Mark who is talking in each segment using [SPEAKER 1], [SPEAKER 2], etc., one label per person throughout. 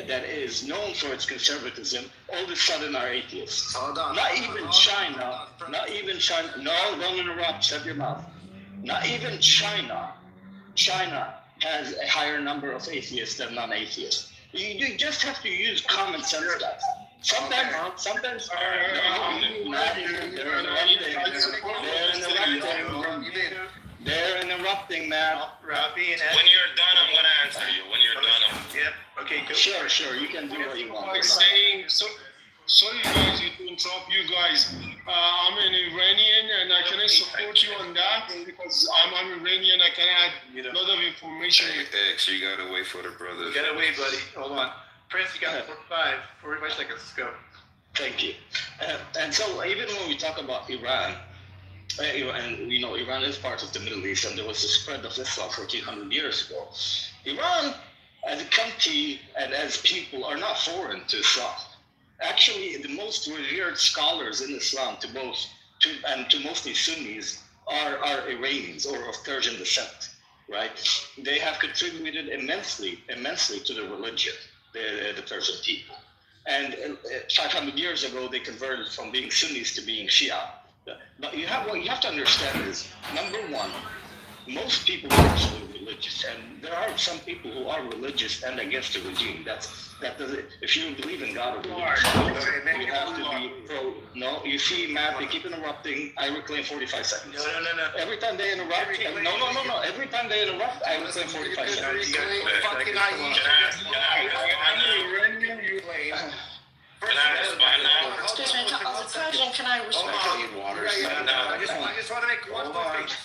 [SPEAKER 1] that is known for its conservatism all of a sudden are atheists.
[SPEAKER 2] Hold on.
[SPEAKER 1] Not even China. No, don't interrupt. Shut your mouth. Not even China. China has a higher number of atheists than non-atheists. You just have to use common sense. That sometimes they're interrupting, man.
[SPEAKER 3] Rafi and Ed.
[SPEAKER 4] When you're done, I'm gonna answer you. When you're done,
[SPEAKER 3] Yep. Okay, go.
[SPEAKER 1] Sure. You can do what you want.
[SPEAKER 5] Like saying, sorry guys, to interrupt you guys. I'm an Iranian and I cannot support you on that because I'm Iranian. I can add a lot of information.
[SPEAKER 6] X, you gotta wait for the brothers.
[SPEAKER 3] You gotta wait, buddy. Hold on. Prince, you got 45 seconds. Let's go.
[SPEAKER 1] Thank you. And so even when we talk about Iran, and you know, Iran is part of the Middle East, and there was the spread of Islam 1400 years ago. Iran, as a country and as people, are not foreign to Islam. Actually, the most revered scholars in Islam, to mostly Sunnis, are Iranians or of Persian descent, right? They have contributed immensely to the religion, the Persian people. And 500 years ago, they converted from being Sunnis to being Shia. But what you have to understand is, number one, most people are actually religious, and there are some people who are religious and against the regime. That doesn't. If you believe in God or religion, you have to be pro. No, you see, Matt, they keep interrupting. I reclaim 45 seconds.
[SPEAKER 3] No.
[SPEAKER 1] Every time they interrupt, no. Every time they interrupt, I reclaim 45 seconds.
[SPEAKER 7] President, can I respond?
[SPEAKER 2] I just want to make one point.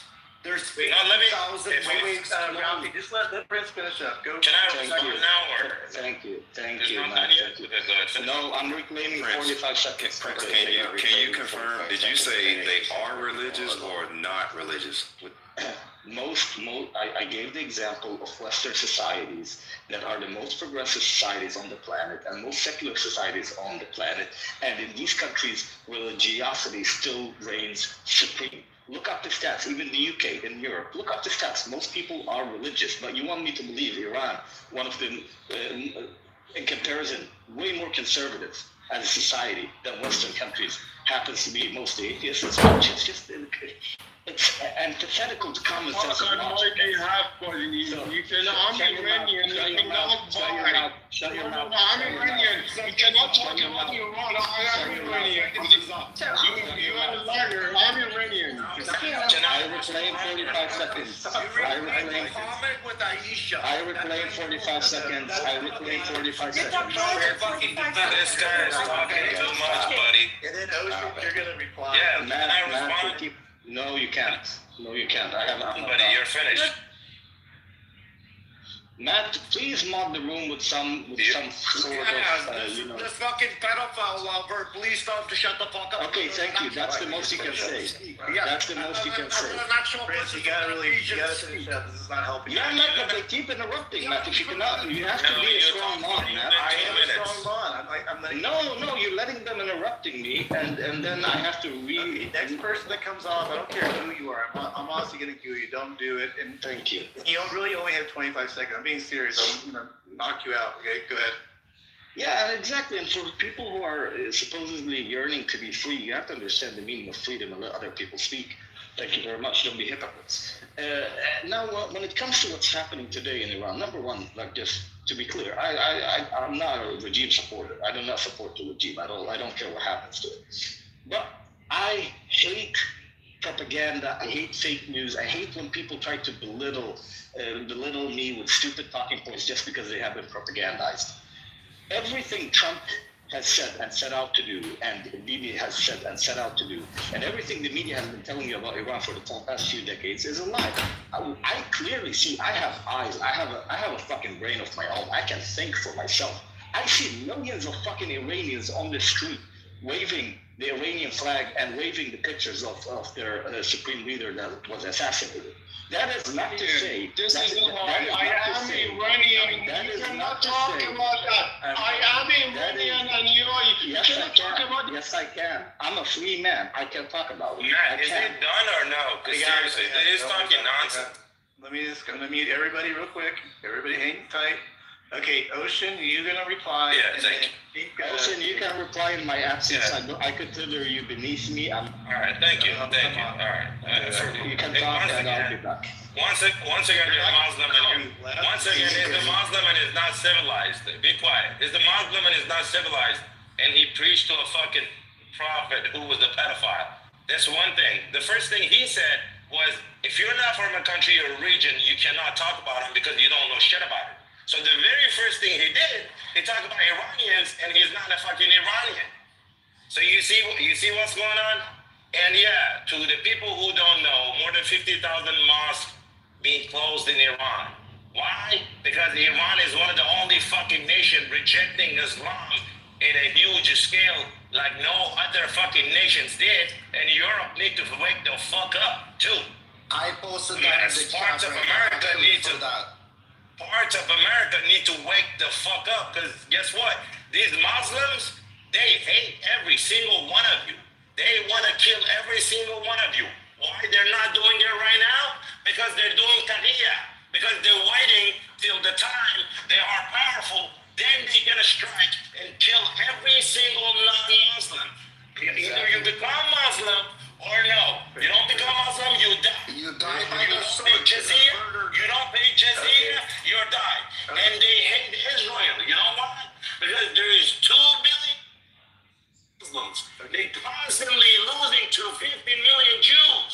[SPEAKER 2] There's 8,000 ways.
[SPEAKER 3] Ralphie, just let Prince finish up. Go.
[SPEAKER 4] Can I respond now or?
[SPEAKER 1] Thank you,
[SPEAKER 4] There's no
[SPEAKER 1] Matt.
[SPEAKER 4] idea. Okay,
[SPEAKER 1] No, I'm reclaiming 45 seconds.
[SPEAKER 6] Prince, can you confirm? Did you say they are religious or not religious?
[SPEAKER 1] I gave the example of Western societies that are the most progressive societies on the planet and most secular societies on the planet. And in these countries, religiosity still reigns supreme. Look up the stats, even the UK, in Europe. Look up the stats. Most people are religious, but you want me to believe Iran, one of them, in comparison, way more conservative as a society than Western countries, happens to be mostly atheists. It's just it's antithetical to common sense.
[SPEAKER 5] You can, I'm Iranian, you cannot buy.
[SPEAKER 1] Shut your mouth.
[SPEAKER 5] I'm Iranian, you cannot talk about Iran, I am Iranian. You are a liar, I'm Iranian.
[SPEAKER 1] I reclaim 45 seconds. I reclaim 45 seconds.
[SPEAKER 4] This guy is talking too much, buddy.
[SPEAKER 3] And then Ocean, you're gonna reply.
[SPEAKER 4] Yeah, can I respond?
[SPEAKER 1] No, you can't. I have not.
[SPEAKER 4] Buddy, you're finished.
[SPEAKER 1] Matt, please mod the room with some sort of,
[SPEAKER 2] This fucking pedophile lover, please tell him to shut the fuck up.
[SPEAKER 1] Okay, thank you. That's the most you can say. That's the most you can say.
[SPEAKER 3] Prince, you gotta finish up. This is not helping.
[SPEAKER 1] Yeah, Matt, but they keep interrupting, Matt. If you cannot, you have to be a strong mod, Matt.
[SPEAKER 3] I am a strong bond. I'm letting
[SPEAKER 1] No, you're letting them interrupting me, and then I have to
[SPEAKER 3] next person that comes off, I don't care who you are. I'm honestly gonna kill you. Don't do it. And
[SPEAKER 1] thank you.
[SPEAKER 3] You don't really only have 25 seconds. I'm being serious. I'm gonna knock you out. Okay, go ahead.
[SPEAKER 1] Yeah, exactly. And for people who are supposedly yearning to be free, you have to understand the meaning of freedom and let other people speak. Thank you very much. Don't be hypocrites. Now, when it comes to what's happening today in Iran, number one, like just to be clear, I'm not a regime supporter. I do not support the regime. I don't care what happens to it. But I hate propaganda. I hate fake news. I hate when people try to belittle me with stupid talking points just because they have been propagandized. Everything Trump has said and set out to do, and the media has said and set out to do, and everything the media has been telling you about Iran for the past few decades is a lie. I clearly see. I have eyes. I have a fucking brain of my own. I can think for myself. I see millions of fucking Iranians on the street waving the Iranian flag and waving the pictures of their supreme leader that was assassinated. That is not to say.
[SPEAKER 5] This is a lie. I am Iranian. You cannot talk about that. I am Iranian and you cannot talk about it.
[SPEAKER 1] Yes, I can. I'm a free man. I can talk about it.
[SPEAKER 4] Matt, is it done or no? Because seriously, it is talking nonsense.
[SPEAKER 3] Let me mute everybody real quick. Everybody hang tight. Okay, Ocean, you gonna reply?
[SPEAKER 4] Yeah,
[SPEAKER 3] and
[SPEAKER 4] thank
[SPEAKER 3] then Pink,
[SPEAKER 1] Ocean, you can reply in my absence. I consider you beneath me.
[SPEAKER 4] All right, thank you. All right.
[SPEAKER 1] You can
[SPEAKER 4] Hey,
[SPEAKER 1] talk
[SPEAKER 4] once
[SPEAKER 1] and I'll be
[SPEAKER 4] again,
[SPEAKER 1] back.
[SPEAKER 4] once again, you're Muslim and once again, is the Muslim and is not civilized. Be quiet. Is the Muslim and is not civilized, and he preached to a fucking prophet who was a pedophile. That's one thing. The first thing he said was, if you're not from a country or a region, you cannot talk about him because you don't know shit about it. So the very first thing he did, he talked about Iranians, and he's not a fucking Iranian. So you see what's going on? And yeah, to the people who don't know, more than 50,000 mosques being closed in Iran. Why? Because Iran is one of the only fucking nations rejecting Islam in a huge scale like no other fucking nations did, and Europe need to wake the fuck up too.
[SPEAKER 2] I posted that in the chat.
[SPEAKER 4] Parts of America need to wake the fuck up, because guess what? These Muslims, they hate every single one of you. They want to kill every single one of you. Why they're not doing it right now? Because they're doing tahiyya. Because they're waiting till the time they are powerful, then they're gonna strike and kill every single non-Muslim. Either you become Muslim or no. You don't become Muslim, you die.
[SPEAKER 2] You die by
[SPEAKER 4] You
[SPEAKER 2] the
[SPEAKER 4] don't
[SPEAKER 2] sword.
[SPEAKER 4] pay jizya, you don't pay jizya, you die. And they hate Israel. You know why? Because there is 2 billion Muslims. They constantly losing to 50 million Jews.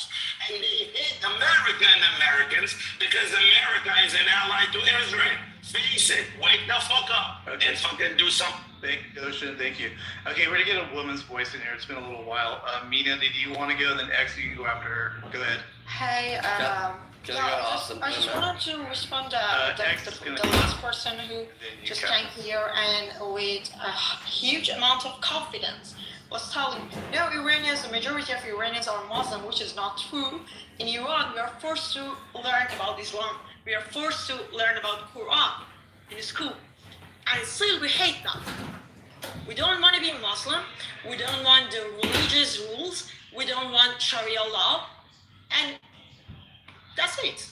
[SPEAKER 4] And they hate America and Americans because America is an ally to Israel. Face it. Wake the fuck up and fucking do something.
[SPEAKER 3] Thank you, Ocean. Thank you. Okay, we're gonna get a woman's voice in here. It's been a little while. Mina, do you want to go? Then X, you go after her. Go ahead.
[SPEAKER 7] Hey,
[SPEAKER 8] Can I go awesome?
[SPEAKER 7] I just wanted to respond to
[SPEAKER 3] X is gonna
[SPEAKER 7] the
[SPEAKER 3] go.
[SPEAKER 7] last person who
[SPEAKER 3] Then you
[SPEAKER 7] just
[SPEAKER 3] go.
[SPEAKER 7] came here and with a huge amount of confidence was telling, no, Iranians, the majority of Iranians are Muslim, which is not true. In Iran, we are forced to learn about Islam. We are forced to learn about Quran in school. And still we hate that. We don't want to be Muslim. We don't want the religious rules. We don't want Sharia law. And that's it.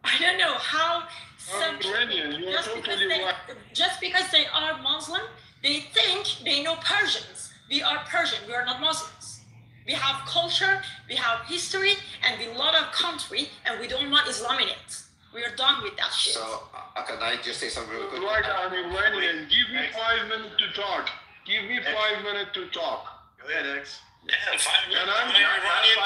[SPEAKER 7] I don't know how some
[SPEAKER 5] Iranian, you are totally right.
[SPEAKER 7] just because they are Muslim, they think they know Persians. We are Persian, we are not Muslims. We have culture, we have history, and we love our country, and we don't want Islam in it. We are done with that shit.
[SPEAKER 2] So, can I just say something real quick?
[SPEAKER 5] Right, I'm Iranian. Give me 5 minutes to talk. Give me 5 minutes to talk.
[SPEAKER 3] Go ahead, X.
[SPEAKER 4] Damn, 5 minutes.
[SPEAKER 5] And I'm
[SPEAKER 4] I'm Iranian.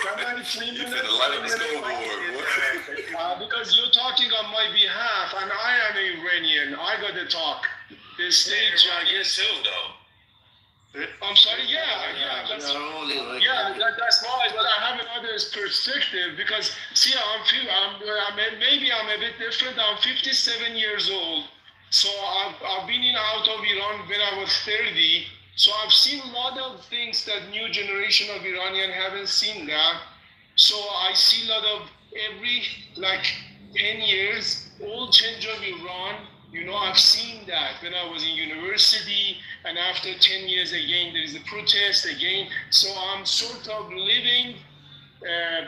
[SPEAKER 5] Can I 3
[SPEAKER 6] You
[SPEAKER 5] minutes?
[SPEAKER 6] said a lot of the scoreboard.
[SPEAKER 5] Because you're talking on my behalf, and I am Iranian. I gotta talk. The stage, I guess.
[SPEAKER 4] too, though.
[SPEAKER 5] I'm sorry. Yeah. That's that's why. But I have another perspective because see, maybe I'm a bit different. I'm 57 years old, so I've been in out of Iran when I was 30. So I've seen a lot of things that new generation of Iranian haven't seen that. So I see a lot of every like 10 years, all change of Iran. You know, I've seen that when I was in university, and after 10 years again, there is a protest again. So I'm sort of living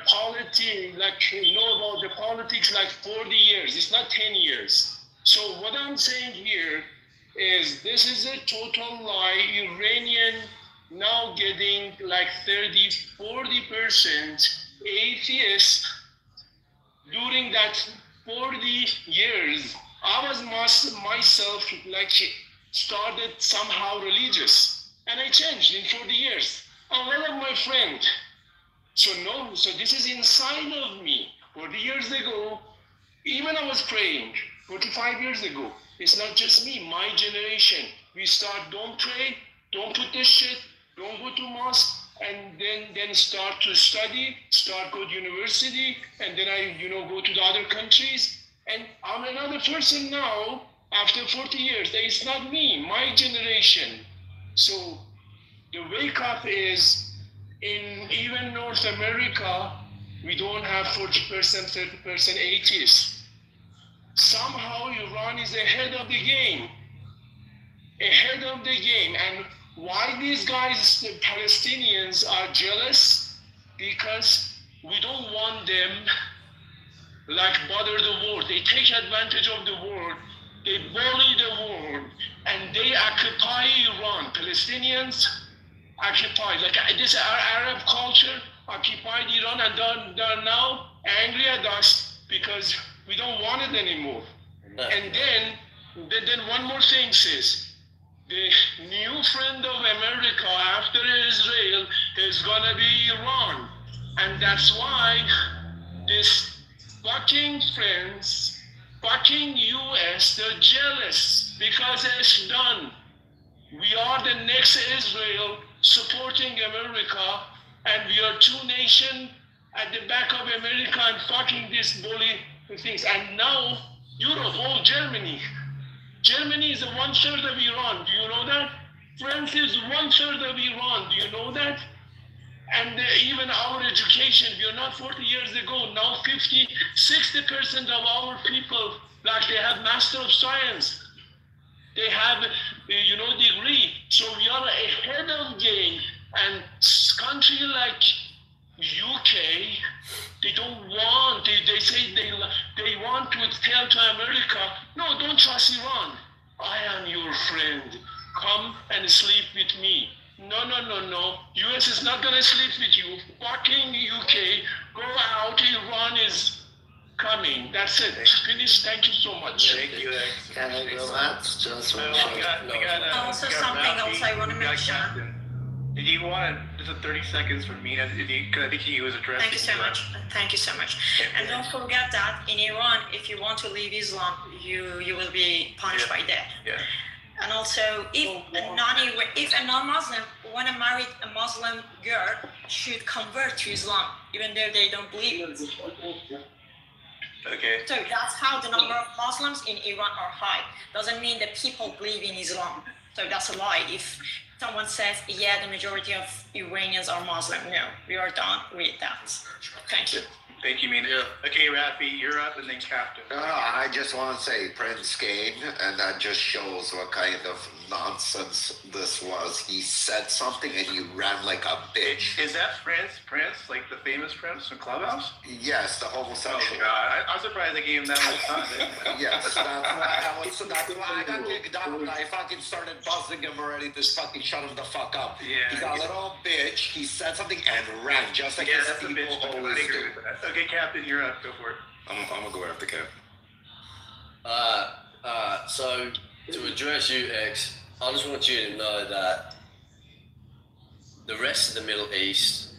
[SPEAKER 5] politics, like know about the politics like 40 years. It's not 10 years. So what I'm saying here is this is a total lie. Iranian now getting like 30-40% atheists during that 40 years. I was myself like started somehow religious, and I changed in 40 years. And one of my friends, so this is inside of me. 40 years ago, even I was praying. 45 years ago, it's not just me, my generation. We start, don't pray, don't put this shit, don't go to mosque, and then start to study, start go to university, and then I go to the other countries. And I'm another person now, after 40 years. It's not me, my generation. So the wake up is, in even North America, we don't have 40%, 30% atheists. Somehow Iran is ahead of the game. Ahead of the game. And why these guys, the Palestinians, are jealous? Because we don't want them like bother the world. They take advantage of the world. They bully the world, and they occupy Iran. Palestinians occupy, like this Arab culture occupied Iran, and they're now angry at us because we don't want it anymore. And then one more thing says, the new friend of America after Israel is gonna be Iran. And that's why this fucking friends, fucking US, they're jealous because it's done. We are the next Israel supporting America, and we are two nations at the back of America and fucking these bully things. And now Europe, all Germany. Germany is 1/3 of Iran. Do you know that? France is 1/3 of Iran. Do you know that? And even our education, we are not 40 years ago. Now 50, 60% of our people, like they have Master of Science. They have, degree. So we are ahead of game. And country like UK, they don't want, they say they want to tell to America, no, don't trust Iran. I am your friend. Come and sleep with me. No. US is not gonna sleep with you. Fucking UK, go out, Iran is coming. That's it. Finish. Thank you so much.
[SPEAKER 3] Thank you, X.
[SPEAKER 8] Can I go last? Just one second.
[SPEAKER 7] Also something else I want to mention.
[SPEAKER 3] Did you want just 30 seconds from Mina? Because I think he was addressing.
[SPEAKER 7] Thank you so much. Thank you so much. And don't forget that in Iran, if you want to leave Islam, you will be punished by death.
[SPEAKER 3] Yeah.
[SPEAKER 7] And also, if a non-Muslim want to marry a Muslim girl, should convert to Islam, even though they don't believe it.
[SPEAKER 3] Okay.
[SPEAKER 7] So that's how the number of Muslims in Iran are high. Doesn't mean that people believe in Islam. So that's a lie. If someone says, yeah, the majority of Iranians are Muslim, no, we are done with that. Thank you.
[SPEAKER 3] Thank you, Mina.
[SPEAKER 8] Yeah.
[SPEAKER 3] Okay, Rafi, you're up, and then Captain.
[SPEAKER 2] No, I just want to say Prince Kane, and that just shows what kind of nonsense this was. He said something and he ran like a bitch.
[SPEAKER 3] Is that Prince, like the famous Prince from Clubhouse?
[SPEAKER 2] Yes, the
[SPEAKER 3] Oh,
[SPEAKER 2] homosexual.
[SPEAKER 3] God. I'm surprised they gave him that much time.
[SPEAKER 2] Yes, that's why I fucking started buzzing him already to fucking shut him the fuck up.
[SPEAKER 3] Yeah,
[SPEAKER 2] He's a little bitch. He said something and ran, just like
[SPEAKER 3] Yeah,
[SPEAKER 2] his
[SPEAKER 3] that's a
[SPEAKER 2] people
[SPEAKER 3] bitch. I
[SPEAKER 2] always
[SPEAKER 3] agree
[SPEAKER 2] do.
[SPEAKER 3] with that. Okay, Captain, you're up. Go for it.
[SPEAKER 6] I'm gonna go after Cap.
[SPEAKER 8] So to address you, X, I just want you to know that the rest of the Middle East,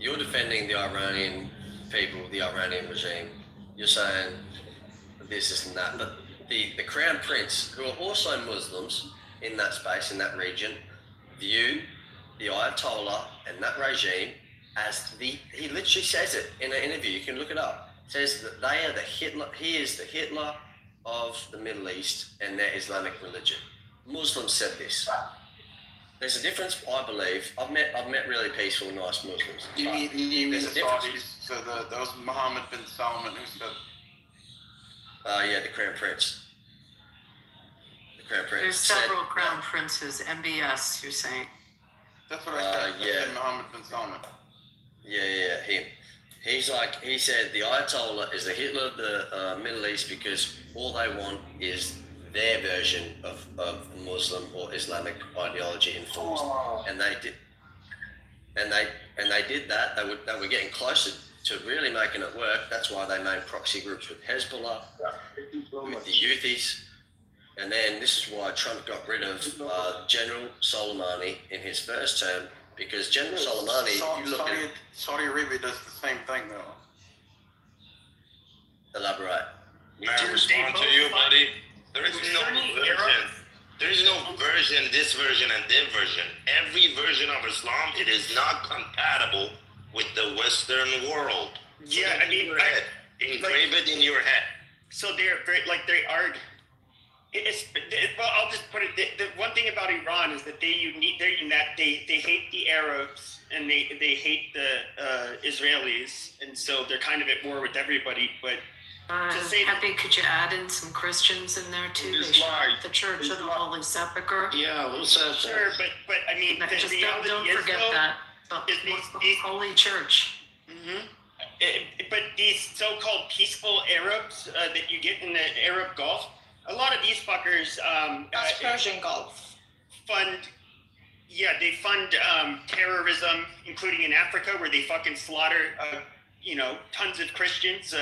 [SPEAKER 8] you're defending the Iranian people, the Iranian regime. You're saying this and that, but the Crown Prince, who are also Muslims in that space, in that region, view the Ayatollah and that regime as he literally says it in an interview, you can look it up, says that they are the Hitler, he is the Hitler of the Middle East and their Islamic religion. Muslims said this. There's a difference, I believe. I've met really peaceful, nice Muslims.
[SPEAKER 9] You mean
[SPEAKER 8] There's
[SPEAKER 9] the
[SPEAKER 8] a difference.
[SPEAKER 9] Saudis? So that was Mohammed bin Salman who said.
[SPEAKER 8] Yeah, the Crown Prince. The Crown Prince.
[SPEAKER 10] There's
[SPEAKER 8] said-
[SPEAKER 10] several crown princes, MBS, you're saying.
[SPEAKER 9] That's what I said.
[SPEAKER 8] yeah.
[SPEAKER 9] I said Mohammed bin Salman.
[SPEAKER 8] Yeah, him. He said the Ayatollah is the Hitler of the Middle East because all they want is their version of Muslim or Islamic ideology enforced, and they did that. They were getting closer to really making it work. That's why they made proxy groups with Hezbollah, with the Houthis, and then this is why Trump got rid of General Soleimani in his first term, because General Soleimani, you look at
[SPEAKER 9] Saudi Arabia does the same thing though.
[SPEAKER 8] elaborate.
[SPEAKER 4] May I respond to you, buddy? There is no version. There is no version, this version and that version. Every version of Islam, it is not compatible with the Western world. So
[SPEAKER 11] Yeah, I mean,
[SPEAKER 4] engrave it in your head.
[SPEAKER 11] so they're very, like they are. Well, I'll just put it. The one thing about Iran is that they hate the Arabs and they hate the Israelis, and so they're kind of at war with everybody. But to say that-
[SPEAKER 10] Happy, could you add in some Christians in there too? They should
[SPEAKER 5] Islam.
[SPEAKER 10] the Church of the Holy Sepulchre.
[SPEAKER 1] Yeah, who says
[SPEAKER 11] sure, but I mean, the
[SPEAKER 10] Just
[SPEAKER 11] reality
[SPEAKER 10] don't
[SPEAKER 11] is
[SPEAKER 10] forget
[SPEAKER 11] though,
[SPEAKER 10] that. But
[SPEAKER 11] is
[SPEAKER 10] what's the
[SPEAKER 11] the-
[SPEAKER 10] Holy Church?
[SPEAKER 11] Mhm. but these so-called peaceful Arabs that you get in the Arab Gulf, a lot of these fuckers
[SPEAKER 7] That's Persian Gulf.
[SPEAKER 11] fund. Yeah, they fund terrorism, including in Africa, where they fucking slaughter, tons of Christians.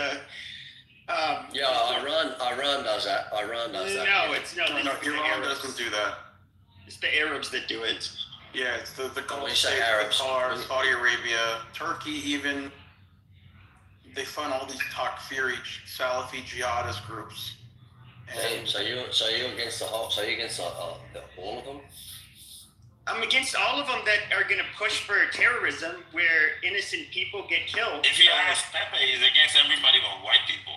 [SPEAKER 8] Iran does that. Iran does that.
[SPEAKER 11] No, it's no.
[SPEAKER 9] No,
[SPEAKER 11] It's the
[SPEAKER 9] Iran
[SPEAKER 11] Arabs.
[SPEAKER 9] doesn't do that.
[SPEAKER 11] It's the Arabs that do it.
[SPEAKER 9] Yeah, it's the
[SPEAKER 8] When
[SPEAKER 9] Gulf
[SPEAKER 8] you say
[SPEAKER 9] states,
[SPEAKER 8] Arabs,
[SPEAKER 9] Qatar, Saudi Arabia, Turkey even. They fund all these Takfiri, Salafi jihadist groups. And
[SPEAKER 8] So you're against the whole? So you're against all of them?
[SPEAKER 11] I'm against all of them that are going to push for terrorism, where innocent people get killed.
[SPEAKER 4] If you ask Pepe, he's against everybody but white people.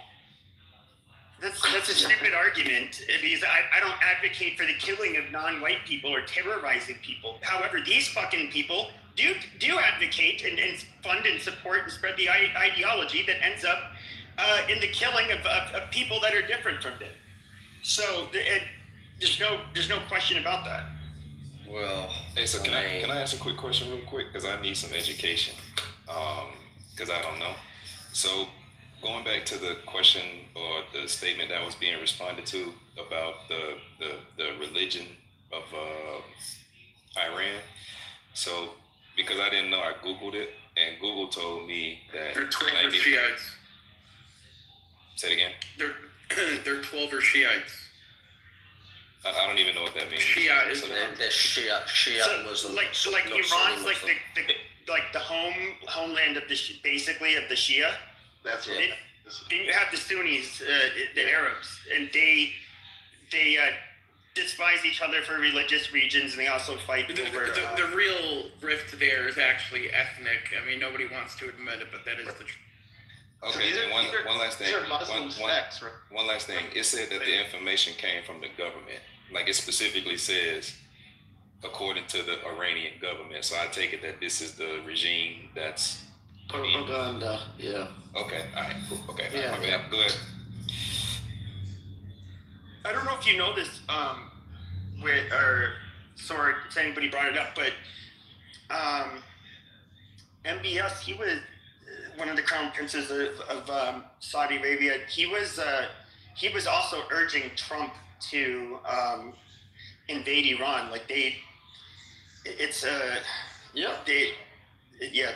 [SPEAKER 11] That's a stupid argument because I don't advocate for the killing of non-white people or terrorizing people. However, these fucking people do advocate and fund and support and spread the ideology that ends up in the killing of people that are different from them. So there's no question about that.
[SPEAKER 8] Well,
[SPEAKER 6] Hey, so can I ask a quick question real quick? Because I need some education. Because I don't know. So going back to the question or the statement that was being responded to about the religion of Iran. So because I didn't know, I Googled it, and Google told me that
[SPEAKER 9] they're 12 Shiites.
[SPEAKER 6] Say it again.
[SPEAKER 9] They're 12 Shiites.
[SPEAKER 6] I don't even know what that means.
[SPEAKER 9] Shia is
[SPEAKER 8] they're Shia
[SPEAKER 11] So,
[SPEAKER 8] Muslims.
[SPEAKER 11] like
[SPEAKER 8] not
[SPEAKER 11] Iran's
[SPEAKER 8] Sunni
[SPEAKER 11] like
[SPEAKER 8] Muslim.
[SPEAKER 11] the homeland of the basically of the Shia.
[SPEAKER 9] That's what.
[SPEAKER 11] It, then you have the Sunnis, the Arabs, and they despise each other for religious reasons, and they also fight over.
[SPEAKER 9] The real rift there is actually ethnic. I mean, nobody wants to admit it, but that is the truth.
[SPEAKER 6] Okay,
[SPEAKER 5] So
[SPEAKER 6] and one last thing.
[SPEAKER 5] These are Muslim sects, right?
[SPEAKER 6] One last thing. It said that the information came from the government. Like it specifically says, according to the Iranian government. So I take it that this is the regime that's
[SPEAKER 12] Propaganda, yeah.
[SPEAKER 6] Okay, all right, cool. Okay,
[SPEAKER 12] Yeah.
[SPEAKER 6] my bad. Go ahead.
[SPEAKER 11] I don't know if you know this, sorry if anybody brought it up, but MBS, he was one of the crown princes of Saudi Arabia. He was also urging Trump to invade Iran. Like it's a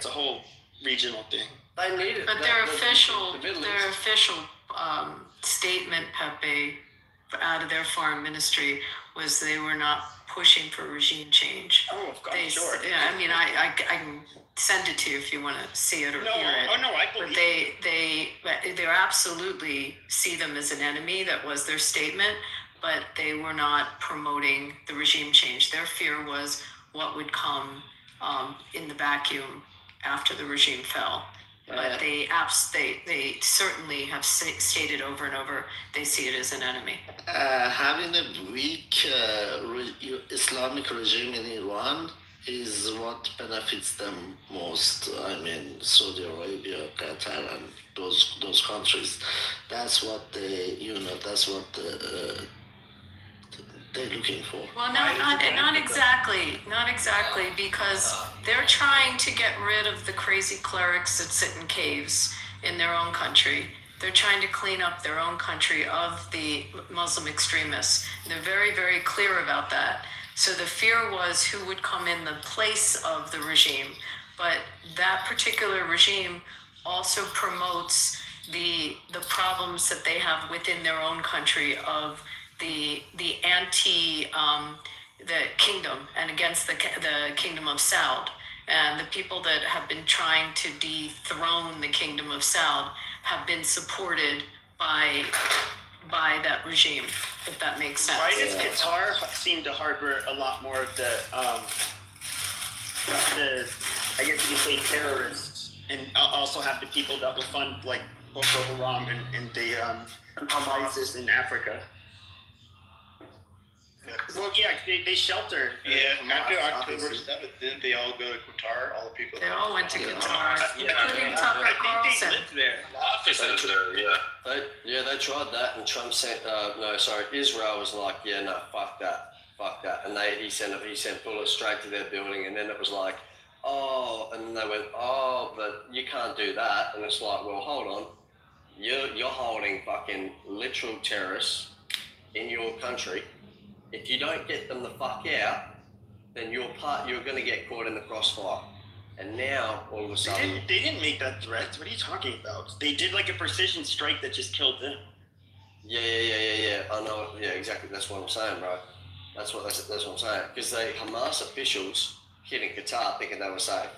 [SPEAKER 11] whole regional thing.
[SPEAKER 8] They need it.
[SPEAKER 10] But their official statement, Pepe, out of their foreign ministry was they were not pushing for regime change.
[SPEAKER 11] Oh, of course,
[SPEAKER 10] They,
[SPEAKER 11] sure.
[SPEAKER 10] yeah, I mean, I can send it to you if you want to see it or hear it.
[SPEAKER 11] I
[SPEAKER 10] But
[SPEAKER 11] believe.
[SPEAKER 10] they absolutely see them as an enemy. That was their statement, but they were not promoting the regime change. Their fear was what would come in the vacuum after the regime fell. But they certainly have stated over and over they see it as an enemy.
[SPEAKER 12] Having a weak Islamic regime in Iran is what benefits them most. I mean, Saudi Arabia, Qatar, and those countries. That's what they're looking for.
[SPEAKER 10] Well, not exactly, because they're trying to get rid of the crazy clerics that sit in caves in their own country. They're trying to clean up their own country of the Muslim extremists. They're very, very clear about that. So the fear was who would come in the place of the regime. But that particular regime also promotes the problems that they have within their own country of the anti the kingdom and against the kingdom of Saud, and the people that have been trying to dethrone the kingdom of Saud have been supported by that regime, if that makes sense.
[SPEAKER 11] Why does Qatar seem to harbor a lot more of the I guess you could say terrorists, and also have the people that will fund like Boko Haram and the ISIS in Africa? Well, yeah, they shelter.
[SPEAKER 3] After
[SPEAKER 11] Hamas,
[SPEAKER 3] October
[SPEAKER 11] obviously.
[SPEAKER 3] 7th, didn't they all go to Qatar? All the people.
[SPEAKER 10] They all went to Qatar,
[SPEAKER 4] Yeah.
[SPEAKER 10] including Tucker
[SPEAKER 11] I think
[SPEAKER 10] Carlson.
[SPEAKER 11] they lived there.
[SPEAKER 4] The office is there, yeah.
[SPEAKER 8] They tried that, and Trump sent. Israel was like, yeah, no, fuck that, and he sent bullets straight to their building, and then it was like, oh, and they went, oh, but you can't do that. And it's like, well, hold on. You're holding fucking literal terrorists in your country. If you don't get them the fuck out, then you're going to get caught in the crossfire. And now, all of a sudden...
[SPEAKER 11] They didn't make that threat. What are you talking about? They did like a precision strike that just killed them.
[SPEAKER 8] Yeah. I know. Yeah, exactly. That's what I'm saying, bro. That's what I'm saying. Because they Hamas officials hitting Qatar thinking they were safe.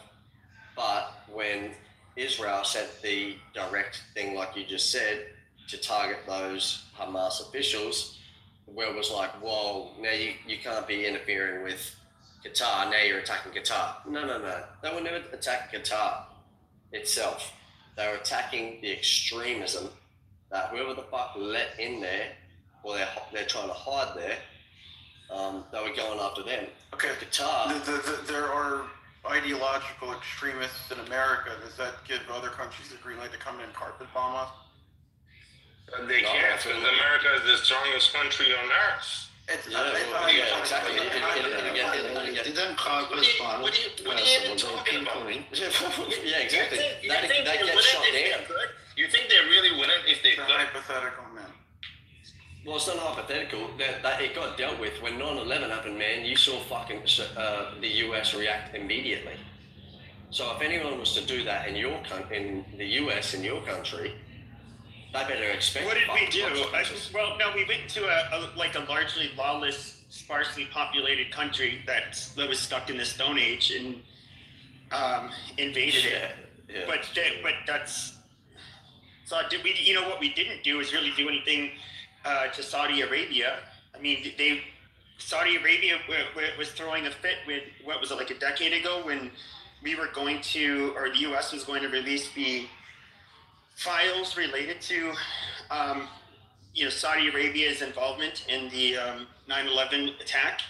[SPEAKER 8] But when Israel sent the direct thing, like you just said, to target those Hamas officials, the world was like, whoa, now you can't be interfering with Qatar, now you're attacking Qatar. No. They were never attacking Qatar itself. They were attacking the extremism that whoever the fuck let in there, or they're trying to hide there, they were going after them.
[SPEAKER 9] Okay,
[SPEAKER 8] Qatar.
[SPEAKER 9] There are ideological extremists in America. Does that give other countries the green light to come in and carpet bomb us?
[SPEAKER 4] They can't, because America is the strongest country on earth.
[SPEAKER 8] Exactly.
[SPEAKER 12] Didn't Congress bomb
[SPEAKER 4] What are you even talking about?
[SPEAKER 8] Yeah, exactly.
[SPEAKER 4] You
[SPEAKER 8] That
[SPEAKER 4] think they
[SPEAKER 8] gets shot
[SPEAKER 4] wouldn't if
[SPEAKER 8] down.
[SPEAKER 4] they could? You think they really wouldn't if they
[SPEAKER 9] It's a
[SPEAKER 4] could?
[SPEAKER 9] hypothetical, man.
[SPEAKER 8] Well, it's not hypothetical. That it got dealt with when 9/11 happened, man. You saw fucking the US react immediately. So if anyone was to do that in the US in your country, they better expect.
[SPEAKER 11] What did we do?
[SPEAKER 8] consequences.
[SPEAKER 11] We went to a largely lawless, sparsely populated country that was stuck in the Stone Age and invaded it.
[SPEAKER 8] Yeah.
[SPEAKER 11] But that's so. Did we? You know what we didn't do is really do anything to Saudi Arabia. I mean, Saudi Arabia was throwing a fit with what was it, like a decade ago, when we were going to, or the U.S. was going to release the files related to Saudi Arabia's involvement in the 9/11 attack.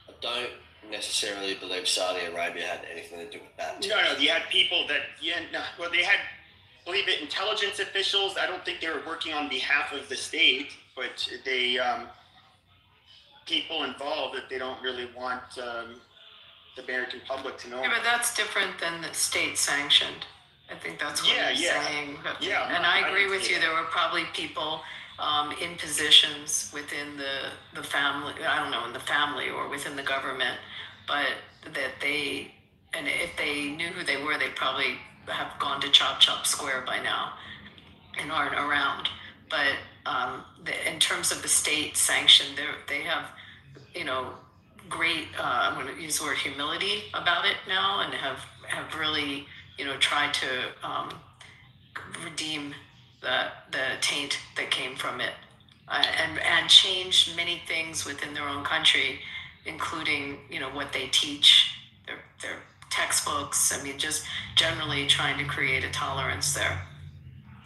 [SPEAKER 8] I don't necessarily believe Saudi Arabia had anything to do with that.
[SPEAKER 11] No, you had people that, they had, believe it, intelligence officials. I don't think they were working on behalf of the state, but they, people involved that they don't really want the American public to know.
[SPEAKER 10] Yeah, but that's different than the state sanctioned. I think that's what he's saying.
[SPEAKER 11] Yeah,
[SPEAKER 10] and I agree
[SPEAKER 11] didn't
[SPEAKER 10] with
[SPEAKER 11] see
[SPEAKER 10] you.
[SPEAKER 11] that.
[SPEAKER 10] There were probably people in positions within the family, I don't know, in the family or within the government, but that they, and if they knew who they were, they probably have gone to Chop Chop Square by now and aren't around. But in terms of the state sanction, they have, great, I'm going to use the word humility about it now, and have really, tried to redeem the taint that came from it, and changed many things within their own country, including, what they teach, their textbooks. I mean, just generally trying to create a tolerance there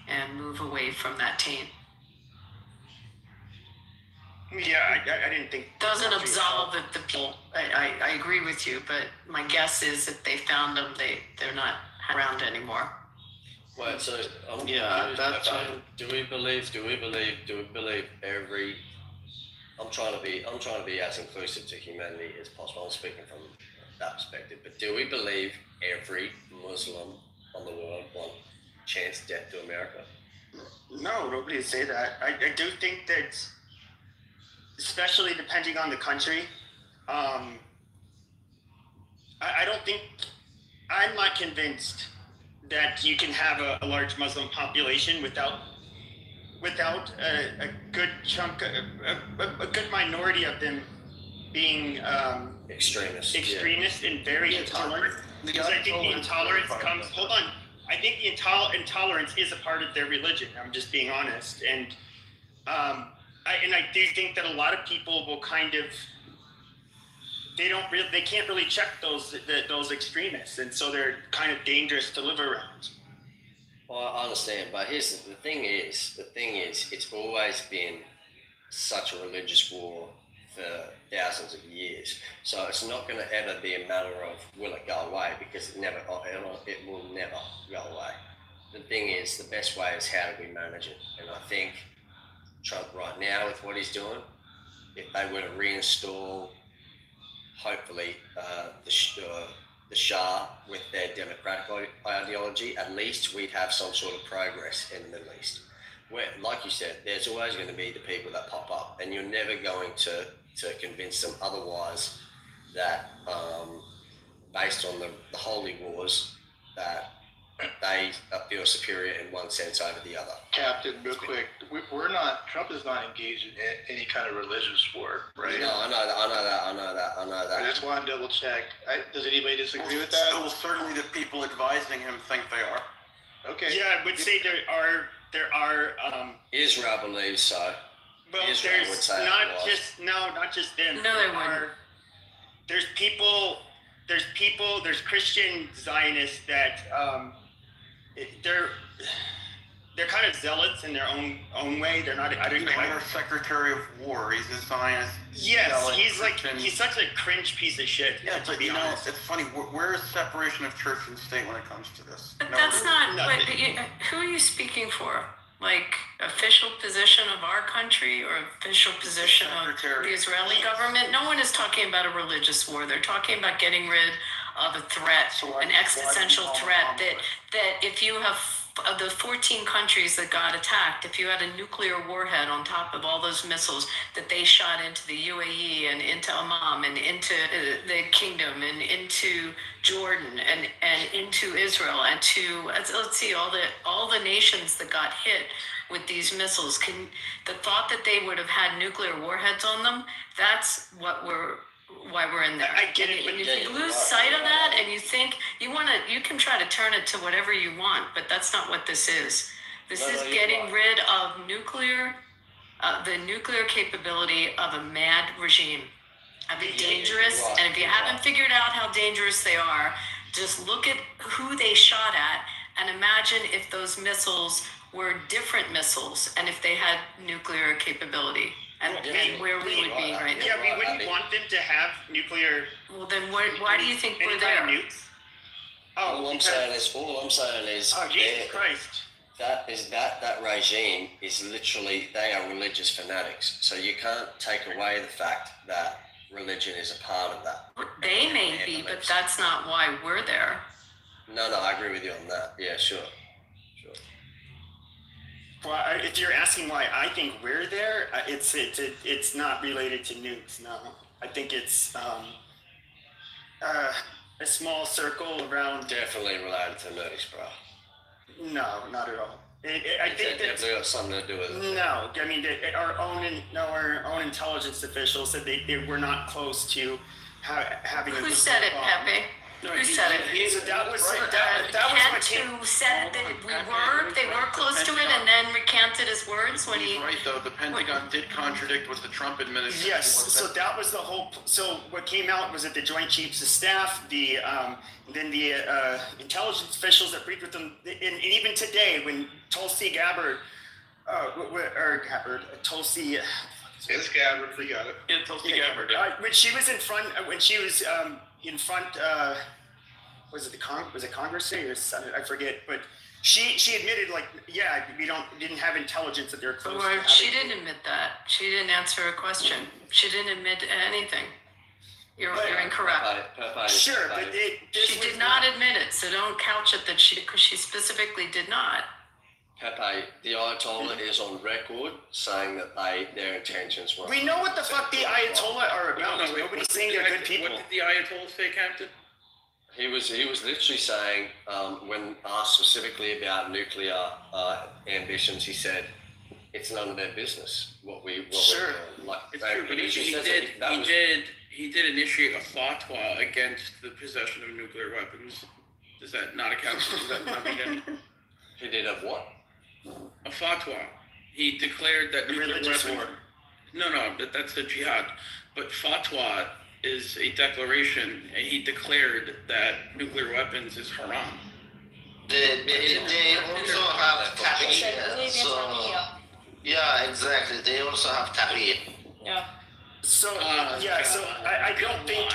[SPEAKER 10] and move away from that taint.
[SPEAKER 11] Yeah, I didn't think.
[SPEAKER 10] Doesn't absolve the people. I agree with you, but my guess is if they found them, they're not around anymore.
[SPEAKER 8] Wait, so do we believe every? I'm trying to be as inclusive to humanity as possible. I'm speaking from that perspective, but do we believe every Muslim on the world chants death to America?
[SPEAKER 11] No, nobody would say that. I do think that, especially depending on the country, I don't think, I'm not convinced that you can have a large Muslim population without a good chunk, a good minority of them being
[SPEAKER 8] Extremists
[SPEAKER 11] and very intolerant. Because I think the intolerance comes. Hold on. I think the intolerance is a part of their religion. I'm just being honest, and I do think that a lot of people will kind of, they can't really check those extremists, and so they're kind of dangerous to live around.
[SPEAKER 8] Well, I understand, but here's the thing is, it's always been such a religious war for thousands of years. So it's not going to ever be a matter of will it go away, because it will never go away. The thing is, the best way is how do we manage it? And I think Trump right now, with what he's doing, if they were to reinstall hopefully the Shah with their democratic ideology, at least we'd have some sort of progress in the Middle East. Where, like you said, there's always going to be the people that pop up, and you're never going to convince them otherwise that based on the holy wars that they feel superior in one sense over the other.
[SPEAKER 3] Captain, real quick, Trump is not engaged in any kind of religious war, right?
[SPEAKER 8] No, I know that.
[SPEAKER 3] I just want to double check. Does anybody disagree with that?
[SPEAKER 9] Well, certainly the people advising him think they are.
[SPEAKER 3] Okay.
[SPEAKER 11] Yeah, I would say there are
[SPEAKER 8] Israel believes so.
[SPEAKER 11] well,
[SPEAKER 8] Israel would
[SPEAKER 11] there's
[SPEAKER 8] say
[SPEAKER 11] not just them.
[SPEAKER 10] No, they wouldn't.
[SPEAKER 11] There's Christian Zionists that they're kind of zealots in their own way. They're not. I don't know.
[SPEAKER 9] Our Secretary of War, he's a Zionist.
[SPEAKER 11] Yes,
[SPEAKER 9] zealot,
[SPEAKER 11] he's
[SPEAKER 9] Christian.
[SPEAKER 11] such a cringe piece of shit.
[SPEAKER 9] Yeah,
[SPEAKER 11] to
[SPEAKER 9] but
[SPEAKER 11] be
[SPEAKER 9] you know,
[SPEAKER 11] honest.
[SPEAKER 9] it's funny. Where is separation of church and state when it comes to this?
[SPEAKER 10] But
[SPEAKER 9] No,
[SPEAKER 10] that's not.
[SPEAKER 11] no,
[SPEAKER 10] But who are you speaking for? Like official position of our country or official position of the Israeli government? No one is talking about a religious war. They're talking about getting rid of a threat, an existential threat that if you have of the 14 countries that got attacked, if you had a nuclear warhead on top of all those missiles that they shot into the UAE and into Amman and into the kingdom and into Jordan and into Israel and to let's see all the nations that got hit with these missiles, the thought that they would have had nuclear warheads on them, that's why we're in there.
[SPEAKER 11] I get it,
[SPEAKER 10] And
[SPEAKER 11] but
[SPEAKER 10] if you lose sight of that and you think you can try to turn it to whatever you want, but that's not what this is. This is getting rid of the nuclear capability of a mad regime, of a dangerous. And if you haven't figured out how dangerous they are, just look at who they shot at and imagine if those missiles were different missiles and if they had nuclear capability. And where we would be right now.
[SPEAKER 11] Yeah, we wouldn't want them to have nuclear.
[SPEAKER 10] Well, then why do you think we're
[SPEAKER 11] any
[SPEAKER 10] there?
[SPEAKER 11] kind of nukes.
[SPEAKER 8] All I'm saying is,
[SPEAKER 11] oh Jesus Christ!
[SPEAKER 8] that regime is literally, they are religious fanatics. So you can't take away the fact that religion is a part of that.
[SPEAKER 10] They may be, but that's not why we're there.
[SPEAKER 8] No, I agree with you on that. Yeah, sure.
[SPEAKER 11] Well, if you're asking why I think we're there, it's not related to nukes. No, I think it's a small circle around.
[SPEAKER 8] Definitely related to nukes, bro.
[SPEAKER 11] No, not at all. I think that
[SPEAKER 8] definitely got something to do with it.
[SPEAKER 11] No, I mean our own intelligence officials said they were not close to having.
[SPEAKER 10] Who said it, Pepe? Who said it?
[SPEAKER 11] So that was
[SPEAKER 10] Kent, who said that they were close to it and then recanted his words when he.
[SPEAKER 9] Right, though, the Pentagon did contradict what the Trump administration.
[SPEAKER 11] Yes, so that was the whole. So what came out was that the Joint Chiefs of Staff, then the intelligence officials that briefed with them, and even today when Tulsi Gabbard, Tulsi.
[SPEAKER 3] It's Gabbard, we got it.
[SPEAKER 9] Yeah, Tulsi Gabbard.
[SPEAKER 11] When she was in front, was it was it Congress Day or Senate? I forget, but she admitted we didn't have intelligence that they're close.
[SPEAKER 10] Or she didn't admit that. She didn't answer a question. She didn't admit anything. You're incorrect.
[SPEAKER 11] Sure, but
[SPEAKER 10] she did not admit it, so don't couch it because she specifically did not.
[SPEAKER 8] Pepe, the Ayatollah is on record saying that their intentions were.
[SPEAKER 11] We know what the fuck the Ayatollah are about. Nobody's saying they're good people.
[SPEAKER 9] What did the Ayatollah say, Captain?
[SPEAKER 8] He was literally saying, when asked specifically about nuclear ambitions, he said, "It's none of their business what we."
[SPEAKER 11] Sure.
[SPEAKER 9] It's true, but he did initiate a fatwa against the possession of nuclear weapons. Does that not account for? Does that not mean anything?
[SPEAKER 8] He did a what?
[SPEAKER 9] A fatwa. He declared that nuclear
[SPEAKER 11] religious
[SPEAKER 9] weapons.
[SPEAKER 11] war.
[SPEAKER 9] No, that's a jihad. But fatwa is a declaration, and he declared that nuclear weapons is haram.
[SPEAKER 12] They also have taqiyya. So yeah, exactly. They also have taqiyya.
[SPEAKER 10] Yeah.
[SPEAKER 11] So I don't think.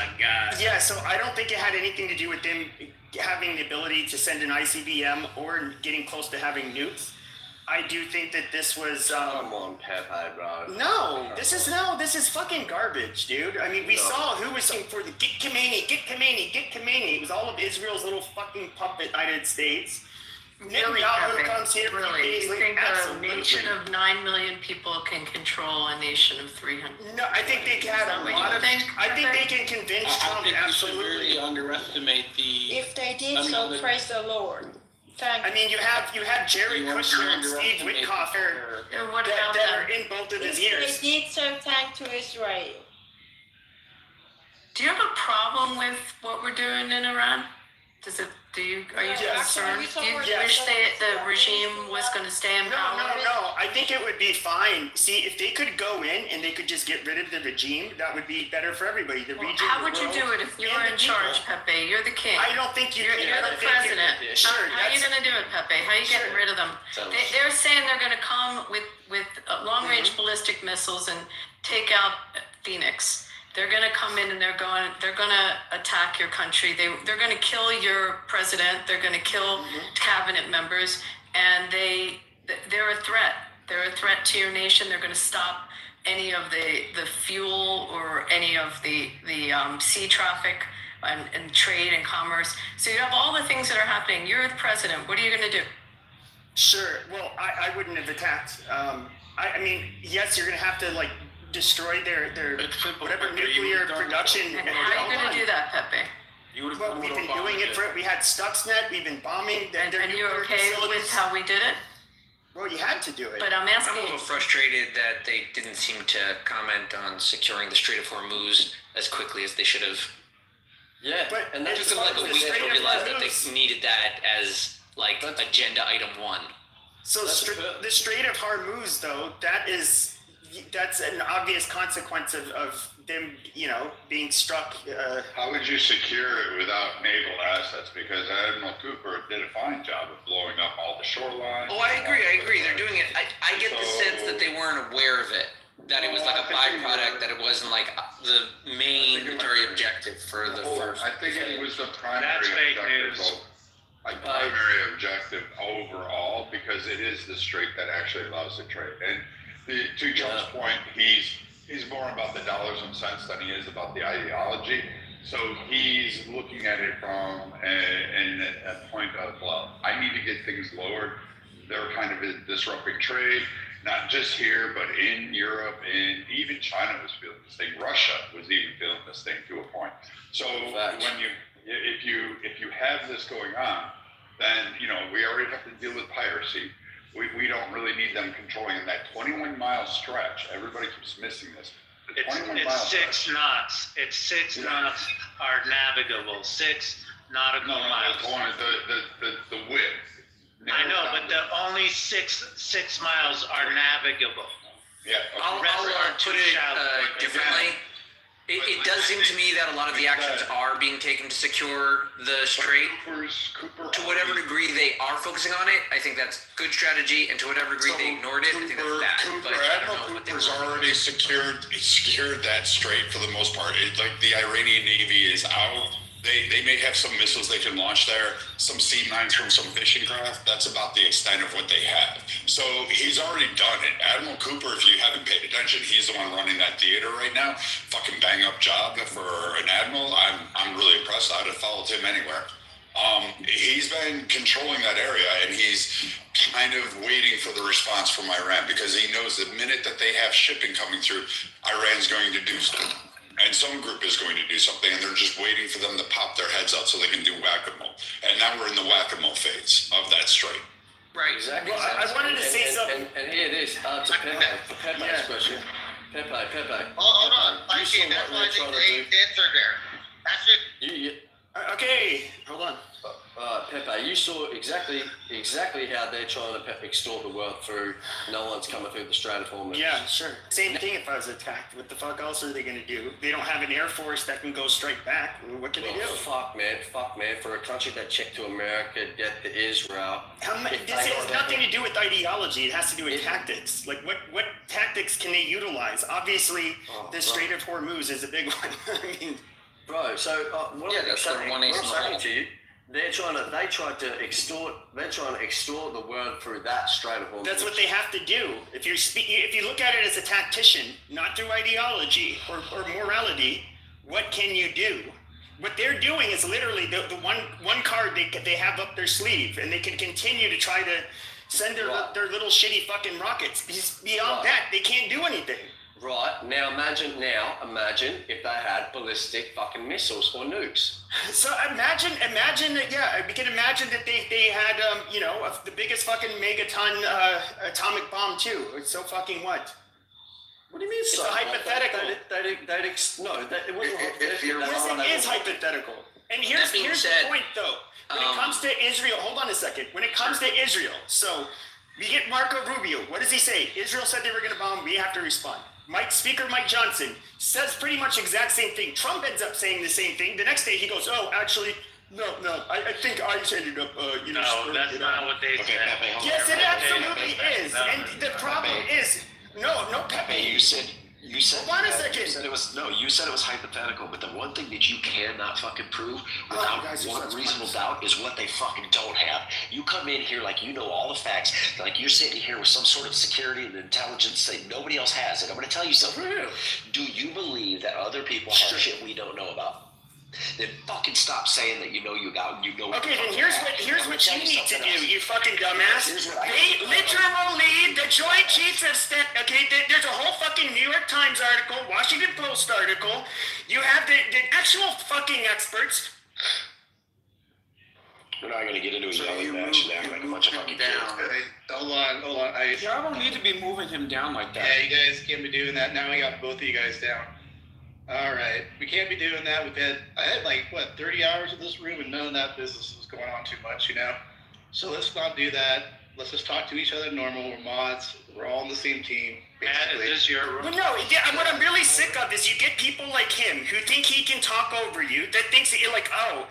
[SPEAKER 11] Yeah, so I don't think it had anything to do with them having the ability to send an ICBM or getting close to having nukes. I do think that this was.
[SPEAKER 8] Come on, Pepe, bro.
[SPEAKER 11] No, this is fucking garbage, dude. I mean, we saw who was saying for the get Khomeini, get Khomeini, get Khomeini. It was all of Israel's little fucking puppet, United States.
[SPEAKER 10] Really,
[SPEAKER 11] Netanyahu
[SPEAKER 10] Pepe,
[SPEAKER 11] comes here.
[SPEAKER 10] really. You think a
[SPEAKER 11] absolutely.
[SPEAKER 10] nation of 9 million people can control a nation of 300?
[SPEAKER 11] No, I think they can have a
[SPEAKER 10] Is that what
[SPEAKER 11] lot
[SPEAKER 10] you
[SPEAKER 11] of.
[SPEAKER 10] think,
[SPEAKER 11] I think
[SPEAKER 10] Pepe?
[SPEAKER 11] they can convince
[SPEAKER 9] I
[SPEAKER 11] Trump.
[SPEAKER 9] think we should
[SPEAKER 11] Absolutely.
[SPEAKER 9] really underestimate the.
[SPEAKER 7] If they did so,
[SPEAKER 9] Another-
[SPEAKER 7] praise the Lord. Thank
[SPEAKER 11] I mean, you have Jared
[SPEAKER 9] You want to
[SPEAKER 11] Kushner and Steve
[SPEAKER 9] underestimate
[SPEAKER 11] Witkoff
[SPEAKER 10] And what
[SPEAKER 11] that,
[SPEAKER 10] about
[SPEAKER 11] that
[SPEAKER 10] them?
[SPEAKER 11] are in both of his
[SPEAKER 7] If
[SPEAKER 11] ears.
[SPEAKER 7] they did so, thank to Israel.
[SPEAKER 10] Do you have a problem with what we're doing in Iran? Are you
[SPEAKER 7] Yeah,
[SPEAKER 10] concerned?
[SPEAKER 7] actually,
[SPEAKER 10] Do you
[SPEAKER 7] we
[SPEAKER 10] wish
[SPEAKER 7] support
[SPEAKER 10] the regime was going to stay in power?
[SPEAKER 11] No. I think it would be fine. See, if they could go in and they could just get rid of the regime, that would be better for everybody. The region.
[SPEAKER 10] How
[SPEAKER 11] the
[SPEAKER 10] would you
[SPEAKER 11] world,
[SPEAKER 10] do it if you
[SPEAKER 11] and
[SPEAKER 10] were
[SPEAKER 11] the
[SPEAKER 10] in charge,
[SPEAKER 11] people.
[SPEAKER 10] Pepe? You're the king.
[SPEAKER 11] I don't think you.
[SPEAKER 10] You're the president.
[SPEAKER 11] Sure.
[SPEAKER 10] How are you going to do it, Pepe? How are you getting
[SPEAKER 11] Sure.
[SPEAKER 10] rid of them? They're saying they're going to come with long-range ballistic missiles and take out Phoenix. They're going to come in and they're going to attack your country. They're going to kill your president. They're going to kill cabinet members, and they're a threat. They're a threat to your nation. They're going to stop any of the fuel or any of the sea traffic and trade and commerce. So you have all the things that are happening. You're the president. What are you going to do?
[SPEAKER 11] Sure. Well, I wouldn't have attacked. I mean, yes, you're gonna have to like destroy their
[SPEAKER 9] It's simple,
[SPEAKER 11] whatever
[SPEAKER 9] Pepe. You
[SPEAKER 11] nuclear
[SPEAKER 9] would've done
[SPEAKER 11] production.
[SPEAKER 10] And how are you going to do that, Pepe?
[SPEAKER 9] You would have
[SPEAKER 11] Well,
[SPEAKER 9] done
[SPEAKER 11] we've
[SPEAKER 9] what
[SPEAKER 11] been
[SPEAKER 9] Obama
[SPEAKER 11] doing it
[SPEAKER 9] did.
[SPEAKER 11] for. We had Stuxnet. We've been bombing their
[SPEAKER 10] And you're
[SPEAKER 11] nuclear
[SPEAKER 10] okay with
[SPEAKER 11] facilities.
[SPEAKER 10] how we did it?
[SPEAKER 11] Well, you had to do it.
[SPEAKER 10] But I'm
[SPEAKER 13] I'm a
[SPEAKER 10] asking.
[SPEAKER 13] little frustrated that they didn't seem to comment on securing the Strait of Hormuz as quickly as they should have.
[SPEAKER 8] Yeah,
[SPEAKER 11] But
[SPEAKER 8] and
[SPEAKER 13] It
[SPEAKER 8] that's
[SPEAKER 13] took
[SPEAKER 11] as
[SPEAKER 13] them
[SPEAKER 11] far
[SPEAKER 13] like
[SPEAKER 11] as
[SPEAKER 13] a
[SPEAKER 11] the
[SPEAKER 13] week
[SPEAKER 11] Strait
[SPEAKER 13] to
[SPEAKER 11] of
[SPEAKER 13] realize that
[SPEAKER 11] Hormuz-
[SPEAKER 13] they needed that as like
[SPEAKER 8] That's-
[SPEAKER 13] agenda item one.
[SPEAKER 11] So
[SPEAKER 8] That's a-
[SPEAKER 11] the Strait of Hormuz, though, that's an obvious consequence of them, being struck.
[SPEAKER 14] How would you secure it without naval assets? Because Admiral Cooper did a fine job of blowing up all the shoreline.
[SPEAKER 13] Oh, I agree. They're doing it. I get the sense that they weren't aware of it. That it was like a byproduct. That it wasn't like the main military objective for the first.
[SPEAKER 14] I think it was the primary
[SPEAKER 3] That's fake
[SPEAKER 14] objective.
[SPEAKER 3] news.
[SPEAKER 14] Like primary objective overall, because it is the strait that actually allows the trade. And to Joe's point, he's more about the dollars and cents than he is about the ideology. So he's looking at it from a point of, well, I need to get things lowered. They're kind of disrupting trade, not just here, but in Europe, and even China was feeling this thing. Russia was even feeling this thing to a point. So if you have this going on, then we already have to deal with piracy. We don't really need them controlling that 21-mile stretch. Everybody keeps missing this. The 21-mile
[SPEAKER 15] It's 6 knots. It's 6 knots are navigable. 6 nautical miles.
[SPEAKER 14] The width.
[SPEAKER 15] I know, but the only six miles are navigable.
[SPEAKER 14] Yeah.
[SPEAKER 13] I'll
[SPEAKER 15] too
[SPEAKER 13] put it
[SPEAKER 15] shallow.
[SPEAKER 13] differently. It does seem to me that a lot of the actions are being taken to secure the strait.
[SPEAKER 14] Cooper,
[SPEAKER 13] To whatever degree they are focusing on it, I think that's good strategy, and to whatever degree they ignored it, I think that's bad. But I don't know what they
[SPEAKER 16] Cooper's
[SPEAKER 13] were.
[SPEAKER 16] already secured that strait for the most part. Like the Iranian Navy is out. They may have some missiles they can launch there, some C-9s from some fishing craft. That's about the extent of what they have. So he's already done it. Admiral Cooper, if you haven't paid attention, he's the one running that theater right now. Fucking bang up job for an admiral. I'm really impressed. I'd have followed him anywhere. He's been controlling that area, and he's kind of waiting for the response from Iran because he knows the minute that they have shipping coming through, Iran's going to do something. And some group is going to do something, and they're just waiting for them to pop their heads out so they can do whack-a-mole. And now we're in the whack-a-mole phase of that strait.
[SPEAKER 13] Right.
[SPEAKER 8] Exactly.
[SPEAKER 11] Well, I wanted to say something.
[SPEAKER 8] And here it is. To Pepe's question. Pepe.
[SPEAKER 2] Hold on. Thank you. That's why I think they answered there. That's it.
[SPEAKER 11] Okay, hold on.
[SPEAKER 8] Pepe, you saw exactly how they're trying to extort the wealth through no one's coming through the Strait of Hormuz.
[SPEAKER 11] Yeah, sure. Same thing if I was attacked. What the fuck else are they going to do? They don't have an air force that can go strike back. What can they do?
[SPEAKER 8] Fuck, man. For a country that checked to America, debt to Israel.
[SPEAKER 11] This has nothing to do with ideology. It has to do with tactics. Like, what tactics can they utilize? Obviously, the Strait of Hormuz is a big one. I mean,
[SPEAKER 8] Bro, so what I'm saying to you They tried to extort the word through that straight up.
[SPEAKER 11] That's what they have to do. If you look at it as a tactician, not through ideology or morality, what can you do? What they're doing is literally the one card they have up their sleeve, and they can continue to try to send their little shitty fucking rockets. Beyond that, they can't do anything.
[SPEAKER 8] Right, now imagine if they had ballistic fucking missiles or nukes.
[SPEAKER 11] So imagine that, yeah, we can imagine that they had, the biggest fucking megaton atomic bomb too. It's so fucking what?
[SPEAKER 8] What do you mean?
[SPEAKER 11] It's a hypothetical. Yes, it is hypothetical. And here's the point, though. When it comes to Israel, hold on a second. When it comes to Israel, so we get Marco Rubio. What does he say? Israel said they were going to bomb. We have to respond. Speaker Mike Johnson says pretty much exact same thing. Trump ends up saying the same thing. The next day he goes, "Oh, actually, no. I think ICE ended up,
[SPEAKER 15] No, that's not what they said.
[SPEAKER 11] Yes, it absolutely is. And the problem is, no, Pepe.
[SPEAKER 17] You said.
[SPEAKER 11] Hold on a second.
[SPEAKER 17] You said it was hypothetical, but the one thing that you cannot fucking prove without one reasonable doubt is what they fucking don't have. You come in here like you know all the facts, like you're sitting here with some sort of security and intelligence that nobody else has. And I'm going to tell you something. Do you believe that other people have shit we don't know about? Then fucking stop saying that you know.
[SPEAKER 11] Okay, then here's what you need to do, you fucking dumbass. They literally, the Joint Chiefs of Staff. Okay, there's a whole fucking New York Times article, Washington Post article. You have the actual fucking experts.
[SPEAKER 17] We're not gonna get into a yelling match and act like a bunch of fucking kids.
[SPEAKER 3] Hold on.
[SPEAKER 18] Y'all don't need to be moving him down like that.
[SPEAKER 3] Yeah, you guys can't be doing that. Now we got both of you guys down. All right, we can't be doing that. I had 30 hours in this room, and none of that business was going on too much, So let's not do that. Let's just talk to each other normal. We're mods. We're all on the same team.
[SPEAKER 15] Matt, is this your room?
[SPEAKER 11] Well, no. What I'm really sick of is you get people like him who think he can talk over you. That thinks that you're like, oh.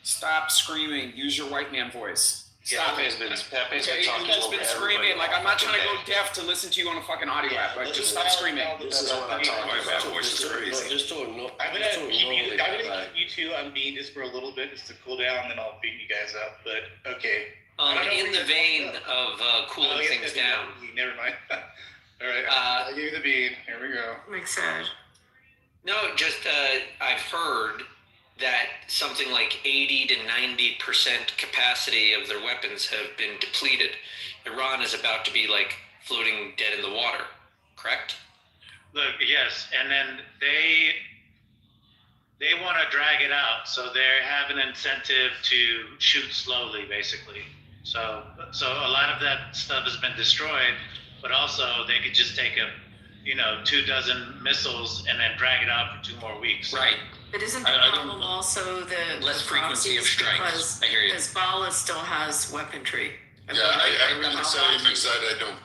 [SPEAKER 18] Stop screaming. Use your white man voice. Stop
[SPEAKER 17] Pepe's been
[SPEAKER 18] okay,
[SPEAKER 17] talking
[SPEAKER 18] you guys
[SPEAKER 17] over
[SPEAKER 18] been screaming.
[SPEAKER 17] everybody.
[SPEAKER 18] I'm not trying to go deaf to listen to you on a fucking audio app. Just stop screaming.
[SPEAKER 17] This is what I'm talking about. That voice is crazy.
[SPEAKER 3] I'm gonna keep you two on beat just for a little bit, just to cool down, then I'll beat you guys up. But okay.
[SPEAKER 13] In the vein of cooling things down.
[SPEAKER 3] Never mind. All right. I'll give you the beat. Here we go.
[SPEAKER 10] Makes sense.
[SPEAKER 13] No, just I've heard that something like 80 to 90% capacity of their weapons have been depleted. Iran is about to be floating dead in the water, correct?
[SPEAKER 15] Look, yes, and then they want to drag it out, so they have an incentive to shoot slowly, basically. So a lot of that stuff has been destroyed, but also they could just take 24 missiles and then drag it out for 2 more weeks.
[SPEAKER 13] Right.
[SPEAKER 10] But isn't the problem also the
[SPEAKER 13] less frequency of strikes?
[SPEAKER 10] Because
[SPEAKER 13] I hear you.
[SPEAKER 10] Hezbollah still has weaponry.
[SPEAKER 16] Yeah, I would say, Mixed, I don't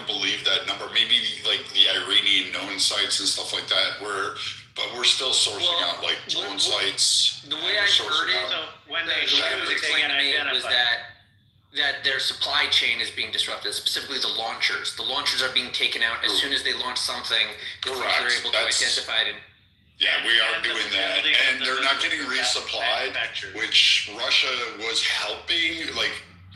[SPEAKER 16] believe that number. Maybe the Iranian known sites and stuff like that. But we're still sourcing out drone sites.
[SPEAKER 13] The way I heard it,
[SPEAKER 15] when
[SPEAKER 13] the way it was explained to me was that their supply chain is being disrupted, specifically the launchers. The launchers are being taken out as soon as they launch something. They're able to identify it.
[SPEAKER 16] Yeah, we are doing that, and they're not getting resupplied, which Russia was helping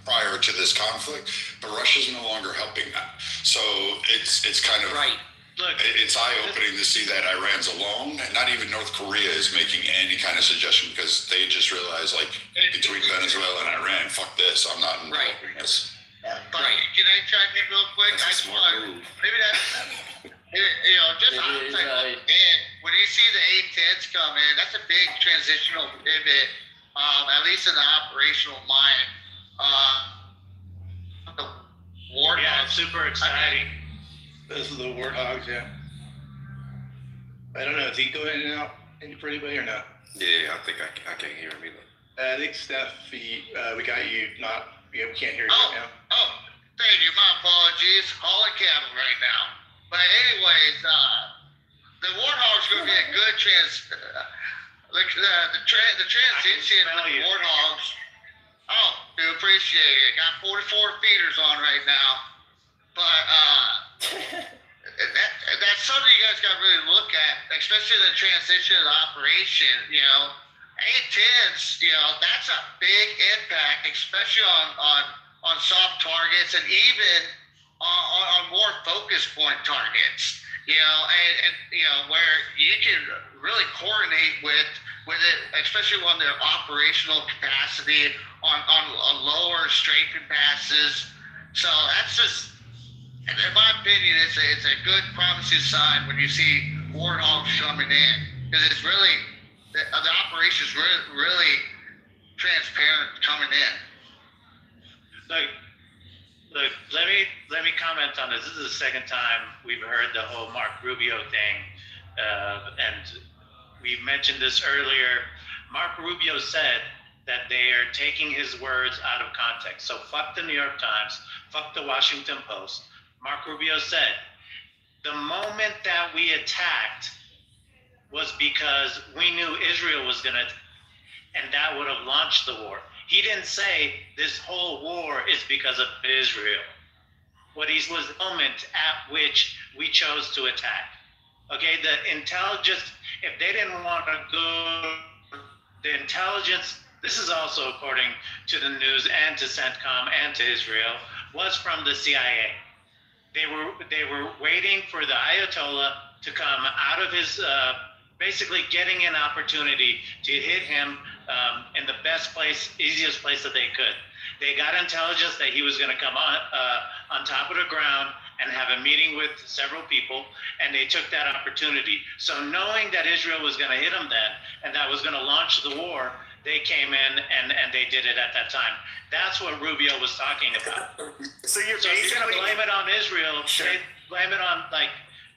[SPEAKER 16] prior to this conflict, but Russia's no longer helping that. So it's kind of
[SPEAKER 13] right.
[SPEAKER 15] Look,
[SPEAKER 16] it's eye-opening to see that Iran's alone. Not even North Korea is making any kind of suggestion because they just realize between Venezuela and Iran, fuck this, I'm not involved in this.
[SPEAKER 19] But can I chime in real quick? Maybe that's just man, when you see the A-10s come in, that's a big transitional pivot, at least in the operational mind. The Warthog.
[SPEAKER 15] Yeah, it's super exciting.
[SPEAKER 3] This is the Warthogs, yeah. I don't know, is he going in and out for anybody or not?
[SPEAKER 6] Yeah, I think I can't hear him either.
[SPEAKER 3] I think Steph, we got you we can't hear you right now.
[SPEAKER 19] Oh, thank you. My apologies. Hauling cattle right now. But anyways, the Warthog's going to be a good the transition with the Warthogs. Oh, do appreciate it. Got 44 feeders on right now. But that's something you guys got to really look at, especially the transition of the operation, A-10s, that's a big impact, especially on soft targets and even on more focus point targets. And where you can really coordinate with it, especially on their operational capacity on lower strafing passes. So that's just, in my opinion, it's a good promising sign when you see warthogs coming in, because it's really the operation's really transparent coming in.
[SPEAKER 15] Look, let me comment on this. This is the second time we've heard the whole Mark Rubio thing, and we mentioned this earlier. Mark Rubio said that they are taking his words out of context. So fuck the New York Times, fuck the Washington Post. Mark Rubio said, the moment that we attacked was because we knew Israel was gonna, and that would have launched the war. He didn't say this whole war is because of Israel. What he was the moment at which we chose to attack. Okay, the intelligence, if they didn't want to go, the intelligence, this is also according to the news and to CENTCOM and to Israel, was from the CIA. They were waiting for the Ayatollah to come out of his, basically getting an opportunity to hit him in the best place, easiest place that they could. They got intelligence that he was going to come on top of the ground and have a meeting with several people, and they took that opportunity. So knowing that Israel was going to hit them then, and that was going to launch the war, they came in and they did it at that time. That's what Rubio was talking about.
[SPEAKER 11] So you're
[SPEAKER 15] So if you're going to blame it on Israel,
[SPEAKER 11] Sure.
[SPEAKER 15] blame it on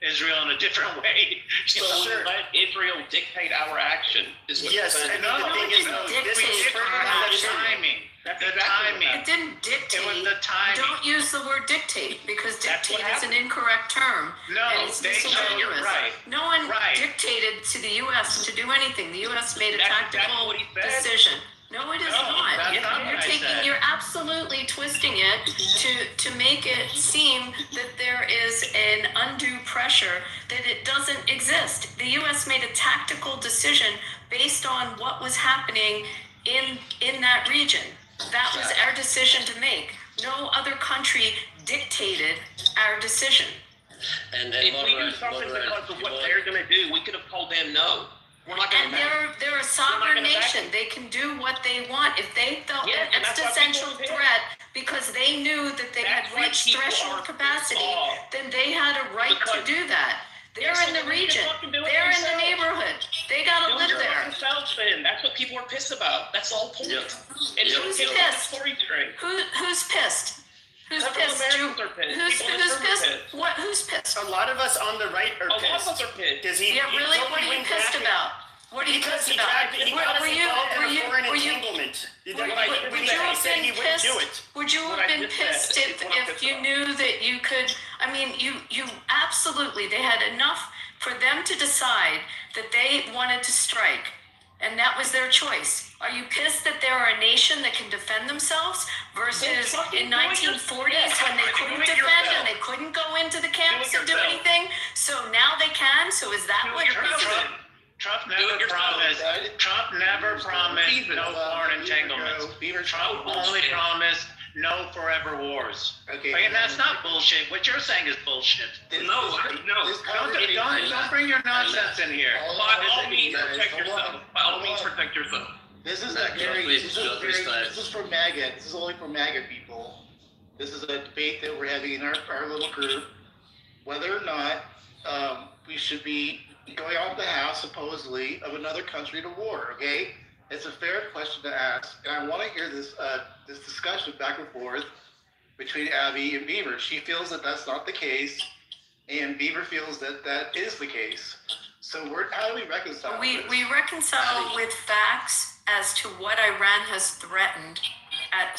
[SPEAKER 15] Israel in a different way.
[SPEAKER 20] So let Israel dictate our action. Is what
[SPEAKER 11] Yes,
[SPEAKER 20] you're saying.
[SPEAKER 11] and the thing is,
[SPEAKER 15] The timing.
[SPEAKER 20] That's
[SPEAKER 15] The
[SPEAKER 20] exactly
[SPEAKER 15] timing.
[SPEAKER 10] It didn't dictate.
[SPEAKER 15] It was the timing.
[SPEAKER 10] Don't use the word dictate, because
[SPEAKER 15] That's what
[SPEAKER 10] dictate is an
[SPEAKER 15] happened.
[SPEAKER 10] incorrect term.
[SPEAKER 15] No,
[SPEAKER 10] and it's
[SPEAKER 15] they
[SPEAKER 10] disingenuous.
[SPEAKER 15] right.
[SPEAKER 10] No one
[SPEAKER 15] Right.
[SPEAKER 10] dictated to the U.S. to do anything. The U.S. made a
[SPEAKER 20] That's
[SPEAKER 10] tactical
[SPEAKER 20] what he said.
[SPEAKER 10] decision. No, it is
[SPEAKER 15] No,
[SPEAKER 10] not.
[SPEAKER 15] that's not what I said.
[SPEAKER 10] You're absolutely twisting it to make it seem that there is an undue pressure that it doesn't exist. The U.S. made a tactical decision based on what was happening in that region. That was our decision to make. No other country dictated our decision.
[SPEAKER 13] And
[SPEAKER 20] If we do something because of what they're going to do, we could have told them no. We're not going
[SPEAKER 10] And
[SPEAKER 20] to.
[SPEAKER 10] they're a sovereign
[SPEAKER 20] gonna back
[SPEAKER 10] nation. They can do what they want. If they felt
[SPEAKER 20] Yes,
[SPEAKER 10] an
[SPEAKER 20] and that's why
[SPEAKER 10] existential
[SPEAKER 20] people did.
[SPEAKER 10] threat because they knew that they had
[SPEAKER 20] That's why
[SPEAKER 10] reached
[SPEAKER 20] people
[SPEAKER 10] threshold
[SPEAKER 20] are
[SPEAKER 10] capacity,
[SPEAKER 20] pissed
[SPEAKER 10] then they had a right to
[SPEAKER 20] Because-
[SPEAKER 10] do that. They're
[SPEAKER 20] Yes,
[SPEAKER 10] in the
[SPEAKER 20] and they
[SPEAKER 10] region.
[SPEAKER 20] can fucking do it
[SPEAKER 10] They're in the
[SPEAKER 20] themselves.
[SPEAKER 10] neighborhood. They gotta live there.
[SPEAKER 20] Themselves, then. That's what people are pissed about. That's the whole point.
[SPEAKER 13] Yep.
[SPEAKER 20] And
[SPEAKER 13] Yep.
[SPEAKER 20] so
[SPEAKER 10] Who's
[SPEAKER 20] get the
[SPEAKER 10] pissed?
[SPEAKER 20] story straight.
[SPEAKER 10] Who's pissed? Who's
[SPEAKER 20] Several
[SPEAKER 10] pissed?
[SPEAKER 20] Americans are pissed.
[SPEAKER 10] Who's
[SPEAKER 20] People in this room are
[SPEAKER 10] pissed?
[SPEAKER 20] pissed.
[SPEAKER 10] What? Who's pissed?
[SPEAKER 11] A lot of us on the right are
[SPEAKER 20] A lot
[SPEAKER 11] pissed.
[SPEAKER 20] of us are pissed.
[SPEAKER 11] Because
[SPEAKER 10] Yeah, really? What are you pissed about? What are you
[SPEAKER 11] Because
[SPEAKER 10] pissed
[SPEAKER 11] he
[SPEAKER 10] about?
[SPEAKER 11] dragged, he got us involved in a foreign
[SPEAKER 10] were you
[SPEAKER 11] entanglement.
[SPEAKER 10] Would
[SPEAKER 11] When
[SPEAKER 10] you
[SPEAKER 11] he
[SPEAKER 10] have
[SPEAKER 11] said he
[SPEAKER 10] been
[SPEAKER 11] wouldn't do
[SPEAKER 10] pissed?
[SPEAKER 11] it.
[SPEAKER 10] Would you
[SPEAKER 20] What
[SPEAKER 10] have
[SPEAKER 20] I
[SPEAKER 10] been
[SPEAKER 20] just said
[SPEAKER 10] pissed
[SPEAKER 20] is what I'm
[SPEAKER 10] if
[SPEAKER 20] pissed
[SPEAKER 10] you
[SPEAKER 20] about.
[SPEAKER 10] knew that you could? I mean, you absolutely. They had enough for them to decide that they wanted to strike, and that was their choice. Are you pissed that they are a nation that can defend themselves versus
[SPEAKER 20] fucking
[SPEAKER 10] in
[SPEAKER 20] do it
[SPEAKER 10] 1940s
[SPEAKER 20] yourself.
[SPEAKER 10] when they
[SPEAKER 20] Do
[SPEAKER 10] couldn't
[SPEAKER 20] it
[SPEAKER 10] defend
[SPEAKER 20] yourself.
[SPEAKER 10] and they couldn't go into the camps and do
[SPEAKER 20] yourself.
[SPEAKER 10] anything? So now they can. So is that
[SPEAKER 20] Do
[SPEAKER 10] what
[SPEAKER 20] it
[SPEAKER 10] you're
[SPEAKER 20] yourself.
[SPEAKER 10] pissed about?
[SPEAKER 15] Trump
[SPEAKER 20] Do
[SPEAKER 15] never
[SPEAKER 20] it yourself.
[SPEAKER 15] promised. Trump never promised
[SPEAKER 3] Beaver,
[SPEAKER 15] no foreign entanglements.
[SPEAKER 3] Beaver,
[SPEAKER 15] Trump
[SPEAKER 20] bullshit.
[SPEAKER 15] only promised no forever wars.
[SPEAKER 3] Okay.
[SPEAKER 15] And that's not bullshit. What you're saying is bullshit.
[SPEAKER 20] No.
[SPEAKER 15] Don't bring your nonsense in here.
[SPEAKER 20] By all means, protect yourself. By all means, protect yourself.
[SPEAKER 3] This is
[SPEAKER 8] Matt,
[SPEAKER 3] a very,
[SPEAKER 8] please,
[SPEAKER 3] this
[SPEAKER 8] Joe,
[SPEAKER 3] is
[SPEAKER 8] please
[SPEAKER 3] very,
[SPEAKER 8] time.
[SPEAKER 3] this is for MAGA. This is only for MAGA people. This is a debate that we're having in our little group, whether or not we should be going off the house, supposedly, of another country to war. Okay, it's a fair question to ask, and I want to hear this this discussion back and forth between Abby and Beaver. She feels that that's not the case, and Beaver feels that that is the case. So how do we reconcile this?
[SPEAKER 10] We reconcile with facts as to what Iran has threatened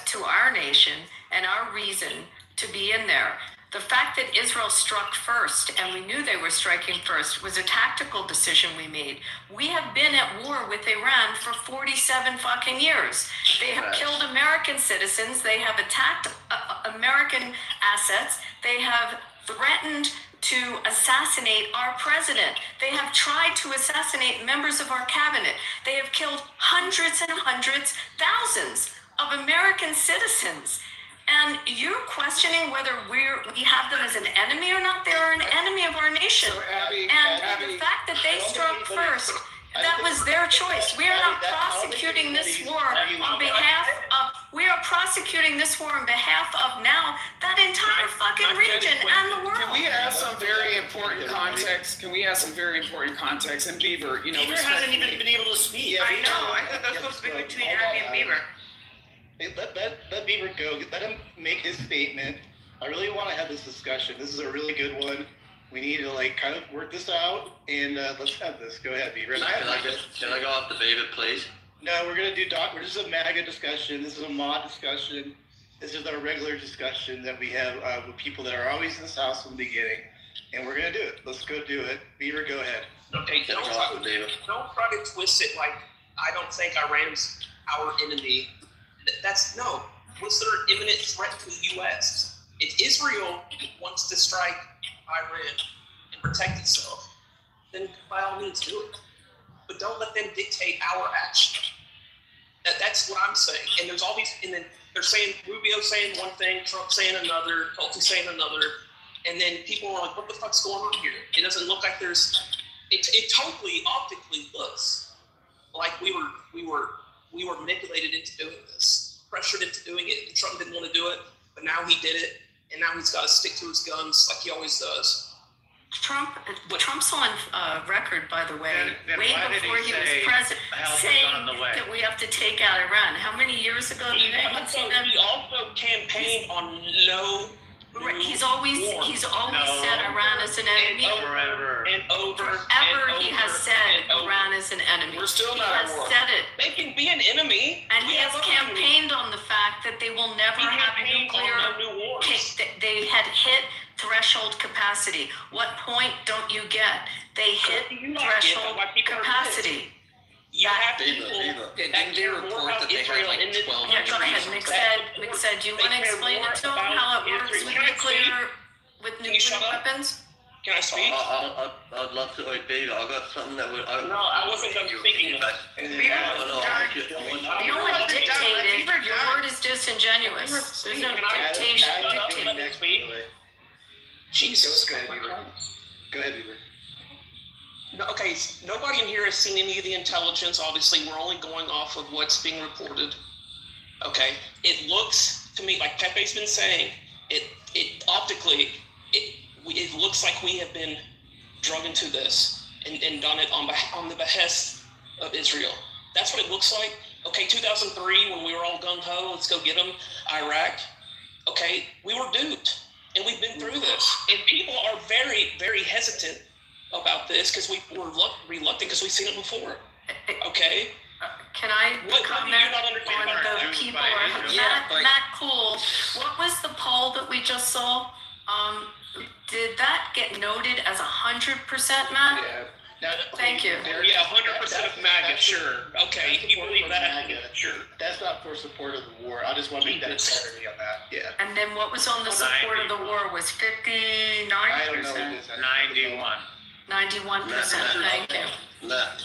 [SPEAKER 10] to our nation and our reason to be in there. The fact that Israel struck first, and we knew they were striking first, was a tactical decision we made. We have been at war with Iran for 47 fucking years. They have killed American citizens. They have attacked American assets. They have threatened to assassinate our president. They have tried to assassinate members of our cabinet. They have killed hundreds and hundreds, thousands of American citizens. And you're questioning whether we have them as an enemy or not. They're an enemy of our nation. And the fact that they struck first, that was their choice. We are not prosecuting this war on behalf of, we are prosecuting this war on behalf of now that entire fucking region and the world.
[SPEAKER 18] Can we add some very important context? And Beaver,
[SPEAKER 20] Beaver hasn't even been able to speak.
[SPEAKER 11] I know. I thought that was supposed to be between Abby and Beaver.
[SPEAKER 3] Hey, let Beaver go. Let him make his statement. I really want to have this discussion. This is a really good one. We need to kind of work this out, and let's have this. Go ahead, Beaver.
[SPEAKER 8] Can I go off the Beaver, please?
[SPEAKER 3] No, we're gonna do We're just a MAGA discussion. This is a mod discussion. This is our regular discussion that we have with people that are always in this house from the beginning, and we're gonna do it. Let's go do it. Beaver, go ahead.
[SPEAKER 20] Okay, don't try to twist it like I don't think Iran's our enemy. No. What's their imminent threat to the U.S.? If Israel wants to strike Iran and protect itself, then by all means do it. But don't let them dictate our action. That's what I'm saying. And there's all these, and then they're saying, Rubio saying one thing, Trump saying another, Tulsi saying another, and then people are like, what the fuck's going on here? It doesn't look like it totally optically looks like we were manipulated into doing this, pressured into doing it, and Trump didn't want to do it, but now he did it. And now he's got to stick to his guns like he always does.
[SPEAKER 10] Trump's on record, by the way, way before he was president, saying that we have to take out Iran. How many years ago did
[SPEAKER 20] He also campaigned on no.
[SPEAKER 10] He's always said Iran is an enemy.
[SPEAKER 20] Forever
[SPEAKER 10] He has said Iran is an enemy.
[SPEAKER 18] We're still not
[SPEAKER 10] at war. He has said it.
[SPEAKER 20] They can be an enemy.
[SPEAKER 10] And he has campaigned on the fact that they will never have nuclear. They had hit threshold capacity. What point don't you get? They hit threshold capacity.
[SPEAKER 20] You have people
[SPEAKER 8] Didn't they report that they had like 12
[SPEAKER 10] go ahead. Mick said, do you want to explain it to them how it works with nuclear weapons?
[SPEAKER 20] Can I speak?
[SPEAKER 8] I'd love to. Beaver, I got something that would.
[SPEAKER 20] No, I wasn't done speaking.
[SPEAKER 10] You don't want to dictate it. Your word is disingenuous. There's no dictation.
[SPEAKER 3] Next week. Jesus. Go ahead, Beaver.
[SPEAKER 20] No, okay, nobody in here has seen any of the intelligence. Obviously, we're only going off of what's being reported. Okay, it looks to me like Pepe's been saying. It optically, it looks like we have been drug into this and done it on the behest of Israel. That's what it looks like. Okay, 2003 when we were all gung ho, let's go get them. Iraq. Okay, we were duped, and we've been through this, and people are very, very hesitant about this because we were reluctant because we've seen it before. Okay?
[SPEAKER 10] Can I comment on the people? Matt Cool, what was the poll that we just saw? Did that get noted as 100%, Matt?
[SPEAKER 3] Yeah.
[SPEAKER 10] Thank you.
[SPEAKER 20] Yeah, 100% of MAGA, sure. Okay, if you believe that, sure.
[SPEAKER 3] That's not for support of the war. I just want to make that clarity on that. Yeah.
[SPEAKER 10] And then what was on the support of the war was 59%?
[SPEAKER 3] I don't know what it is.
[SPEAKER 15] 91.
[SPEAKER 10] 91%, thank you.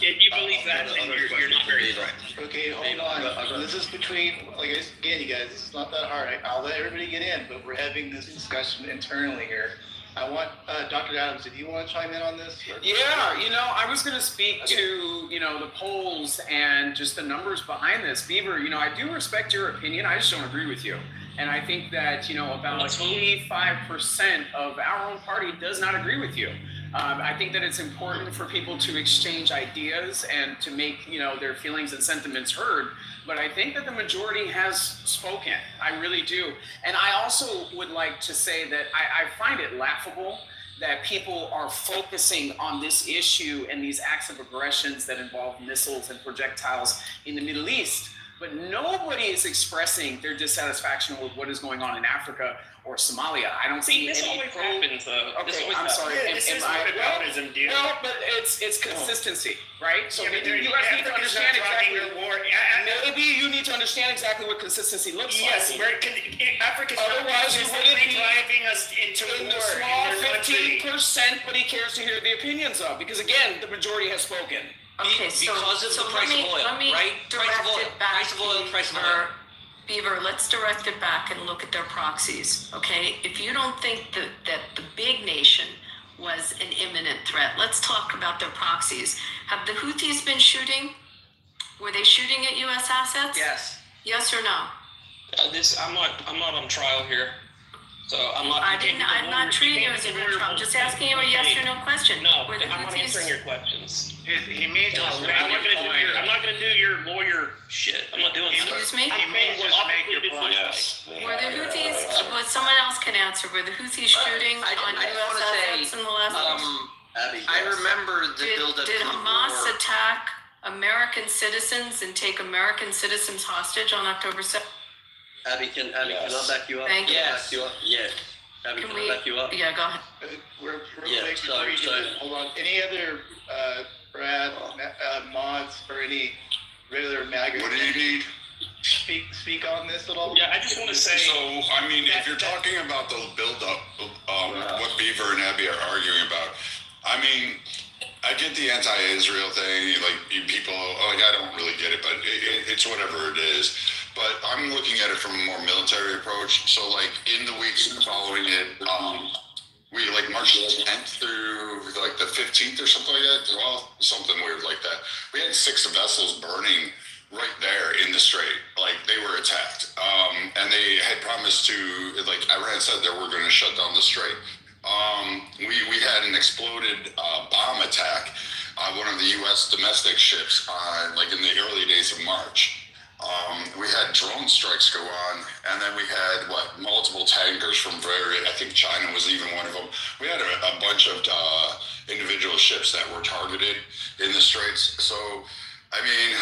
[SPEAKER 20] If you believe that, then you're not very right.
[SPEAKER 3] Okay, hold on. This is between, again, you guys, this is not that hard. I'll let everybody get in, but we're having this discussion internally here. I want, Dr. Adams, if you want to chime in on this? Or?
[SPEAKER 18] Yeah, I was going to speak to, the polls and just the numbers behind this. Beaver, I do respect your opinion. I just don't agree with you. And I think that, about 85% of our own party does not agree with you. I think that it's important for people to exchange ideas and to make, their feelings and sentiments heard. But I think that the majority has spoken. I really do. And I also would like to say that I find it laughable that people are focusing on this issue and these acts of aggressions that involve missiles and projectiles in the Middle East. but nobody is expressing their dissatisfaction with what is going on in Africa or Somalia. I don't see
[SPEAKER 20] this
[SPEAKER 18] any
[SPEAKER 20] always happens, though.
[SPEAKER 18] Okay,
[SPEAKER 20] This always
[SPEAKER 18] I'm
[SPEAKER 20] happens.
[SPEAKER 18] sorry.
[SPEAKER 11] Yeah, this is whataboutism, dude.
[SPEAKER 18] Well, but it's consistency, right? So
[SPEAKER 11] Yeah, but
[SPEAKER 18] maybe you guys need to
[SPEAKER 11] Africa's
[SPEAKER 18] understand
[SPEAKER 11] not driving
[SPEAKER 18] exactly.
[SPEAKER 11] the war.
[SPEAKER 18] Maybe you need to understand exactly what consistency looks
[SPEAKER 11] Yes,
[SPEAKER 18] like.
[SPEAKER 11] Africa's
[SPEAKER 18] Otherwise, you wouldn't be
[SPEAKER 11] driving us into
[SPEAKER 18] in
[SPEAKER 11] war
[SPEAKER 18] the small
[SPEAKER 11] in their country.
[SPEAKER 18] 15% but he cares to hear the opinions of, because again, the majority has spoken.
[SPEAKER 10] Okay, so
[SPEAKER 13] because of the price of oil,
[SPEAKER 10] let me
[SPEAKER 13] right?
[SPEAKER 10] direct
[SPEAKER 13] Price of oil,
[SPEAKER 10] it back.
[SPEAKER 13] price of oil, price of oil.
[SPEAKER 10] Beaver, let's direct it back and look at their proxies, okay? If you don't think that the big nation was an imminent threat, let's talk about their proxies. Have the Houthis been shooting? Were they shooting at U.S. assets?
[SPEAKER 13] Yes.
[SPEAKER 10] Yes or no?
[SPEAKER 20] I'm not on trial here, so I'm not.
[SPEAKER 10] I'm not treating you as a neutral. I'm just asking you a yes or no question.
[SPEAKER 20] No,
[SPEAKER 10] Were the
[SPEAKER 20] I'm not
[SPEAKER 10] Houthis-
[SPEAKER 20] answering your questions.
[SPEAKER 11] He means
[SPEAKER 20] No, I'm not gonna do your lawyer shit. I'm not doing that.
[SPEAKER 10] Excuse me?
[SPEAKER 11] He may just make your point.
[SPEAKER 10] Were the Houthis, but someone else can answer, were the Houthis shooting
[SPEAKER 8] I
[SPEAKER 10] on
[SPEAKER 8] just
[SPEAKER 10] U.S.
[SPEAKER 8] wanna say,
[SPEAKER 10] assets in the last
[SPEAKER 8] Abby, I remember the
[SPEAKER 10] Did,
[SPEAKER 8] build-up
[SPEAKER 10] did
[SPEAKER 8] to the
[SPEAKER 10] Hamas
[SPEAKER 8] war.
[SPEAKER 10] attack American citizens and take American citizens hostage on October 7th?
[SPEAKER 8] Abby, can I back you up?
[SPEAKER 10] Thank you.
[SPEAKER 8] Back you up? Yes. Abby,
[SPEAKER 10] Can
[SPEAKER 8] can
[SPEAKER 10] we-
[SPEAKER 8] I back you up?
[SPEAKER 10] Yeah, go ahead.
[SPEAKER 3] We're
[SPEAKER 8] Yeah,
[SPEAKER 3] quick
[SPEAKER 8] so-
[SPEAKER 3] before you
[SPEAKER 8] so-
[SPEAKER 3] do, hold on. Any other Brad mods or any regular MAGA?
[SPEAKER 16] What do you need?
[SPEAKER 3] Speak on this at all?
[SPEAKER 20] Yeah, I just want to say.
[SPEAKER 16] So, I mean, if you're talking about the build-up, what Beaver and Abby are arguing about, I mean, I get the anti-Israel thing. Like, you people, like, I don't really get it, but it's whatever it is. But I'm looking at it from a more military approach. So, like, in the weeks following it, we like March 10th through like the 15th or something like that. Well, something weird like that. We had 6 vessels burning right there in the strait. Like, they were attacked. And they had promised to, like, Iran said they were going to shut down the strait. We had an exploded bomb attack on one of the U.S. domestic ships on, like, in the early days of March. We had drone strikes go on, and then we had multiple tankers from I think China was even one of them. We had a bunch of individual ships that were targeted in the straits. So, I mean,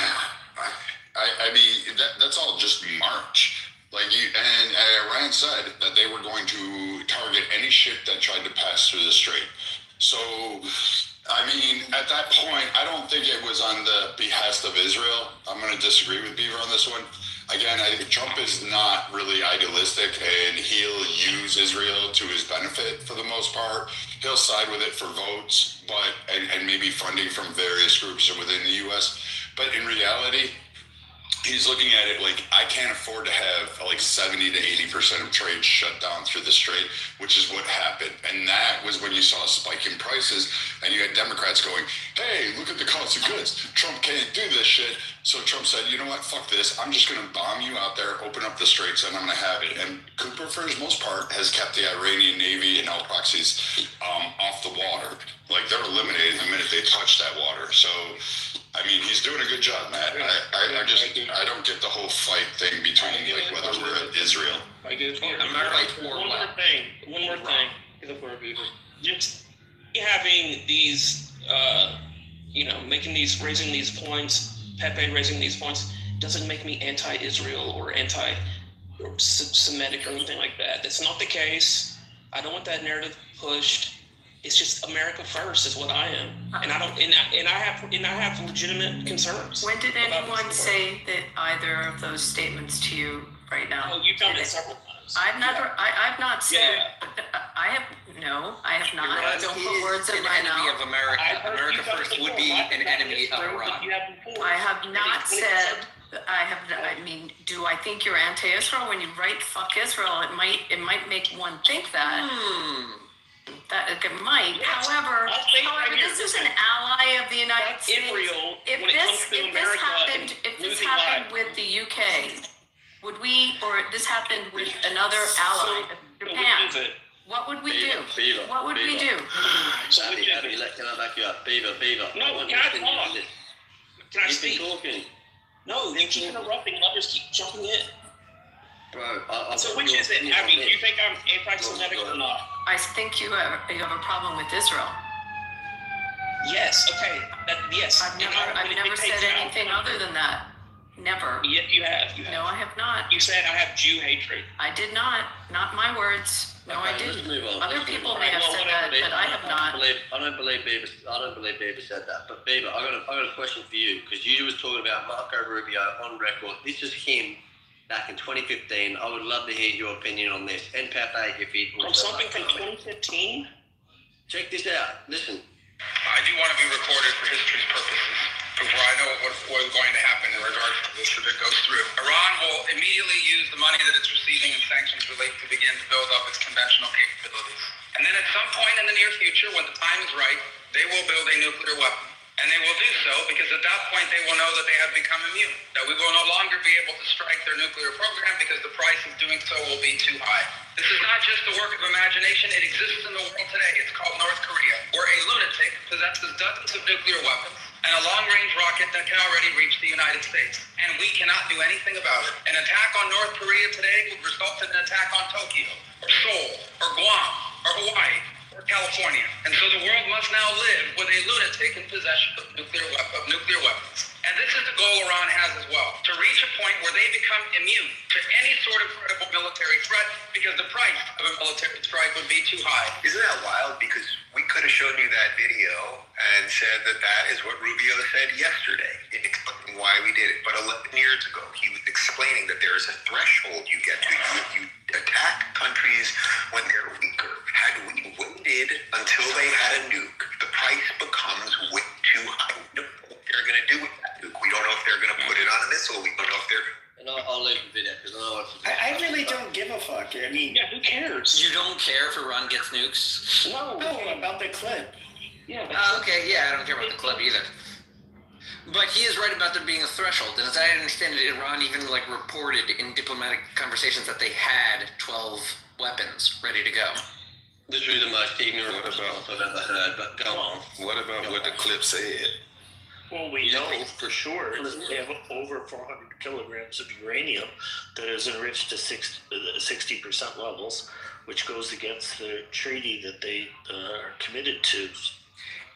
[SPEAKER 16] I mean that's all just March. Like, and Iran said that they were going to target any ship that tried to pass through the strait. So, I mean, at that point, I don't think it was on the behest of Israel. I'm going to disagree with Beaver on this one. Again, I think Trump is not really idealistic, and he'll use Israel to his benefit for the most part. He'll side with it for votes, and maybe funding from various groups within the U.S. But in reality, he's looking at it like, I can't afford to have like 70 to 80% of trade shut down through the strait, which is what happened. And that was when you saw a spike in prices, and you had Democrats going, hey, look at the cost of goods. Trump can't do this shit. So Trump said, you know what, fuck this. I'm just going to bomb you out there, open up the straits, and I'm going to have it. And Cooper, for his most part, has kept the Iranian Navy and all proxies off the water. Like, they're eliminated the minute they touch that water. So, I mean, he's doing a good job, Matt. I don't get the whole fight thing between, like, whether we're at Israel.
[SPEAKER 20] I do. One more thing. Just having these, raising these points, Pepe raising these points, doesn't make me anti-Israel or anti-Semitic or anything like that. That's not the case. I don't want that narrative pushed. It's just America first is what I am, and I don't, and I have legitimate concerns.
[SPEAKER 10] When did anyone say that either of those statements to you right now?
[SPEAKER 20] Oh, you've done it several times.
[SPEAKER 10] I've not said. I have not. Don't put words in my
[SPEAKER 13] enemy
[SPEAKER 10] mouth.
[SPEAKER 13] of America. America first would be an enemy of Iran.
[SPEAKER 10] I have not said. I mean, do I think you're anti-Israel when you write "fuck Israel"? It might make one think that. That it might.
[SPEAKER 20] Yes.
[SPEAKER 10] However, this is an ally of the United States.
[SPEAKER 20] Israel,
[SPEAKER 10] If
[SPEAKER 20] when it comes to America
[SPEAKER 10] if this
[SPEAKER 20] losing
[SPEAKER 10] happened
[SPEAKER 20] lives.
[SPEAKER 10] with the UK, would we, or this happened with another ally, Japan? What would we do?
[SPEAKER 8] Beaver,
[SPEAKER 10] What would we do?
[SPEAKER 8] Abby, can I back you up? Beaver.
[SPEAKER 20] No, can I talk? Can I
[SPEAKER 8] You've been
[SPEAKER 20] speak?
[SPEAKER 8] talking.
[SPEAKER 20] No, you keep interrupting and others keep jumping in.
[SPEAKER 8] Bro,
[SPEAKER 20] So which is it, Abby? Do you think I'm anti-Semitic or not?
[SPEAKER 10] I think you have a problem with Israel.
[SPEAKER 20] Yes. Okay. Yes.
[SPEAKER 10] I've never said anything other than that. Never.
[SPEAKER 20] You have. You have.
[SPEAKER 10] No, I have not.
[SPEAKER 20] You said I have Jew hatred.
[SPEAKER 10] I did not. Not my words. No, I
[SPEAKER 8] Okay,
[SPEAKER 10] didn't.
[SPEAKER 8] let's move on.
[SPEAKER 10] Other
[SPEAKER 8] Let's
[SPEAKER 10] people
[SPEAKER 8] move on.
[SPEAKER 10] may have
[SPEAKER 8] Well,
[SPEAKER 10] said
[SPEAKER 8] whatever
[SPEAKER 10] that,
[SPEAKER 8] it is,
[SPEAKER 10] but I have not.
[SPEAKER 8] I don't believe Bieber said that. But Bieber, I got a question for you, because you was talking about Marco Rubio on record. This is him back in 2015. I would love to hear your opinion on this. And Pepe, if he
[SPEAKER 20] From something from 2015.
[SPEAKER 8] Check this out. Listen.
[SPEAKER 16] I do want to be recorded for history's purposes, before I know what is going to happen in regards to this if it goes through. Iran will immediately use the money that it's receiving in sanctions relief to begin to build up its conventional capabilities. And then at some point in the near future, when the time is right, they will build a nuclear weapon. And they will do so because at that point they will know that they have become immune, that we will no longer be able to strike their nuclear program because the price of doing so will be too high. This is not just the work of imagination, it exists in the world today. It's called North Korea, where a lunatic possesses dozens of nuclear weapons and a long-range rocket that can already reach the United States. And we cannot do anything about it. An attack on North Korea today would result in an attack on Tokyo, or Seoul, or Guam, or Hawaii, or California. And so the world must now live with a lunatic in possession of nuclear weapons. And this is the goal Iran has as well, to reach a point where they become immune to any sort of credible military threat because the price of a military strike would be too high.
[SPEAKER 21] Isn't that wild? Because we could have shown you that video and said that is what Rubio said yesterday in explaining why we did it. But 11 years ago, he was explaining that there is a threshold you get to. You attack countries when they're weaker. Had we waited until they had a nuke, the price becomes way too high. We don't know what they're going to do with that nuke. We don't know if they're going to put it on a missile. We don't know if they're...
[SPEAKER 8] And I'll leave the video because I know it's...
[SPEAKER 11] I really don't give a fuck. I mean,
[SPEAKER 20] yeah, who cares?
[SPEAKER 13] You don't care if Iran gets nukes?
[SPEAKER 11] No, about the clip.
[SPEAKER 20] Yeah.
[SPEAKER 13] Okay, yeah, I don't care about the clip either. But he is right about there being a threshold, and as I understand it, Iran even reported in diplomatic conversations that they had 12 weapons ready to go.
[SPEAKER 8] Literally the most ignorant response I've ever heard, but go on.
[SPEAKER 6] What about what the clip said?
[SPEAKER 22] Well, we know for sure that they have over 400 kilograms of uranium that is enriched to 60% levels, which goes against the treaty that they are committed to.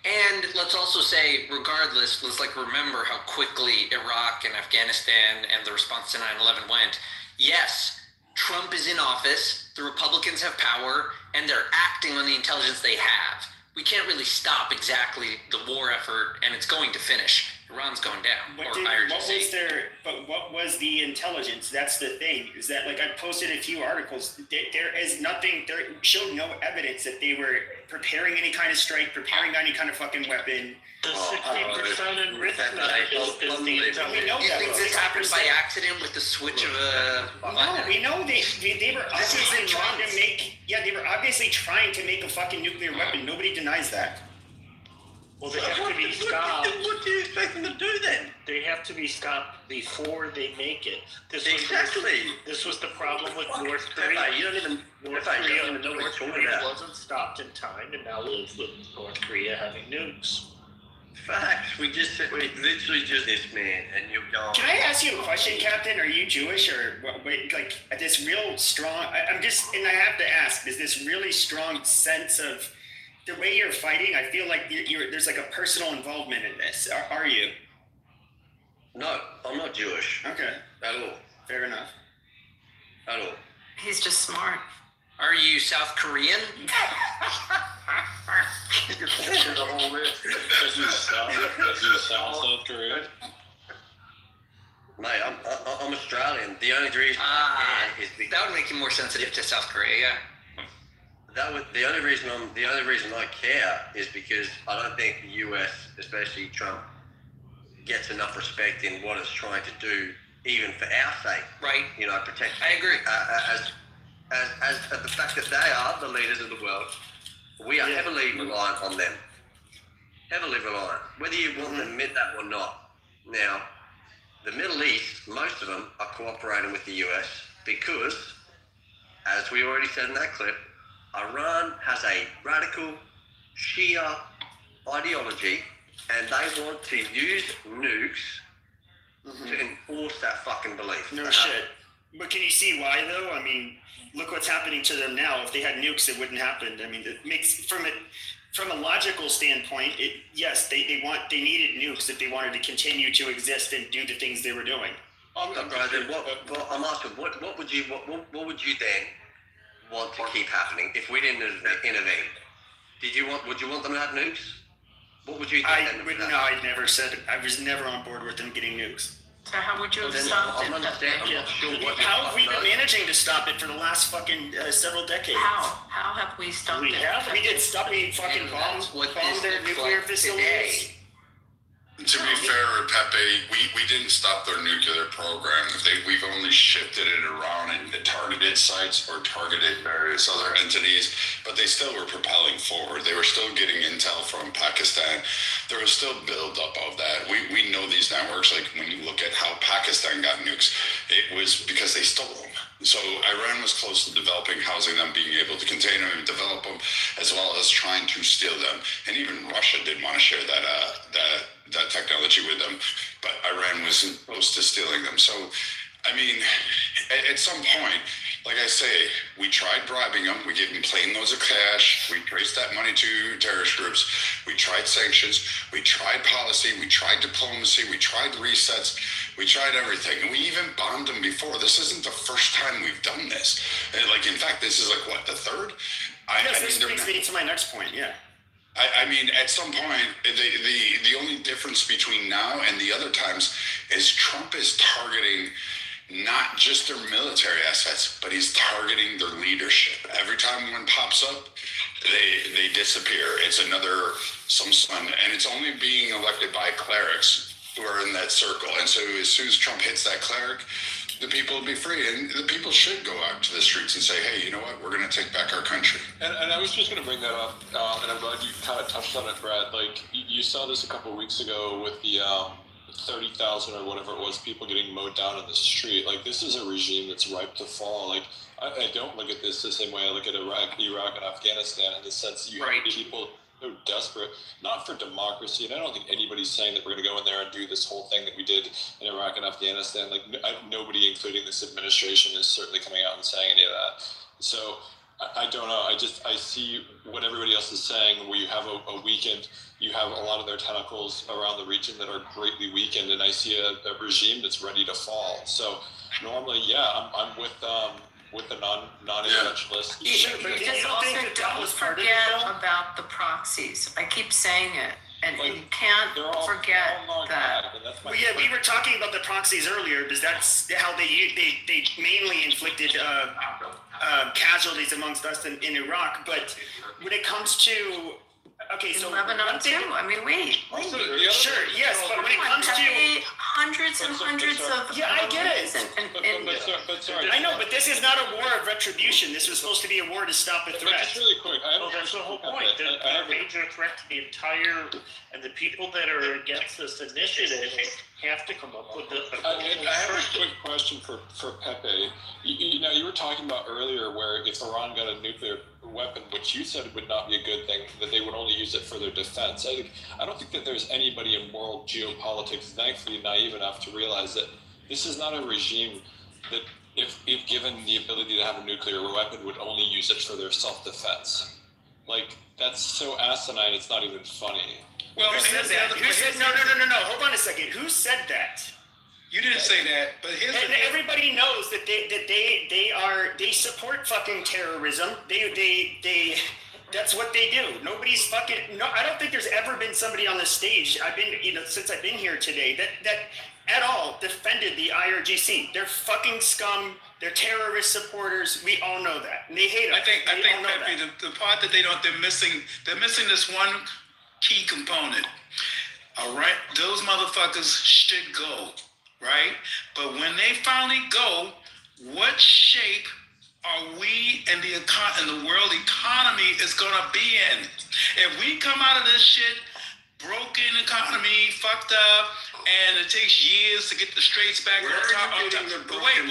[SPEAKER 13] And let's also say, regardless, let's remember how quickly Iraq and Afghanistan and the response to 9/11 went. Yes, Trump is in office, the Republicans have power, and they're acting on the intelligence they have. We can't really stop exactly the war effort, and it's going to finish. Iran's going down.
[SPEAKER 11] What was the intelligence? That's the thing. Is that I posted a few articles. There is nothing. There showed no evidence that they were preparing any kind of strike, preparing any kind of fucking weapon.
[SPEAKER 22] The 60% enrichment is the intelligence.
[SPEAKER 11] We know
[SPEAKER 13] You
[SPEAKER 11] that.
[SPEAKER 13] think this happened by accident with the switch of a
[SPEAKER 11] No, we know they were obviously trying to make. Yeah, they were obviously trying to make a fucking nuclear weapon. Nobody denies that.
[SPEAKER 22] Well, they have to be stopped.
[SPEAKER 8] What do you expect them to do then?
[SPEAKER 22] They have to be stopped before they make it. This was the problem with North Korea. North Korea wasn't stopped in time, and now lives with North Korea having nukes.
[SPEAKER 8] Facts. We literally just this man, and you're gone.
[SPEAKER 11] Can I ask you a question, Captain? Are you Jewish or this real strong? I'm just, and I have to ask, is this really strong sense of the way you're fighting? I feel like there's a personal involvement in this. Are you?
[SPEAKER 8] No, I'm not Jewish.
[SPEAKER 11] Okay.
[SPEAKER 8] At all.
[SPEAKER 11] Fair enough.
[SPEAKER 8] At all.
[SPEAKER 10] He's just smart.
[SPEAKER 13] Are you South Korean?
[SPEAKER 22] The whole list. Is he South Korea?
[SPEAKER 8] Mate, I'm Australian. The only reason I care is because
[SPEAKER 13] that would make you more sensitive to South Korea, yeah.
[SPEAKER 8] The only reason I care is because I don't think the US, especially Trump, gets enough respect in what it's trying to do, even for our sake.
[SPEAKER 13] Right.
[SPEAKER 8] Protect.
[SPEAKER 13] I agree.
[SPEAKER 8] As the fact that they are the leaders of the world, we are heavily reliant on them. Heavily reliant, whether you want to admit that or not. Now, the Middle East, most of them are cooperating with the US because, as we already said in that clip, Iran has a radical Shia ideology, and they want to use nukes to enforce that fucking belief.
[SPEAKER 11] No shit. But can you see why, though? I mean, look what's happening to them now. If they had nukes, it wouldn't happen. I mean, it makes from a logical standpoint, they needed nukes if they wanted to continue to exist and do the things they were doing.
[SPEAKER 8] Brandon, what I'm asking, what would you then want to keep happening if we didn't intervene? Would you want them to have nukes? What would you think?
[SPEAKER 1] I was never on board with them getting nukes.
[SPEAKER 10] So how would you have stopped it?
[SPEAKER 8] I'm not sure what.
[SPEAKER 1] How have we been managing to stop it for the last fucking several decades?
[SPEAKER 10] How have we stopped it?
[SPEAKER 1] We did stop. We fucking bombed their nuclear facilities.
[SPEAKER 16] To be fair, Pepe, we didn't stop their nuclear program. We've only shifted it around and targeted sites or targeted various other entities, but they still were propelling forward. They were still getting intel from Pakistan. There was still buildup of that. We know these networks. Like when you look at how Pakistan got nukes, it was because they stole them. So Iran was close to developing, housing them, being able to contain them and develop them, as well as trying to steal them. And even Russia didn't want to share that technology with them, but Iran was close to stealing them. So, I mean, at some point, like I say, we tried bribing them. We gave them plain loads of cash. We traced that money to terrorist groups. We tried sanctions. We tried policy. We tried diplomacy. We tried resets. We tried everything. And we even bombed them before. This isn't the first time we've done this. And in fact, this is the third?
[SPEAKER 1] This brings me to my next point, yeah.
[SPEAKER 16] I mean, at some point, the only difference between now and the other times is Trump is targeting not just their military assets, but he's targeting their leadership. Every time one pops up, they disappear. It's some sun, and it's only being elected by clerics who are in that circle. And so as soon as Trump hits that cleric, the people will be free, and the people should go out to the streets and say, hey, you know what, we're going to take back our country.
[SPEAKER 5] And I was just going to bring that up, and I'm glad you kind of touched on it, Brad. Like, you saw this a couple of weeks ago with the 30,000 or whatever it was, people getting mowed down in the street. Like, this is a regime that's ripe to fall. Like, I don't look at this the same way I look at Iraq, and Afghanistan, in the sense that you have people so desperate, not for democracy, and I don't think anybody's saying that we're going to go in there and do this whole thing that we did in Iraq and Afghanistan. Like, nobody, including this administration, is certainly coming out and saying any of that. So I don't know. I see what everybody else is saying, where you have a weakened, you have a lot of their tentacles around the region that are greatly weakened, and I see a regime that's ready to fall. So normally, yeah, I'm with the non-interventionalists.
[SPEAKER 10] Just also don't forget about the proxies. I keep saying it, and you can't forget that.
[SPEAKER 1] Well, yeah, we were talking about the proxies earlier because that's how they mainly inflicted casualties amongst us in Iraq. But when it comes to so
[SPEAKER 10] Lebanon too. I mean,
[SPEAKER 1] sure, yes, but when it comes to
[SPEAKER 10] hundreds and hundreds of
[SPEAKER 1] I get it.
[SPEAKER 5] But sorry,
[SPEAKER 1] I know, but this is not a war of retribution. This was supposed to be a war to stop a threat.
[SPEAKER 5] Just really quick,
[SPEAKER 22] that's the whole point. They're a major threat to the entire, and the people that are against this initiative have to come up with
[SPEAKER 5] I have a quick question for Pepe. You were talking about earlier where if Iran got a nuclear weapon, which you said would not be a good thing, that they would only use it for their defense. I don't think that there's anybody in world geopolitics, thankfully, naive enough to realize that this is not a regime that, if given the ability to have a nuclear weapon, would only use it for their self-defense. Like, that's so asinine, it's not even funny.
[SPEAKER 1] Well, who said that? No. Hold on a second. Who said that?
[SPEAKER 3] You didn't say that, but
[SPEAKER 1] everybody knows that they support fucking terrorism. They that's what they do. Nobody's fucking I don't think there's ever been somebody on the stage since I've been here today that at all defended the IRGC. They're fucking scum. They're terrorist supporters. We all know that. And they hate us.
[SPEAKER 3] I think Pepe, the part that they're missing this one key component. All right, those motherfuckers should go. Right? But when they finally go, what shape are we and the world economy is going to be in? If we come out of this shit, broken economy, fucked up, and it takes years to get the straits back on top. But wait.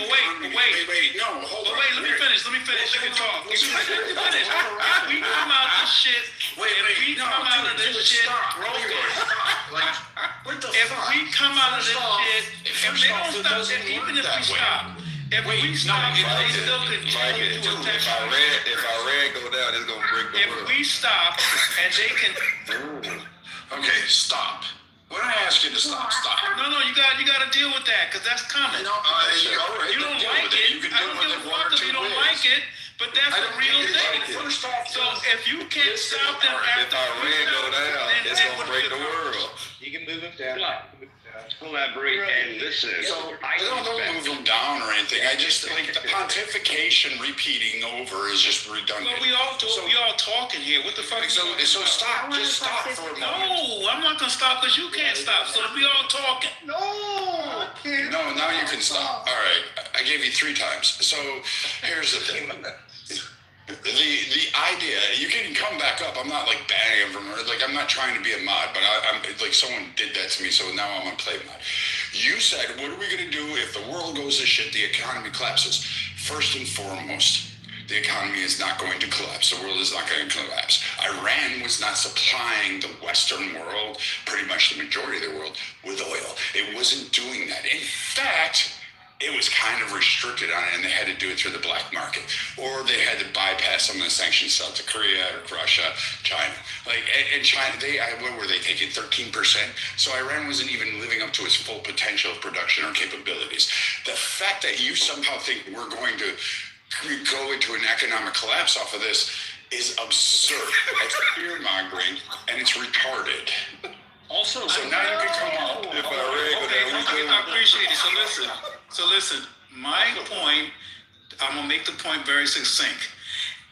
[SPEAKER 3] No, hold on. Let me finish. You can talk. If we come out of this shit, if we come out of this shit broken, if we come out of this shit, if they don't stop, even if we stop, if we stop, if they still continue to attack.
[SPEAKER 16] If Iran go down, it's gonna break the world.
[SPEAKER 3] If we stop and they can.
[SPEAKER 16] Okay, stop. When I ask you to stop, stop.
[SPEAKER 9] No, you got to deal with that because that's coming.
[SPEAKER 16] You
[SPEAKER 9] don't like it.
[SPEAKER 16] You can
[SPEAKER 9] I
[SPEAKER 16] deal
[SPEAKER 9] don't
[SPEAKER 16] with
[SPEAKER 9] give
[SPEAKER 16] it
[SPEAKER 9] a
[SPEAKER 16] one or
[SPEAKER 9] fuck if
[SPEAKER 16] two
[SPEAKER 9] you don't
[SPEAKER 16] ways.
[SPEAKER 9] like it, but that's
[SPEAKER 16] I
[SPEAKER 9] a
[SPEAKER 16] don't
[SPEAKER 9] real
[SPEAKER 16] get it.
[SPEAKER 9] thing.
[SPEAKER 16] First off,
[SPEAKER 9] So if you can't stop them
[SPEAKER 6] If
[SPEAKER 9] after
[SPEAKER 6] Iran go down,
[SPEAKER 9] then
[SPEAKER 6] it's
[SPEAKER 9] that
[SPEAKER 6] gonna
[SPEAKER 9] would
[SPEAKER 6] break
[SPEAKER 9] be
[SPEAKER 6] the
[SPEAKER 9] a problem.
[SPEAKER 6] world.
[SPEAKER 3] You can move him down.
[SPEAKER 14] Collaborate and listen.
[SPEAKER 16] So I don't move them down or anything. I just like the pontification repeating over is just redundant.
[SPEAKER 9] Well, we all talking here. What the fuck?
[SPEAKER 16] So stop. Just stop for a moment.
[SPEAKER 9] No, I'm not gonna stop because you can't stop. So we all talking.
[SPEAKER 16] No, now you can stop. All right, I gave you 3 times. So here's the thing. The idea, you can come back up. I'm not like banning him from, like I'm not trying to be a mod, but I'm like someone did that to me, so now I'm gonna play mod. You said, what are we gonna do if the world goes to shit, the economy collapses? First and foremost, the economy is not going to collapse. The world is not going to collapse. Iran was not supplying the Western world, pretty much the majority of the world, with oil. It wasn't doing that. In fact, it was kind of restricted on it, and they had to do it through the black market, or they had to bypass some of the sanctions sell to Korea, Russia, China. Like, and China, what were they taking, 13%? So Iran wasn't even living up to its full potential of production or capabilities. The fact that you somehow think we're going to go into an economic collapse off of this is absurd. It's fear-mongering, and it's retarded.
[SPEAKER 9] Also,
[SPEAKER 16] so now you can come out.
[SPEAKER 9] Okay, I appreciate it. So listen. My point, I'm gonna make the point very succinct.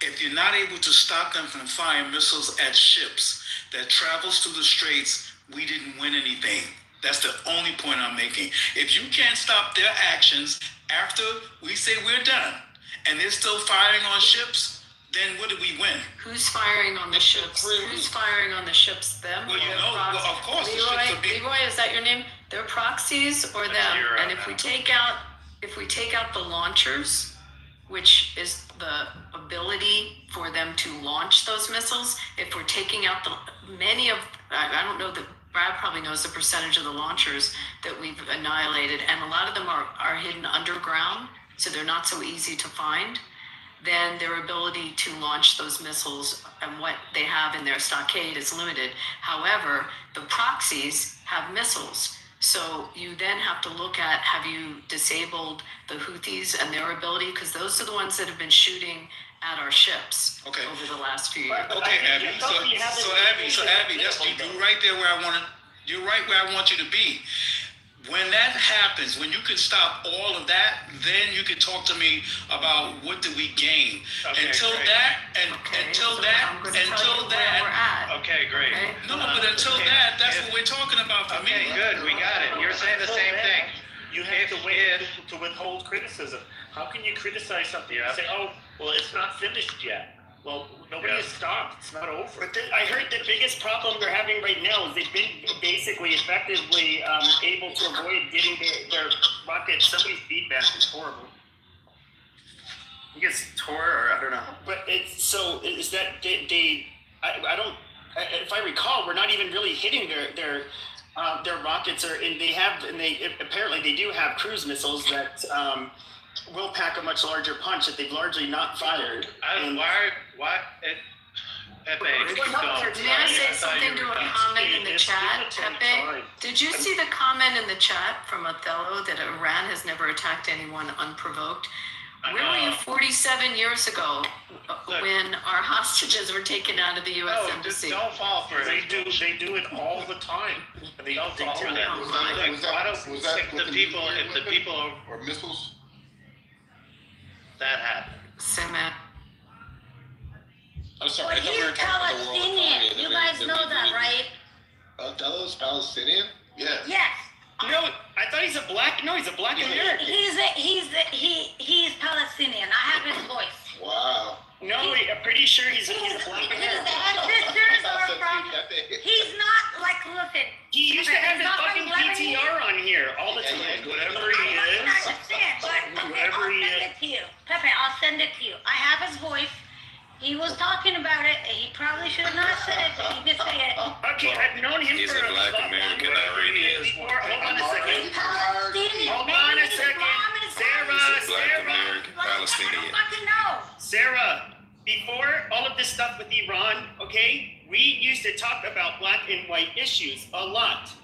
[SPEAKER 9] If you're not able to stop them from firing missiles at ships that travels through the straits, we didn't win anything. That's the only point I'm making. If you can't stop their actions after we say we're done, and they're still firing on ships, then what did we win?
[SPEAKER 10] Who's firing on the ships? Who's firing on the ships? Them?
[SPEAKER 9] Well, of course, the
[SPEAKER 10] Leroy,
[SPEAKER 9] ships are being...
[SPEAKER 10] Leroy, is that your name? They're proxies or them? And if we take out the launchers, which is the ability for them to launch those missiles, if we're taking out I don't know that Brad probably knows the percentage of the launchers that we've annihilated, and a lot of them are hidden underground, so they're not so easy to find. Then their ability to launch those missiles and what they have in their stockade is limited. However, the proxies have missiles. So you then have to look at, have you disabled the Houthis and their ability? Because those are the ones that have been shooting at our ships over the last few years.
[SPEAKER 9] Okay, Abby. So Abby, you're right there where you're right where I want you to be. When that happens, when you can stop all of that, then you can talk to me about what did we gain. Until that.
[SPEAKER 15] Okay, great.
[SPEAKER 10] Okay.
[SPEAKER 9] No, but until that's what we're talking about for
[SPEAKER 15] Okay,
[SPEAKER 9] me.
[SPEAKER 15] good. We got it. You're saying the same thing.
[SPEAKER 22] You have to wait to withhold criticism. How can you criticize something and say, "Oh, well, it's not finished yet"? Well, nobody has stopped. It's not over.
[SPEAKER 1] But I heard the biggest problem they're having right now is they've been basically effectively able to avoid getting their rockets. Somebody's feedback is horrible. I guess Tor or I don't know. But it's is that I don't. If I recall, we're not even really hitting their rockets, and they apparently they do have cruise missiles that will pack a much larger punch that they've largely not fired.
[SPEAKER 15] Pepe, keep going.
[SPEAKER 10] May I say something to a comment in the chat, Pepe? Did you see the comment in the chat from Othello that Iran has never attacked anyone unprovoked? Where were you 47 years ago when our hostages were taken out of the U.S. Embassy?
[SPEAKER 15] Don't fall for it.
[SPEAKER 22] They do it all the time. And they
[SPEAKER 15] Don't fall for that. If the people
[SPEAKER 14] or missiles?
[SPEAKER 15] That happened.
[SPEAKER 10] Same.
[SPEAKER 14] I'm sorry.
[SPEAKER 4] Well, he's Palestinian. You guys know that, right?
[SPEAKER 14] Othello's Palestinian? Yes.
[SPEAKER 4] Yes.
[SPEAKER 1] No, I thought he's a black American.
[SPEAKER 4] He's Palestinian. I have his voice.
[SPEAKER 14] Wow.
[SPEAKER 1] No, I'm pretty sure he's a black
[SPEAKER 4] His
[SPEAKER 1] American.
[SPEAKER 4] ancestors are from. He's not like listen.
[SPEAKER 1] He used to have his
[SPEAKER 4] not
[SPEAKER 1] fucking
[SPEAKER 4] from Lebanon.
[SPEAKER 1] PTR on here all the time.
[SPEAKER 22] Whatever he is.
[SPEAKER 4] I understand, but Pepe,
[SPEAKER 22] Whoever
[SPEAKER 4] I'll
[SPEAKER 22] he
[SPEAKER 4] send
[SPEAKER 22] is.
[SPEAKER 4] it to you. Pepe, I'll send it to you. I have his voice. He was talking about it. He probably should have not said it, but he did say it.
[SPEAKER 1] Okay, I've known him
[SPEAKER 6] He's
[SPEAKER 1] for
[SPEAKER 6] a black American already.
[SPEAKER 1] Hold on a second.
[SPEAKER 4] Palestinian.
[SPEAKER 1] Hold on a second.
[SPEAKER 6] He's a black American
[SPEAKER 4] I
[SPEAKER 6] Palestinian.
[SPEAKER 4] don't fucking know.
[SPEAKER 1] Sarah, before all of this stuff with Iran, okay, we used to talk about black and white issues a lot.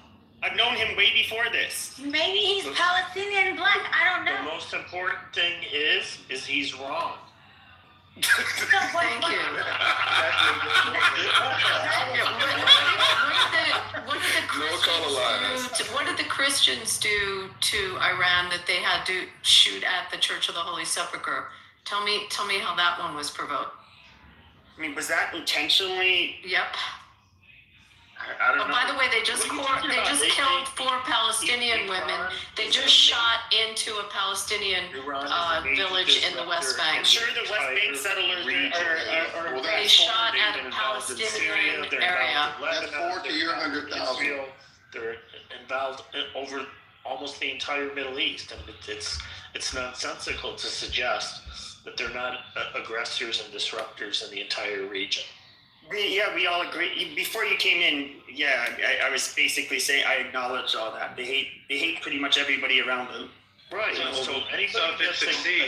[SPEAKER 1] I've known him way before this.
[SPEAKER 4] Maybe he's Palestinian black. I don't
[SPEAKER 22] The
[SPEAKER 4] know.
[SPEAKER 22] most important thing is he's wrong.
[SPEAKER 10] Thank you. What did the Christians do to Iran that they had to shoot at the Church of the Holy Sepulchre? Tell me how that one was provoked.
[SPEAKER 1] I mean, was that intentionally?
[SPEAKER 10] Yep.
[SPEAKER 1] I don't know.
[SPEAKER 10] By the way, they just killed 4 Palestinian women. They just shot into a Palestinian village in the West Bank.
[SPEAKER 1] I'm sure the West Bank settlers are
[SPEAKER 10] They shot at a Palestinian area.
[SPEAKER 22] That's 4 to your 100,000. They're involved over almost the entire Middle East, and it's nonsensical to suggest that they're not aggressors and disruptors in the entire region.
[SPEAKER 1] We all agree. Before you came in, I was basically saying I acknowledge all that. They hate pretty much everybody around them.
[SPEAKER 22] Right. So anybody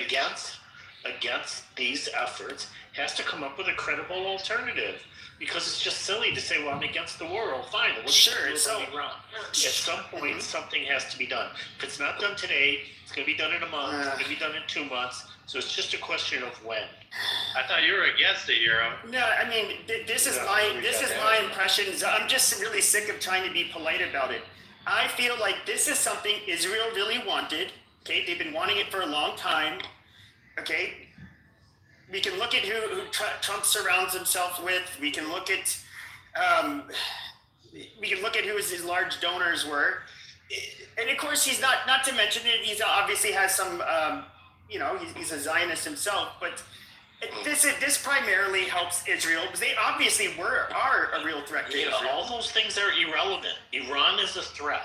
[SPEAKER 22] that's against these efforts has to come up with a credible alternative. Because it's just silly to say, well, I'm against the war. Well, fine. What
[SPEAKER 1] sure.
[SPEAKER 22] At some point, something has to be done. If it's not done today, it's going to be done in a month. It's going to be done in 2 months. So it's just a question of when.
[SPEAKER 15] I thought you were against it, Euro.
[SPEAKER 1] No, I mean this is my impressions. I'm just really sick of trying to be polite about it. I feel like this is something Israel really wanted. Okay, they've been wanting it for a long time. Okay, we can look at who Trump surrounds himself with. We can look at who his large donors were, and of course he's not to mention it. He's obviously has some. He's a Zionist himself, but this primarily helps Israel because they obviously are a real threat to Israel.
[SPEAKER 22] All those things are irrelevant. Iran is a threat,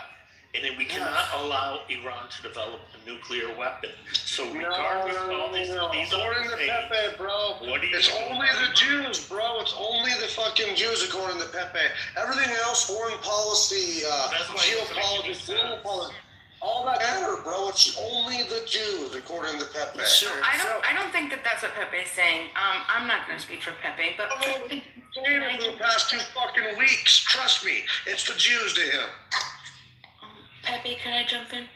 [SPEAKER 22] and then we cannot allow Iran to develop a nuclear weapon. So regardless of all these
[SPEAKER 7] according to Pepe, bro, it's only the Jews, bro. It's only the fucking Jews, according to Pepe. Everything else, foreign policy, geopolitics, global politics. All that matter, bro. It's only the Jews, according to Pepe.
[SPEAKER 1] Sure.
[SPEAKER 12] I don't think that's what Pepe's saying. I'm not going to speak for Pepe, but
[SPEAKER 7] for the past 2 fucking weeks, trust me, it's the Jews to him.
[SPEAKER 12] Pepe, can I jump in?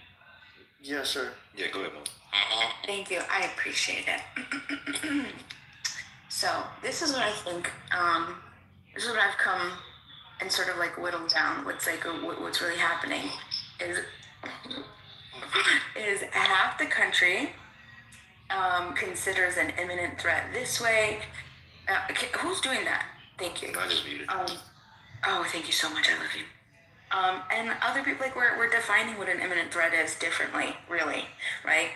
[SPEAKER 1] Yeah, sure.
[SPEAKER 6] Yeah, go ahead, Mom.
[SPEAKER 12] Thank you. I appreciate it. So this is what I think. This is what I've come and sort of like whittled down. What's really happening is half the country considers an imminent threat this way. Who's doing that? Thank you.
[SPEAKER 6] I just muted.
[SPEAKER 12] Thank you so much. I love you. And other people, like we're defining what an imminent threat is differently, really, right?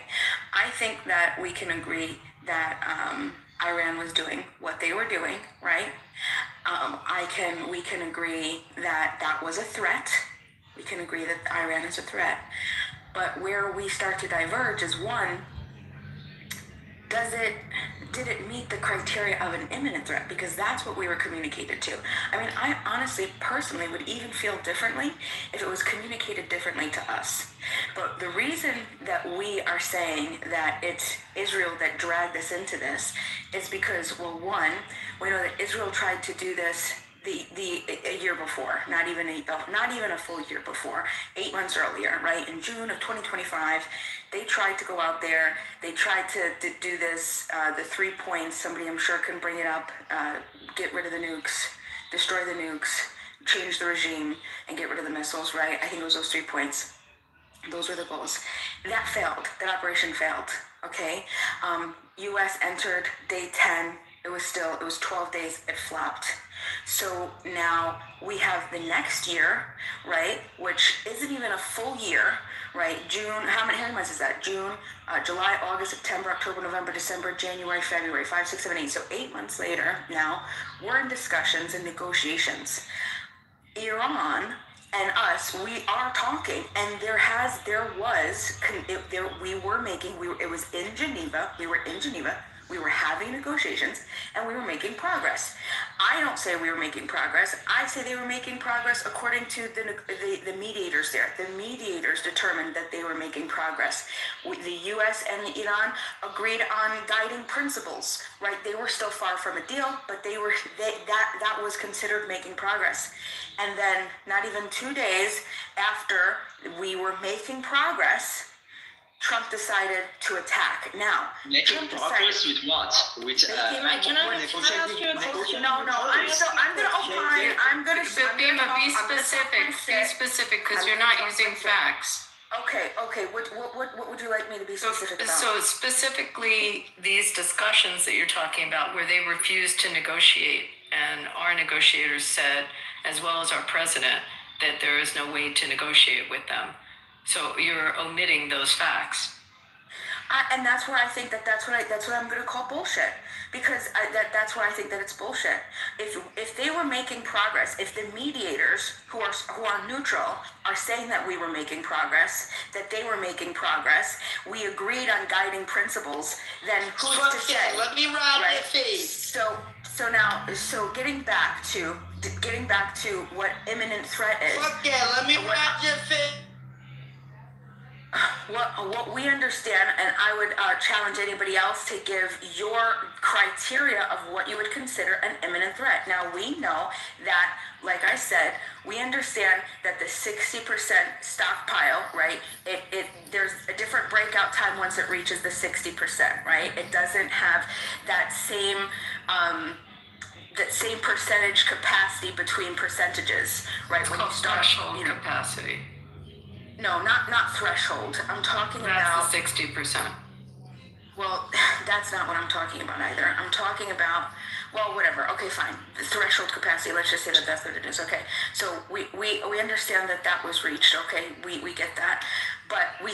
[SPEAKER 12] I think that we can agree that Iran was doing what they were doing, right? We can agree that that was a threat. We can agree that Iran is a threat. But where we start to diverge is one, did it meet the criteria of an imminent threat? Because that's what we were communicated to. I mean, I honestly, personally would even feel differently if it was communicated differently to us. But the reason that we are saying that it's Israel that dragged us into this is because, well, one, we know that Israel tried to do this a year before, not even a full year before, 8 months earlier, right? In June of 2025, they tried to go out there. They tried to do this, the 3 points. Somebody I'm sure can bring it up. Get rid of the nukes, destroy the nukes, change the regime, and get rid of the missiles, right? I think it was those 3 points. Those were the goals. That failed. That operation failed, okay? U.S. entered day 10. It was 12 days. It flopped. So now we have the next year, right, which isn't even a full year, right? June, how many months is that? June, July, August, September, October, November, December, January, February, 5, 6, 7, 8. So 8 months later now, we're in discussions and negotiations. Iran and us, we are talking, and it was in Geneva. We were in Geneva. We were having negotiations and we were making progress. I don't say we were making progress. I say they were making progress according to the mediators there. The mediators determined that they were making progress. The U.S. and Iran agreed on guiding principles, right? They were still far from a deal, but that was considered making progress. And then not even 2 days after we were making progress, Trump decided to attack. Now,
[SPEAKER 2] making progress with what? With
[SPEAKER 4] Can I ask you a question?
[SPEAKER 12] No, I'm gonna opine. I'm gonna
[SPEAKER 10] Bima, be specific. Be specific, because you're not using facts.
[SPEAKER 12] Okay. What would you like me to be specific about?
[SPEAKER 10] So specifically, these discussions that you're talking about, where they refused to negotiate, and our negotiators said, as well as our president, that there is no way to negotiate with them. So you're omitting those facts.
[SPEAKER 12] And that's where I think that's what I'm going to call bullshit, because that's where I think that it's bullshit. If they were making progress, if the mediators who are neutral are saying that we were making progress, that they were making progress, we agreed on guiding principles, then who's to say?
[SPEAKER 2] Let me rob your face.
[SPEAKER 12] So getting back to what imminent threat is.
[SPEAKER 2] Fuck yeah, let me rob your face.
[SPEAKER 12] What we understand, and I would challenge anybody else to give your criteria of what you would consider an imminent threat. Now, we know that, like I said, we understand that the 60% stockpile, right, there's a different breakout time once it reaches the 60%, right? It doesn't have that same percentage capacity between percentages, right?
[SPEAKER 10] It's
[SPEAKER 12] when
[SPEAKER 10] called
[SPEAKER 12] you start,
[SPEAKER 10] threshold capacity.
[SPEAKER 12] No, not threshold. I'm talking about...
[SPEAKER 10] That's the 60%.
[SPEAKER 12] Well, that's not what I'm talking about either. I'm talking about, well, whatever. Okay, fine. The threshold capacity, let's just say that that's what it is. Okay, so we understand that was reached. Okay, we get that. But we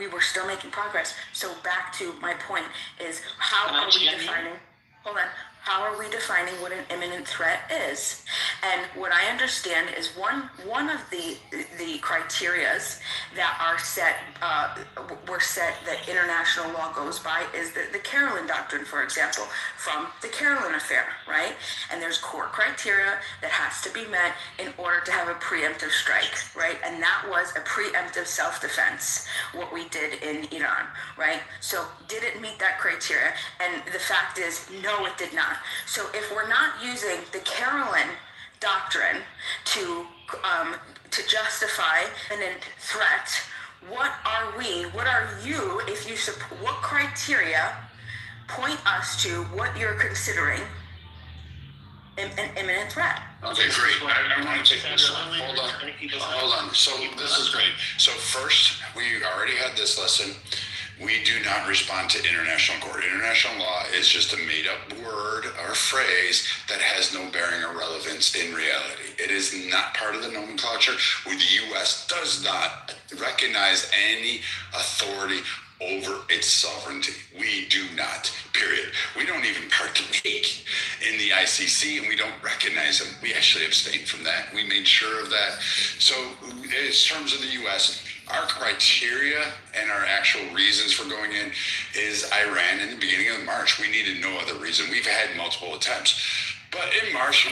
[SPEAKER 12] were still making progress. So back to my point is, how are we defining... Hold on. How are we defining what an imminent threat is? And what I understand is one of the criterias that are set that international law goes by is the Carolyn Doctrine, for example, from the Carolyn Affair, right? And there's core criteria that has to be met in order to have a preemptive strike, right? And that was a preemptive self-defense, what we did in Iran, right? So did it meet that criteria? And the fact is, no, it did not. So if we're not using the Carolyn Doctrine to justify an threat, what are you, if you support, what criteria point us to what you're considering an imminent threat?
[SPEAKER 16] Okay, great. I want to take this one. Hold on. So this is great. So first, we already had this lesson. We do not respond to international court. International law is just a made-up word or phrase that has no bearing or relevance in reality. It is not part of the nomenclature. The U.S. does not recognize any authority over its sovereignty. We do not, period. We don't even partake in the ICC, and we don't recognize them. We actually abstained from that. We made sure of that. So in terms of the U.S., our criteria and our actual reasons for going in is Iran in the beginning of March. We needed no other reason. We've had multiple attempts. But in March,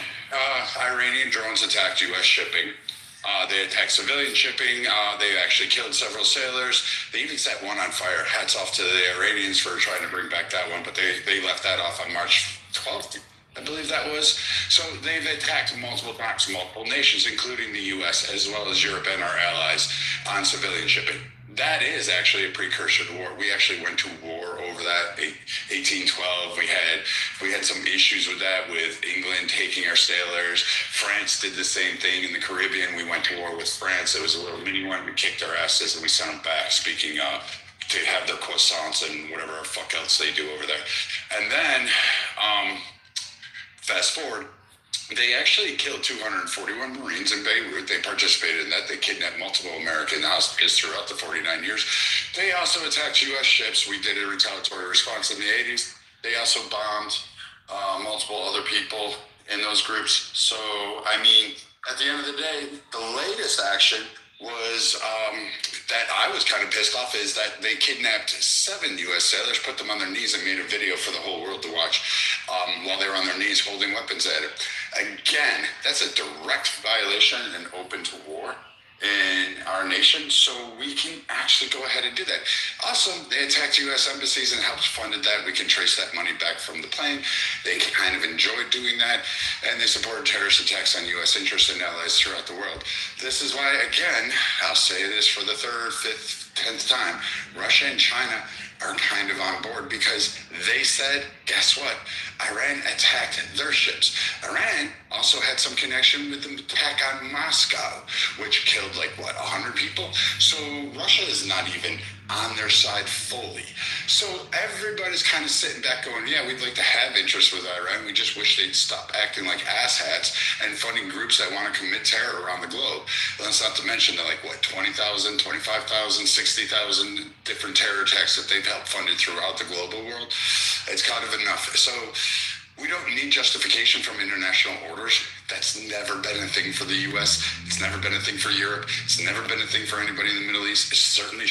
[SPEAKER 16] Iranian drones attacked U.S. shipping. They attacked civilian shipping. They actually killed several sailors. They even set one on fire. Hats off to the Iranians for trying to bring back that one, but they left that off on March 12th. I believe that was. So they've attacked multiple times, multiple nations, including the U.S. as well as Europe and our allies on civilian shipping. That is actually a precursor to war. We actually went to war over that 1812. We had some issues with that, with England taking our sailors. France did the same thing in the Caribbean. We went to war with France. It was a little mini one. We kicked their asses and we sent them back, speaking to have their croissants and whatever the fuck else they do over there. And then fast forward, they actually killed 241 Marines in Beirut. They participated in that. They kidnapped multiple American hostages throughout the 49 years. They also attacked U.S. ships. We did a retaliatory response in the 80s. They also bombed multiple other people in those groups. So, I mean, at the end of the day, the latest action was that I was kind of pissed off is that they kidnapped 7 U.S. sailors, put them on their knees, and made a video for the whole world to watch while they were on their knees holding weapons at it. Again, that's a direct violation and open to war in our nation, so we can actually go ahead and do that. Also, they attacked U.S. embassies and helped funded that. We can trace that money back from the plane. They kind of enjoyed doing that, and they supported terrorist attacks on U.S. interests and allies throughout the world. This is why, again, I'll say this for the 3rd, 5th, 10th time, Russia and China are kind of on board because they said, guess what? Iran attacked their ships. Iran also had some connection with the attack on Moscow, which killed 100 people? So Russia is not even on their side fully. So everybody's kind of sitting back going, yeah, we'd like to have interest with Iran. We just wish they'd stop acting like asshats and funding groups that want to commit terror around the globe. That's not to mention the 20,000, 25,000, 60,000 different terror attacks that they've helped funded throughout the global world. It's kind of enough. So we don't need justification from international orders. That's never been a thing for the U.S. It's never been a thing for Europe. It's never been a thing for anybody in the Middle East. It's certainly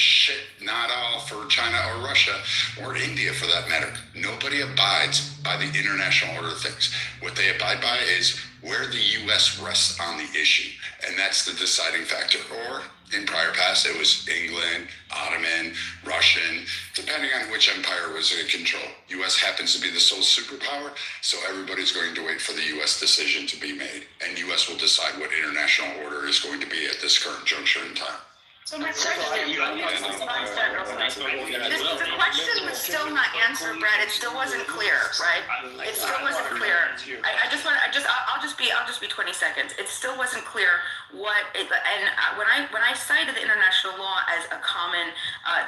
[SPEAKER 16] not all for China or Russia or India for that matter. Nobody abides by the international order of things. What they abide by is where the U.S. rests on the issue, and that's the deciding factor. Or in prior past, it was England, Ottoman, Russian, depending on which empire was in control. U.S. happens to be the sole superpower, so everybody's going to wait for the U.S. decision to be made, and U.S. will decide what international order is going to be at this current juncture in time.
[SPEAKER 12] So my question, the question was still not answered, Brad. It still wasn't clear, right? It still wasn't clear. I'll just be 20 seconds. It still wasn't clear when I cited the international law as a common,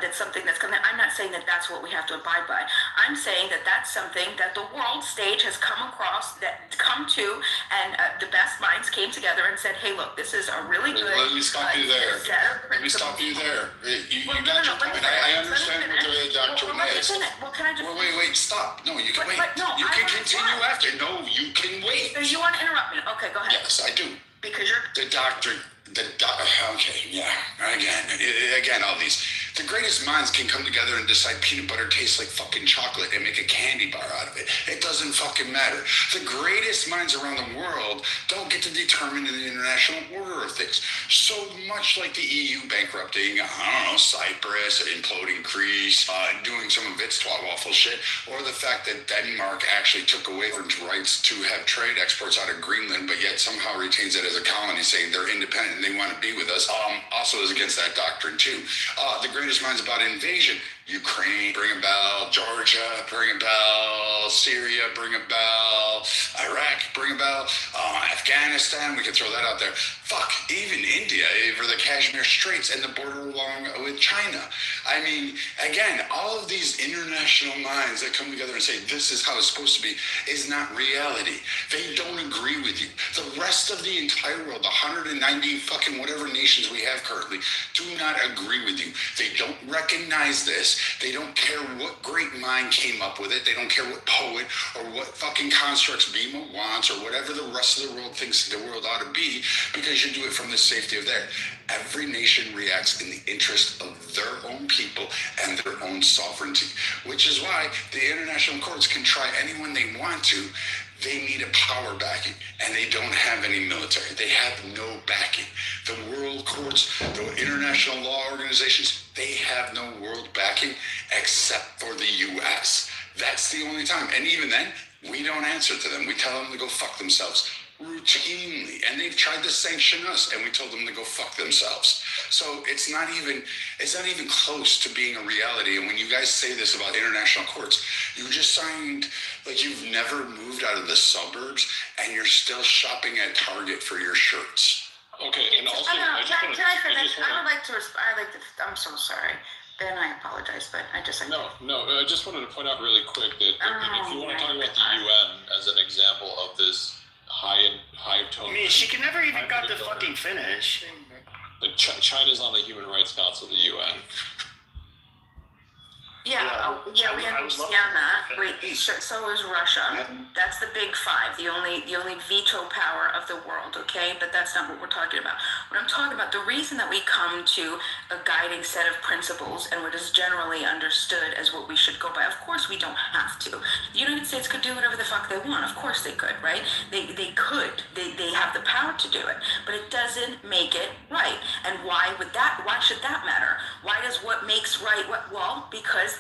[SPEAKER 12] that's something that's coming. I'm not saying that that's what we have to abide by. I'm saying that that's something that the world stage has come to, and the best minds came together and said, hey, look, this is a really good.
[SPEAKER 16] Let me stop you there. Let me stop you there. You got your point. I understand what the doctrine is.
[SPEAKER 12] Well, can I just...
[SPEAKER 16] Wait, stop. No, you can wait. You can continue after. No, you can wait.
[SPEAKER 12] So you want to interrupt me? Okay, go ahead.
[SPEAKER 16] Yes, I do.
[SPEAKER 12] Because you're...
[SPEAKER 16] The doctrine. Okay, yeah. Again, all these. The greatest minds can come together and decide peanut butter tastes like fucking chocolate and make a candy bar out of it. It doesn't fucking matter. The greatest minds around the world don't get to determine the international order of things. So much like the EU bankrupting, Cyprus, imploding Greece, doing some of its twat-waffle shit, or the fact that Denmark actually took away its rights to have trade exports out of Greenland, but yet somehow retains it as a colony, saying they're independent and they want to be with us, also is against that doctrine too. The greatest minds about invasion, Ukraine, bring about, Georgia, bring about, Syria, bring about, Iraq, bring about, Afghanistan, we can throw that out there. Fuck, even India, over the Kashmir Straits and the border along with China. I mean, again, all of these international minds that come together and say this is how it's supposed to be is not reality. They don't agree with you. The rest of the entire world, the 190 fucking whatever nations we have currently, do not agree with you. They don't recognize this. They don't care what great mind came up with it. They don't care what poet or what fucking constructs Bima wants or whatever the rest of the world thinks the world ought to be, because you do it from the safety of there. Every nation reacts in the interest of their own people and their own sovereignty, which is why the international courts can try anyone they want to. They need a power backing, and they don't have any military. They have no backing. The world courts, the international law organizations, they have no world backing except for the U.S. That's the only time. And even then, we don't answer to them. We tell them to go fuck themselves routinely. And they've tried to sanction us, and we told them to go fuck themselves. So it's not even close to being a reality. And when you guys say this about international courts, you just signed, like you've never moved out of the suburbs, and you're still shopping at Target for your shirts.
[SPEAKER 5] Okay, and also,
[SPEAKER 12] can I finish? I'm so sorry. Ben, I apologize, but I just...
[SPEAKER 5] No, I just wanted to point out really quick that if you want to talk about the UN as an example of this high tone...
[SPEAKER 1] I mean, she can never even got to fucking finish.
[SPEAKER 5] Like China's on the Human Rights Council of the UN.
[SPEAKER 12] Yeah, we understand that. So is Russia. That's the big five, the only veto power of the world, okay? But that's not what we're talking about. What I'm talking about, the reason that we come to a guiding set of principles and what is generally understood as what we should go by, of course we don't have to. The United States could do whatever the fuck they want. Of course they could, right? They could. They have the power to do it. But it doesn't make it right. And why should that matter? Why does what makes right well, because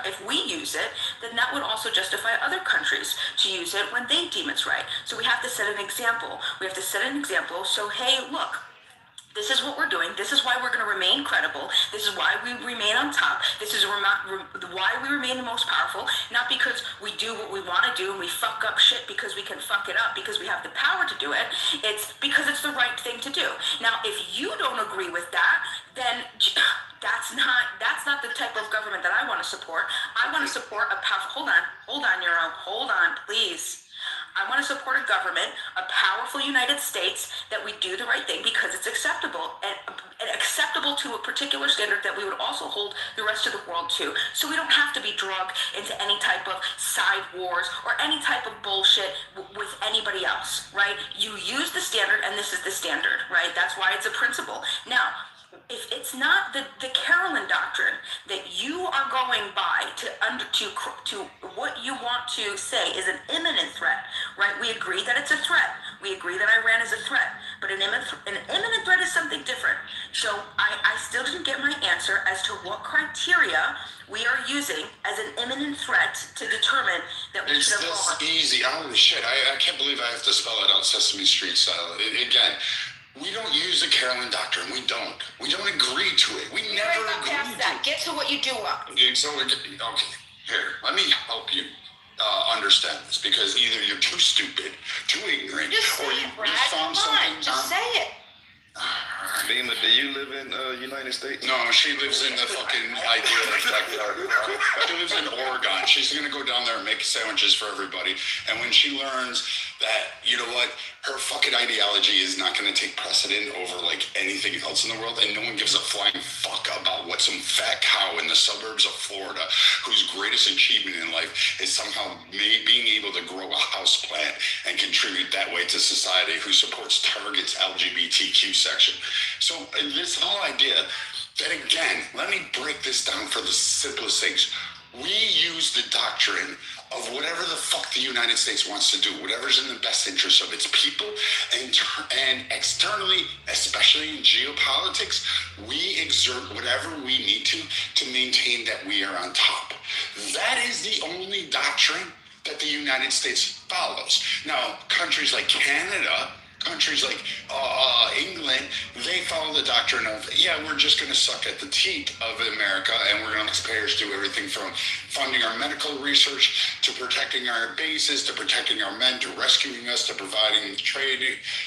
[SPEAKER 12] if we use it, then that would also justify other countries to use it when they deem it's right. So we have to set an example. So hey, look, this is what we're doing. This is why we're going to remain credible. This is why we remain on top. This is why we remain the most powerful. Not because we do what we want to do and we fuck up shit because we can fuck it up because we have the power to do it. It's because it's the right thing to do. Now, if you don't agree with that, then that's not the type of government that I want to support. I want to support a powerful. Hold on, Euro. Hold on, please. I want to support a government, a powerful United States, that we do the right thing because it's acceptable and acceptable to a particular standard that we would also hold the rest of the world to. So we don't have to be dragged into any type of side wars or any type of bullshit with anybody else, right? You use the standard and this is the standard, right? That's why it's a principle. Now, if it's not the Carolyn doctrine that you are going by to what you want to say is an imminent threat, right? We agree that it's a threat. We agree that Iran is a threat, but an imminent threat is something different. So I still didn't get my answer as to what criteria we are using as an imminent threat to determine that we should have.
[SPEAKER 16] It's this easy. Holy shit! I can't believe I have to spell it out Sesame Street style again. We don't use the Carolyn doctrine. We don't agree to it. We never agree to
[SPEAKER 12] that. Get to what you do want.
[SPEAKER 16] Okay, here, let me help you understand this, because either you're too stupid, too ignorant, or you just found something.
[SPEAKER 12] Just say it.
[SPEAKER 6] Beamer, do you live in United States?
[SPEAKER 16] No, she lives in the fucking She lives in Oregon. She's gonna go down there and make sandwiches for everybody. And when she learns that, you know what, her fucking ideology is not gonna take precedent over like anything else in the world, and no one gives a flying fuck about what some fat cow in the suburbs of Florida, whose greatest achievement in life is somehow being able to grow a house plant and contribute that way to society, who supports Target's LGBTQ section. So this whole idea that, again, let me break this down for the simplest things. We use the doctrine of whatever the fuck the United States wants to do, whatever's in the best interest of its people, and externally, especially in geopolitics, we exert whatever we need to maintain that we are on top. That is the only doctrine that the United States follows. Now, countries like Canada, countries like England, they follow the doctrine of, we're just going to suck at the teat of America, and we're going to let taxpayers do everything from funding our medical research to protecting our bases, to protecting our men, to rescuing us, to providing trade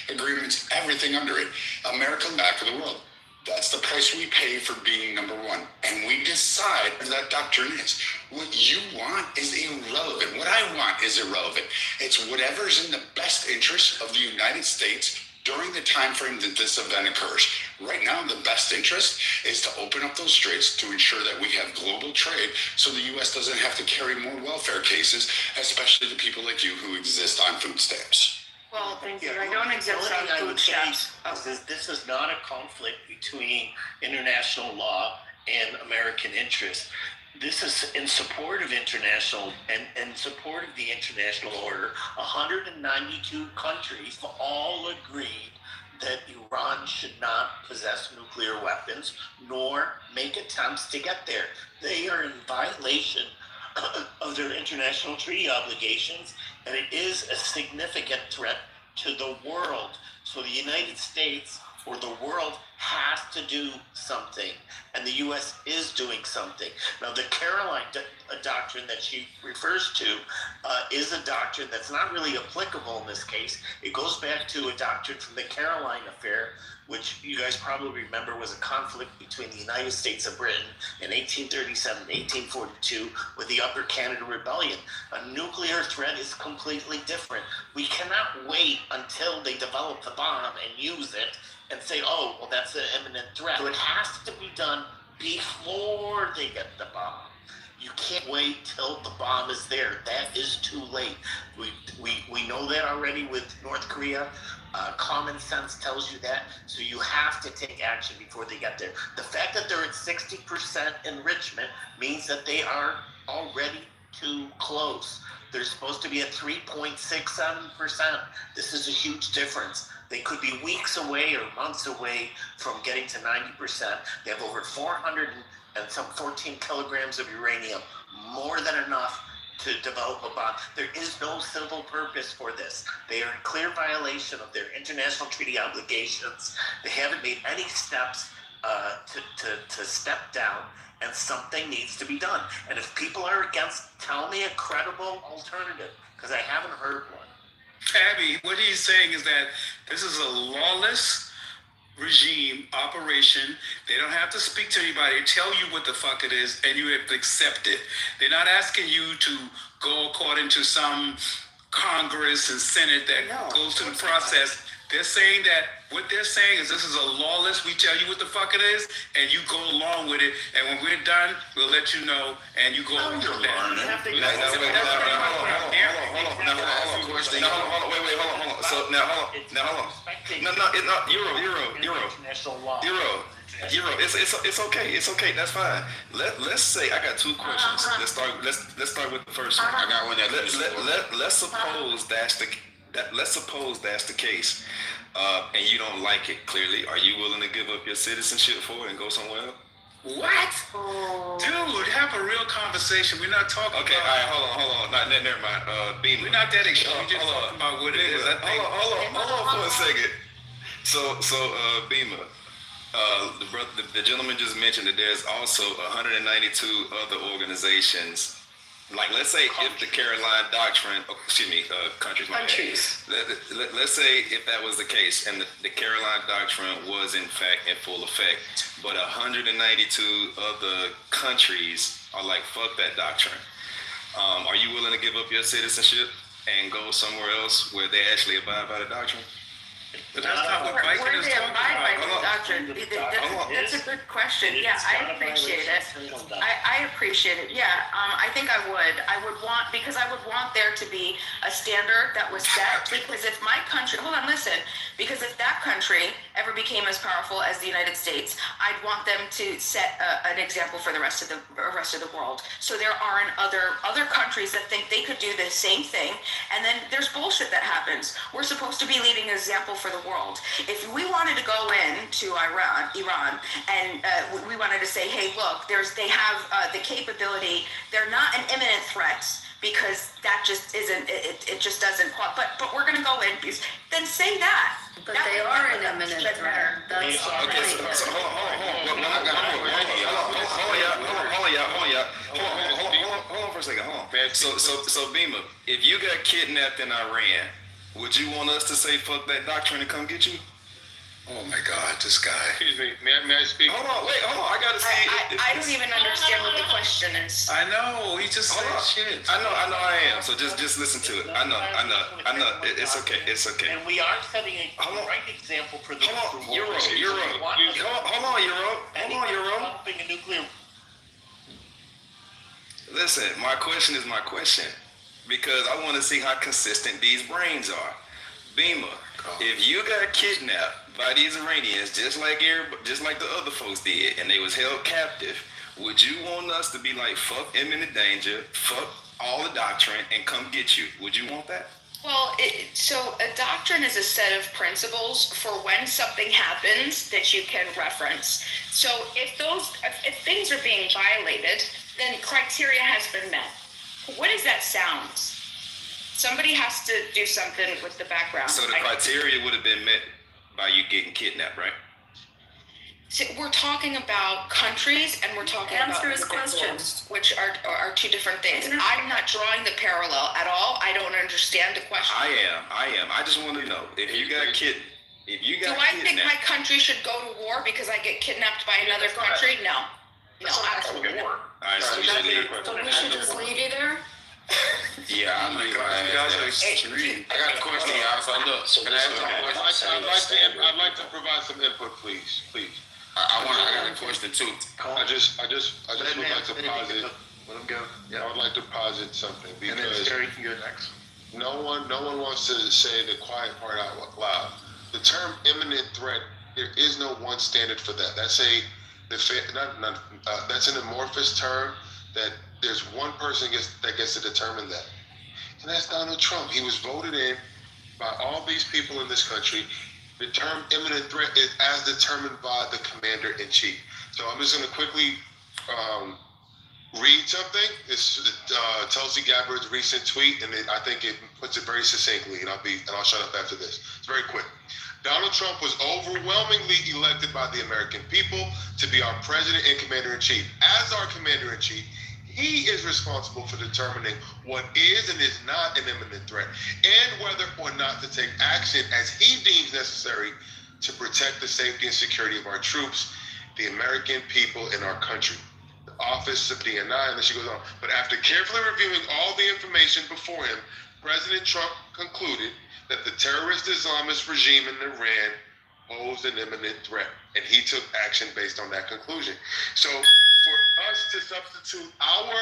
[SPEAKER 16] agreements, everything under it. America, back of the world. That's the price we pay for being number one. And we decide what that doctrine is. What you want is irrelevant. What I want is irrelevant. It's whatever's in the best interest of the United States during the time frame that this event occurs. Right now, the best interest is to open up those straits to ensure that we have global trade so the U.S. doesn't have to carry more welfare cases, especially the people like you who exist on food stamps.
[SPEAKER 12] Well, thank you. I don't exist on food stamps.
[SPEAKER 22] This is not a conflict between international law and American interest. This is in support of international and support of the international order. 192 countries all agreed that Iran should not possess nuclear weapons nor make attempts to get there. They are in violation of their international treaty obligations, and it is a significant threat to the world. So the United States or the world has to do something, and the U.S. is doing something. Now, the Caroline doctrine that she refers to is a doctrine that's not really applicable in this case. It goes back to a doctrine from the Caroline affair, which you guys probably remember was a conflict between the United States and Britain in 1837 and 1842 with the Upper Canada Rebellion. A nuclear threat is completely different. We cannot wait until they develop the bomb and use it and say, oh, well, that's an imminent threat. So it has to be done before they get the bomb.
[SPEAKER 17] You can't wait till the bomb is there. That is too late. We know that already with North Korea. Common sense tells you that. So you have to take action before they get there. The fact that they're at 60% enrichment means that they are already too close. They're supposed to be at 3.67%. This is a huge difference. They could be weeks away or months away from getting to 90%. They have over 400 and some 14 kilograms of uranium, more than enough to develop a bomb. There is no civil purpose for this. They are in clear violation of their international treaty obligations. They haven't made any steps to step down, and something needs to be done. And if people are against, tell me a credible alternative, because I haven't heard one.
[SPEAKER 9] Abby, what he's saying is that this is a lawless regime operation. They don't have to speak to anybody, tell you what the fuck it is, and you have to accept it. They're not asking you to go according to some Congress and Senate that goes through the process. They're saying that what they're saying is this is a lawless, we tell you what the fuck it is, and you go along with it, and when we're done, we'll let you know, and you go along with that.
[SPEAKER 6] Hold on. So now, hold on. Euro. It's okay. It's okay. That's fine. Let's say I got two questions. Let's start with the first one. I got one. Let's suppose that's the case, and you don't like it. Clearly, are you willing to give up your citizenship for it and go somewhere else?
[SPEAKER 9] What? Dude, have a real conversation. We're not talking
[SPEAKER 6] okay,
[SPEAKER 9] about...
[SPEAKER 6] all right, hold on. Never mind. Beamer.
[SPEAKER 9] We're not that extreme. We're just talking about what it is.
[SPEAKER 6] Hold on for a second. So, Beamer, the gentleman just mentioned that there's also 192 other organizations. Like, let's say if the Caroline Doctrine, countries. Let's say if that was the case and the Caroline Doctrine was in fact in full effect, but 192 other countries are like, fuck that doctrine. Are you willing to give up your citizenship and go somewhere else where they actually abide by the doctrine?
[SPEAKER 9] But that's not what Biden is talking about.
[SPEAKER 12] Doctrine. That's a good question. Yeah, I appreciate it. I appreciate it. Yeah, I think I would. I would want there to be a standard that was set. Because if my country, because if that country ever became as powerful as the United States, I'd want them to set an example for the rest of the world. So there aren't other countries that think they could do the same thing, and then there's bullshit that happens. We're supposed to be leading an example for the world. If we wanted to go into Iran, and we wanted to say, hey, look, they have the capability. They're not an imminent threat because that just isn't. It just doesn't. But we're going to go in. Then say that.
[SPEAKER 10] But they are an imminent threat. That's
[SPEAKER 6] okay. So hold on for a second. Hold on. So Beamer, if you got kidnapped in Iran, would you want us to say fuck that doctrine and come get you?
[SPEAKER 16] Oh my God, this guy.
[SPEAKER 19] Excuse me, may I speak?
[SPEAKER 6] Hold on, I gotta see.
[SPEAKER 12] I don't even understand what the question is.
[SPEAKER 9] I know, he just said shit.
[SPEAKER 6] I know I am. So just listen to it. I know. It's okay.
[SPEAKER 17] And we are setting a right example for the
[SPEAKER 6] Hold on, Euro. Hold on, Euro.
[SPEAKER 17] Developing a nuclear.
[SPEAKER 6] Listen, my question is my question, because I want to see how consistent these brains are. Beamer, if you got kidnapped by these Iranians, just like the other folks did, and they was held captive, would you want us to be like, fuck imminent danger, fuck all the doctrine, and come get you? Would you want that?
[SPEAKER 12] Well, so a doctrine is a set of principles for when something happens that you can reference. So if things are being violated, then criteria has been met. What does that sound? Somebody has to do something with the background.
[SPEAKER 6] So the criteria would have been met by you getting kidnapped, right?
[SPEAKER 12] So we're talking about countries and we're talking about
[SPEAKER 10] questions,
[SPEAKER 12] which are two different things. I'm not drawing the parallel at all. I don't understand the question.
[SPEAKER 6] I am. I just want to know if you got kidnapped.
[SPEAKER 12] Do I think my country should go to war because I get kidnapped by another country? No, absolutely not.
[SPEAKER 6] All right, so we should leave.
[SPEAKER 10] So we should just leave you there?
[SPEAKER 6] Yeah, I'm like,
[SPEAKER 19] you guys are extreme. I got a question, y'all. So look, can I ask I'd like to provide some input, please. I got a question too. I just would like to posit
[SPEAKER 3] Let him go. Yeah.
[SPEAKER 19] I would like to posit something
[SPEAKER 3] And then
[SPEAKER 19] because
[SPEAKER 3] Terry can go next.
[SPEAKER 19] no one wants to say the quiet part out loud. The term imminent threat, there is no one standard for that. That's that's an amorphous term that there's one person that gets to determine that. And that's Donald Trump. He was voted in by all these people in this country. The term imminent threat is as determined by the commander-in-chief. So I'm just going to quickly read something. It's Tulsi Gabbard's recent tweet, and I think it puts it very succinctly, and I'll shut up after this. It's very quick. Donald Trump was overwhelmingly elected by the American people to be our president and commander-in-chief. As our commander-in-chief, he is responsible for determining what is and is not an imminent threat, and whether or not to take action as he deems necessary to protect the safety and security of our troops, the American people, and our country. The office of DNI, and then she goes on. But after carefully reviewing all the information before him, President Trump concluded that the terrorist Islamist regime in Iran posed an imminent threat, and he took action based on that conclusion. So for us to substitute our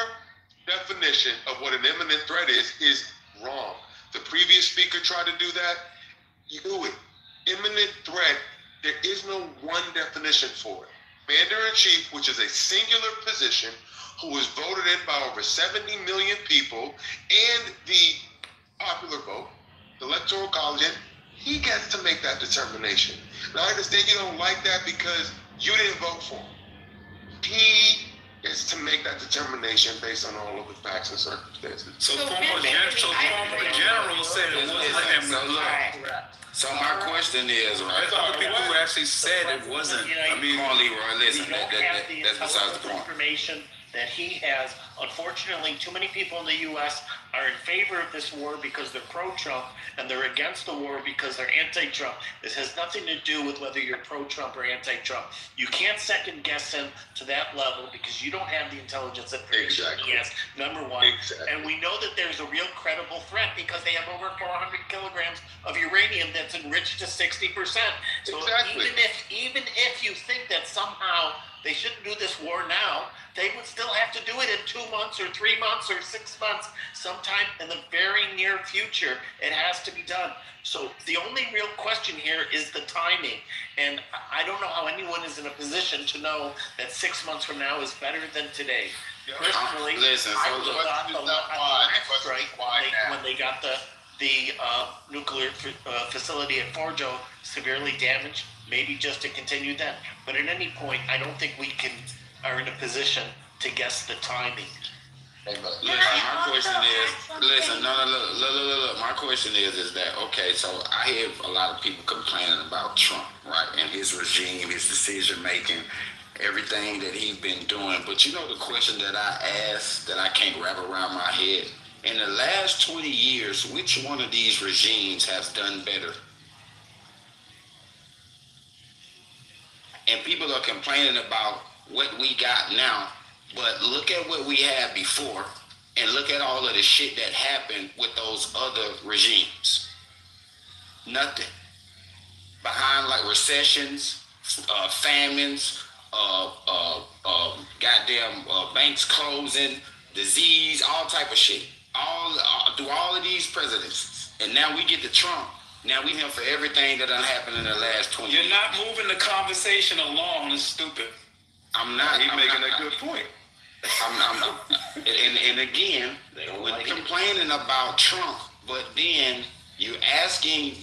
[SPEAKER 19] definition of what an imminent threat is wrong. The previous speaker tried to do that. You do it. Imminent threat, there is no one definition for it. Commander-in-Chief, which is a singular position, who was voted in by over 70 million people, and the popular vote, the Electoral College, he gets to make that determination. Now, I understand you don't like that because you didn't vote for him. He gets to make that determination based on all of the facts and circumstances.
[SPEAKER 9] So former general said it wasn't imminent.
[SPEAKER 18] So my question is, right?
[SPEAKER 9] Other people who actually said it wasn't. I mean,
[SPEAKER 18] Come on, Leroy, listen,
[SPEAKER 11] We don't have the
[SPEAKER 18] that's besides the
[SPEAKER 11] intelligence
[SPEAKER 18] point.
[SPEAKER 11] information that he has. Unfortunately, too many people in the U.S. are in favor of this war because they're pro-Trump, and they're against the war because they're anti-Trump. This has nothing to do with whether you're pro-Trump or anti-Trump. You can't second-guess him to that level because you don't have the intelligence information he has, number one.
[SPEAKER 19] Exactly.
[SPEAKER 11] And we know that there's a real credible threat because they have over 400 kilograms of uranium that's enriched to 60%. So
[SPEAKER 19] Exactly.
[SPEAKER 11] even if you think that somehow they shouldn't do this war now, they would still have to do it in 2 months or 3 months or 6 months, sometime in the very near future. It has to be done. So the only real question here is the timing. And I don't know how anyone is in a position to know that 6 months from now is better than today. Personally,
[SPEAKER 18] Listen,
[SPEAKER 11] I
[SPEAKER 18] so
[SPEAKER 11] would have thought the last strike when they got the nuclear facility at Forjo severely damaged, maybe just to continue that. But at any point, I don't think we are in a position to guess the timing.
[SPEAKER 18] Listen, my question is, listen, look. My question is that, okay, so I hear a lot of people complaining about Trump, right, and his regime, his decision making, everything that he's been doing. But you know the question that I asked that I can't wrap around my head? In the last 20 years, which one of these regimes has done better? And people are complaining about what we got now, but look at what we had before, and look at all of the shit that happened with those other regimes. Nothing. Behind like recessions, famines, goddamn banks closing, disease, all type of shit. Through all of these presidents. And now we get to Trump. Now we here for everything that done happened in the last 20 years.
[SPEAKER 9] you're not moving the conversation along. It's stupid.
[SPEAKER 18] I'm not.
[SPEAKER 3] He's making
[SPEAKER 18] a
[SPEAKER 3] good point.
[SPEAKER 18] And again, when complaining about Trump, but then you asking,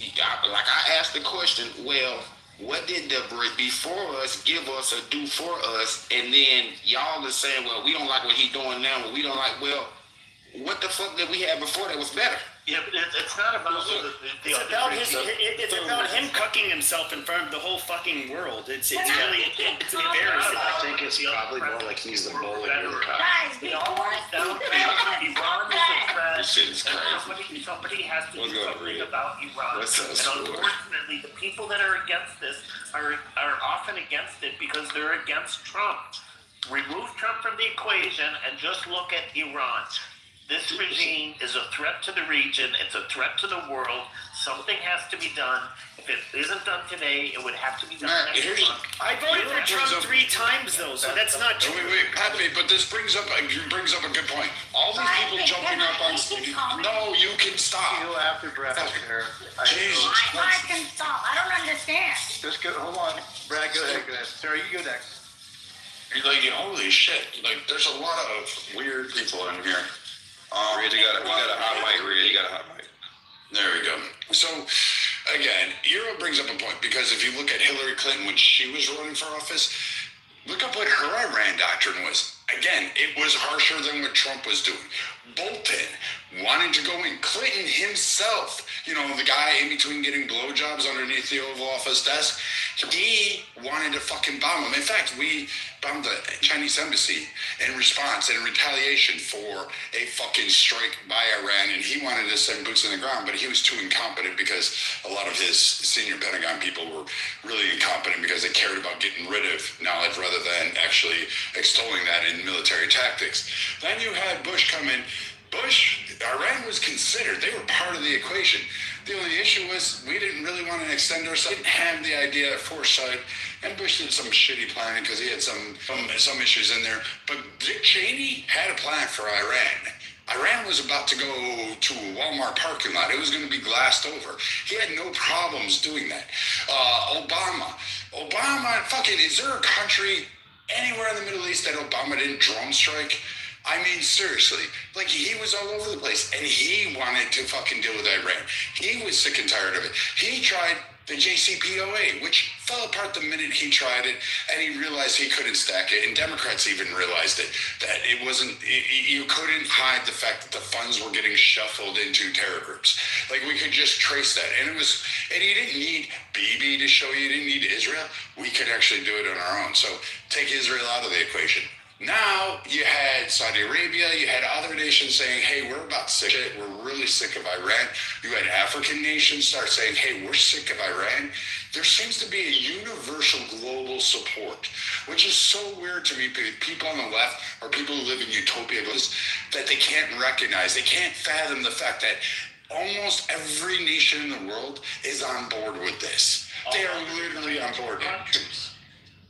[SPEAKER 18] like I asked the question, well, what did the before us give us or do for us? And then y'all are saying, well, we don't like what he's doing now, but we don't like, well, what the fuck did we have before that was better?
[SPEAKER 11] Yeah, but it's not about
[SPEAKER 1] It's about about him cucking himself in front of the whole fucking world. It's really embarrassing.
[SPEAKER 7] I think it's probably more like he's the bull and you're the cop.
[SPEAKER 4] Guys,
[SPEAKER 11] It all comes down to Iran is a threat. Somebody has to do something about Iran. And unfortunately, the people that are against this are often against it because they're against Trump. Remove Trump from the equation and just look at Iran. This regime is a threat to the region. It's a threat to the world.
[SPEAKER 17] Something has to be done. If it isn't done today, it would have to be done
[SPEAKER 16] Matt,
[SPEAKER 17] next
[SPEAKER 16] here's-
[SPEAKER 17] month.
[SPEAKER 1] I voted for Trump
[SPEAKER 16] brings up-
[SPEAKER 1] 3 times though, so that's not true.
[SPEAKER 16] Wait, Pepe, but this brings up a good point. All these people jumping up on stage. No, you can stop.
[SPEAKER 3] You after Brad, there.
[SPEAKER 16] Jesus.
[SPEAKER 4] I can stop. I don't understand.
[SPEAKER 3] Just go. Hold on, Brad. Go ahead. Sarah, you go next.
[SPEAKER 16] You're like, holy shit! Like, there's a lot of weird people in here.
[SPEAKER 6] Red, you got a hot mic, Red. You got a hot mic.
[SPEAKER 16] There we go. So, again, Euro brings up a point because if you look at Hillary Clinton when she was running for office, look up what her Iran doctrine was. Again, it was harsher than what Trump was doing. Bolton wanted to go in. Clinton himself, the guy in between getting blowjobs underneath the Oval Office desk, he wanted to fucking bomb him. In fact, we bombed the Chinese embassy in response and in retaliation for a fucking strike by Iran, and he wanted to send boots on the ground, but he was too incompetent because a lot of his senior Pentagon people were really incompetent because they cared about getting rid of knowledge rather than actually extolling that in military tactics. Then you had Bush come in. Iran was considered. They were part of the equation. The only issue was we didn't really want to extend ourselves. Didn't have the idea of foresight. And Bush did some shitty planning because he had some issues in there. But Dick Cheney had a plan for Iran. Iran was about to go to a Walmart parking lot. It was going to be glassed over. He had no problems doing that. Obama, fucking, is there a country anywhere in the Middle East that Obama didn't drone strike? I mean, seriously, like he was all over the place and he wanted to fucking deal with Iran. He was sick and tired of it. He tried the JCPOA, which fell apart the minute he tried it, and he realized he couldn't stack it. And Democrats even realized it, that it wasn't, you couldn't hide the fact that the funds were getting shuffled into terror groups. Like we could just trace that. And you didn't need Bibi to show you didn't need Israel. We could actually do it on our own. So take Israel out of the equation. Now you had Saudi Arabia, you had other nations saying, hey, we're about sick of it. We're really sick of Iran. You had African nations start saying, hey, we're sick of Iran. There seems to be a universal global support, which is so weird to me. People on the left or people who live in utopia that they can't recognize. They can't fathom the fact that almost every nation in the world is on board with this. They are literally on board.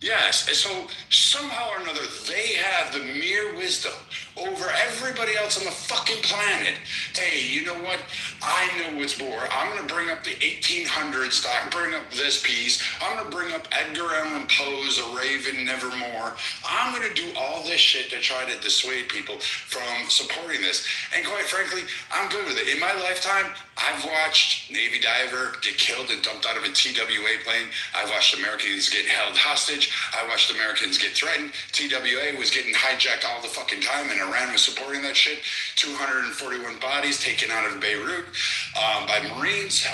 [SPEAKER 16] Yes, and so somehow or another, they have the mere wisdom over everybody else on the fucking planet. Hey, you know what? I know what's more. I'm going to bring up the 1800s, bring up this piece. I'm going to bring up Edgar Allan Poe's A Raven Nevermore. I'm going to do all this shit to try to dissuade people from supporting this. And quite frankly, I'm good with it. In my lifetime, I've watched Navy diver get killed and dumped out of a TWA plane. I've watched Americans get held hostage. I watched Americans get threatened. TWA was getting hijacked all the fucking time, and Iran was supporting that shit. 241 bodies taken out of Beirut by Marines.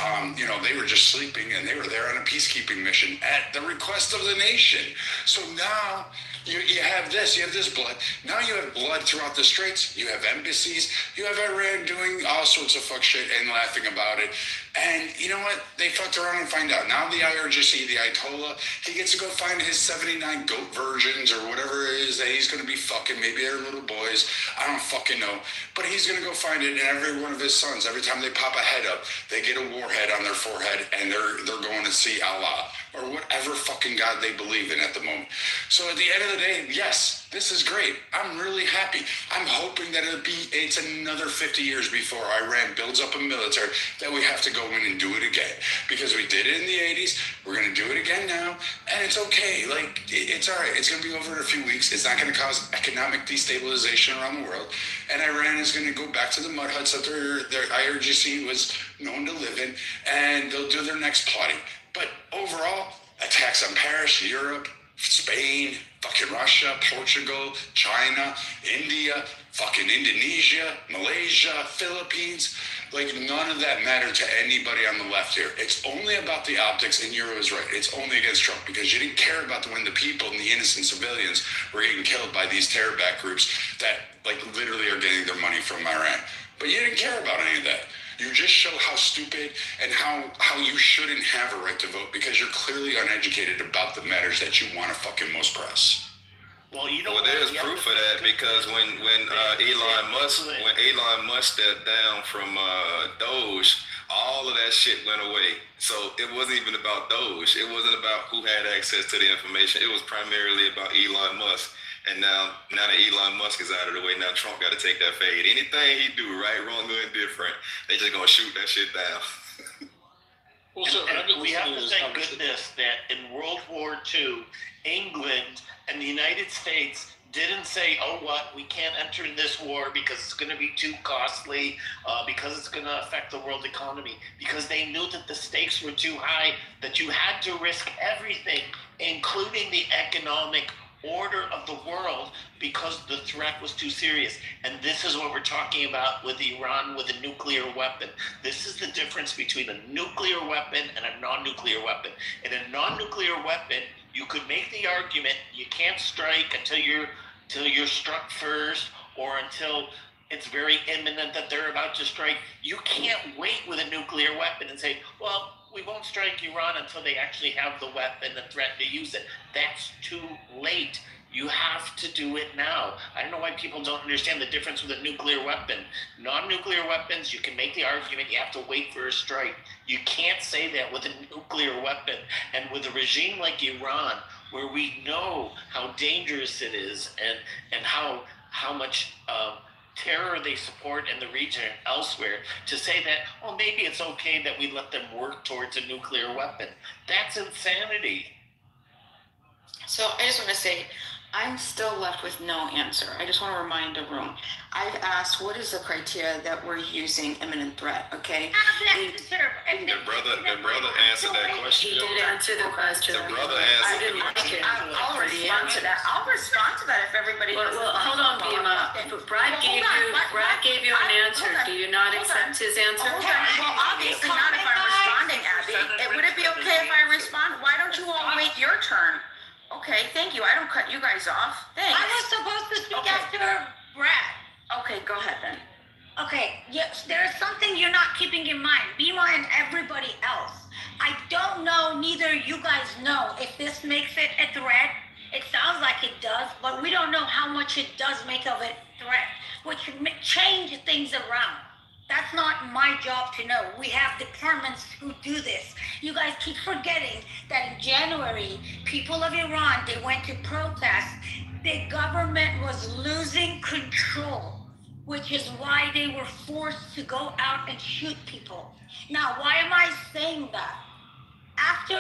[SPEAKER 16] They were just sleeping, and they were there on a peacekeeping mission at the request of the nation. So now you have this blood. Now you have blood throughout the Straits. You have embassies. You have Iran doing all sorts of fuck shit and laughing about it. And you know what? They fucked around and find out. Now the IRGC, the Ayatollah, he gets to go find his 79 goat versions or whatever it is that he's going to be fucking. Maybe they're little boys. I don't fucking know. But he's going to go find it, and every one of his sons, every time they pop a head up, they get a warhead on their forehead, and they're going to see Allah or whatever fucking God they believe in at the moment. So at the end of the day, yes, this is great. I'm really happy. I'm hoping that it's another 50 years before Iran builds up a military that we have to go in and do it again. Because we did it in the 80s. We're going to do it again now. And it's okay. Like, it's all right. It's going to be over in a few weeks. It's not going to cause economic destabilization around the world. And Iran is going to go back to the mud huts that their IRGC was known to live in. And they'll do their next plotting. But overall, attacks on Paris, Europe, Spain, fucking Russia, Portugal, China, India, fucking Indonesia, Malaysia, Philippines. Like, none of that mattered to anybody on the left here. It's only about the optics, and Euro is right. It's only against Trump because you didn't care about when the people and the innocent civilians were getting killed by these terror back groups that, like, literally are getting their money from Iran. But you didn't care about any of that. You just show how stupid and how you shouldn't have a right to vote because you're clearly uneducated about the matters that you want to fucking most press.
[SPEAKER 1] Well,
[SPEAKER 6] there's proof of that because when Elon Musk stepped down from Doge, all of that shit went away. So it wasn't even about Doge. It wasn't about who had access to the information. It was primarily about Elon Musk. And now that Elon Musk is out of the way, now Trump got to take that fade. Anything he do, right, wrong, or indifferent, they just gonna shoot that shit down.
[SPEAKER 22] Well, so we have to thank goodness that in World War II, England and the United States didn't say, oh, what, we can't enter in this war because it's going to be too costly, because it's going to affect the world economy, because they knew that the stakes were too high, that you had to risk everything, including the economic order of the world, because the threat was too serious. And this is what we're talking about with Iran with a nuclear weapon. This is the difference between a nuclear weapon and a non-nuclear weapon. In a non-nuclear weapon, you could make the argument you can't strike until you're struck first, or until it's very imminent that they're about to strike. You can't wait with a nuclear weapon and say, well, we won't strike Iran until they actually have the weapon and threaten to use it. That's too late. You have to do it now. I don't know why people don't understand the difference with a nuclear weapon. Non-nuclear weapons, you can make the argument you have to wait for a strike. You can't say that with a nuclear weapon. And with a regime like Iran, where we know how dangerous it is and how much terror they support in the region and elsewhere, to say that, oh, maybe it's okay that we let them work towards a nuclear weapon. That's insanity.
[SPEAKER 12] So I just want to say, I'm still left with no answer. I just want to remind the room. I've asked, what is the criteria that we're using imminent threat, okay?
[SPEAKER 6] The brother answered that question.
[SPEAKER 10] He did answer the question.
[SPEAKER 6] The brother answered the question.
[SPEAKER 12] I'll respond to that. I'll respond to that if everybody
[SPEAKER 10] Well, hold on, Bima. Brad gave you an answer. Do you not accept his answer?
[SPEAKER 12] Well, obviously not if I'm responding, Abby. Would it be okay if I respond? Why don't you all wait your turn? Okay, thank you. I don't cut you guys off. Thanks.
[SPEAKER 4] I was supposed to speak after Brad.
[SPEAKER 12] Okay, go ahead then.
[SPEAKER 4] Okay, yes, there's something you're not keeping in mind, Bima and everybody else. I don't know, neither you guys know if this makes it a threat. It sounds like it does, but we don't know how much it does make of a threat, which could change things around. That's not my job to know. We have departments who do this. You guys keep forgetting that in January, people of Iran, they went to protest. The government was losing control, which is why they were forced to go out and shoot people. Now, why am I saying that? After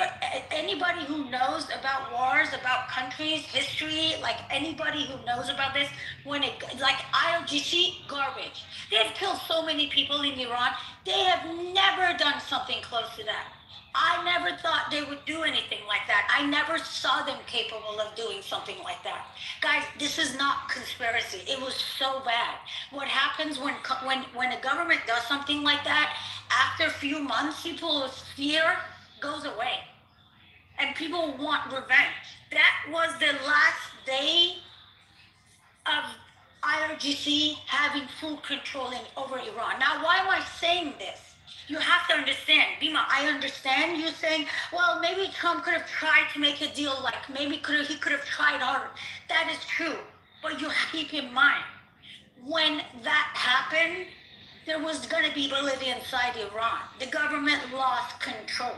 [SPEAKER 4] anybody who knows about wars, about countries, history, like anybody who knows about this, like IRGC, garbage. They've killed so many people in Iran. They have never done something close to that. I never thought they would do anything like that. I never saw them capable of doing something like that. Guys, this is not conspiracy. It was so bad. What happens when a government does something like that, after a few months, people's fear goes away. And people want revenge. That was the last day of IRGC having full control over Iran. Now, why am I saying this? You have to understand, Bima, I understand you saying, well, maybe Trump could have tried to make a deal, like maybe he could have tried harder. That is true. But you keep in mind, when that happened, there was going to be stability inside Iran. The government lost control.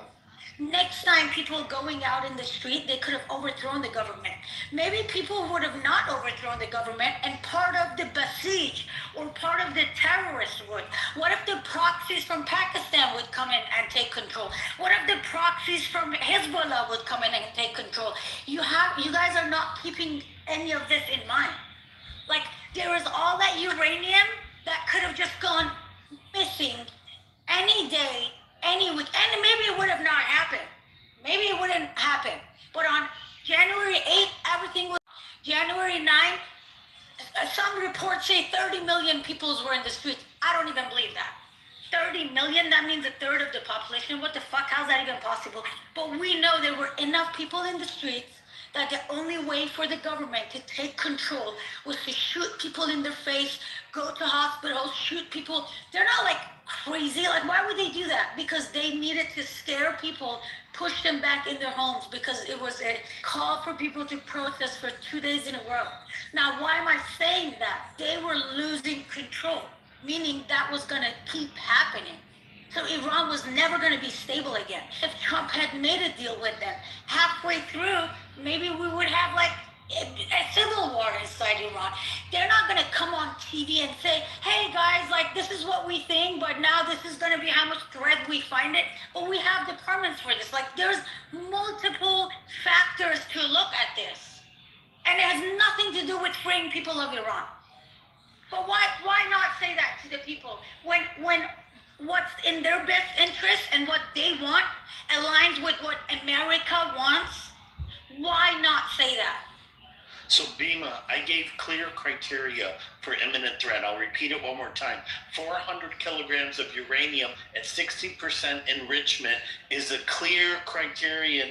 [SPEAKER 4] Next time people going out in the street, they could have overthrown the government. Maybe people would have not overthrown the government, and part of the besieged or part of the terrorists would. What if the proxies from Pakistan would come in and take control? What if the proxies from Hezbollah would come in and take control? You guys are not keeping any of this in mind. Like, there is all that uranium that could have just gone missing any day, any week, and maybe it would have not happened. Maybe it wouldn't happen. But on January 8th, everything was. January 9th, some reports say 30 million people were in the streets. I don't even believe that. 30 million, that means a third of the population. What the fuck? How's that even possible? But we know there were enough people in the streets that the only way for the government to take control was to shoot people in their face, go to hospitals, shoot people. They're not like crazy. Like, why would they do that? Because they needed to scare people, push them back in their homes, because it was a call for people to protest for 2 days in a row. Now, why am I saying that? They were losing control, meaning that was going to keep happening. So Iran was never going to be stable again. If Trump had made a deal with them, halfway through, maybe we would have like a civil war inside Iran. They're not going to come on TV and say, hey guys, like this is what we think, but now this is going to be how much threat we find it. But we have departments for this. Like there's multiple factors to look at this. And it has nothing to do with freeing people of Iran. But why not say that to the people when what's in their best interest and what they want aligns with what America wants? Why not say that?
[SPEAKER 22] So Bima, I gave clear criteria for imminent threat. I'll repeat it one more time. 400 kilograms of uranium at 60% enrichment is a clear criterion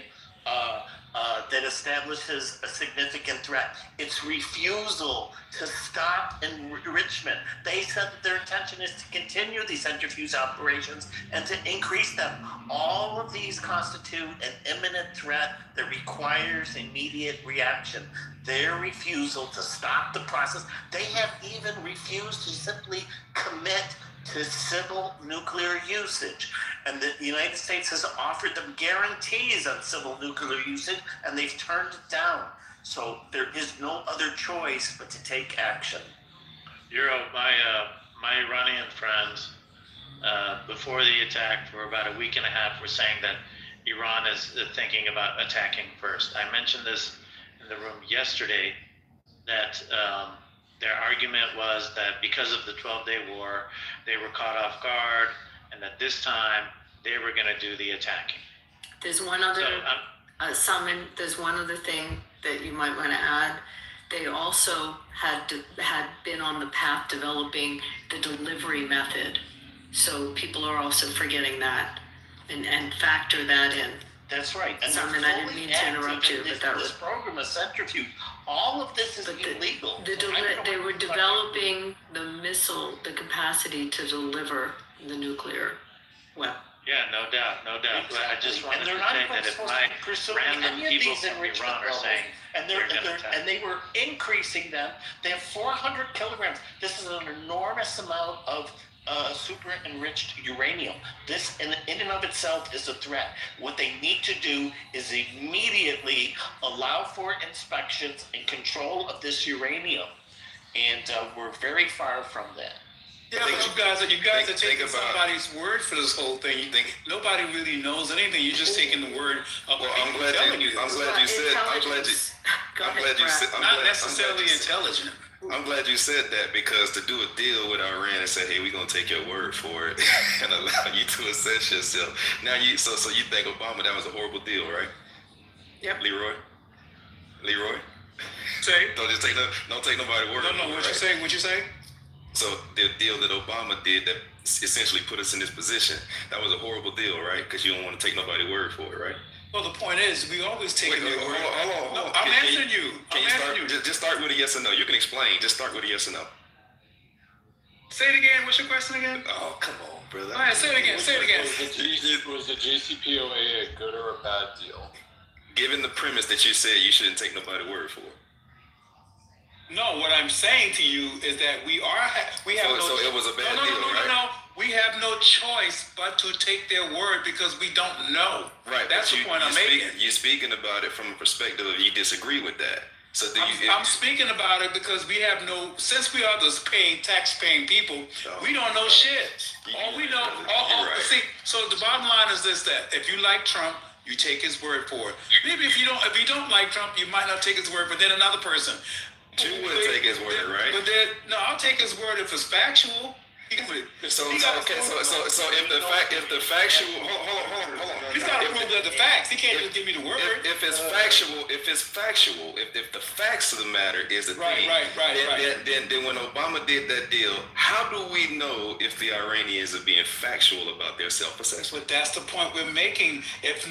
[SPEAKER 22] that establishes a significant threat. It's refusal to stop enrichment. They said that their intention is to continue these centrifuge operations and to increase them. All of these constitute an imminent threat that requires immediate reaction. Their refusal to stop the process, they have even refused to simply commit to civil nuclear usage. And the United States has offered them guarantees on civil nuclear usage, and they've turned it down. So there is no other choice but to take action.
[SPEAKER 15] Euro, my Iranian friends, before the attack for about a week and a half, were saying that Iran is thinking about attacking first. I mentioned this in the room yesterday, that their argument was that because of the 12-day war, they were caught off guard, and that this time they were going to do the attacking.
[SPEAKER 10] There's one other, there's one other thing that you might want to add. They also had been on the path developing the delivery method. So people are also forgetting that and factor that in.
[SPEAKER 22] That's right. And
[SPEAKER 10] Simon, I didn't mean to interrupt you, but that was...
[SPEAKER 22] This program is centrifuge. All of this is illegal.
[SPEAKER 10] They were developing the missile, the capacity to deliver the nuclear weapon.
[SPEAKER 15] Yeah, no doubt. But I just wanted to say that if my random people from Iran are saying,
[SPEAKER 22] and they were increasing them. They have 400 kilograms. This is an enormous amount of super enriched uranium. This in and of itself is a threat. What they need to do is immediately allow for inspections and control of this uranium. And we're very far from that.
[SPEAKER 9] Yeah, but you guys are taking somebody's word for this whole thing. You think nobody really knows anything. You're just taking the word of people telling you.
[SPEAKER 6] I'm glad you said.
[SPEAKER 9] Not necessarily intelligent.
[SPEAKER 6] I'm glad you said that, because to do a deal with Iran and say, hey, we're gonna take your word for it and allow you to assess yourself. Now so you think Obama, that was a horrible deal, right?
[SPEAKER 10] Yep.
[SPEAKER 6] Leroy.
[SPEAKER 9] Say.
[SPEAKER 6] Don't take nobody's word.
[SPEAKER 9] No. What you say?
[SPEAKER 6] So the deal that Obama did that essentially put us in this position, that was a horrible deal, right? Because you don't want to take nobody's word for it, right?
[SPEAKER 9] Well, the point is, we always take their word.
[SPEAKER 6] Hold on.
[SPEAKER 9] No, I'm answering you.
[SPEAKER 6] Just start with a yes or no. You can explain. Just start with a yes or no.
[SPEAKER 9] Say it again. What's your question again?
[SPEAKER 6] Oh, come on, brother.
[SPEAKER 9] All right, say it again.
[SPEAKER 5] Was the JCPOA a good or a bad deal?
[SPEAKER 6] Given the premise that you said you shouldn't take nobody's word for it.
[SPEAKER 9] No, what I'm saying to you is that we have
[SPEAKER 6] so it was a bad deal, right?
[SPEAKER 9] No. We have no choice but to take their word because we don't know.
[SPEAKER 6] Right.
[SPEAKER 9] That's the point I'm making.
[SPEAKER 6] You're speaking about it from a perspective of you disagree with that. So
[SPEAKER 9] I'm speaking about it because we have since we are those tax-paying people, we don't know shit. All we know, see, so the bottom line is this, that if you like Trump, you take his word for it. Maybe if you don't like Trump, you might not take his word, but then another person.
[SPEAKER 6] You would take his word, right?
[SPEAKER 9] But then, no, I'll take his word if it's factual.
[SPEAKER 6] So if the factual, hold on.
[SPEAKER 9] He's got to prove that the facts. He can't just give me the word.
[SPEAKER 6] If it's factual, if the facts of the matter is a thing, then when Obama did that deal, how do we know if the Iranians are being factual about their self-assessment?
[SPEAKER 9] But that's the point we're making. If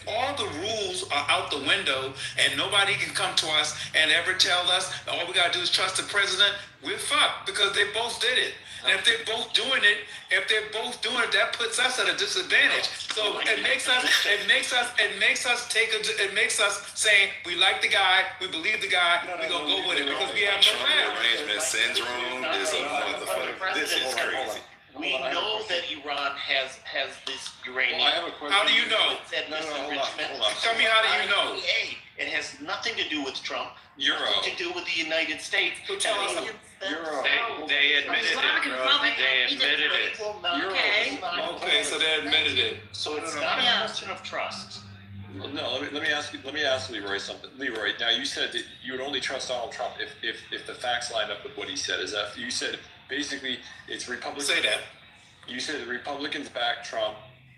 [SPEAKER 9] all the rules are out the window and nobody can come to us and ever tell us all we gotta do is trust the president, we're fucked because they both did it. And if they're both doing it, that puts us at a disadvantage. So it makes us saying we like the guy, we believe the guy, we're gonna go with it because we have no
[SPEAKER 6] arrangement syndrome is a motherfucker. This is crazy.
[SPEAKER 17] We know that Iran has this uranium.
[SPEAKER 5] Well, I have a question.
[SPEAKER 9] How do you know?
[SPEAKER 17] Hold on.
[SPEAKER 9] Tell me, how do you know?
[SPEAKER 17] It has nothing to do with Trump.
[SPEAKER 5] Euro.
[SPEAKER 17] Nothing to do with the United States.
[SPEAKER 9] Tell us.
[SPEAKER 5] Euro.
[SPEAKER 15] They admitted it, bro. They admitted it.
[SPEAKER 5] Okay, so they admitted it.
[SPEAKER 17] So it's not a question of trust.
[SPEAKER 5] No, let me ask Leroy something. Leroy, now you said that you would only trust Donald Trump if the facts line up with what he said. Is that you said basically it's Republicans?
[SPEAKER 9] Say that.
[SPEAKER 5] You said the Republicans back Trump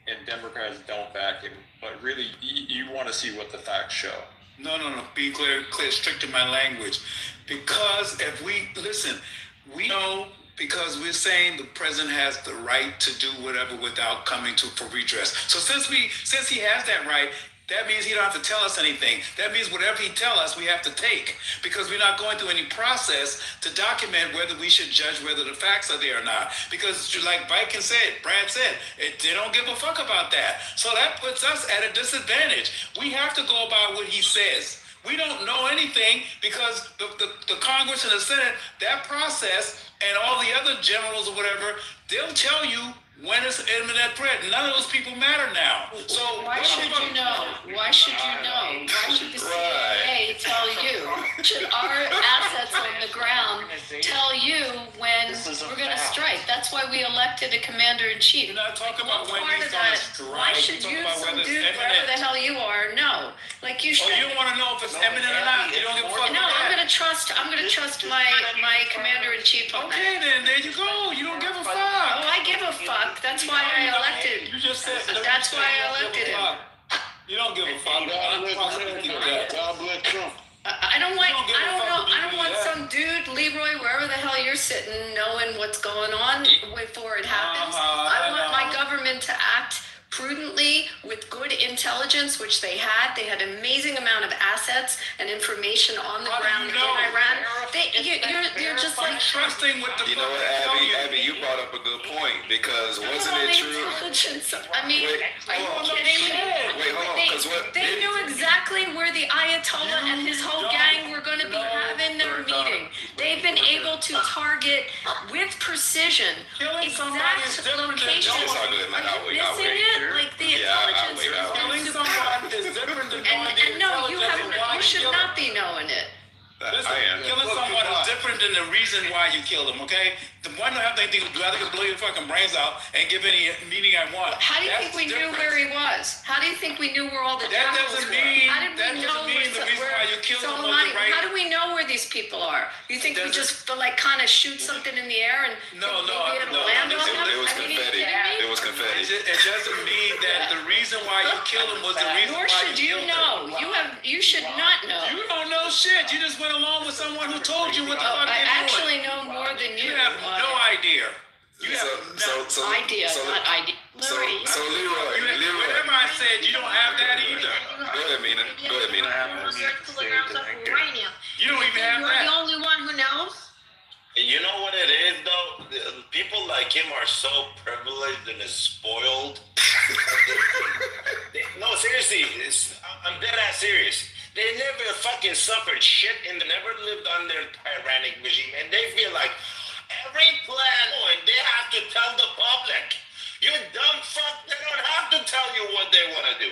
[SPEAKER 5] and Democrats don't back him, but really you want to see what the facts show.
[SPEAKER 9] No. Be clear, strict in my language. Because if we listen, we know because we're saying the president has the right to do whatever without coming to for redress. So since he has that right, that means he don't have to tell us anything. That means whatever he tell us, we have to take, because we're not going through any process to document whether we should judge whether the facts are there or not. Because like Brad said, they don't give a fuck about that. So that puts us at a disadvantage. We have to go by what he says. We don't know anything because the Congress and the Senate, that process, and all the other generals or whatever, they'll tell you when it's imminent threat. None of those people matter now. So
[SPEAKER 10] Why should you know? Why should you know? Why should the CIA tell you? Should our assets on the ground tell you when we're going to strike? That's why we elected a commander-in-chief.
[SPEAKER 9] You're not talking about when
[SPEAKER 10] Part
[SPEAKER 9] he's
[SPEAKER 10] of
[SPEAKER 9] going to
[SPEAKER 10] that,
[SPEAKER 9] strike.
[SPEAKER 10] why should
[SPEAKER 9] You're
[SPEAKER 10] you,
[SPEAKER 9] talking about
[SPEAKER 10] some
[SPEAKER 9] whether it's
[SPEAKER 10] dude, wherever the
[SPEAKER 9] imminent.
[SPEAKER 10] hell you are, know? Like you should.
[SPEAKER 9] Oh, you don't want to know if it's imminent or not? You don't give a fuck
[SPEAKER 10] No,
[SPEAKER 9] about
[SPEAKER 10] I'm
[SPEAKER 9] that?
[SPEAKER 10] gonna trust my commander-in-chief on that.
[SPEAKER 9] Okay, then there you go. You don't give a fuck.
[SPEAKER 10] Oh, I give a fuck. That's why I elected.
[SPEAKER 9] You just said.
[SPEAKER 10] That's why I elected him.
[SPEAKER 9] You don't give a fuck.
[SPEAKER 7] God bless Trump.
[SPEAKER 10] I don't want.
[SPEAKER 9] You don't give a fuck if you
[SPEAKER 10] I don't
[SPEAKER 9] do
[SPEAKER 10] want
[SPEAKER 9] that.
[SPEAKER 10] some dude, Leroy, wherever the hell you're sitting, knowing what's going on before it happens. I want my government to act prudently with good intelligence, which they had. They had an amazing amount of assets and information on the
[SPEAKER 9] How do
[SPEAKER 10] ground
[SPEAKER 9] you
[SPEAKER 10] in
[SPEAKER 9] know?
[SPEAKER 10] Iran. You're just
[SPEAKER 9] I'm
[SPEAKER 10] like
[SPEAKER 9] trusting what the
[SPEAKER 6] You know
[SPEAKER 9] fuck
[SPEAKER 6] what,
[SPEAKER 9] they tell
[SPEAKER 6] Abby, you brought up a good point because wasn't it true?
[SPEAKER 10] intelligence. I mean,
[SPEAKER 6] Wait,
[SPEAKER 10] are you
[SPEAKER 6] hold on.
[SPEAKER 10] kidding me?
[SPEAKER 6] Wait, hold on, 'cause what-
[SPEAKER 10] They knew exactly where the Ayatollah and his whole gang were going to be having their meeting. They've been able to target with precision
[SPEAKER 9] Killing somebody is
[SPEAKER 10] exact
[SPEAKER 9] different than
[SPEAKER 10] locations.
[SPEAKER 6] It's all good, man. I'll
[SPEAKER 10] Are
[SPEAKER 6] wait,
[SPEAKER 10] you
[SPEAKER 6] I'll
[SPEAKER 10] missing
[SPEAKER 6] wait.
[SPEAKER 10] it? Like the
[SPEAKER 6] Yeah, I'll
[SPEAKER 10] intelligence
[SPEAKER 6] wait,
[SPEAKER 10] is
[SPEAKER 6] I'll
[SPEAKER 9] Killing
[SPEAKER 10] going to
[SPEAKER 9] someone is different than knowing the
[SPEAKER 10] and no, you
[SPEAKER 9] intelligence and why
[SPEAKER 10] you should
[SPEAKER 9] killed
[SPEAKER 10] not
[SPEAKER 9] him.
[SPEAKER 10] be knowing it.
[SPEAKER 9] Listen,
[SPEAKER 6] I am.
[SPEAKER 9] killing someone is different than the reason why you killed them, okay? The one don't have anything to do, I could blow your fucking brains out and give any meaning I want.
[SPEAKER 10] How do you
[SPEAKER 9] That's
[SPEAKER 10] think we
[SPEAKER 9] the
[SPEAKER 10] knew
[SPEAKER 9] difference.
[SPEAKER 10] where he was? How do you think we knew where all the
[SPEAKER 9] That
[SPEAKER 10] jackals
[SPEAKER 9] doesn't
[SPEAKER 10] were?
[SPEAKER 9] mean-
[SPEAKER 10] How did we
[SPEAKER 9] that
[SPEAKER 10] know
[SPEAKER 9] doesn't mean the reason why you killed them was
[SPEAKER 10] Soleimani,
[SPEAKER 9] the right-
[SPEAKER 10] how do we know where these people are? You think we
[SPEAKER 9] Doesn't-
[SPEAKER 10] just like kind of shoot something in the air and
[SPEAKER 9] No,
[SPEAKER 10] maybe it'll land on them?
[SPEAKER 6] It was
[SPEAKER 10] I mean,
[SPEAKER 6] confetti.
[SPEAKER 10] are you kidding me?
[SPEAKER 6] It was confetti.
[SPEAKER 9] It doesn't mean that the reason why you killed him was the reason
[SPEAKER 10] Nor
[SPEAKER 9] why
[SPEAKER 10] should
[SPEAKER 9] you
[SPEAKER 10] you
[SPEAKER 9] killed
[SPEAKER 10] know.
[SPEAKER 9] him.
[SPEAKER 10] You should not know.
[SPEAKER 9] You don't know shit. You just went along with someone who told you what the fuck
[SPEAKER 10] I
[SPEAKER 9] they're doing.
[SPEAKER 10] actually know more than you.
[SPEAKER 9] You have no idea. You have
[SPEAKER 10] idea, not idea.
[SPEAKER 6] So Leroy,
[SPEAKER 9] whatever I said, you don't have that either.
[SPEAKER 6] Go ahead, Mina. Go ahead, Mina.
[SPEAKER 9] You don't even have
[SPEAKER 4] You're
[SPEAKER 9] that.
[SPEAKER 4] the only one who knows?
[SPEAKER 20] You know what it is, though? People like him are so privileged and spoiled. No, seriously, I'm dead ass serious. They never fucking suffered shit and they never lived under tyrannic regime, and they feel like every plan they have to tell the public. You dumb fuck, they don't have to tell you what they want to do.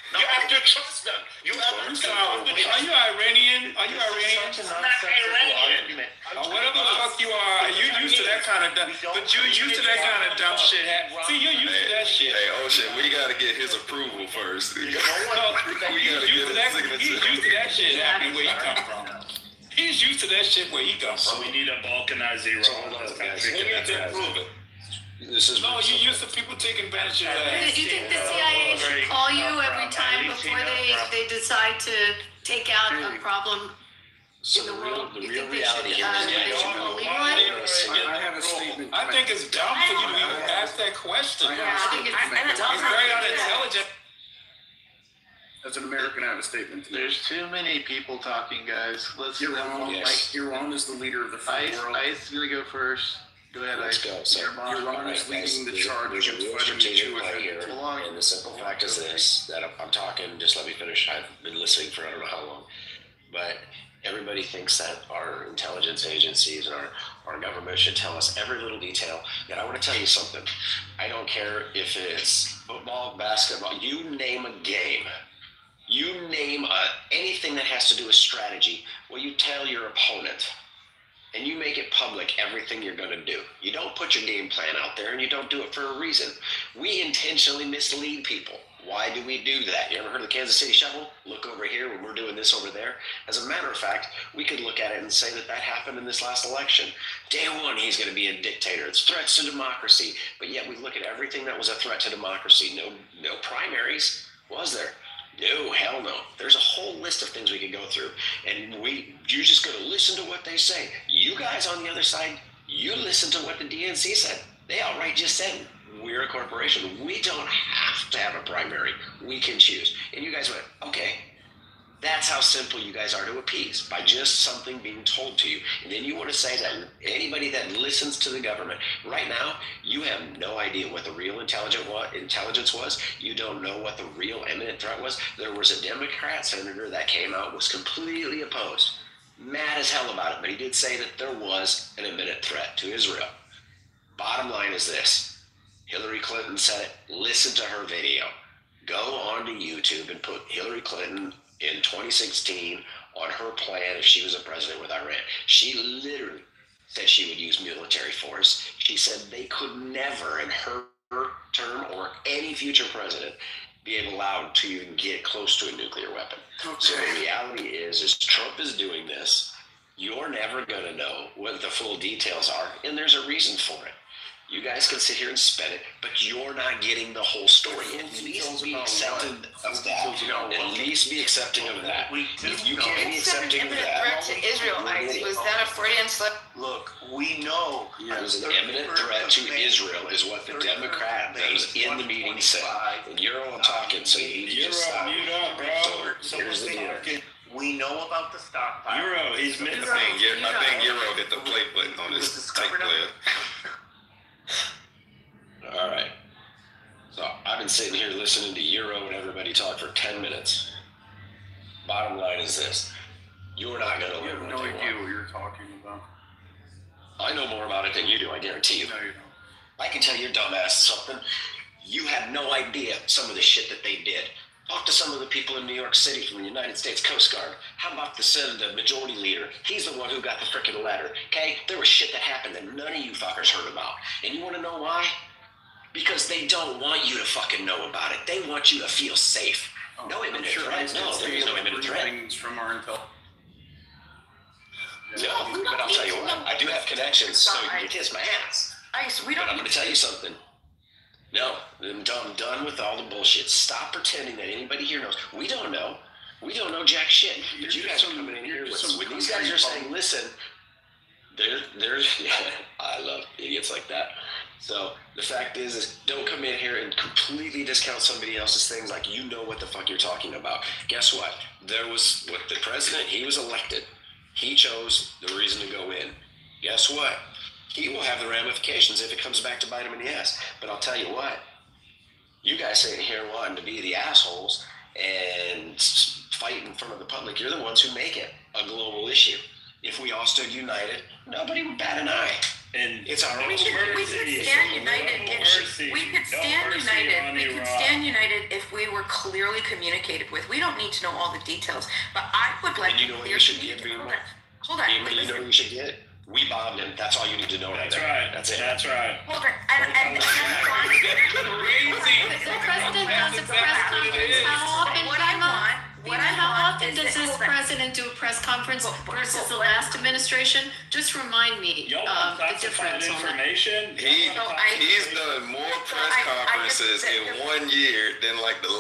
[SPEAKER 20] You have to trust them. You have to
[SPEAKER 9] Are you Iranian? Are you Iranian?
[SPEAKER 20] Not Iranian.
[SPEAKER 9] Whatever the fuck you are, you used to that kind of dumb. But you used to that kind of dumb shit. See, you're used to that shit.
[SPEAKER 6] Hey, Ocean, we gotta get his approval first.
[SPEAKER 9] He's used to that shit happening where he come from. He's used to that shit where he come from.
[SPEAKER 11] So we need a balkanized Iran.
[SPEAKER 9] No, you used to people taking advantage of that.
[SPEAKER 10] Do you think the CIA should call you every time before they decide to take out a problem in the world? You think they should call Leroy?
[SPEAKER 5] I have a statement.
[SPEAKER 9] I think it's dumb for you to even ask that question.
[SPEAKER 10] Yeah, I think it's dumb.
[SPEAKER 9] It's very unintelligent.
[SPEAKER 5] As an American, I have a statement.
[SPEAKER 3] There's too many people talking, guys. Let's.
[SPEAKER 5] Iran,
[SPEAKER 3] Yes.
[SPEAKER 5] Iran is the leader of the free world.
[SPEAKER 3] Ice, gonna go first. Go ahead,
[SPEAKER 5] Let's
[SPEAKER 3] Ice.
[SPEAKER 5] go. So Iran is leading the charge against
[SPEAKER 21] strategic play here, and the simple fact is this: that I'm talking. Just let me finish. I've been listening for I don't know how long.
[SPEAKER 13] but everybody thinks that our intelligence agencies and our government should tell us every little detail. And I want to tell you something. I don't care if it's football, basketball, you name a game. You name anything that has to do with strategy. Well, you tell your opponent and you make it public everything you're going to do. You don't put your game plan out there, and you don't do it for a reason. We intentionally mislead people. Why do we do that? You ever heard of the Kansas City Shuffle? Look over here when we're doing this over there. As a matter of fact, we could look at it and say that happened in this last election. Day one, he's going to be a dictator. It's threats to democracy. But yet we look at everything that was a threat to democracy. No primaries, was there? No, hell no. There's a whole list of things we could go through. And you're just going to listen to what they say. You guys on the other side, you listen to what the DNC said. They outright just said, we're a corporation. We don't have to have a primary. We can choose. And you guys went, okay. That's how simple you guys are to appease, by just something being told to you. And then you want to say that anybody that listens to the government, right now, you have no idea what the real intelligence was. You don't know what the real imminent threat was. There was a Democrat senator that came out, was completely opposed, mad as hell about it, but he did say that there was an imminent threat to Israel. Bottom line is this. Hillary Clinton said it. Listen to her video. Go onto YouTube and put Hillary Clinton in 2016 on her plan if she was a president with Iran. She literally said she would use military force. She said they could never, in her term or any future president, be allowed to even get close to a nuclear weapon. Okay. So the reality is Trump is doing this. You're never going to know what the full details are, and there's a reason for it. You guys can sit here and spin it, but you're not getting the whole story. At least be accepting of that. At least be accepting of that. If you can't be accepting of that,
[SPEAKER 12] threat to Israel. Was that a Freudian slip?
[SPEAKER 17] Look, we know.
[SPEAKER 13] It was an imminent threat to Israel, is what the Democrat that was in the meeting said. And you're all talking, so you need to just stop.
[SPEAKER 11] Mute up, bro.
[SPEAKER 13] So here's the deal.
[SPEAKER 17] We know about the stockpile.
[SPEAKER 11] Euro, he's missing.
[SPEAKER 6] I think Euro hit the play button on his tape player.
[SPEAKER 13] All right. So I've been sitting here listening to Euro and everybody talk for 10 minutes. Bottom line is this. You're not going to learn what they want.
[SPEAKER 21] what you're talking about.
[SPEAKER 13] I know more about it than you do, I guarantee you.
[SPEAKER 21] No, you don't.
[SPEAKER 13] I can tell your dumbass something. You have no idea some of the shit that they did. Talk to some of the people in New York City from the United States Coast Guard. How about the majority leader? He's the one who got the frickin' letter, okay? There was shit that happened that none of you fuckers heard about. And you want to know why? Because they don't want you to fucking know about it. They want you to feel safe. No imminent threat. No, there is no imminent threat.
[SPEAKER 21] Things from our intel.
[SPEAKER 13] No, but I'll tell you what. I do have connections, so you can kiss my ass. But I'm going to tell you something. No, I'm done with all the bullshit. Stop pretending that anybody here knows. We don't know. We don't know jack shit. But you guys are coming in here with when these guys are saying, listen, there's I love idiots like that. So the fact is don't come in here and completely discount somebody else's things like you know what the fuck you're talking about. Guess what? There was with the president, he was elected. He chose the reason to go in. Guess what? He will have the ramifications if it comes back to bite him in the ass. But I'll tell you what, you guys sitting here wanting to be the assholes and fight in front of the public, you're the ones who make it a global issue. If we all stood united, nobody would bat an eye. And it's our own
[SPEAKER 12] We could stand united. We could stand united if we were clearly communicated with. We don't need to know all the details, but I would like
[SPEAKER 13] to know you should get.
[SPEAKER 12] Hold on.
[SPEAKER 13] You know you should get. We bombed him. That's all you need to know right there.
[SPEAKER 11] Right.
[SPEAKER 13] That's it.
[SPEAKER 11] That's right.
[SPEAKER 12] Hold on. And
[SPEAKER 10] The president does a press conference. How often does this president do a press conference versus the last administration? Just remind me the difference on that.
[SPEAKER 6] He's done more press conferences in 1 year than like the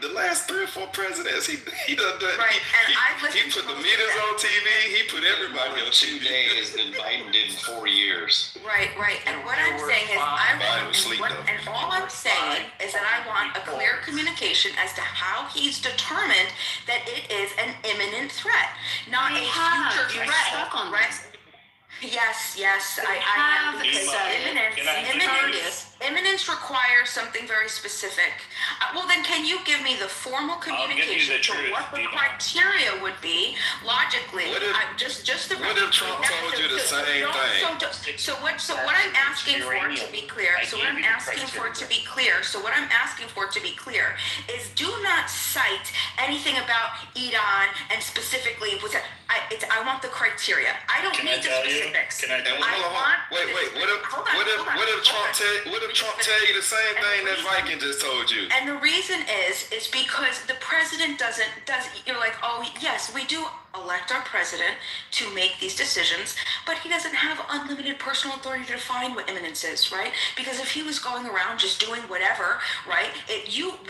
[SPEAKER 6] last 3 or 4 presidents. He done done.
[SPEAKER 12] Right.
[SPEAKER 6] He put the meters on TV. He put everybody on
[SPEAKER 13] 2 days than Biden did in 4 years.
[SPEAKER 12] Right. And what I'm saying is, all I'm saying is that I want a clear communication as to how he's determined that it is an imminent threat, not a future threat.
[SPEAKER 10] Stuck on
[SPEAKER 12] right? Yes, I am, because Imminence requires something very specific. Well, then can you give me the formal communication for what the criteria would be logically?
[SPEAKER 6] What if-
[SPEAKER 12] just the
[SPEAKER 6] what if Trump told you the same thing?
[SPEAKER 12] So what I'm asking for to be clear, so what I'm asking for to be clear is do not cite anything about Iran and specifically I want the criteria. I don't need the specifics.
[SPEAKER 6] What if Trump tell you the same thing that Viking just told you?
[SPEAKER 12] And the reason is because the president does you're like, oh yes, we do elect our president to make these decisions, but he doesn't have unlimited personal authority to define what imminence is, right? Because if he was going around just doing whatever, right,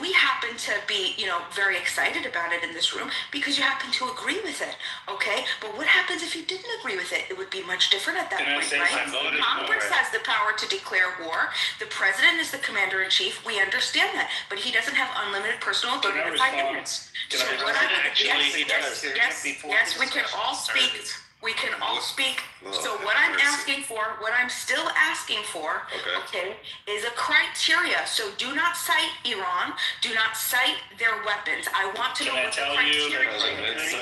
[SPEAKER 12] we happen to be, very excited about it in this room because you happen to agree with it, okay? But what happens if you didn't agree with it? It would be much different at that point, right? Congress has the power to declare war. The president is the commander-in-chief. We understand that, but he doesn't have unlimited personal authority to define imminence. So what yes, we can all speak. We can all speak. So what I'm asking for, what I'm still asking for, okay, is a criteria. So do not cite Iran. Do not cite their weapons. I want to know what the criteria is.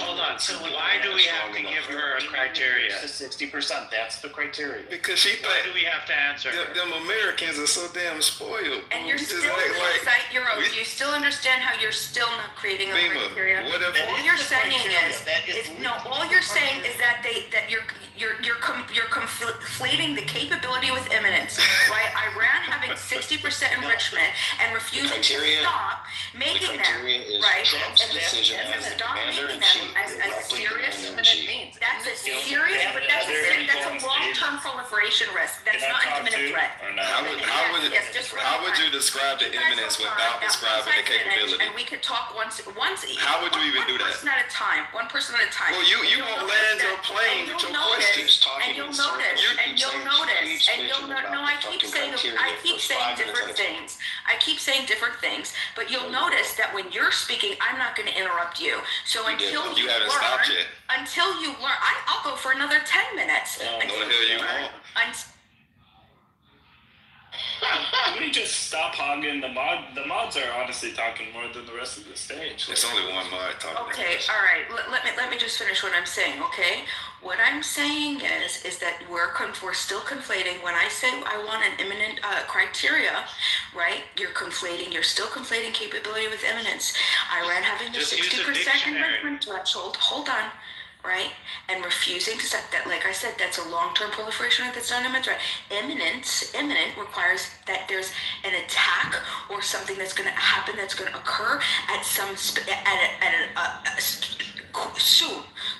[SPEAKER 15] Hold on. So why do we have to give her a criteria?
[SPEAKER 11] 60%. That's the criteria.
[SPEAKER 6] Because she
[SPEAKER 15] Why do we have to answer her?
[SPEAKER 6] them Americans are so damn spoiled.
[SPEAKER 12] And you're still going to cite your oath. You still understand how you're still not creating a criteria.
[SPEAKER 6] What if
[SPEAKER 12] All you're saying is that you're conflating the capability with imminence, right? Iran having 60% enrichment and refusing to stop making them, right?
[SPEAKER 13] Trump's decision as the commander-in-chief
[SPEAKER 12] as serious
[SPEAKER 13] commander-in-chief.
[SPEAKER 12] means. That's a serious, but that's a long-term proliferation risk. That's not an imminent threat.
[SPEAKER 6] How would you describe the imminence without describing the capability?
[SPEAKER 12] And we could talk once.
[SPEAKER 6] How would you even do that?
[SPEAKER 12] One person at a time.
[SPEAKER 6] Well, you won't land your plane with your questions.
[SPEAKER 12] And you'll notice. No, I keep saying different things. But you'll notice that when you're speaking, I'm not going to interrupt you. So until you
[SPEAKER 6] haven't
[SPEAKER 12] learn,
[SPEAKER 6] stopped yet.
[SPEAKER 12] I'll go for another 10 minutes.
[SPEAKER 6] No, the hell you won't.
[SPEAKER 8] Can we just stop hogging the mod? The mods are honestly talking more than the rest of the stage.
[SPEAKER 6] It's only one mod talking.
[SPEAKER 12] Okay, all right. Let me just finish what I'm saying. Okay, what I'm saying is that we're still conflating. When I say I want an imminent criteria, right? You're still conflating capability with imminence. Iran having the 60% enrichment threshold. Hold on. Right? And refusing to set that, like I said, that's a long-term proliferation rate. That's not imminent threat. Imminent requires that there's an attack or something that's going to happen, that's going to occur at soon.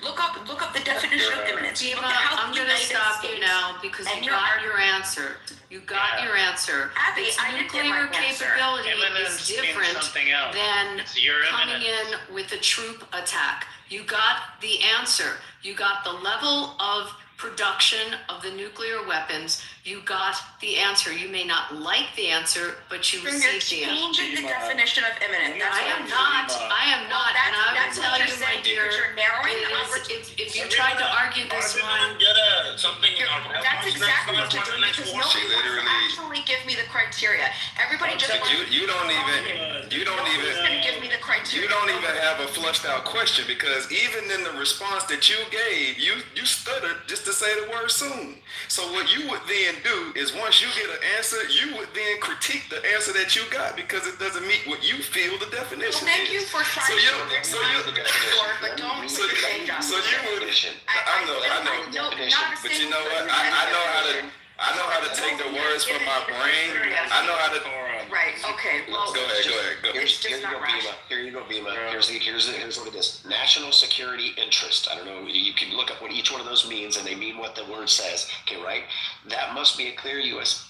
[SPEAKER 12] Look up the definition of imminence.
[SPEAKER 10] I'm going to stop you now because you got your answer. You got your answer.
[SPEAKER 12] Abby,
[SPEAKER 10] its
[SPEAKER 12] I didn't get
[SPEAKER 10] nuclear
[SPEAKER 12] my answer.
[SPEAKER 10] capability
[SPEAKER 15] Imminence
[SPEAKER 10] is
[SPEAKER 15] means
[SPEAKER 10] different
[SPEAKER 15] something else.
[SPEAKER 10] than
[SPEAKER 15] It's your
[SPEAKER 10] coming
[SPEAKER 15] imminence.
[SPEAKER 10] in with a troop attack. You got the answer. You got the level of production of the nuclear weapons. You got the answer. You may not like the answer, but you
[SPEAKER 12] Then you're
[SPEAKER 10] received the answer.
[SPEAKER 12] changing the definition of imminent. That's
[SPEAKER 10] I
[SPEAKER 12] what
[SPEAKER 10] am
[SPEAKER 12] I'm
[SPEAKER 10] not.
[SPEAKER 12] doing.
[SPEAKER 10] I am not. And I will tell you, my dear,
[SPEAKER 12] you're narrowing the
[SPEAKER 10] if you tried to argue this one,
[SPEAKER 12] that's exactly what you're doing because nobody wants to actually give me the criteria. Everybody just wants
[SPEAKER 6] You don't even
[SPEAKER 12] give me the criteria.
[SPEAKER 6] You don't even have a flushed out question because even in the response that you gave, you stuttered just to say the word soon. So what you would then do is once you get an answer, you would then critique the answer that you got because it doesn't meet what you feel the definition
[SPEAKER 12] Thank you
[SPEAKER 6] is.
[SPEAKER 12] for trying but don't
[SPEAKER 6] So you would. I know. But you know what? I know how to take the words from my brain. I know how to.
[SPEAKER 12] Right. Okay. Well,
[SPEAKER 6] go ahead.
[SPEAKER 13] Here you go, Bima. Here's what it is. National security interest. I don't know. You can look up what each one of those means, and they mean what the word says. Okay, right? That must be a clear U.S.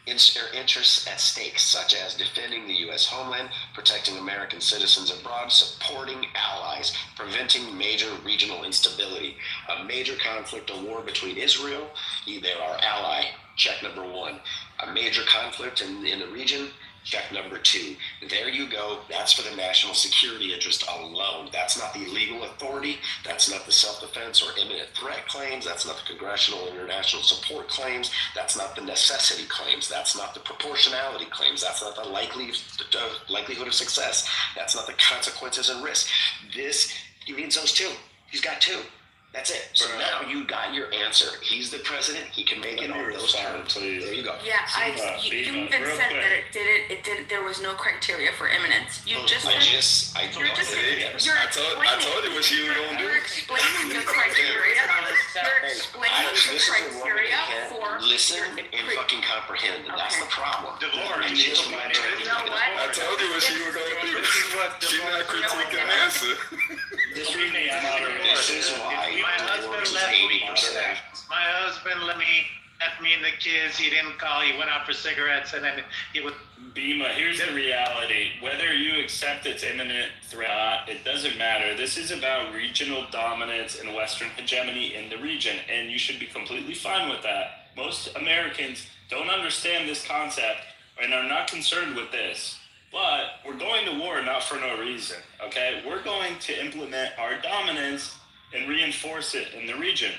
[SPEAKER 13] interests at stake, such as defending the U.S. homeland, protecting American citizens abroad, supporting allies, preventing major regional instability. A major conflict or war between Israel, they're our ally. Check number one. A major conflict in the region. Check number 2. There you go. That's for the national security interest alone. That's not the legal authority. That's not the self-defense or imminent threat claims. That's not the congressional and international support claims. That's not the necessity claims. That's not the proportionality claims. That's not the likelihood of success. That's not the consequences and risk. He needs those 2. He's got 2. That's it. So now you got your answer. He's the president. He can make it on those terms. There you go.
[SPEAKER 12] Yeah, you even said that it didn't. There was no criteria for imminence. You just said.
[SPEAKER 6] I told you what you were gonna do.
[SPEAKER 12] You're explaining the criteria. You're explaining the criteria for.
[SPEAKER 13] Listen and fucking comprehend. And that's the problem.
[SPEAKER 12] You know what?
[SPEAKER 6] I told you what you were gonna do. She's not critiquing the answer.
[SPEAKER 13] This is why
[SPEAKER 15] my husband let me and the kids. He didn't call. He went out for cigarettes, and then he would.
[SPEAKER 8] Bima, here's the reality. Whether you accept its imminent threat, it doesn't matter. This is about regional dominance and Western hegemony in the region, and you should be completely fine with that. Most Americans don't understand this concept and are not concerned with this. But we're going to war not for no reason, okay? We're going to implement our dominance and reinforce it in the region.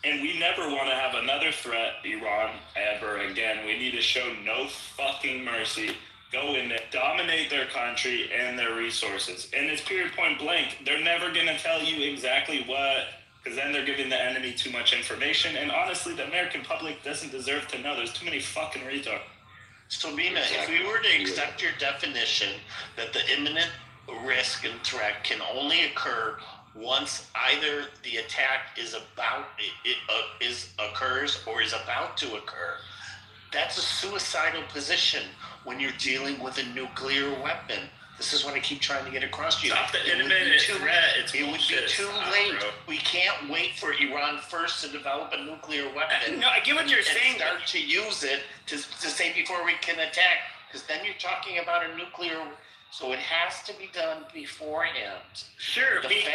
[SPEAKER 8] And we never want to have another threat, Iran, ever again. We need to show no fucking mercy. Go in there, dominate their country and their resources. And it's period point blank. They're never going to tell you exactly what, because then they're giving the enemy too much information. And honestly, the American public doesn't deserve to know. There's too many fucking retards.
[SPEAKER 17] So, Bina, if we were to accept your definition that the imminent risk and threat can only occur once either the attack occurs or is about to occur, that's a suicidal position when you're dealing with a nuclear weapon. This is what I keep trying to get across to you.
[SPEAKER 8] Stop the imminent threat.
[SPEAKER 17] It would be too late. We can't wait for Iran first to develop a nuclear weapon.
[SPEAKER 1] No, I get what you're saying.
[SPEAKER 17] Start to use it to say before we can attack, because then you're talking about a nuclear. So it has to be done beforehand.
[SPEAKER 1] Sure, we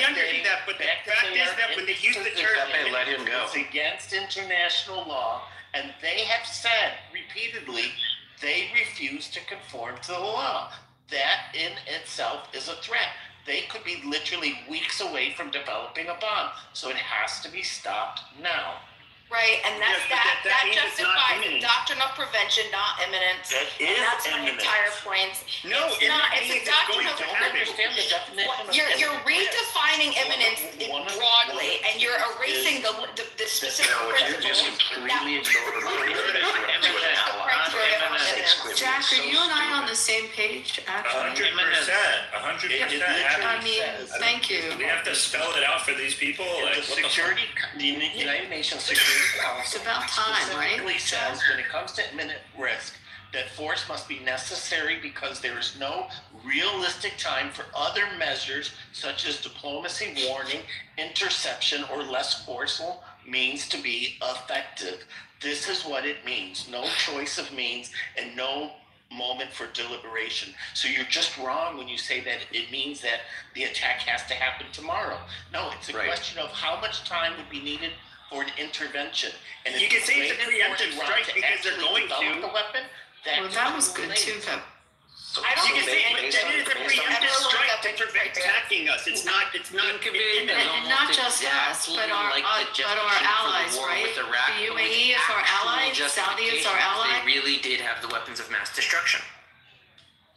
[SPEAKER 1] understand that, but the fact is that when they use the term,
[SPEAKER 17] let him go. It's against international law, and they have said repeatedly they refuse to conform to the law. That in itself is a threat. They could be literally weeks away from developing a bomb. So it has to be stopped now.
[SPEAKER 12] Right, and that's
[SPEAKER 1] that
[SPEAKER 12] justifies the doctrine of prevention, not imminent. That's my entire point.
[SPEAKER 1] No,
[SPEAKER 12] it's not. It's a doctrine of
[SPEAKER 17] understand the definition.
[SPEAKER 12] You're redefining imminence broadly, and you're erasing the specific principle.
[SPEAKER 13] You're just completely ignoring
[SPEAKER 10] Jack, are you and I on the same page? Actually,
[SPEAKER 8] 100%. 100%.
[SPEAKER 10] I mean, thank you.
[SPEAKER 8] We have to spell it out for these people. Like,
[SPEAKER 17] The United Nations Security
[SPEAKER 10] It's about time, right?
[SPEAKER 17] Specifically says when it comes to imminent risk, that force must be necessary because there is no realistic time for other measures such as diplomacy, warning, interception, or less forceful means to be effective. This is what it means. No choice of means and no moment for deliberation. So you're just wrong when you say that it means that the attack has to happen tomorrow. No, it's a question of how much time would be needed for an intervention. And
[SPEAKER 1] you can say it's a preemptive strike because they're going to
[SPEAKER 17] the weapon.
[SPEAKER 10] That was good too, though.
[SPEAKER 1] I don't think that is a preemptive strike to prevent attacking us. It's not.
[SPEAKER 10] And not just us, but our allies, right? The UAE is our ally. Saudi is our ally.
[SPEAKER 2] They really did have the weapons of mass destruction.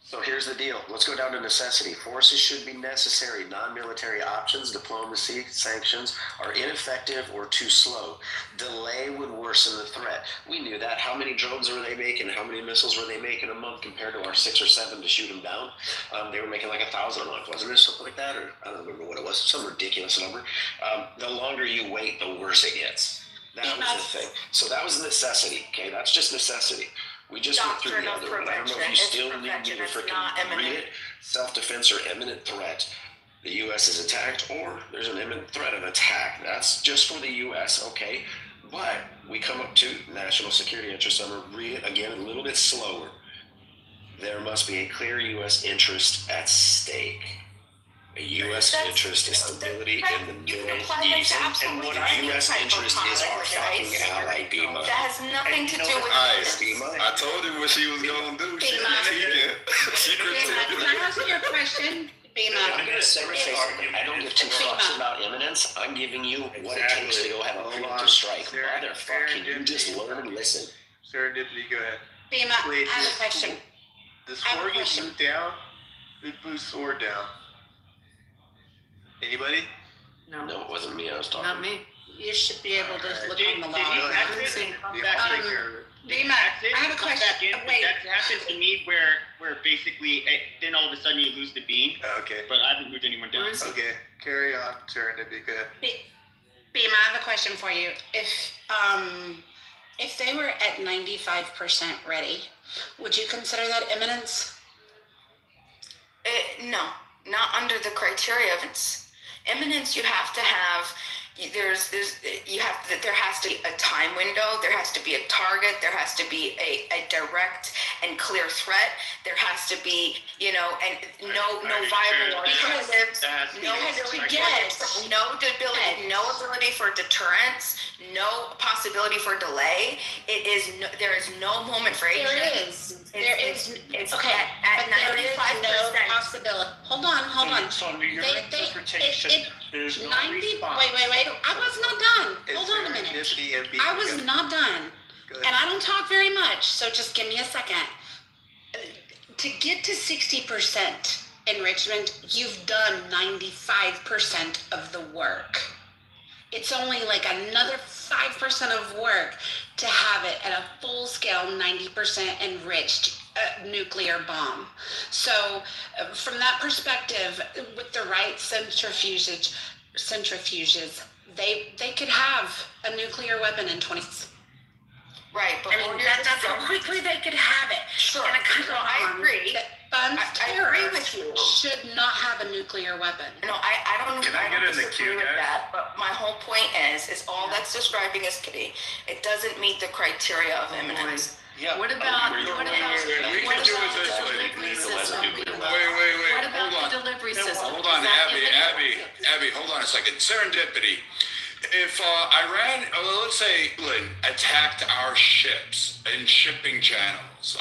[SPEAKER 13] So here's the deal. Let's go down to necessity. Forces should be necessary. Non-military options, diplomacy, sanctions are ineffective or too slow. Delay would worsen the threat. We knew that. How many drones were they making? How many missiles were they making a month compared to our 6 or 7 to shoot them down? They were making like 1,000 a month, wasn't it? Something like that, or I don't remember what it was. Some ridiculous number. The longer you wait, the worse it gets. That was the thing. So that was necessity. Okay, that's just necessity. We just went through the other one. I don't know if you still need me to freaking read it. Self-defense or imminent threat. The U.S. is attacked or there's an imminent threat of attack. That's just for the U.S., okay? But we come up to national security interest. I'm going to read it again a little bit slower. There must be a clear U.S. interest at stake. A U.S. interest is stability in the Middle East, and what our U.S. interest is our fucking ally, Bima.
[SPEAKER 12] That has nothing to do with
[SPEAKER 6] Alright, I told you what she was gonna do. She critiquing. She critiquing.
[SPEAKER 14] Can I ask you a question?
[SPEAKER 13] I'm gonna say something. I don't give two fucks about imminence. I'm giving you what it takes to go have a preemptive strike. Motherfucker, can you just learn and listen?
[SPEAKER 3] Serendipity, go ahead.
[SPEAKER 14] Bima, I have a question.
[SPEAKER 3] The sword gets moved down. Who moves sword down? Anybody?
[SPEAKER 13] No, it wasn't me. I was talking.
[SPEAKER 10] Not me.
[SPEAKER 14] You should be able to look on the law. Bima, I have a question. Wait.
[SPEAKER 11] That happens to me where basically then all of a sudden you lose the beam.
[SPEAKER 3] Okay.
[SPEAKER 11] But I haven't moved anyone down.
[SPEAKER 3] Okay, carry on. Serendipity, go ahead.
[SPEAKER 14] Bima, I have a question for you. If they were at 95% ready, would you consider that imminence?
[SPEAKER 12] No, not under the criteria of imminence. You have to have. There has to be a time window, there has to be a target, there has to be a direct and clear threat, there has to be, and no viable alternatives, no ability for deterrence, no possibility for delay. There is no moment for agency.
[SPEAKER 14] There is.
[SPEAKER 12] It's
[SPEAKER 14] okay,
[SPEAKER 12] at
[SPEAKER 14] but there is
[SPEAKER 12] 95%.
[SPEAKER 14] no possibility. Hold on.
[SPEAKER 11] So under your interpretation, there's no
[SPEAKER 14] 90.
[SPEAKER 11] response.
[SPEAKER 14] Wait. I was not done. Hold on a minute. I was not done, and I don't talk very much. So just give me a second. To get to 60% enrichment, you've done 95% of the work. It's only like another 5% of work to have it at a full-scale 90% enriched nuclear bomb. So from that perspective, with the right centrifuges, they could have a nuclear weapon in 20.
[SPEAKER 12] Right, but
[SPEAKER 14] that's how quickly they could have it.
[SPEAKER 12] Sure.
[SPEAKER 14] And
[SPEAKER 12] I agree.
[SPEAKER 14] I
[SPEAKER 12] agree with you.
[SPEAKER 14] Should not have a nuclear weapon.
[SPEAKER 12] No, I don't.
[SPEAKER 8] Can I get in the
[SPEAKER 12] disagree
[SPEAKER 8] queue,
[SPEAKER 12] with
[SPEAKER 8] guys?
[SPEAKER 12] that. But my whole point is all that's describing is kitty. It doesn't meet the criteria of imminence.
[SPEAKER 8] Yeah.
[SPEAKER 10] What about
[SPEAKER 8] We can do it this way. Wait.
[SPEAKER 10] What about
[SPEAKER 8] Hold on.
[SPEAKER 10] the delivery system?
[SPEAKER 16] Hold on,
[SPEAKER 10] Is that
[SPEAKER 16] Abby,
[SPEAKER 10] imminent?
[SPEAKER 16] Abby, hold on a second. Serendipity. If Iran, let's say, attacked our ships and shipping channels,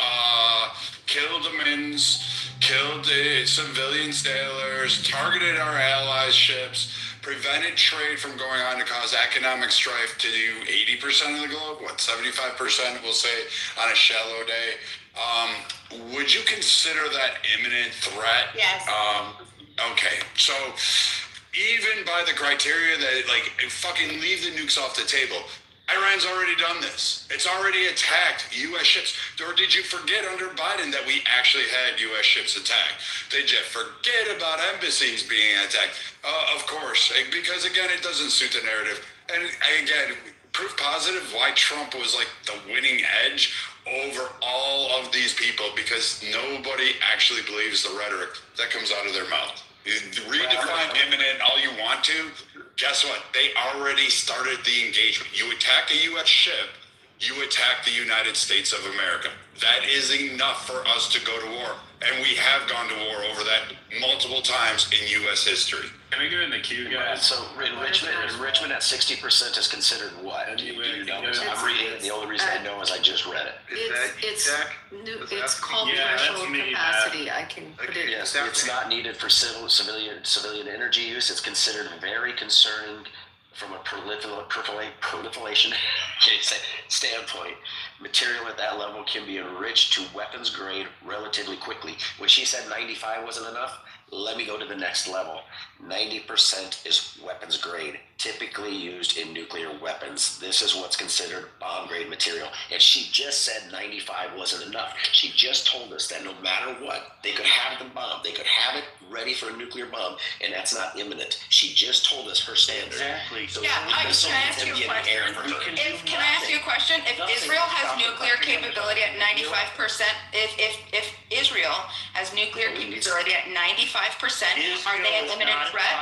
[SPEAKER 16] killed Amins, killed the civilian sailors, targeted our allies' ships, prevented trade from going on to cause economic strife to 80% of the globe, 75% we'll say on a shallow day, would you consider that imminent threat?
[SPEAKER 14] Yes.
[SPEAKER 16] Okay, so even by the criteria that fucking leave the nukes off the table, Iran's already done this. It's already attacked U.S. ships. Or did you forget under Biden that we actually had U.S. ships attacked? Did you forget about embassies being attacked? Of course, because again, it doesn't suit the narrative. And again, proof positive why Trump was like the winning edge over all of these people, because nobody actually believes the rhetoric that comes out of their mouth. Redefine imminent all you want to. Guess what? They already started the engagement. You attack a U.S. ship, you attack the United States of America. That is enough for us to go to war. And we have gone to war over that multiple times in U.S. history.
[SPEAKER 8] Can I get in the queue, guys?
[SPEAKER 13] So enrichment at 60% is considered what? Do you know? I'm reading it. The only reason I know is I just read it.
[SPEAKER 10] It's called threshold capacity. I can put it.
[SPEAKER 13] Yes, it's not needed for civilian energy use. It's considered very concerning from a proliferation standpoint. Material at that level can be enriched to weapons grade relatively quickly. When she said 95 wasn't enough, let me go to the next level. 90% is weapons grade, typically used in nuclear weapons. This is what's considered bomb grade material. And she just said 95 wasn't enough. She just told us that no matter what, they could have the bomb. They could have it ready for a nuclear bomb, and that's not imminent. She just told us her standard.
[SPEAKER 11] Exactly.
[SPEAKER 13] So
[SPEAKER 12] can I ask you a question? Can I ask you a question? If Israel has nuclear capability at 95%, if Israel has nuclear capability at 95%, are they an imminent threat?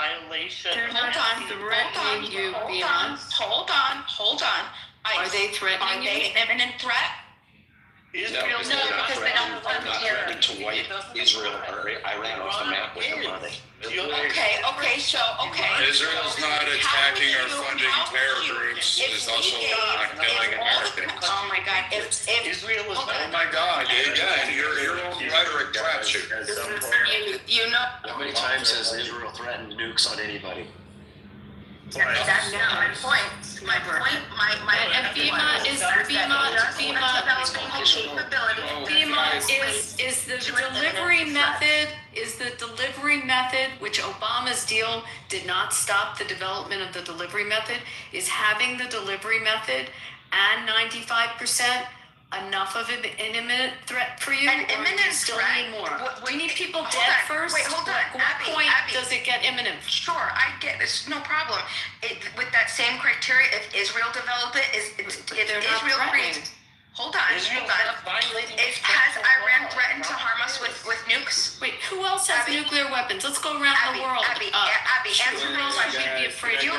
[SPEAKER 12] Hold on.
[SPEAKER 10] Are they threatening
[SPEAKER 12] Are they an imminent threat?
[SPEAKER 13] No, because they're not threatening to wipe Israel or Iran off the map with them, are they?
[SPEAKER 14] Okay, so,
[SPEAKER 16] Israel's not attacking or funding terror groups. It's also not killing Americans.
[SPEAKER 14] Oh my God, if
[SPEAKER 16] Israel was. Oh my God! Again, your own rhetoric traps you.
[SPEAKER 14] you know.
[SPEAKER 13] How many times has Israel threatened nukes on anybody?
[SPEAKER 14] That's not my point. My point,
[SPEAKER 10] And FEMA is the delivery method, which Obama's deal did not stop the development of the delivery method, is having the delivery method and 95% enough of an imminent threat for you?
[SPEAKER 14] An
[SPEAKER 10] or do you
[SPEAKER 14] imminent
[SPEAKER 10] still
[SPEAKER 14] threat?
[SPEAKER 10] need more? Do you need people
[SPEAKER 14] Hold
[SPEAKER 10] dead
[SPEAKER 14] on.
[SPEAKER 10] first?
[SPEAKER 14] Wait, hold on.
[SPEAKER 10] What point
[SPEAKER 14] Abby.
[SPEAKER 10] does it get imminent?
[SPEAKER 14] Sure, I get this, no problem. With that same criteria, if Israel develop it, if
[SPEAKER 10] They're not
[SPEAKER 14] Israel
[SPEAKER 10] threatening.
[SPEAKER 14] creates, hold on. Has Iran threatened to harm us with nukes?
[SPEAKER 10] Wait, who else has nuclear weapons? Let's go around the world.
[SPEAKER 14] Abby, answer my question.
[SPEAKER 10] Be afraid.
[SPEAKER 14] You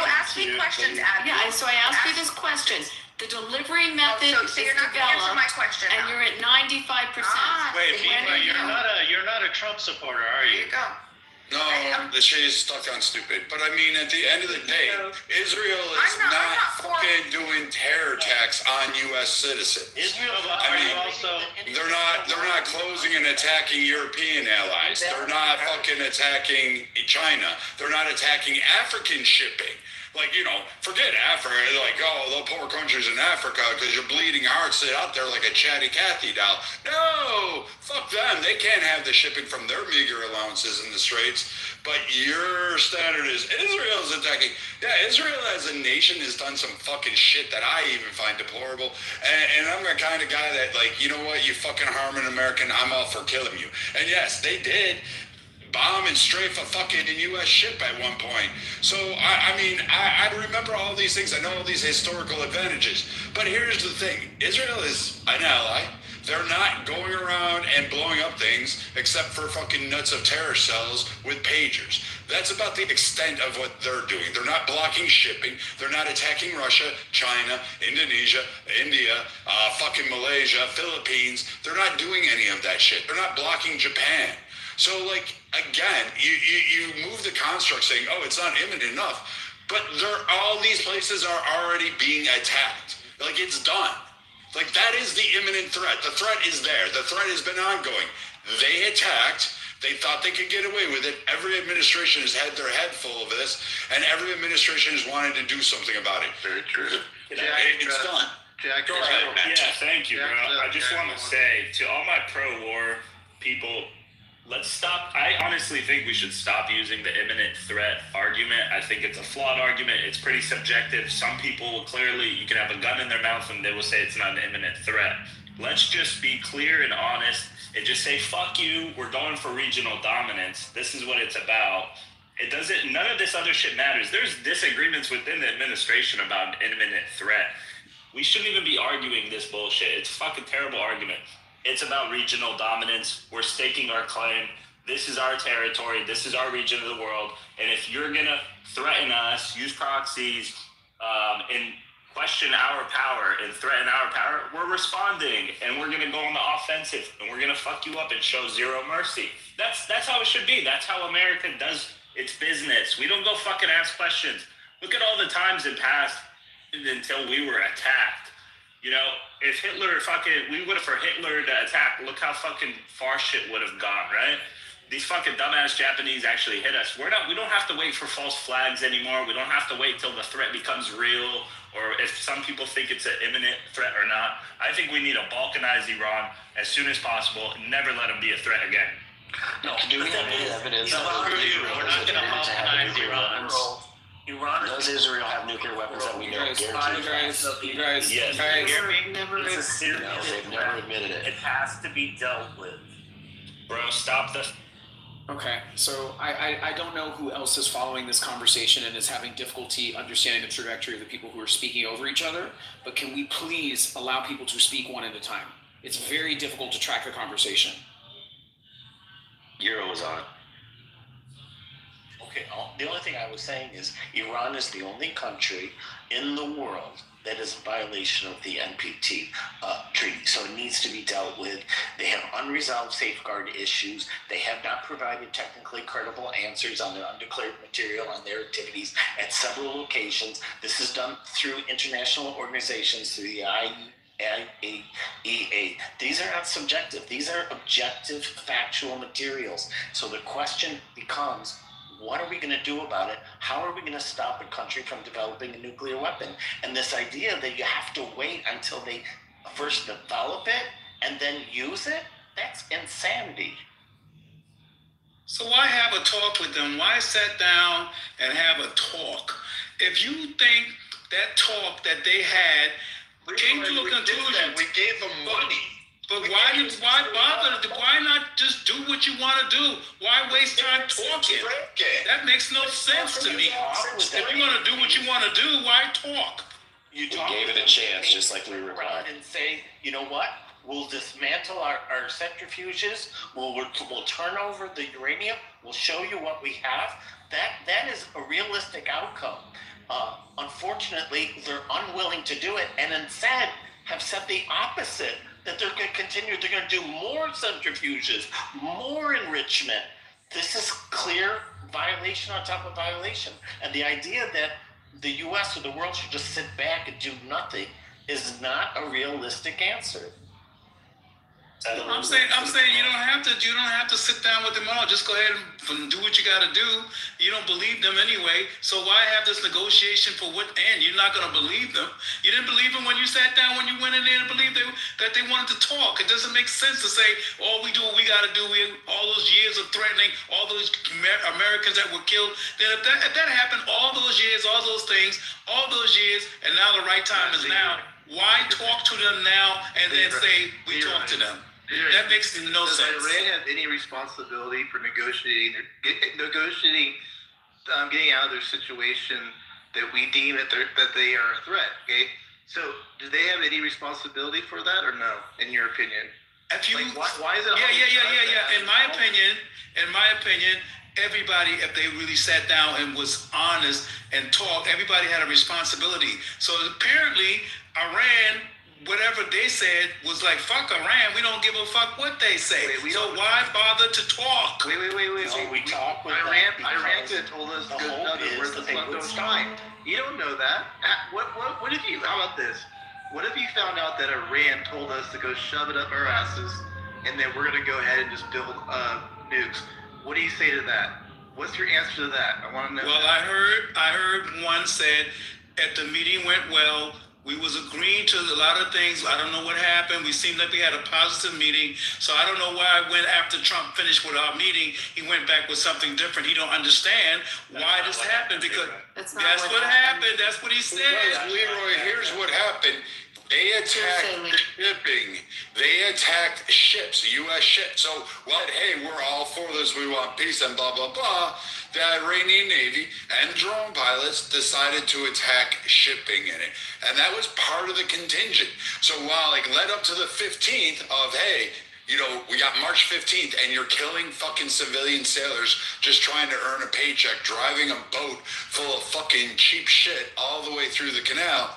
[SPEAKER 14] ask me questions, Abby.
[SPEAKER 10] Yeah, so I asked you this question. The delivery method
[SPEAKER 14] so you're not gonna answer my question
[SPEAKER 10] and
[SPEAKER 14] now.
[SPEAKER 10] you're at 95%.
[SPEAKER 15] Wait, Bima, you're not a Trump supporter, are you?
[SPEAKER 14] There you go.
[SPEAKER 16] No, she's stuck on stupid. But I mean, at the end of the day, Israel is
[SPEAKER 14] I'm
[SPEAKER 16] not
[SPEAKER 14] not for-
[SPEAKER 16] fucking doing terror attacks on U.S. citizens.
[SPEAKER 15] Israel,
[SPEAKER 16] I mean, they're not closing and attacking European allies. They're not fucking attacking China. They're not attacking African shipping. Like, you know, forget Africa, like, oh, the poor countries in Africa because your bleeding heart sit out there like a chatty Cathy doll. No, fuck them. They can't have the shipping from their meager allowances in the Straits. But your standard is Israel's attacking. Yeah, Israel as a nation has done some fucking shit that I even find deplorable. And I'm the kind of guy that, like, you know what, you fucking harm an American, I'm all for killing you. And yes, they did bomb and strafe a fucking U.S. ship at one point. So, I mean, I remember all these things. I know all these historical advantages. But here's the thing. Israel is an ally. They're not going around and blowing up things except for fucking nuts of terror cells with pagers. That's about the extent of what they're doing. They're not blocking shipping. They're not attacking Russia, China, Indonesia, India, fucking Malaysia, Philippines. They're not doing any of that shit. They're not blocking Japan. So, like, again, you move the construct saying, oh, it's not imminent enough, but all these places are already being attacked. Like, it's done. Like, that is the imminent threat. The threat is there. The threat has been ongoing. They attacked. They thought they could get away with it. Every administration has had their head full of this, and every administration has wanted to do something about it.
[SPEAKER 13] Very true.
[SPEAKER 16] It's done.
[SPEAKER 3] Jack,
[SPEAKER 16] Go ahead, Matt.
[SPEAKER 8] Yeah, thank you, bro. I just want to say to all my pro-war people, let's stop. I honestly think we should stop using the imminent threat argument. I think it's a flawed argument. It's pretty subjective. Some people will clearly, you can have a gun in their mouth and they will say it's not an imminent threat. Let's just be clear and honest and just say, fuck you, we're going for regional dominance. This is what it's about. It doesn't, none of this other shit matters. There's disagreements within the administration about an imminent threat. We shouldn't even be arguing this bullshit. It's a fucking terrible argument. It's about regional dominance. We're staking our claim. This is our territory. This is our region of the world. And if you're going to threaten us, use proxies, and question our power and threaten our power, we're responding. And we're going to go on the offensive. And we're going to fuck you up and show zero mercy. That's how it should be. That's how America does its business. We don't go fucking ask questions. Look at all the times in past until we were attacked. You know, if we would have for Hitler to attack, look how fucking far shit would have gone, right? These fucking dumbass Japanese actually hit us. We don't have to wait for false flags anymore. We don't have to wait till the threat becomes real, or if some people think it's an imminent threat or not. I think we need to balkanize Iran as soon as possible and never let them be a threat again.
[SPEAKER 13] No, do we have any evidence that
[SPEAKER 15] We're not going to balkanize Iran.
[SPEAKER 13] Does Israel have nuclear weapons that we know?
[SPEAKER 18] You guys,
[SPEAKER 15] Yes.
[SPEAKER 8] Hear me?
[SPEAKER 18] It's a serious
[SPEAKER 13] No, they've never admitted it.
[SPEAKER 18] It has to be dealt with.
[SPEAKER 8] Bro, stop this.
[SPEAKER 19] Okay, so I don't know who else is following this conversation and is having difficulty understanding the trajectory of the people who are speaking over each other, but can we please allow people to speak one at a time? It's very difficult to track the conversation.
[SPEAKER 13] Euro was on.
[SPEAKER 17] Okay, the only thing I was saying is Iran is the only country in the world that is a violation of the NPT treaty. So it needs to be dealt with. They have unresolved safeguard issues. They have not provided technically credible answers on their undeclared material on their activities at several locations. This is done through international organizations, through the IAEA. These are not subjective. These are objective, factual materials. So the question becomes, what are we going to do about it? How are we going to stop a country from developing a nuclear weapon? And this idea that you have to wait until they first develop it and then use it, that's insanity.
[SPEAKER 9] So why have a talk with them? Why sit down and have a talk? If you think that talk that they had came to a conclusion,
[SPEAKER 16] we gave them money.
[SPEAKER 9] But why bother? Why not just do what you want to do? Why waste time talking? That makes no sense to me. If you're going to do what you want to do, why talk?
[SPEAKER 17] You
[SPEAKER 13] gave it a chance, just like we required.
[SPEAKER 17] And say, you know what? We'll dismantle our centrifuges. We'll turn over the uranium. We'll show you what we have. That is a realistic outcome. Unfortunately, they're unwilling to do it, and instead have said the opposite. That they're going to continue. They're going to do more centrifuges, more enrichment. This is clear violation on top of violation. And the idea that the U.S. or the world should just sit back and do nothing is not a realistic answer.
[SPEAKER 9] I'm saying you don't have to sit down with them all. Just go ahead and do what you got to do. You don't believe them anyway, so why have this negotiation for what end? You're not going to believe them. You didn't believe them when you sat down, when you went in there to believe that they wanted to talk. It doesn't make sense to say all we do what we got to do. All those years of threatening, all those Americans that were killed. Then if that happened, all those years, all those things, all those years, and now the right time is now. Why talk to them now and then say we talk to them? That makes no sense.
[SPEAKER 3] Does Iran have any responsibility for getting out of their situation that we deem that they are a threat? Okay, so do they have any responsibility for that or no? In your opinion?
[SPEAKER 9] If you,
[SPEAKER 3] why is it?
[SPEAKER 9] Yeah. In my opinion, everybody, if they really sat down and was honest and talked, everybody had a responsibility. So apparently, Iran, whatever they said was like, fuck Iran, we don't give a fuck what they say. So why bother to talk?
[SPEAKER 3] Wait.
[SPEAKER 17] We talk with
[SPEAKER 3] Iran could have told us to go where's the fuck goes fine. You don't know that. What if you, how about this? What if you found out that Iran told us to go shove it up our asses and then we're going to go ahead and just build nukes? What do you say to that? What's your answer to that? I want to know.
[SPEAKER 9] Well, I heard one said at the meeting went well. We was agreeing to a lot of things. I don't know what happened. We seemed like we had a positive meeting. So I don't know why when after Trump finished with our meeting, he went back with something different. He don't understand why this happened because that's what happened. That's what he said.
[SPEAKER 16] Leroy, here's what happened. They attacked shipping. They attacked ships, U.S. ships. So, hey, we're all for this. We want peace and blah, blah, blah. The Iranian Navy and drone pilots decided to attack shipping in it. And that was part of the contingent. So while it led up to the 15th of, hey, we got March 15th and you're killing fucking civilian sailors just trying to earn a paycheck, driving a boat full of fucking cheap shit all the way through the canal,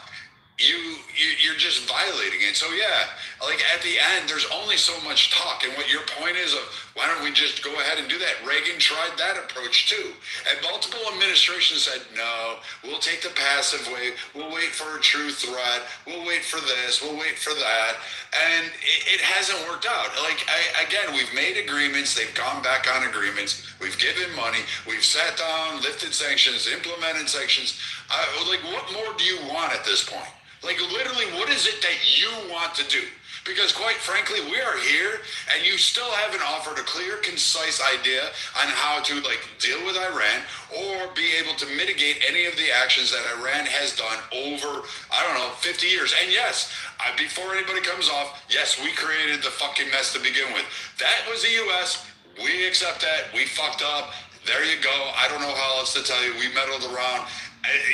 [SPEAKER 16] you're just violating it. So yeah, like at the end, there's only so much talk. And what your point is of why don't we just go ahead and do that? Reagan tried that approach too. And multiple administrations said, no, we'll take the passive way. We'll wait for a true threat. We'll wait for this. We'll wait for that. And it hasn't worked out. Like, again, we've made agreements. They've gone back on agreements. We've given money. We've sat down, lifted sanctions, implemented sanctions. Like, what more do you want at this point? Like, literally, what is it that you want to do? Because quite frankly, we are here and you still haven't offered a clear, concise idea on how to deal with Iran or be able to mitigate any of the actions that Iran has done over, 50 years. And yes, before anybody comes off, yes, we created the fucking mess to begin with. That was the U.S. We accept that. We fucked up. There you go. I don't know how else to tell you. We meddled around.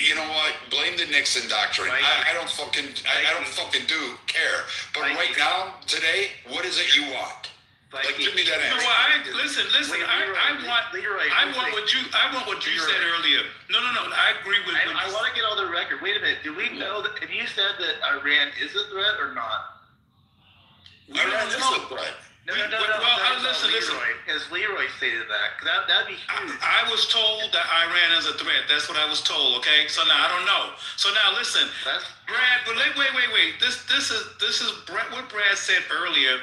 [SPEAKER 16] You know what? Blame the Nixon doctrine. I don't fucking do care. But right now, today, what is it you want? Like, give me that
[SPEAKER 9] You know
[SPEAKER 16] answer.
[SPEAKER 9] what? Listen. I want what you said earlier. No. I agree with.
[SPEAKER 3] I want to get on the record. Wait a minute. Do we know that? Have you said that Iran is a threat or not?
[SPEAKER 16] Iran is a threat.
[SPEAKER 3] No.
[SPEAKER 9] Listen.
[SPEAKER 3] Has Leroy stated that? That'd be huge.
[SPEAKER 9] I was told that Iran is a threat. That's what I was told. Okay, so now I don't know. So now listen, Brad. But wait. This is what Brad said earlier.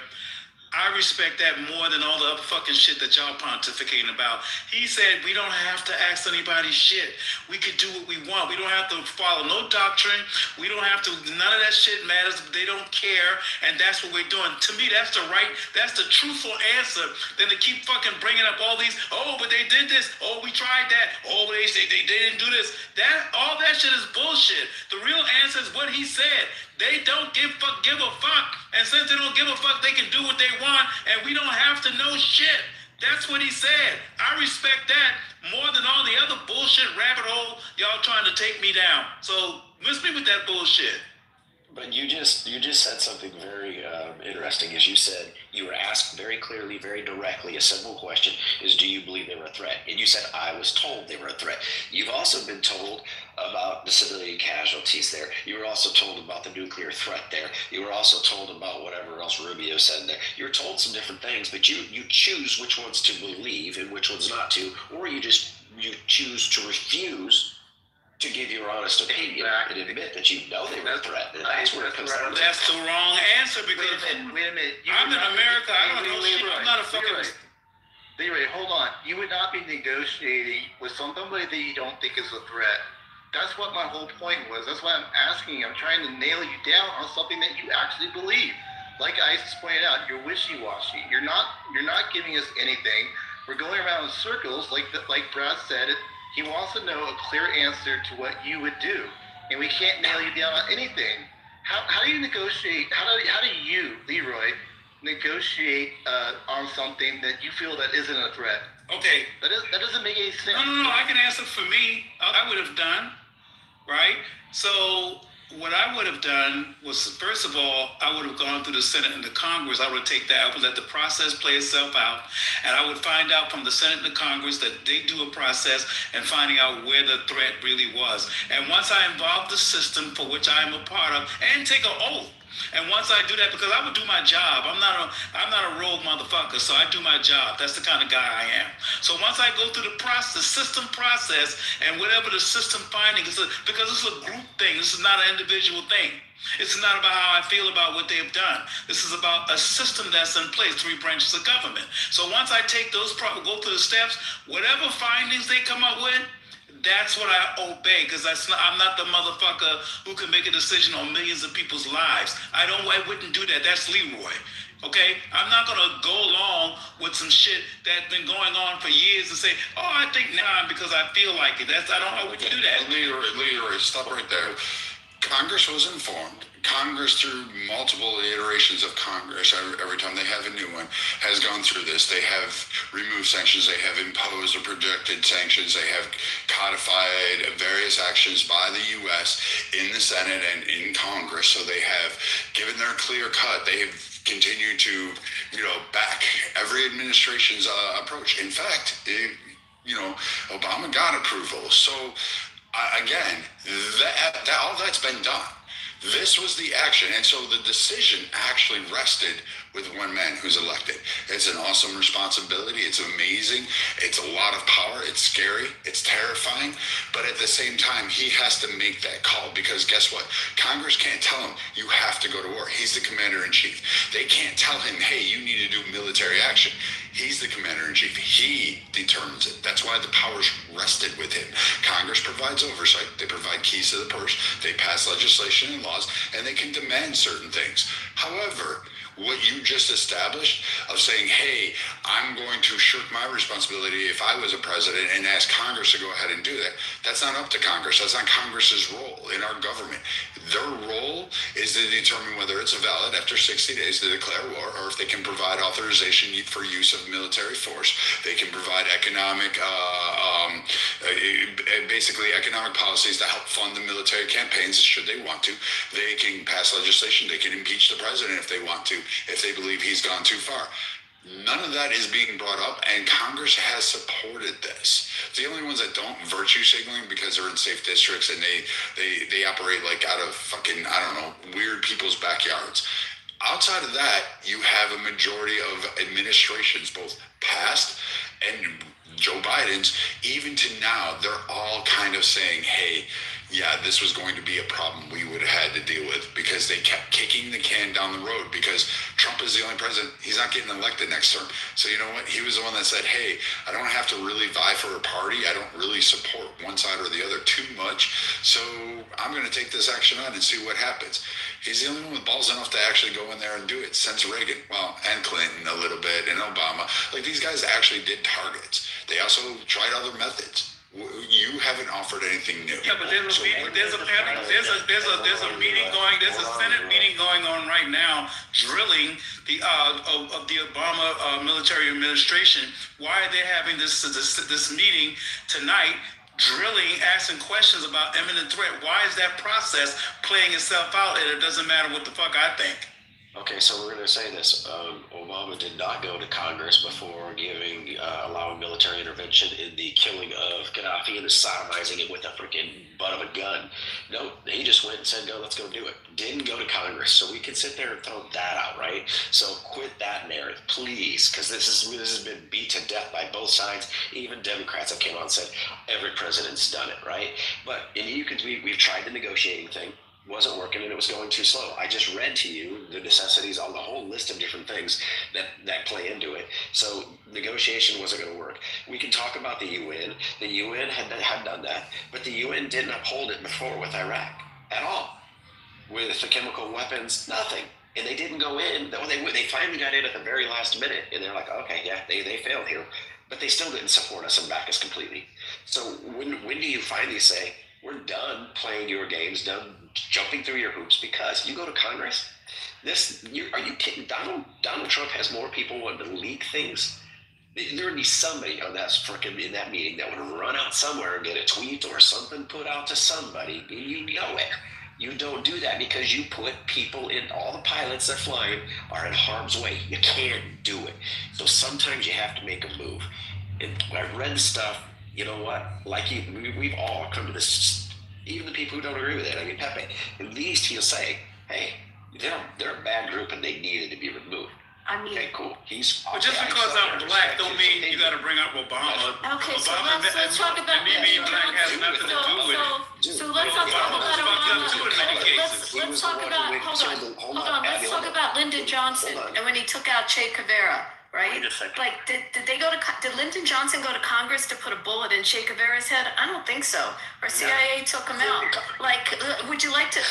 [SPEAKER 9] I respect that more than all the other fucking shit that y'all pontificating about. He said we don't have to ask anybody shit. We can do what we want. We don't have to follow no doctrine. We don't have to, none of that shit matters. They don't care. And that's what we're doing. To me, that's the truthful answer than to keep fucking bringing up all these, oh, but they did this. Oh, we tried that. Oh, they didn't do this. All that shit is bullshit. The real answer is what he said. They don't give a fuck. And since they don't give a fuck, they can do what they want, and we don't have to know shit. That's what he said. I respect that more than all the other bullshit rabbit hole y'all trying to take me down. So miss me with that bullshit.
[SPEAKER 13] But you just said something very interesting. As you said, you were asked very clearly, very directly, a simple question is, do you believe they were a threat? And you said, I was told they were a threat. You've also been told about the civilian casualties there. You were also told about the nuclear threat there. You were also told about whatever else Rubio said there. You were told some different things, but you choose which ones to believe and which ones not to, or you choose to refuse to give your honest opinion and admit that you know they were a threat. And that's where it comes down to.
[SPEAKER 9] That's the wrong answer because
[SPEAKER 3] wait a minute.
[SPEAKER 9] I'm in America. I don't know shit. I'm not a fucking.
[SPEAKER 3] Leroy, hold on. You would not be negotiating with somebody that you don't think is a threat. That's what my whole point was. That's why I'm asking. I'm trying to nail you down on something that you actually believe. Like Isis pointed out, you're wishy-washy. You're not giving us anything. We're going around in circles. Like Brad said, he wants to know a clear answer to what you would do, and we can't nail you down on anything. How do you negotiate? How do you, Leroy, negotiate on something that you feel that isn't a threat?
[SPEAKER 9] Okay.
[SPEAKER 3] That doesn't make any sense.
[SPEAKER 9] No. I can answer for me. I would have done, right? So what I would have done was, first of all, I would have gone through the Senate and the Congress. I would take that. I would let the process play itself out. And I would find out from the Senate and the Congress that they do a process and finding out where the threat really was. And once I involve the system for which I am a part of and take an oath. And once I do that, because I would do my job. I'm not a rogue motherfucker, so I do my job. That's the kind of guy I am. So once I go through the system process, and whatever the system finding is, because it's a group thing. This is not an individual thing. It's not about how I feel about what they've done. This is about a system that's in place, 3 branches of government. So once I take those, go through the steps, whatever findings they come up with, that's what I obey, because I'm not the motherfucker who can make a decision on millions of people's lives. I wouldn't do that. That's Leroy. Okay? I'm not going to go along with some shit that's been going on for years and say, oh, I think now because I feel like it. I wouldn't do that.
[SPEAKER 16] Leroy, stop right there. Congress was informed. Congress, through multiple iterations of Congress, every time they have a new one, has gone through this. They have removed sanctions. They have imposed or projected sanctions. They have codified various actions by the U.S. in the Senate and in Congress. So they have given their clear cut. They have continued to, back every administration's approach. In fact, Obama got approval. So again, all that's been done. This was the action, and so the decision actually rested with one man who's elected. It's an awesome responsibility. It's amazing. It's a lot of power. It's scary. It's terrifying. But at the same time, he has to make that call, because guess what? Congress can't tell him, you have to go to war. He's the commander-in-chief. They can't tell him, hey, you need to do military action. He's the commander-in-chief. He determines it. That's why the powers rested with him. Congress provides oversight. They provide keys to the purse. They pass legislation and laws, and they can demand certain things. However, what you just established of saying, hey, I'm going to shirk my responsibility if I was a president and ask Congress to go ahead and do that, that's not up to Congress. That's not Congress's role in our government. Their role is to determine whether it's valid after 60 days to declare war, or if they can provide authorization for use of military force. They can provide basically economic policies to help fund the military campaigns should they want to. They can pass legislation. They can impeach the president if they want to, if they believe he's gone too far. None of that is being brought up, and Congress has supported this. The only ones that don't virtue signaling because they're in safe districts and they operate like out of fucking, I don't know, weird people's backyards. Outside of that, you have a majority of administrations, both past and Joe Biden's, even to now, they're all kind of saying, hey, yeah, this was going to be a problem we would have had to deal with, because they kept kicking the can down the road because Trump is the only president. He's not getting elected next term. So you know what? He was the one that said, hey, I don't have to really vie for a party. I don't really support one side or the other too much. So I'm going to take this action on and see what happens. He's the only one with balls enough to actually go in there and do it since Reagan. Well, and Clinton a little bit, and Obama. Like, these guys actually did targets. They also tried other methods. You haven't offered anything new.
[SPEAKER 9] Yeah, but there's a meeting. There's a meeting going. There's a Senate meeting going on right now, drilling the of the Obama military administration. Why are they having this meeting tonight? Drilling, asking questions about imminent threat. Why is that process playing itself out? And it doesn't matter what the fuck I think.
[SPEAKER 13] Okay, so we're going to say this. Obama did not go to Congress before allowing military intervention in the killing of Gaddafi and sodomizing it with a freaking butt of a gun. No, he just went and said, no, let's go do it. Didn't go to Congress, so we can sit there and throw that out, right? So quit that narrative, please, because this has been beat to death by both sides. Even Democrats have came out and said every president's done it, right? But we've tried the negotiating thing. Wasn't working and it was going too slow. I just read to you the necessities on the whole list of different things that play into it. So negotiation wasn't going to work. We can talk about the UN. The UN had done that, but the UN didn't uphold it before with Iraq at all. With the chemical weapons, nothing. And they didn't go in. They finally got in at the very last minute, and they're like, okay, yeah, they failed here. But they still didn't support us and back us completely. So when do you finally say, we're done playing your games, done jumping through your hoops? Because you go to Congress, are you kidding? Donald Trump has more people wanting to leak things. There would be somebody on that in that meeting that would run out somewhere and get a tweet or something put out to somebody. You know it. You don't do that because you put people in. All the pilots that are flying are in harm's way. You can't do it. So sometimes you have to make a move. And I read stuff. You know what? Like we've all come to this. Even the people who don't agree with it. I mean, Pepe. At least he'll say, "Hey, they're a bad group and they needed to be removed."
[SPEAKER 10] I mean,
[SPEAKER 13] okay, cool.
[SPEAKER 9] But just because I'm black don't mean you got to bring up Obama.
[SPEAKER 10] Okay, so
[SPEAKER 9] Obama
[SPEAKER 10] let's talk about
[SPEAKER 9] me being black has nothing to do with it.
[SPEAKER 10] So let's talk about
[SPEAKER 9] Obama.
[SPEAKER 10] Let's talk about. Hold on. Let's talk about Lyndon Johnson and when he took out Che Guevara. Right? Like, did Lyndon Johnson go to Congress to put a bullet in Che Guevara's head? I don't think so. Or CIA took him out. Like, would you like to?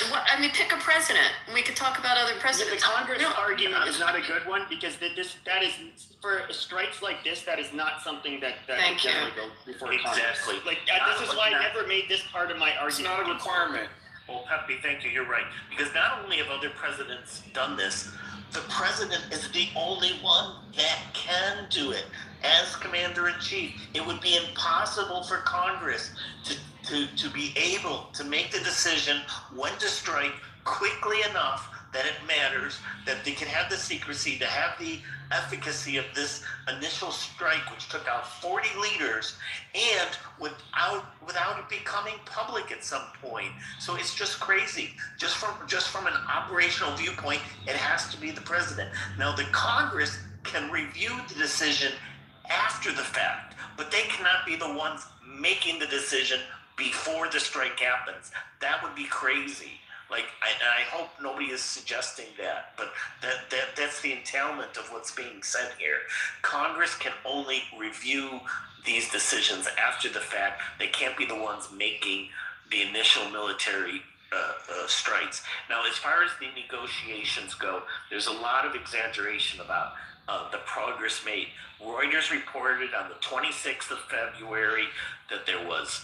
[SPEAKER 10] Pick a president. We could talk about other presidents.
[SPEAKER 11] The Congress argument is not a good one because that is for strikes like this. That is not something that would generally go before Congress.
[SPEAKER 17] Exactly.
[SPEAKER 11] Like this is why I never made this part of my argument.
[SPEAKER 19] It's not a requirement.
[SPEAKER 17] Well, Pepe, thank you. You're right. Because not only have other presidents done this, the president is the only one that can do it as commander-in-chief. It would be impossible for Congress to be able to make the decision when to strike quickly enough that it matters, that they can have the secrecy, to have the efficacy of this initial strike, which took out 40 leaders, and without it becoming public at some point. So it's just crazy. Just from an operational viewpoint, it has to be the president. Now the Congress can review the decision after the fact, but they cannot be the ones making the decision before the strike happens. That would be crazy. I hope nobody is suggesting that, but that's the entailment of what's being said here. Congress can only review these decisions after the fact. They can't be the ones making the initial military strikes. Now, as far as the negotiations go, there's a lot of exaggeration about the progress made. Reuters reported on the 26th of February that there was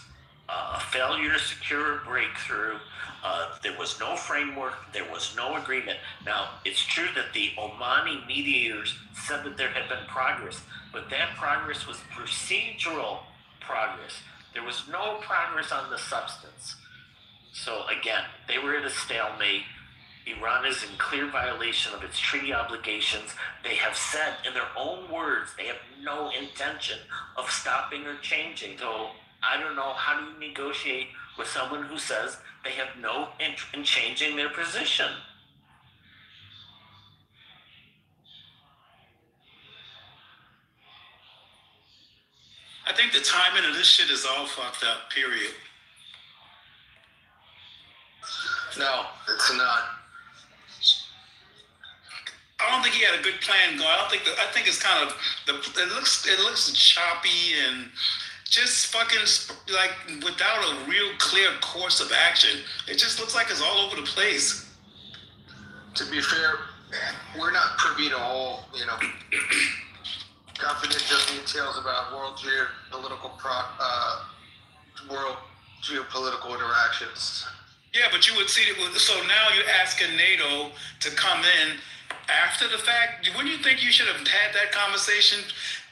[SPEAKER 17] a failure to secure a breakthrough. There was no framework. There was no agreement. Now, it's true that the Omani mediators said that there had been progress, but that progress was procedural progress. There was no progress on the substance. So again, they were at a stalemate. Iran is in clear violation of its treaty obligations. They have said in their own words they have no intention of stopping or changing. So I don't know, how do you negotiate with someone who says they have no interest in changing their position?
[SPEAKER 9] I think the timing of this shit is all fucked up, period.
[SPEAKER 7] No, it's not.
[SPEAKER 9] I don't think he had a good plan going. I think it's kind of it looks choppy and just fucking like without a real clear course of action. It just looks like it's all over the place.
[SPEAKER 7] To be fair, we're not privy to all, confidential details about world geopolitical interactions.
[SPEAKER 9] Yeah, but you would see it. So now you're asking NATO to come in after the fact. Wouldn't you think you should have had that conversation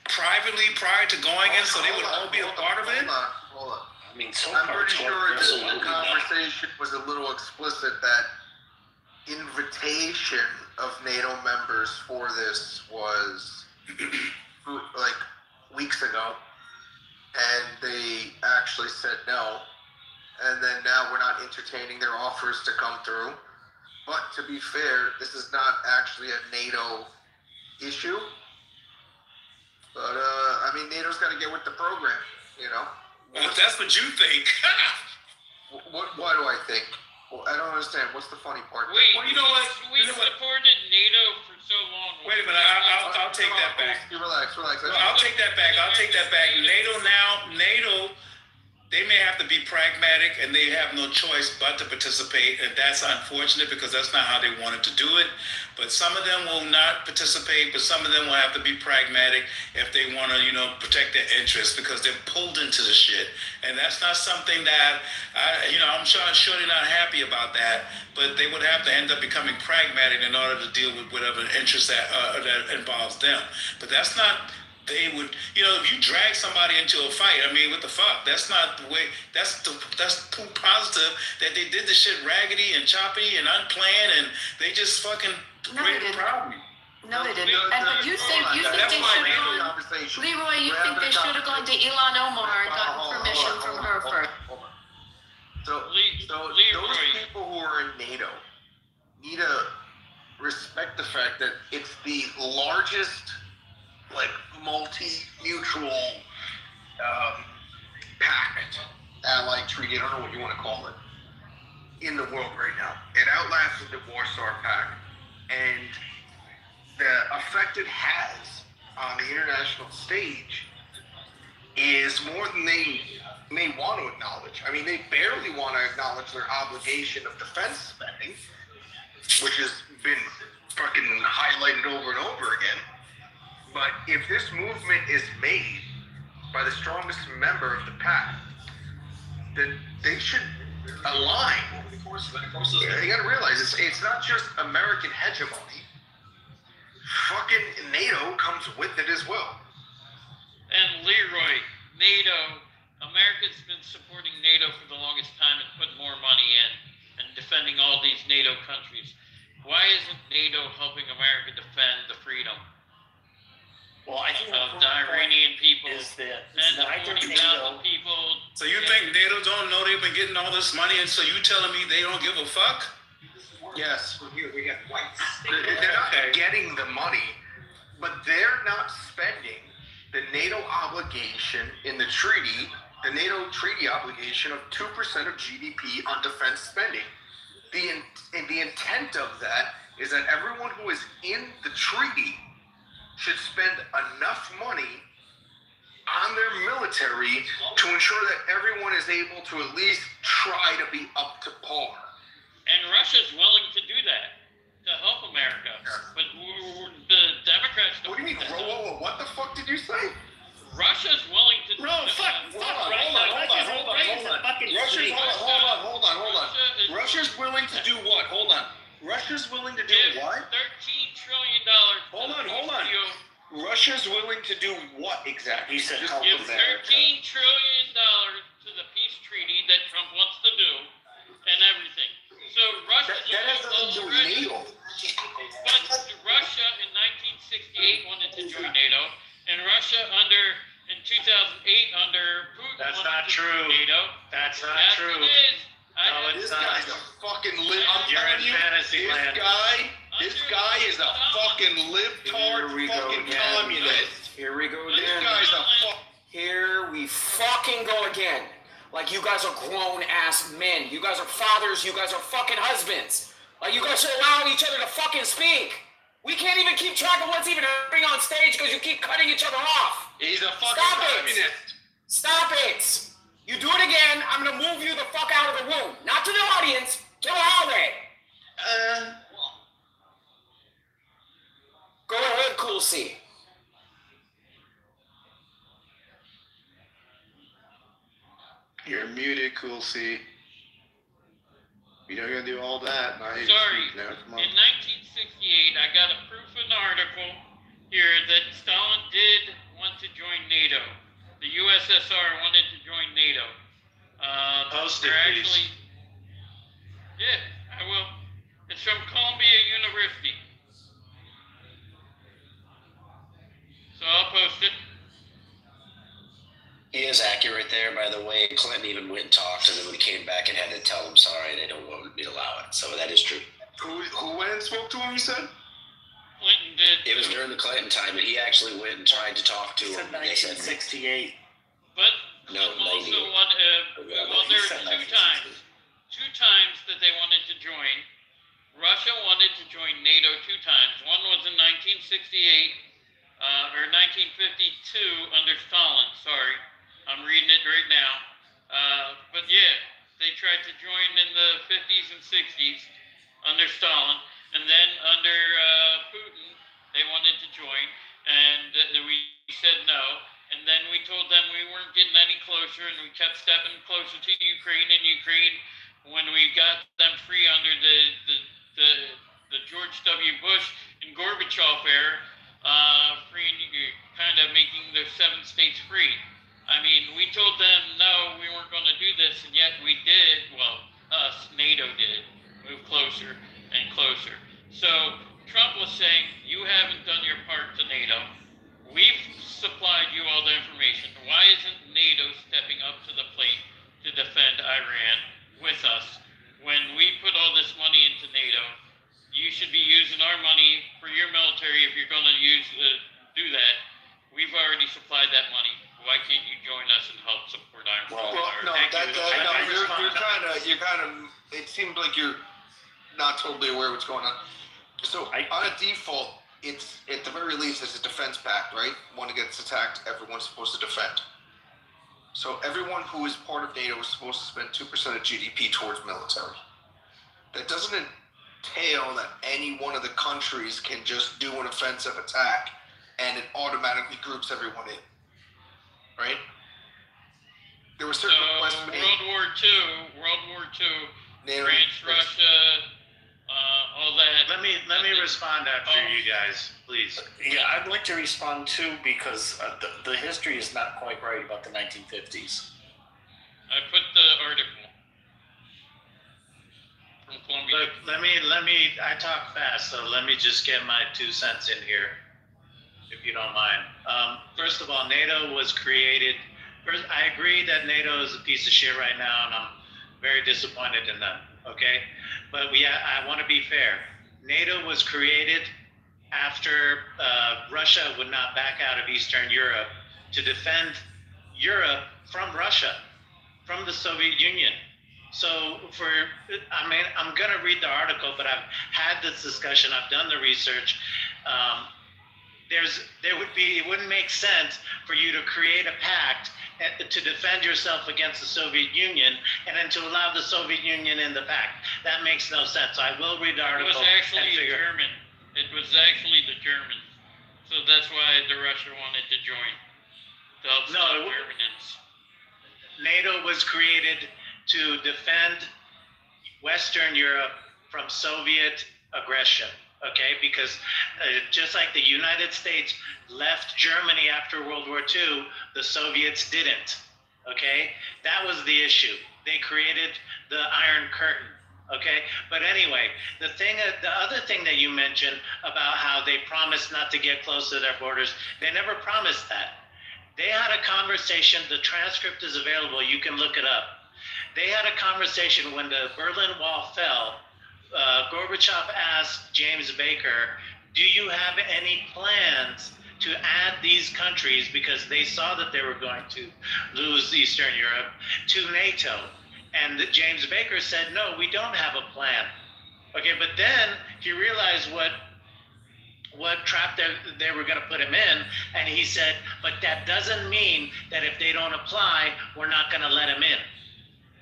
[SPEAKER 9] privately prior to going in, so they would all be a part of it?
[SPEAKER 7] Hold on.
[SPEAKER 17] I mean, so
[SPEAKER 7] I'm
[SPEAKER 17] far,
[SPEAKER 7] pretty sure the conversation was a little explicit that invitation of NATO members for this was like weeks ago, and they actually said no. And then now we're not entertaining their offers to come through. But to be fair, this is not actually a NATO issue. But NATO's got to get with the program,
[SPEAKER 9] Well, that's what you think.
[SPEAKER 7] What do I think? Well, I don't understand. What's the funny part?
[SPEAKER 9] Well, you know what?
[SPEAKER 22] We supported NATO for so long.
[SPEAKER 9] Wait a minute. I'll take that back.
[SPEAKER 7] Relax.
[SPEAKER 9] Well, I'll take that back. NATO, they may have to be pragmatic and they have no choice but to participate. And that's unfortunate because that's not how they wanted to do it. But some of them will not participate, but some of them will have to be pragmatic if they want to, protect their interests because they're pulled into the shit. And that's not something that, I'm sure they're not happy about that, but they would have to end up becoming pragmatic in order to deal with whatever interest that involves them. But that's not... They would, if you drag somebody into a fight, what the fuck? That's not the way. That's too positive that they did the shit raggedy and choppy and unplanned, and they just fucking created a problem.
[SPEAKER 10] No, they didn't. And you think they should have gone, Leroy? You think they should have gone to Elon Omar and gotten permission from her first?
[SPEAKER 7] So those people who are in NATO need to respect the fact that it's the largest, multi-mutual pact, allied treaty, I don't know what you want to call it, in the world right now. It outlasted the Warsaw Pact, and the effect it has on the international stage is more than they may want to acknowledge. They barely want to acknowledge their obligation of defense spending, which has been fucking highlighted over and over again. But if this movement is made by the strongest member of the pact, then they should align. You gotta realize it's not just American hegemony. Fucking NATO comes with it as well.
[SPEAKER 22] And Leroy, NATO, America's been supporting NATO for the longest time and put more money in and defending all these NATO countries. Why isn't NATO helping America defend the freedom?
[SPEAKER 17] Well, I think
[SPEAKER 22] of the Iranian people
[SPEAKER 17] is that
[SPEAKER 22] and the 40,000 people.
[SPEAKER 9] So you think NATO don't know they've been getting all this money, and so you telling me they don't give a fuck?
[SPEAKER 7] Yes. They're not getting the money, but they're not spending the NATO obligation in the treaty, the NATO treaty obligation of 2% of GDP on defense spending. The intent of that is that everyone who is in the treaty should spend enough money on their military to ensure that everyone is able to at least try to be up to par.
[SPEAKER 22] And Russia's willing to do that, to help America. But the Democrats don't.
[SPEAKER 7] What do you mean? Whoa, what the fuck did you say?
[SPEAKER 22] Russia's willing to
[SPEAKER 7] Hold on. Russia's willing to do what? Hold on. Russia's willing to do what?
[SPEAKER 22] $13 trillion.
[SPEAKER 7] Hold on. Russia's willing to do what exactly?
[SPEAKER 17] He said
[SPEAKER 22] Give $13 trillion to the peace treaty that Trump wants to do and everything. So Russia
[SPEAKER 7] that has nothing to do with NATO.
[SPEAKER 4] But Russia in 1968 wanted to join NATO, and Russia in 2008 under Putin.
[SPEAKER 15] That's
[SPEAKER 4] wanted
[SPEAKER 15] not
[SPEAKER 4] to join
[SPEAKER 15] true.
[SPEAKER 4] NATO.
[SPEAKER 15] That's not
[SPEAKER 4] Yes,
[SPEAKER 15] true.
[SPEAKER 4] It is.
[SPEAKER 15] No, it's
[SPEAKER 7] This
[SPEAKER 15] not.
[SPEAKER 7] guy's a fucking lib. I'm
[SPEAKER 15] You're
[SPEAKER 7] telling
[SPEAKER 15] in
[SPEAKER 7] you,
[SPEAKER 15] fantasy
[SPEAKER 7] this
[SPEAKER 15] land.
[SPEAKER 7] guy is a fucking libtard, fucking communist.
[SPEAKER 19] Here we go
[SPEAKER 7] This
[SPEAKER 19] again.
[SPEAKER 7] guy's a fuck.
[SPEAKER 19] Here we fucking go again. Like you guys are grown ass men. You guys are fathers. You guys are fucking husbands. Like you guys should allow each other to fucking speak. We can't even keep track of what's even happening on stage because you keep cutting each other off.
[SPEAKER 7] He's a fucking
[SPEAKER 19] Stop
[SPEAKER 7] communist.
[SPEAKER 19] it. Stop it. You do it again, I'm gonna move you the fuck out of the room. Not to the audience, to the hallway. Go ahead, Cool C.
[SPEAKER 7] You're muted, Cool C. You know you're gonna do all that. Now you
[SPEAKER 4] Sorry.
[SPEAKER 7] now, come on.
[SPEAKER 4] In 1968, I got a proof of an article here that Stalin did want to join NATO. The USSR wanted to join NATO.
[SPEAKER 15] Post it,
[SPEAKER 4] they're
[SPEAKER 15] please.
[SPEAKER 4] actually, yeah, I will. It's from Columbia University. So I'll post it.
[SPEAKER 13] He is accurate there, by the way. Clinton even went and talked, and then when he came back and had to tell them, sorry, they don't want me to allow it. So that is true.
[SPEAKER 7] Who went and spoke to him, you said?
[SPEAKER 4] Clinton did.
[SPEAKER 13] It was during the Clinton time, and he actually went and tried to talk to
[SPEAKER 11] He
[SPEAKER 13] him.
[SPEAKER 11] said 1968.
[SPEAKER 4] But
[SPEAKER 13] No,
[SPEAKER 4] also
[SPEAKER 13] 98.
[SPEAKER 4] well, there were two times that they wanted to join. Russia wanted to join NATO 2 times. One was in 1968 or 1952 under Stalin. Sorry, I'm reading it right now. But yeah, they tried to join in the 50s and 60s under Stalin, and then under Putin, they wanted to join, and we said no. And then we told them we weren't getting any closer, and we kept stepping closer to Ukraine. And Ukraine, when we got them free under the George W. Bush and Gorbachev era, kind of making the 7 states free. I mean, we told them no, we weren't going to do this, and yet we did. Well, us, NATO did, move closer and closer. So Trump was saying, you haven't done your part to NATO. We've supplied you all the information. Why isn't NATO stepping up to the plate to defend Iran with us? When we put all this money into NATO, you should be using our money for your military if you're going to do that. We've already supplied that money. Why can't you join us and help support Iran?
[SPEAKER 17] Well, no, you're kind of. It seems like you're not totally aware of what's going on. So on a default, it's at the very least it's a defense pact, right? When it gets attacked, everyone's supposed to defend. So everyone who is part of NATO is supposed to spend 2% of GDP towards military. That doesn't entail that any one of the countries can just do an offensive attack and it automatically groups everyone in. Right? There were certain requests made.
[SPEAKER 4] World War II,
[SPEAKER 17] NATO,
[SPEAKER 4] France, Russia, all that.
[SPEAKER 15] Let me respond after you guys, please.
[SPEAKER 18] Yeah, I'd like to respond too because the history is not quite right about the 1950s.
[SPEAKER 4] I put the article from Columbia.
[SPEAKER 15] Look, let me. I talk fast, so let me just get my 2 cents in here, if you don't mind. First of all, NATO was created. First, I agree that NATO is a piece of shit right now, and I'm very disappointed in them. Okay, but I want to be fair. NATO was created after Russia would not back out of Eastern Europe to defend Europe from Russia, from the Soviet Union. So I'm going to read the article, but I've had this discussion. I've done the research. It wouldn't make sense for you to create a pact to defend yourself against the Soviet Union and then to allow the Soviet Union in the pact. That makes no sense. So I will read the article.
[SPEAKER 4] It was actually German. It was actually the Germans. So that's why the Russia wanted to join. To help stop Germans.
[SPEAKER 15] NATO was created to defend Western Europe from Soviet aggression. Okay, because just like the United States left Germany after World War II, the Soviets didn't. Okay, that was the issue. They created the Iron Curtain. Okay, but anyway, the other thing that you mentioned about how they promised not to get close to their borders, they never promised that. They had a conversation. The transcript is available. You can look it up. They had a conversation when the Berlin Wall fell. Gorbachev asked James Baker, do you have any plans to add these countries, because they saw that they were going to lose Eastern Europe, to NATO? And James Baker said, no, we don't have a plan. Okay, but then he realized what trap they were going to put him in, and he said, but that doesn't mean that if they don't apply, we're not going to let him in.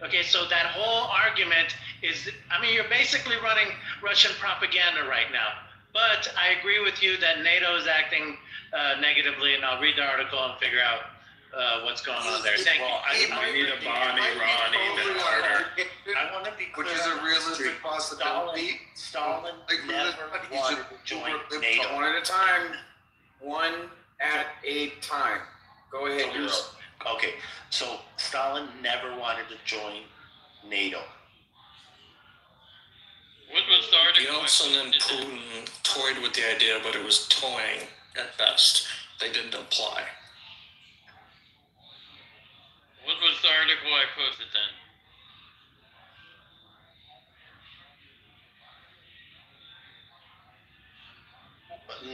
[SPEAKER 15] Okay, so that whole argument is, I mean, you're basically running Russian propaganda right now. But I agree with you that NATO is acting negatively, and I'll read the article and figure out what's going on there. Thank you.
[SPEAKER 8] I need a bomb Iran even harder.
[SPEAKER 17] I want to be clear.
[SPEAKER 7] Which is a realistic possibility.
[SPEAKER 17] Stalin never wanted to join NATO.
[SPEAKER 19] One at a time. One at a time. Go ahead, Euro.
[SPEAKER 17] Okay, so Stalin never wanted to join NATO.
[SPEAKER 4] What was the article?
[SPEAKER 5] Yeltsin and Putin toyed with the idea, but it was toying at best. They didn't apply.
[SPEAKER 4] What was the article I posted then?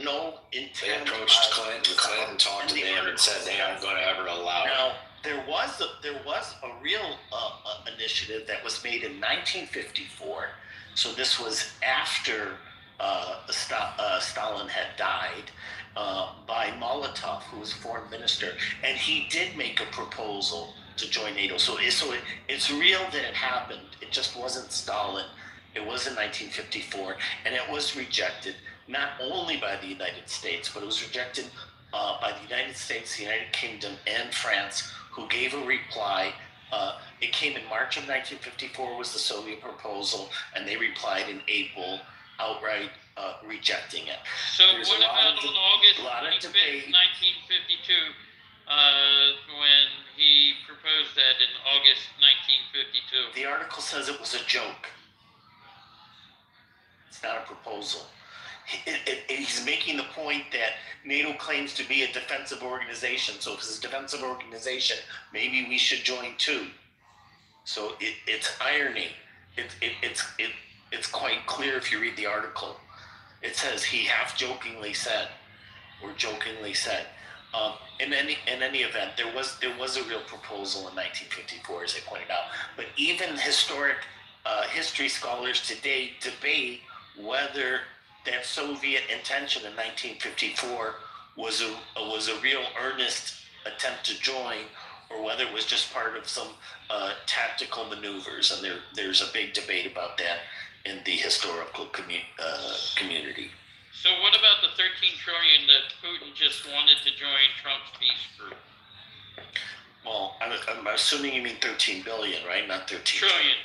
[SPEAKER 17] No intent.
[SPEAKER 13] They approached Clinton. Clinton talked to them and said they aren't going to ever allow it.
[SPEAKER 17] Now, there was a real initiative that was made in 1954. So this was after Stalin had died, by Molotov, who was foreign minister, and he did make a proposal to join NATO. So it's real that it happened. It just wasn't Stalin. It was in 1954, and it was rejected not only by the United States, but it was rejected by the United States, the United Kingdom, and France, who gave a reply. It came in March of 1954 was the Soviet proposal, and they replied in April, outright rejecting it.
[SPEAKER 4] So
[SPEAKER 17] There's
[SPEAKER 4] what
[SPEAKER 17] a lot
[SPEAKER 4] about
[SPEAKER 17] of
[SPEAKER 4] on August
[SPEAKER 17] lot of
[SPEAKER 4] 25th,
[SPEAKER 17] debate.
[SPEAKER 4] 1952, when he proposed that in August 1952?
[SPEAKER 17] The article says it was a joke. It's not a proposal. He's making the point that NATO claims to be a defensive organization. So if it's a defensive organization, maybe we should join too. So it's irony. It's quite clear if you read the article. It says he half jokingly said, or jokingly said. In any event, there was a real proposal in 1954, as I pointed out. But even history scholars today debate whether that Soviet intention in 1954 was a real earnest attempt to join, or whether it was just part of some tactical maneuvers. And there's a big debate about that in the historical community.
[SPEAKER 4] So what about the 13 trillion that Putin just wanted to join Trump's peace group?
[SPEAKER 17] Well, I'm assuming you mean 13 billion, right? Not 13
[SPEAKER 4] Trillion.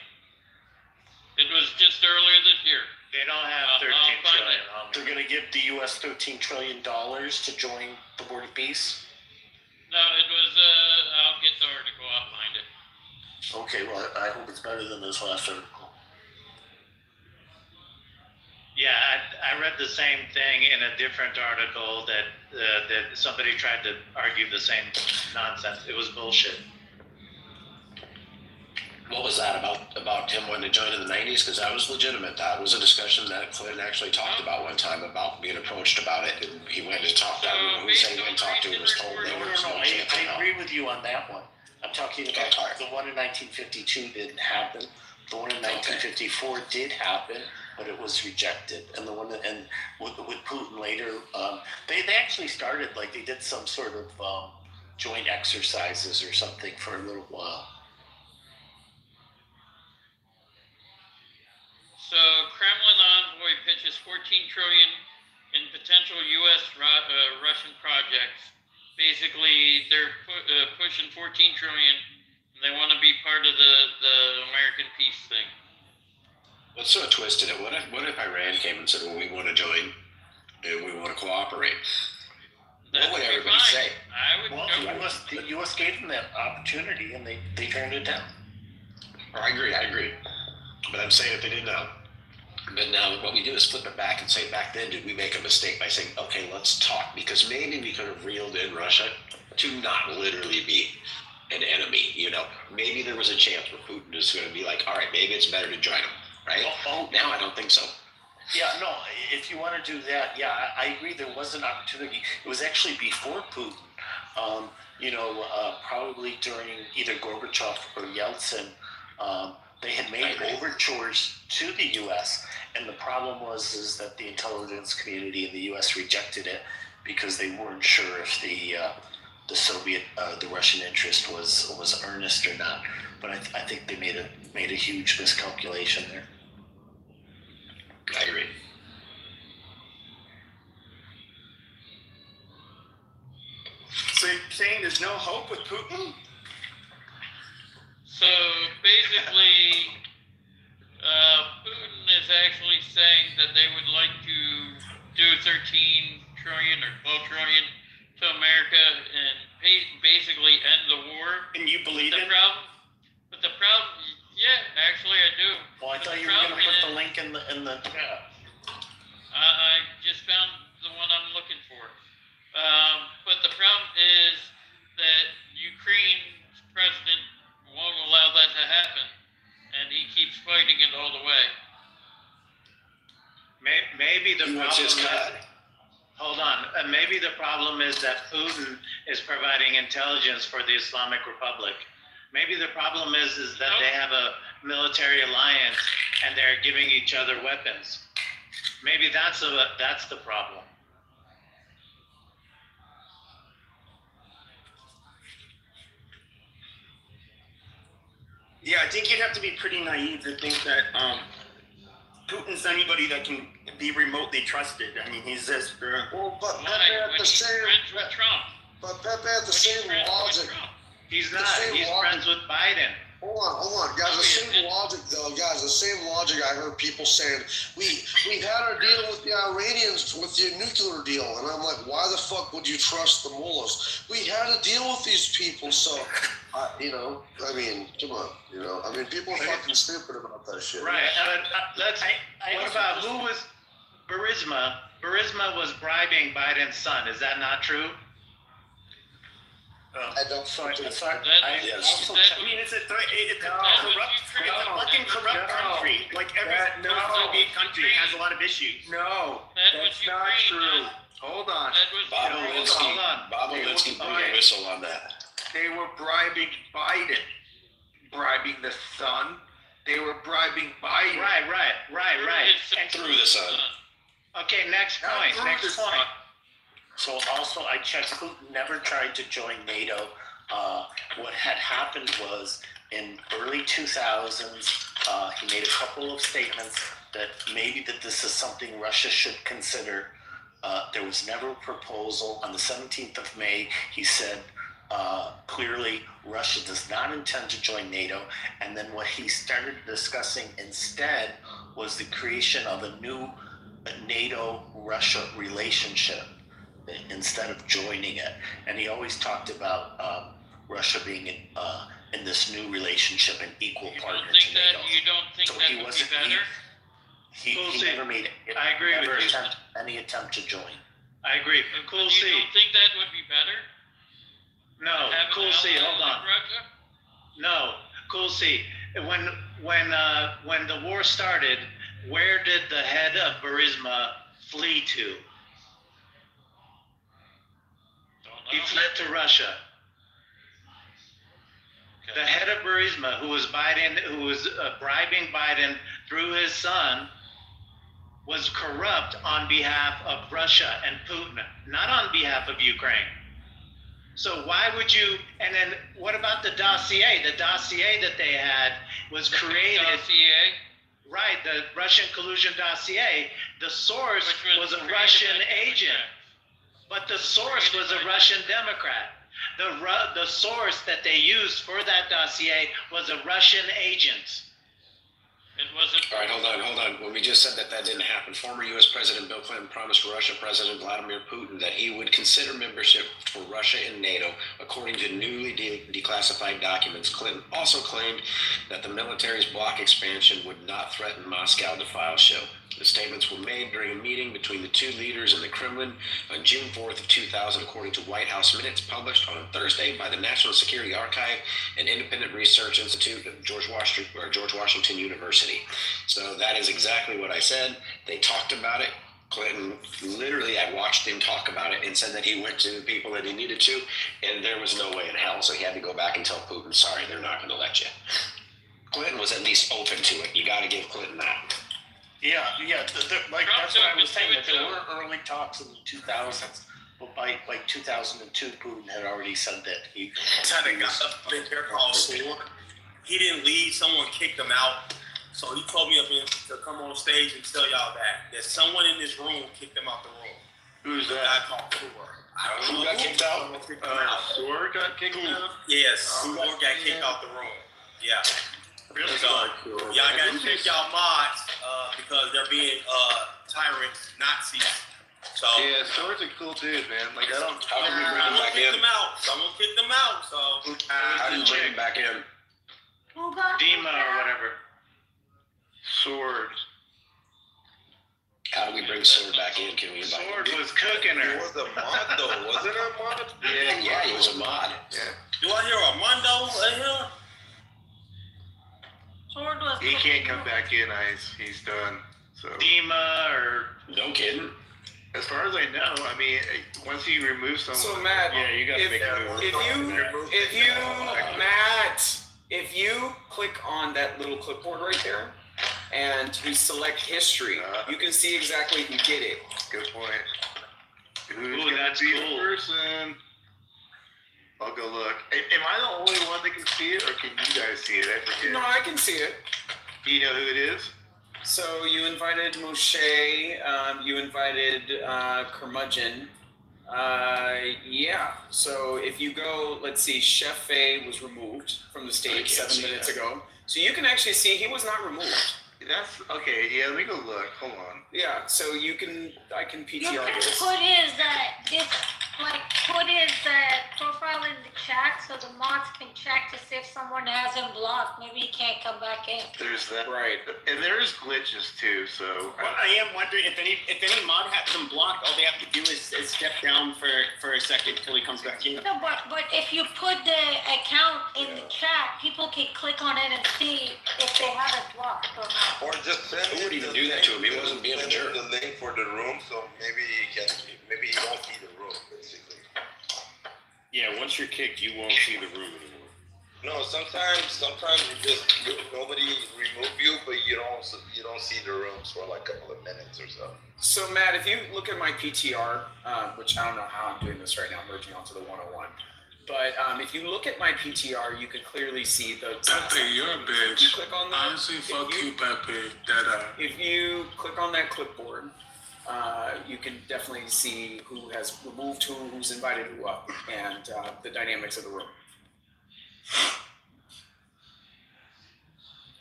[SPEAKER 4] It was just earlier this year.
[SPEAKER 15] They don't have 13
[SPEAKER 4] I'll find
[SPEAKER 15] trillion.
[SPEAKER 4] it.
[SPEAKER 17] They're going to give the U.S. $13 trillion to join the Board of Peace?
[SPEAKER 4] No, it was, I'll get the article, I'll find it.
[SPEAKER 17] Okay, well, I hope it's better than this last article.
[SPEAKER 15] Yeah, I read the same thing in a different article that somebody tried to argue the same nonsense. It was bullshit.
[SPEAKER 13] What was that about him wanting to join in the 90s? Because that was legitimate. That was a discussion that Clinton actually talked about one time, about being approached about it. And he went to talk to who he said he went to talk to and was told there was no chance.
[SPEAKER 17] I agree with you on that one. I'm talking about the one in 1952 didn't happen. The one in 1954 did happen, but it was rejected. And the one with Putin later, they actually started, like, they did some sort of joint exercises or something for a little while.
[SPEAKER 4] So Kremlin envoy pitches 14 trillion in potential U.S. Russian projects. Basically, they're pushing 14 trillion, and they want to be part of the American peace thing.
[SPEAKER 13] Let's sort of twist it. What if Iran came and said, well, we want to join and we want to cooperate? What would everybody say?
[SPEAKER 17] Well, the U.S. gave them that opportunity, and they turned it down.
[SPEAKER 13] I agree. But I'm saying if they did now, but now what we do is flip it back and say, back then, did we make a mistake by saying, okay, let's talk? Because maybe we could have reeled in Russia to not literally be an enemy, you know? Maybe there was a chance where Putin is going to be like, all right, maybe it's better to join them, right? Now I don't think so.
[SPEAKER 18] Yeah, no, if you want to do that, yeah, I agree there was an opportunity. It was actually before Putin, probably during either Gorbachev or Yeltsin. They had made overtures to the U.S., and the problem is that the intelligence community in the U.S. rejected it because they weren't sure if the Russian interest was earnest or not. But I think they made a huge miscalculation there.
[SPEAKER 13] I agree.
[SPEAKER 1] So you're saying there's no hope with Putin?
[SPEAKER 4] So basically, Putin is actually saying that they would like to do 13 trillion or 12 trillion to America and basically end the war.
[SPEAKER 1] And you believe it?
[SPEAKER 4] But the problem, yeah, actually I do.
[SPEAKER 18] Well, I thought you were going to put the link in the chat.
[SPEAKER 4] I just found the one I'm looking for. But the problem is that Ukraine's president won't allow that to happen, and he keeps fighting it all the way.
[SPEAKER 15] Maybe the problem is, hold on. Maybe the problem is that Putin is providing intelligence for the Islamic Republic. Maybe the problem is that they have a military alliance and they're giving each other weapons. Maybe that's the problem.
[SPEAKER 1] Yeah, I think you'd have to be pretty naive to think that Putin's anybody that can be remotely trusted. I mean, he's this.
[SPEAKER 20] Well, but Pepe at the same. But Pepe at the same logic.
[SPEAKER 15] He's not. He's friends with Biden.
[SPEAKER 20] Hold on, guys. The same logic, though, guys. The same logic I heard people saying. We had a deal with the Iranians with the nuclear deal, and I'm like, why the fuck would you trust the mullahs? We had a deal with these people, so I mean, come on, I mean, people are fucking stupid about that shit.
[SPEAKER 15] Right. What about who was Burisma? Burisma was bribing Biden's son. Is that not true?
[SPEAKER 20] I don't fucking.
[SPEAKER 1] It's a fucking corrupt country. Like every Soviet country has a lot of issues.
[SPEAKER 20] No, that's not true. Hold on.
[SPEAKER 13] Bob Alinsky blew the whistle on that.
[SPEAKER 20] They were bribing Biden, bribing the son. They were bribing Biden.
[SPEAKER 15] Right.
[SPEAKER 4] And
[SPEAKER 13] through the son.
[SPEAKER 15] Okay, next point.
[SPEAKER 18] So also, I checked. Putin never tried to join NATO. What had happened was in early 2000s, he made a couple of statements that maybe that this is something Russia should consider. There was never a proposal. On the 17th of May, he said clearly Russia does not intend to join NATO. And then what he started discussing instead was the creation of a new NATO-Russia relationship instead of joining it. And he always talked about Russia being in this new relationship an equal partner to NATO.
[SPEAKER 4] You don't think
[SPEAKER 18] so
[SPEAKER 4] that
[SPEAKER 18] he
[SPEAKER 4] would
[SPEAKER 18] wasn't,
[SPEAKER 4] be better?
[SPEAKER 18] He never made it.
[SPEAKER 15] I agree
[SPEAKER 18] never
[SPEAKER 15] with you.
[SPEAKER 18] any attempt to join.
[SPEAKER 15] I agree. Cool
[SPEAKER 4] You
[SPEAKER 15] C.
[SPEAKER 4] don't think that would be better?
[SPEAKER 15] No,
[SPEAKER 4] Having
[SPEAKER 15] Cool C.
[SPEAKER 4] allies
[SPEAKER 15] Hold on.
[SPEAKER 4] like Russia?
[SPEAKER 15] No, Cool C. When the war started, where did the head of Burisma flee to? He fled to Russia. The head of Burisma, who was bribing Biden through his son, was corrupt on behalf of Russia and Putin, not on behalf of Ukraine. So why would you? And then what about the dossier? The dossier that they had was created.
[SPEAKER 4] Dossier?
[SPEAKER 15] Right, the Russian collusion dossier. The source was a Russian agent, but the source was a Russian Democrat. The source that they used for that dossier was a Russian agent.
[SPEAKER 4] It wasn't.
[SPEAKER 13] All right, hold on. When we just said that didn't happen, former U.S. President Bill Clinton promised Russia President Vladimir Putin that he would consider membership for Russia in NATO. According to newly declassified documents, Clinton also claimed that the military's bloc expansion would not threaten Moscow, the files show. The statements were made during a meeting between the two leaders in the Kremlin on June 4th of 2000, according to White House minutes published on Thursday by the National Security Archive and Independent Research Institute of George Washington University. So that is exactly what I said. They talked about it. Clinton, literally, I watched him talk about it and said that he went to the people that he needed to, and there was no way in hell. So he had to go back and tell Putin, sorry, they're not going to let you. Clinton was at least open to it. You got to give Clinton that.
[SPEAKER 18] Yeah, like that's what I was saying, that there were early talks in the 2000s, but by 2002, Putin had already said that he...
[SPEAKER 2] That's how they got up in there called Sword. He didn't leave, someone kicked him out. So he told me to come on stage and tell y'all that someone in this room kicked him out the room.
[SPEAKER 3] Who's that?
[SPEAKER 2] A guy called Sword. I don't know
[SPEAKER 3] who got kicked out.
[SPEAKER 2] Sword got kicked out? Yes, Sword got kicked out the room. Yeah.
[SPEAKER 3] Really?
[SPEAKER 2] So, y'all got to check y'all mods because they're being tyrants, Nazis. So
[SPEAKER 3] yeah, Sword's a cool dude, man. Like I don't.
[SPEAKER 13] How do we bring him back in?
[SPEAKER 2] Someone kicked them out. So
[SPEAKER 13] how do you bring him back in?
[SPEAKER 15] Dima or whatever.
[SPEAKER 3] Sword.
[SPEAKER 13] How do we bring Sword back in? Can we invite
[SPEAKER 15] Sword
[SPEAKER 13] him?
[SPEAKER 15] was cooking her.
[SPEAKER 7] He was a mod though, wasn't it a mod?
[SPEAKER 13] Yeah, he was a mod.
[SPEAKER 7] Yeah.
[SPEAKER 2] do I hear Armando in here?
[SPEAKER 14] Sword was.
[SPEAKER 3] He can't come back in. He's done. So
[SPEAKER 15] Dima or
[SPEAKER 13] no kidding.
[SPEAKER 3] as far as I know, I mean, once you remove someone,
[SPEAKER 19] So Matt,
[SPEAKER 3] yeah, you got to make
[SPEAKER 19] if you click on that little clipboard right there, and you select history, you can see exactly who did it.
[SPEAKER 3] Good point. Who's
[SPEAKER 15] Ooh,
[SPEAKER 3] gonna
[SPEAKER 15] that's
[SPEAKER 3] be
[SPEAKER 15] cool.
[SPEAKER 3] the person? I'll go look. Am I the only one that can see it, or can you guys see it? I forget.
[SPEAKER 19] No, I can see it.
[SPEAKER 3] Do you know who it is?
[SPEAKER 19] So you invited Moshe, you invited Curmudgeon. Yeah, so if you go, let's see, Chef Faye was removed from the stage 7 minutes ago. So you can actually see he was not removed.
[SPEAKER 3] That's okay. Yeah, let me go look. Hold on.
[SPEAKER 19] Yeah, so I can PTR
[SPEAKER 14] You can
[SPEAKER 19] this.
[SPEAKER 14] put his profile in the chat so the mods can check to see if someone has him blocked. Maybe he can't come back in.
[SPEAKER 3] There's that.
[SPEAKER 19] Right.
[SPEAKER 3] And there's glitches too. So
[SPEAKER 11] Well, I am wondering if any mod has them blocked, all they have to do is step down for a second until he comes back in.
[SPEAKER 14] No, but if you put the account in the chat, people can click on it and see if they have it blocked or not.
[SPEAKER 7] Or just send
[SPEAKER 13] Who would even do that to him? He wasn't being a jerk.
[SPEAKER 7] the link for the room, so maybe he won't see the room, basically.
[SPEAKER 21] Yeah, once you're kicked, you won't see the room anymore.
[SPEAKER 7] No, sometimes nobody remove you, but you don't see the rooms for like a couple of minutes or so.
[SPEAKER 19] So Matt, if you look at my PTR, which I don't know how I'm doing this right now, merging onto the 101. But if you look at my PTR, you can clearly see the.
[SPEAKER 9] Pepe, you're a bitch.
[SPEAKER 19] You click on that.
[SPEAKER 9] Honestly, fuck you, Pepe.
[SPEAKER 19] If you click on that clipboard, you can definitely see who has removed who, who's invited who up, and the dynamics of the room.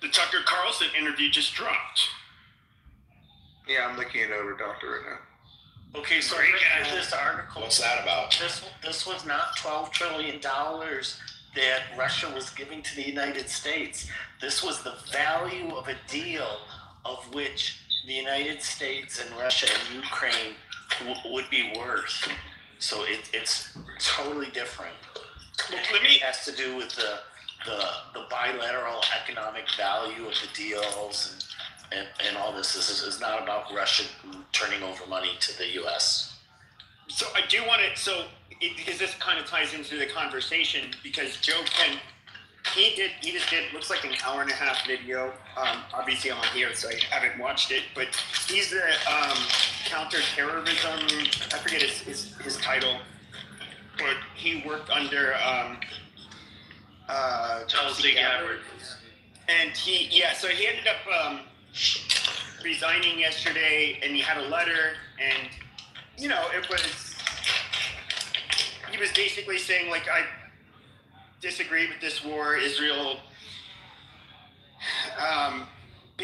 [SPEAKER 11] The Tucker Carlson interview just dropped.
[SPEAKER 3] yeah, I'm looking it over, Doctor, right now.
[SPEAKER 18] Okay, so
[SPEAKER 15] Great
[SPEAKER 18] look
[SPEAKER 15] guy.
[SPEAKER 18] at this article.
[SPEAKER 13] What's that about?
[SPEAKER 18] This was not $12 trillion that Russia was giving to the United States. This was the value of a deal of which the United States and Russia and Ukraine would be worth. So it's totally different. It has to do with the bilateral economic value of the deals and all this. This is not about Russia turning over money to the U.S.
[SPEAKER 11] So I do want to, because this kind of ties into the conversation, because Joe Kent, he just did, looks like an hour and a half video. Obviously I'm on here, so I haven't watched it, but he's the counterterrorism, I forget his title, but he worked under
[SPEAKER 15] Tulsi Gabbard.
[SPEAKER 11] And so he ended up resigning yesterday, and he had a letter, and he was basically saying, like, I disagree with this war. Israel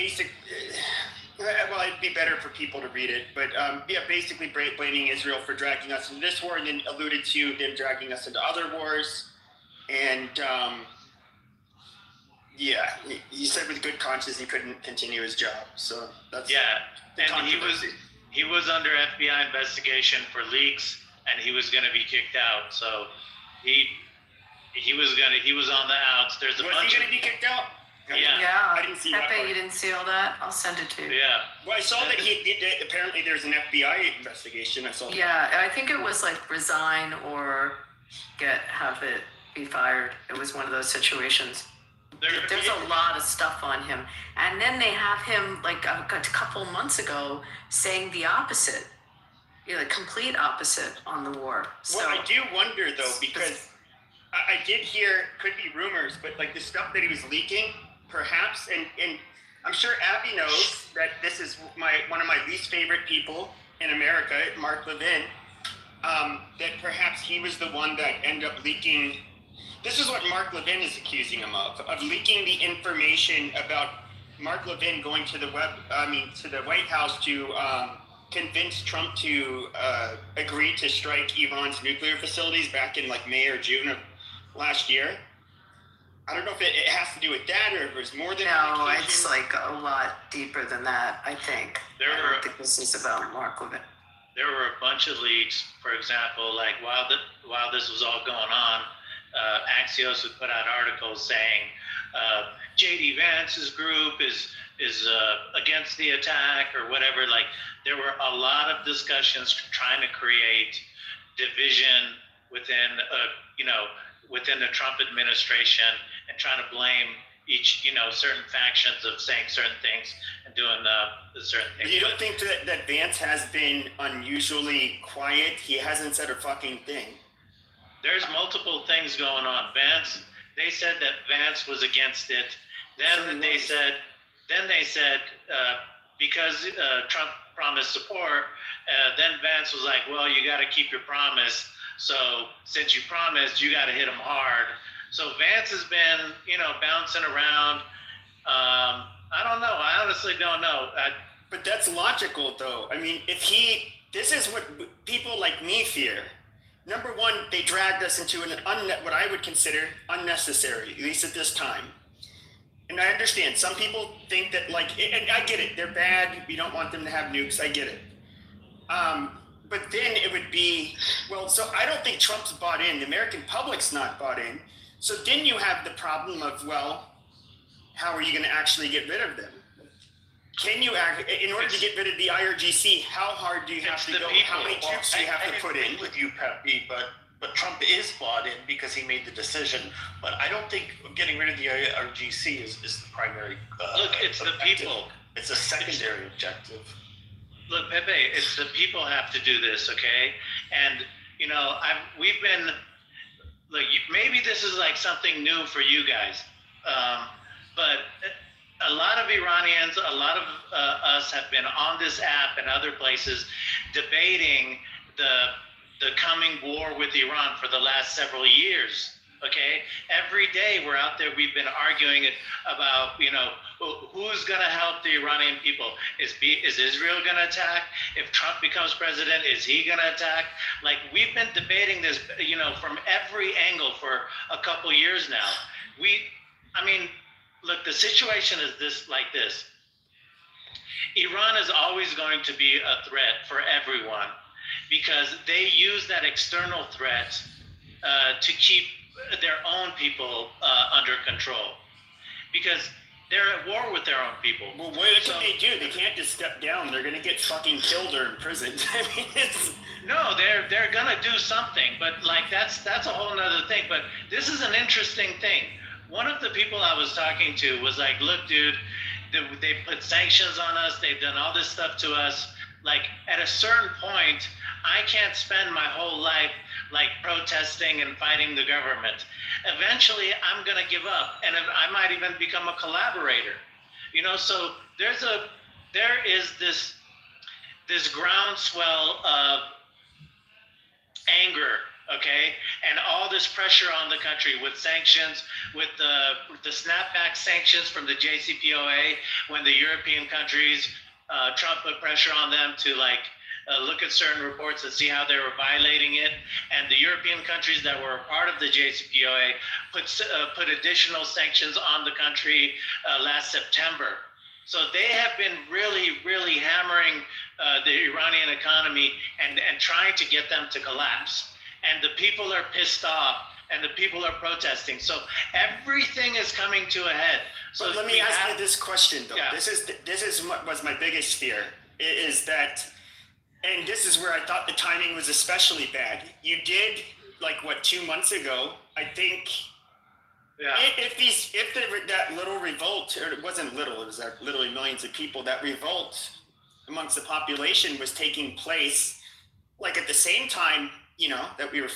[SPEAKER 11] basic. Well, it'd be better for people to read it, but basically blaming Israel for dragging us into this war, and then alluded to them dragging us into other wars, and he said with good conscience he couldn't continue his job. So that's
[SPEAKER 15] and he was under FBI investigation for leaks, and he was going to be kicked out. So he was on the outs.
[SPEAKER 11] Was he going to be kicked out?
[SPEAKER 10] Yeah.
[SPEAKER 11] I didn't see that part.
[SPEAKER 10] Pepe, you didn't see all that? I'll send it to you.
[SPEAKER 15] Yeah.
[SPEAKER 11] Well, I saw that apparently there's an FBI investigation. I saw that.
[SPEAKER 10] Yeah, I think it was like resign or have it be fired. It was one of those situations. There's a lot of stuff on him. And then they have him like a couple months ago saying the opposite. The complete opposite on the war.
[SPEAKER 11] Well, I do wonder though, because I did hear, could be rumors, but like the stuff that he was leaking, perhaps, and I'm sure Abby knows that this is one of my least favorite people in America, Mark Levin, that perhaps he was the one that ended up leaking. This is what Mark Levin is accusing him of leaking the information about Mark Levin going to the White House to convince Trump to agree to strike Iran's nuclear facilities back in like May or June of last year. I don't know if it has to do with that or if it was more than
[SPEAKER 10] no, it's like a lot deeper than that, I think. I don't think this is about Mark Levin.
[SPEAKER 15] There were a bunch of leaks, for example, like while this was all going on, Axios would put out articles saying J.D. Vance's group is against the attack or whatever. Like there were a lot of discussions trying to create division within within the Trump administration and trying to blame each certain factions of saying certain things and doing certain things.
[SPEAKER 11] You don't think that Vance has been unusually quiet? He hasn't said a fucking thing.
[SPEAKER 15] There's multiple things going on. They said that Vance was against it. Then they said because Trump promised support, then Vance was like, well, you got to keep your promise. So since you promised, you got to hit him hard. So Vance has been, bouncing around. I don't know. I honestly don't know.
[SPEAKER 11] But that's logical, though. I mean, this is what people like me fear. Number one, they dragged us into what I would consider unnecessary, at least at this time. And I understand some people think that, and I get it. They're bad. We don't want them to have nukes. I get it. But then it would be, so I don't think Trump's bought in. The American public's not bought in. So then you have the problem of, how are you going to actually get rid of them? Can you in order to get rid of the IRGC, how hard do you have to go? How many troops do you have to put in?
[SPEAKER 18] I agree with you, Pepe, but Trump is bought in because he made the decision. But I don't think getting rid of the IRGC is the primary.
[SPEAKER 15] Look, it's
[SPEAKER 18] objective.
[SPEAKER 15] The people.
[SPEAKER 18] It's a secondary objective.
[SPEAKER 15] Look, Pepe, it's the people have to do this, okay? And we've been maybe this is like something new for you guys, but a lot of Iranians, a lot of us have been on this app and other places debating the coming war with Iran for the last several years. Okay, every day we're out there. We've been arguing about who's going to help the Iranian people. Is Israel going to attack? If Trump becomes president, is he going to attack? Like we've been debating this, from every angle for a couple years now. Look, the situation is this. Iran is always going to be a threat for everyone because they use that external threat to keep their own people under control because they're at war with their own people.
[SPEAKER 11] Well, what can they do? They can't just step down. They're going to get fucking killed or imprisoned.
[SPEAKER 15] No, they're going to do something, but that's a whole nother thing. But this is an interesting thing. One of the people I was talking to was like, look, dude, they put sanctions on us. They've done all this stuff to us. At a certain point, I can't spend my whole life protesting and fighting the government. Eventually, I'm going to give up, and I might even become a collaborator. So there is this groundswell of anger okay? And all this pressure on the country with sanctions, with the snapback sanctions from the JCPOA, when the European countries, Trump put pressure on them to look at certain reports and see how they were violating it. And the European countries that were a part of the JCPOA put additional sanctions on the country last September. So they have been really, really hammering the Iranian economy and trying to get them to collapse. And the people are pissed off and the people are protesting. So everything is coming to a head. So
[SPEAKER 1] but let me ask you this question though.
[SPEAKER 15] Yeah.
[SPEAKER 1] This was my biggest fear, is that, and this is where I thought the timing was especially bad. You did 2 months ago, I think.
[SPEAKER 15] Yeah.
[SPEAKER 1] That little revolt, or it wasn't little, it was literally millions of people, that revolt amongst the population was taking place, at the same time, that we were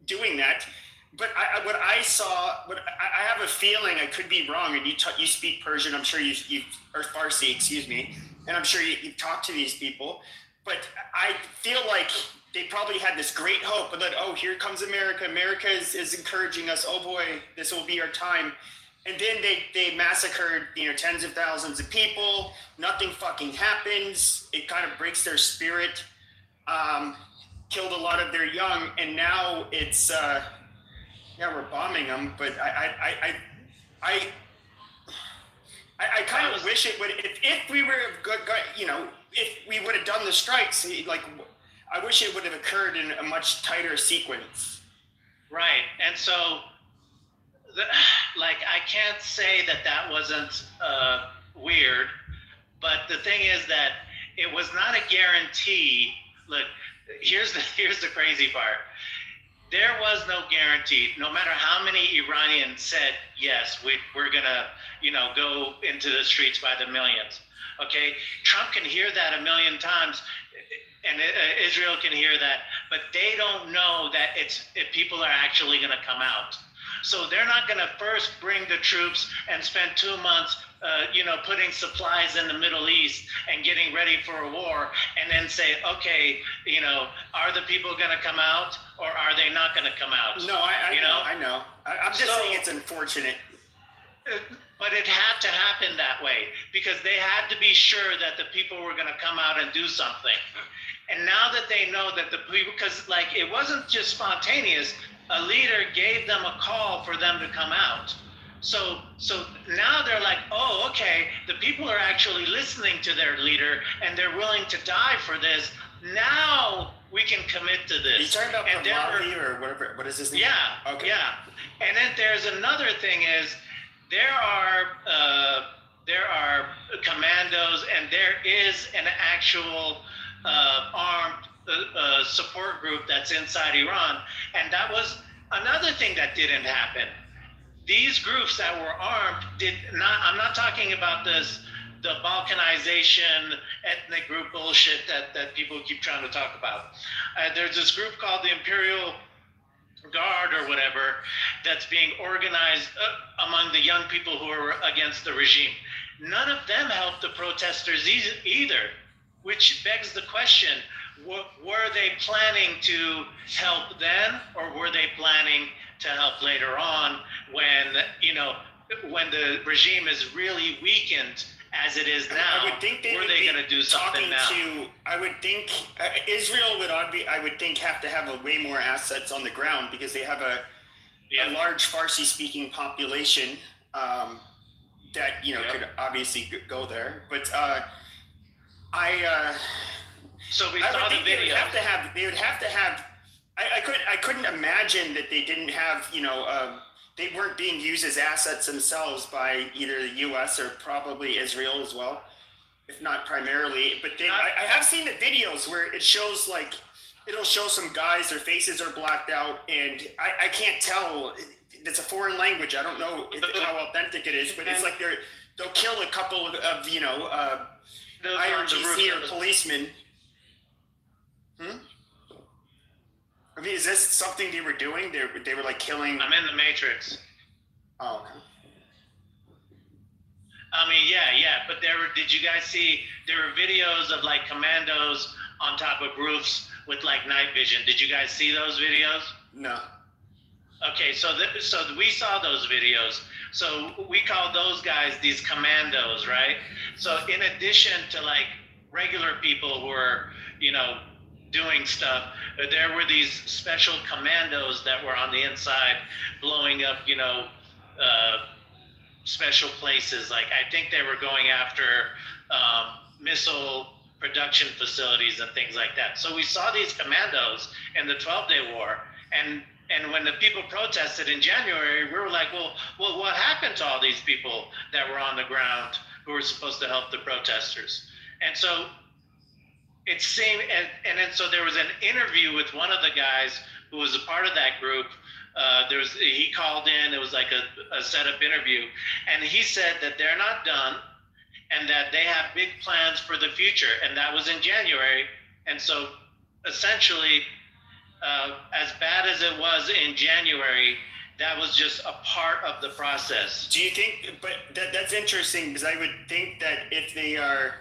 [SPEAKER 1] doing that. But what I saw, I have a feeling, I could be wrong, and you speak Persian, I'm sure you or Farsi, excuse me, and I'm sure you've talked to these people, but I feel like they probably had this great hope that, oh, here comes America. America is encouraging us. Oh boy, this will be our time. And then they massacred, tens of thousands of people. Nothing fucking happens. It kind of breaks their spirit. Killed a lot of their young, and now it's we're bombing them. But I kind of wish it would. If we were if we would have done the strikes, I wish it would have occurred in a much tighter sequence.
[SPEAKER 15] Right. And so, I can't say that wasn't weird, but the thing is that it was not a guarantee. Look, here's the crazy part. There was no guarantee. No matter how many Iranians said, yes, we're going to, go into the streets by the millions. Okay? Trump can hear that a million times. And Israel can hear that, but they don't know that if people are actually going to come out. So they're not going to first bring the troops and spend 2 months, putting supplies in the Middle East and getting ready for a war, and then say, okay, are the people going to come out or are they not going to come out?
[SPEAKER 1] No, I know. I'm just saying it's unfortunate.
[SPEAKER 15] But it had to happen that way because they had to be sure that the people were going to come out and do something. And now that they know that the people, because it wasn't just spontaneous, a leader gave them a call for them to come out. So now they're like, oh, okay, the people are actually listening to their leader and they're willing to die for this. Now we can commit to this.
[SPEAKER 1] You talking about Pahlavi or whatever? What is his name?
[SPEAKER 15] Yeah.
[SPEAKER 1] Okay.
[SPEAKER 15] Yeah. And then there's another thing is there are commandos and there is an actual armed support group that's inside Iran. And that was another thing that didn't happen. These groups that were armed I'm not talking about the balkanization, ethnic group bullshit that people keep trying to talk about. There's this group called the Imperial Guard or whatever that's being organized among the young people who are against the regime. None of them helped the protesters either. Which begs the question, were they planning to help then, or were they planning to help later on when the regime is really weakened as it is now?
[SPEAKER 1] I would think they
[SPEAKER 15] were they going to do something now?
[SPEAKER 1] I would think Israel would, I would think, have to have way more assets on the ground because they have a large Farsi-speaking population that could obviously go there. But
[SPEAKER 15] so we saw the video.
[SPEAKER 1] They would have to have. I couldn't imagine that they didn't have. They weren't being used as assets themselves by either the U.S. or probably Israel as well, if not primarily. But I have seen the videos where it shows it'll show some guys, their faces are blacked out, and I can't tell. It's a foreign language. I don't know how authentic it is, but it's like they'll kill a couple of IRGC or policemen. I mean, is this something they were doing? They were killing.
[SPEAKER 15] I'm in the Matrix.
[SPEAKER 1] Oh, okay.
[SPEAKER 15] I mean, yeah. But did you guys see? There were videos of commandos on top of roofs with like night vision. Did you guys see those videos?
[SPEAKER 1] No.
[SPEAKER 15] Okay, so we saw those videos. So we call those guys these commandos, right? So in addition to like regular people who are, you know, doing stuff, there were these special commandos that were on the inside blowing up, you know, special places. Like I think they were going after missile production facilities and things like that. So we saw these commandos in the 12-day war, and when the people protested in January, we were like, well, what happened to all these people that were on the ground who were supposed to help the protesters? And so it seemed, and then so there was an interview with one of the guys who was a part of that group. He called in. It was like a setup interview, and he said that they're not done, and that they have big plans for the future. And that was in January. And so essentially, as bad as it was in January, that was just a part of the process.
[SPEAKER 1] Do you think, but that's interesting, because I would think that if they are,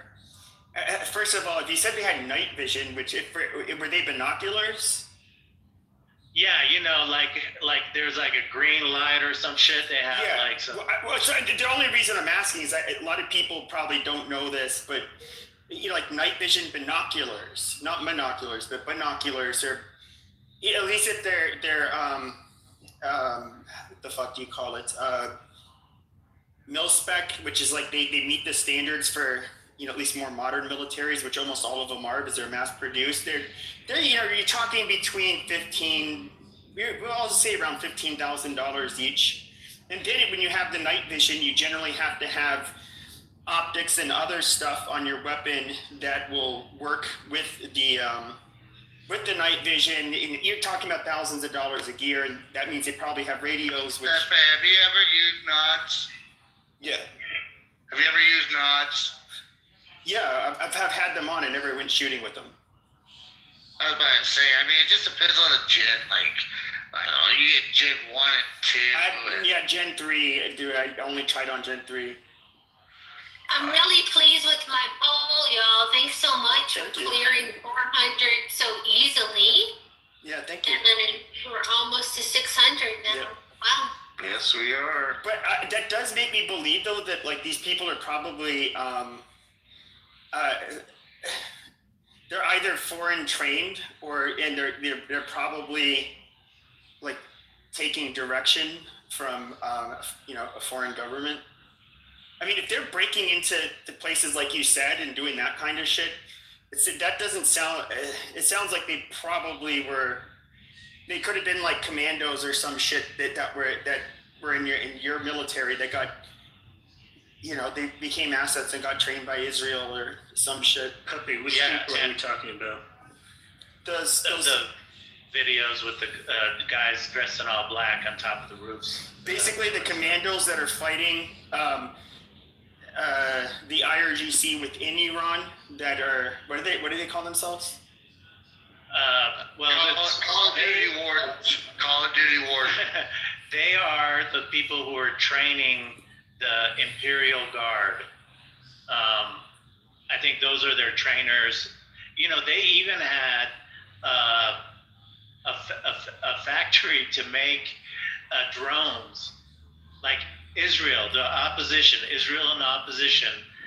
[SPEAKER 1] first of all, if you said they had night vision, were they binoculars?
[SPEAKER 15] Yeah, you know, like there's like a green light or some shit they have.
[SPEAKER 1] Yeah.
[SPEAKER 15] Like some.
[SPEAKER 1] Well, so the only reason I'm asking is that a lot of people probably don't know this, but you know, like night vision binoculars, not monoculars, but binoculars are, you know, at least if they're what the fuck do you call it? Mil spec, which is like they meet the standards for, you know, at least more modern militaries, which almost all of them are, because they're mass produced. They're you know, you're talking between we'll all say around $15,000 each. And then when you have the night vision, you generally have to have optics and other stuff on your weapon that will work with the night vision. And you're talking about thousands of dollars of gear, and that means they probably have radios. Which,
[SPEAKER 6] Pepe, have you ever used knots?
[SPEAKER 1] Yeah.
[SPEAKER 6] Have you ever used knots?
[SPEAKER 1] Yeah, I've had them on. I never went shooting with them.
[SPEAKER 6] I was about to say, I mean, it just depends on the gen. Like, I don't know, you get Gen 1 and 2.
[SPEAKER 1] Yeah, Gen 3. Dude, I only tried on Gen 3.
[SPEAKER 12] I'm really pleased with my poll, y'all. Thanks so much for clearing 400 so easily.
[SPEAKER 1] Yeah, thank you.
[SPEAKER 12] And then we're almost to 600 now.
[SPEAKER 1] Yeah.
[SPEAKER 12] Wow.
[SPEAKER 6] Yes, we are.
[SPEAKER 1] But that does make me believe, though, that like these people are probably they're either foreign trained and they're probably like taking direction from you know, a foreign government. I mean, if they're breaking into the places like you said and doing that kind of shit, that doesn't sound. It sounds like they probably were. They could have been like commandos or some shit that were in your military that got, you know, they became assets and got trained by Israel or some shit.
[SPEAKER 23] Puppy, which people are we talking about?
[SPEAKER 15] Those videos with the guys dressed in all black on top of the roofs.
[SPEAKER 1] Basically, the commandos that are fighting the IRGC within Iran that are what do they call themselves?
[SPEAKER 6] Call of Duty wardens. Call of Duty wardens.
[SPEAKER 15] They are the people who are training the Imperial Guard. I think those are their trainers. You know, they even had a factory to make drones. Like Israel and the opposition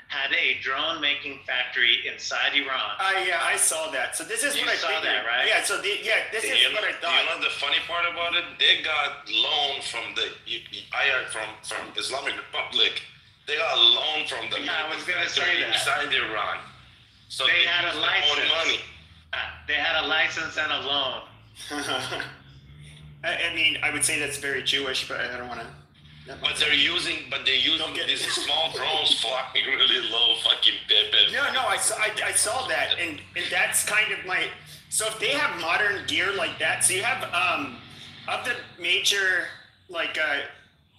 [SPEAKER 15] had a drone making factory inside Iran.
[SPEAKER 1] Yeah, I saw that. So this is
[SPEAKER 15] You
[SPEAKER 1] what I
[SPEAKER 15] saw
[SPEAKER 1] figured.
[SPEAKER 15] that, right?
[SPEAKER 1] Yeah. So this is what I thought.
[SPEAKER 16] You know the funny part about it? They got loan from the from Islamic Republic. They got a loan from the
[SPEAKER 15] I was gonna say that.
[SPEAKER 16] inside Iran. So
[SPEAKER 15] They had a
[SPEAKER 16] use their own
[SPEAKER 15] license.
[SPEAKER 16] money.
[SPEAKER 15] They had a license and a loan.
[SPEAKER 1] I mean, I would say that's very Jewish, but I don't want to.
[SPEAKER 16] But they're using these small drones flying really low, fucking pippin.
[SPEAKER 1] No, I saw that, and that's kind of my. So if they have modern gear like that, so you have of the major like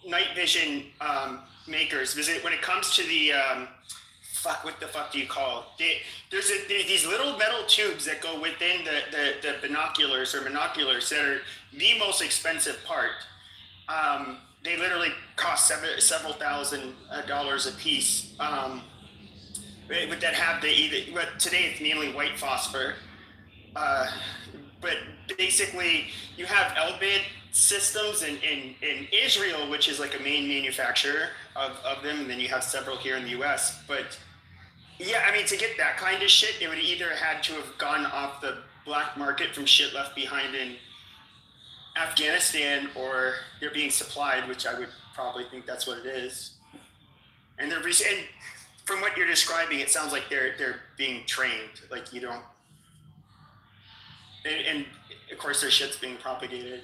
[SPEAKER 1] night vision makers. When it comes to the what the fuck do you call it? There's these little metal tubes that go within the binoculars or monoculars that are the most expensive part. They literally cost several $1,000s a piece. But that have but today it's mainly white phosphor.
[SPEAKER 11] but basically you have Elbit systems in Israel, which is like a main manufacturer of them, and then you have several here in the US. But yeah, I mean, to get that kind of shit, it would either had to have gone off the black market from shit left behind in Afghanistan, or they're being supplied, which I would probably think that's what it is. And and from what you're describing, it sounds like they're being trained. Like you don't, and of course their shit's being propagated.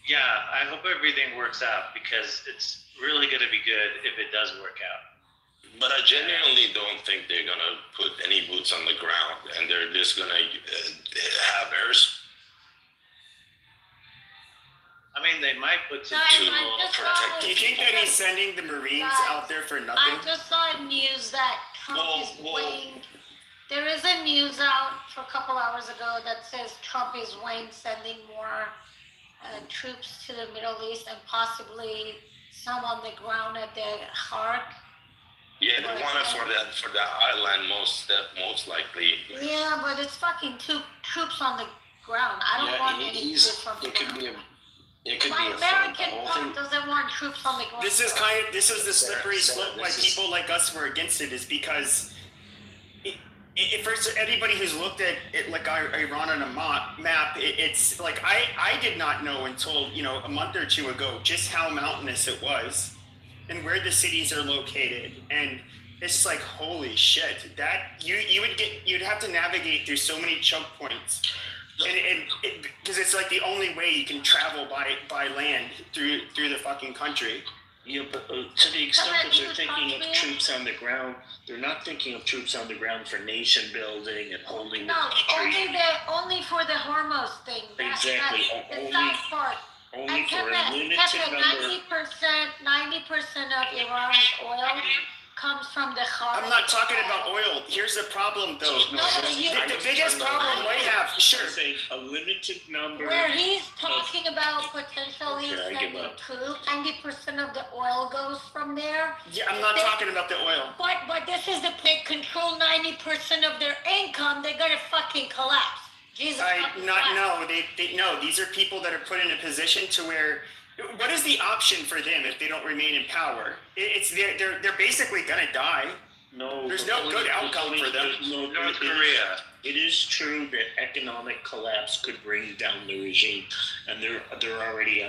[SPEAKER 15] Yeah, I hope everything works out because it's really going to be good if it does work out.
[SPEAKER 5] But I genuinely don't think they're gonna put any boots on the ground, and they're just gonna have airs.
[SPEAKER 15] I mean, they might put some
[SPEAKER 12] Guys,
[SPEAKER 15] people
[SPEAKER 12] I just
[SPEAKER 15] protect.
[SPEAKER 11] Do you think that he's sending the Marines out there for nothing?
[SPEAKER 12] I just saw news that Trump is weighing. There is a news out for a couple hours ago that says Trump is weighing sending more troops to the Middle East and possibly some on the ground at the Hark.
[SPEAKER 5] Yeah, they want it for the island most likely.
[SPEAKER 12] Yeah, but it's fucking troops on the ground. I don't want any troops on the ground.
[SPEAKER 13] It could
[SPEAKER 12] My
[SPEAKER 13] be a
[SPEAKER 12] American part doesn't want troops on the ground.
[SPEAKER 11] This is the slippery slope. Why people like us were against it is because first, anybody who's looked at it like Iran on a map, it's like I did not know until a month or two ago just how mountainous it was and where the cities are located, and it's like holy shit. That you'd have to navigate through so many choke points, and because it's like the only way you can travel by land through the fucking country.
[SPEAKER 18] Yeah, but to the extent that they're thinking of troops on the ground, they're not thinking of troops on the ground for nation building and holding the country.
[SPEAKER 12] Only for the Hormuz thing.
[SPEAKER 18] Exactly.
[SPEAKER 12] The south part.
[SPEAKER 18] Only for a limited number.
[SPEAKER 12] 90% of Iran's oil comes from the Khark.
[SPEAKER 11] I'm not talking about oil. Here's the problem, though. The biggest problem we have, sure.
[SPEAKER 18] A limited number.
[SPEAKER 12] Where he's talking about potentially sending troops, 90% of the oil goes from there.
[SPEAKER 11] Yeah, I'm not talking about the oil.
[SPEAKER 12] But this is they control 90% of their income. They're gonna fucking collapse. Jesus.
[SPEAKER 11] No. These are people that are put in a position to where. What is the option for them if they don't remain in power? They're basically gonna die.
[SPEAKER 18] No,
[SPEAKER 11] there's no good outcome for them.
[SPEAKER 18] North Korea. It is true that economic collapse could bring down the regime, and they're already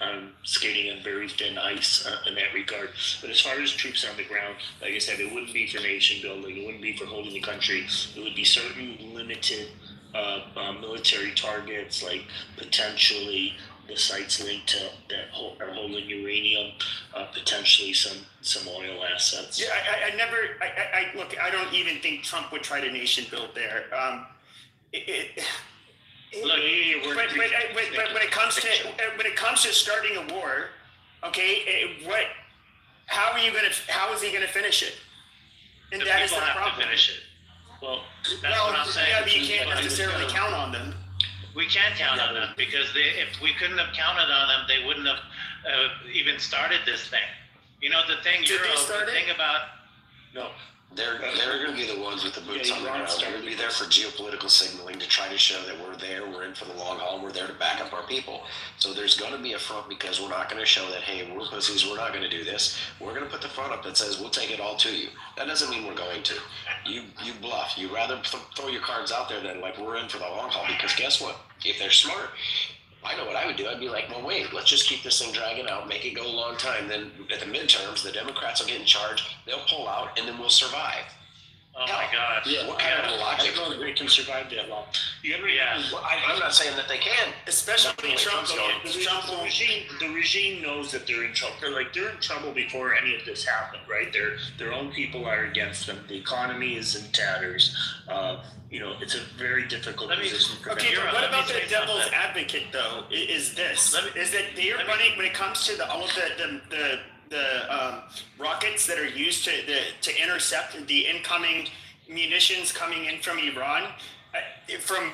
[SPEAKER 18] on skating on very thin ice in that regard. But as far as troops on the ground, like I said, it wouldn't be for nation building. It wouldn't be for holding the country. It would be certain limited military targets, like potentially the sites linked to that are holding uranium, potentially some oil assets.
[SPEAKER 11] Yeah, I look. I don't even think Trump would try to nation build there. But when it comes to starting a war, okay, how is he gonna finish it? And
[SPEAKER 15] the
[SPEAKER 11] that is
[SPEAKER 15] people
[SPEAKER 11] the
[SPEAKER 15] have
[SPEAKER 11] problem.
[SPEAKER 15] to finish it. Well, that's what I'm saying.
[SPEAKER 11] Yeah, but you can't necessarily count on them.
[SPEAKER 15] We can count on them because if we couldn't have counted on them, they wouldn't have even started this thing. You know, the thing about
[SPEAKER 13] no, they're going to be the ones with the boots on the ground. They're going to be there for geopolitical signaling to try to show that we're there, we're in for the long haul, we're there to back up our people. So there's going to be a front because we're not going to show that, hey, we're pussies, we're not going to do this. We're going to put the front up that says we'll take it all to you. That doesn't mean we're going to. You bluff. You rather throw your cards out there than like we're in for the long haul, because guess what? If they're smart, I know what I would do. I'd be like, well, wait, let's just keep this thing dragging out, make it go a long time. Then at the midterms, the Democrats will get in charge. They'll pull out, and then we'll survive.
[SPEAKER 15] Oh my God!
[SPEAKER 13] Yeah, what kind of logic?
[SPEAKER 18] I don't know that they can survive that long.
[SPEAKER 13] I'm not saying that they can.
[SPEAKER 11] Especially Trump.
[SPEAKER 18] The regime knows that they're in trouble. They're in trouble before any of this happened, right? Their own people are against them. The economy is in tatters. It's a very difficul position for them.
[SPEAKER 11] Okay, but what about the devil's advocate though? Is that they are running when it comes to all of the rockets that are used to intercept the incoming munitions coming in from Iran. From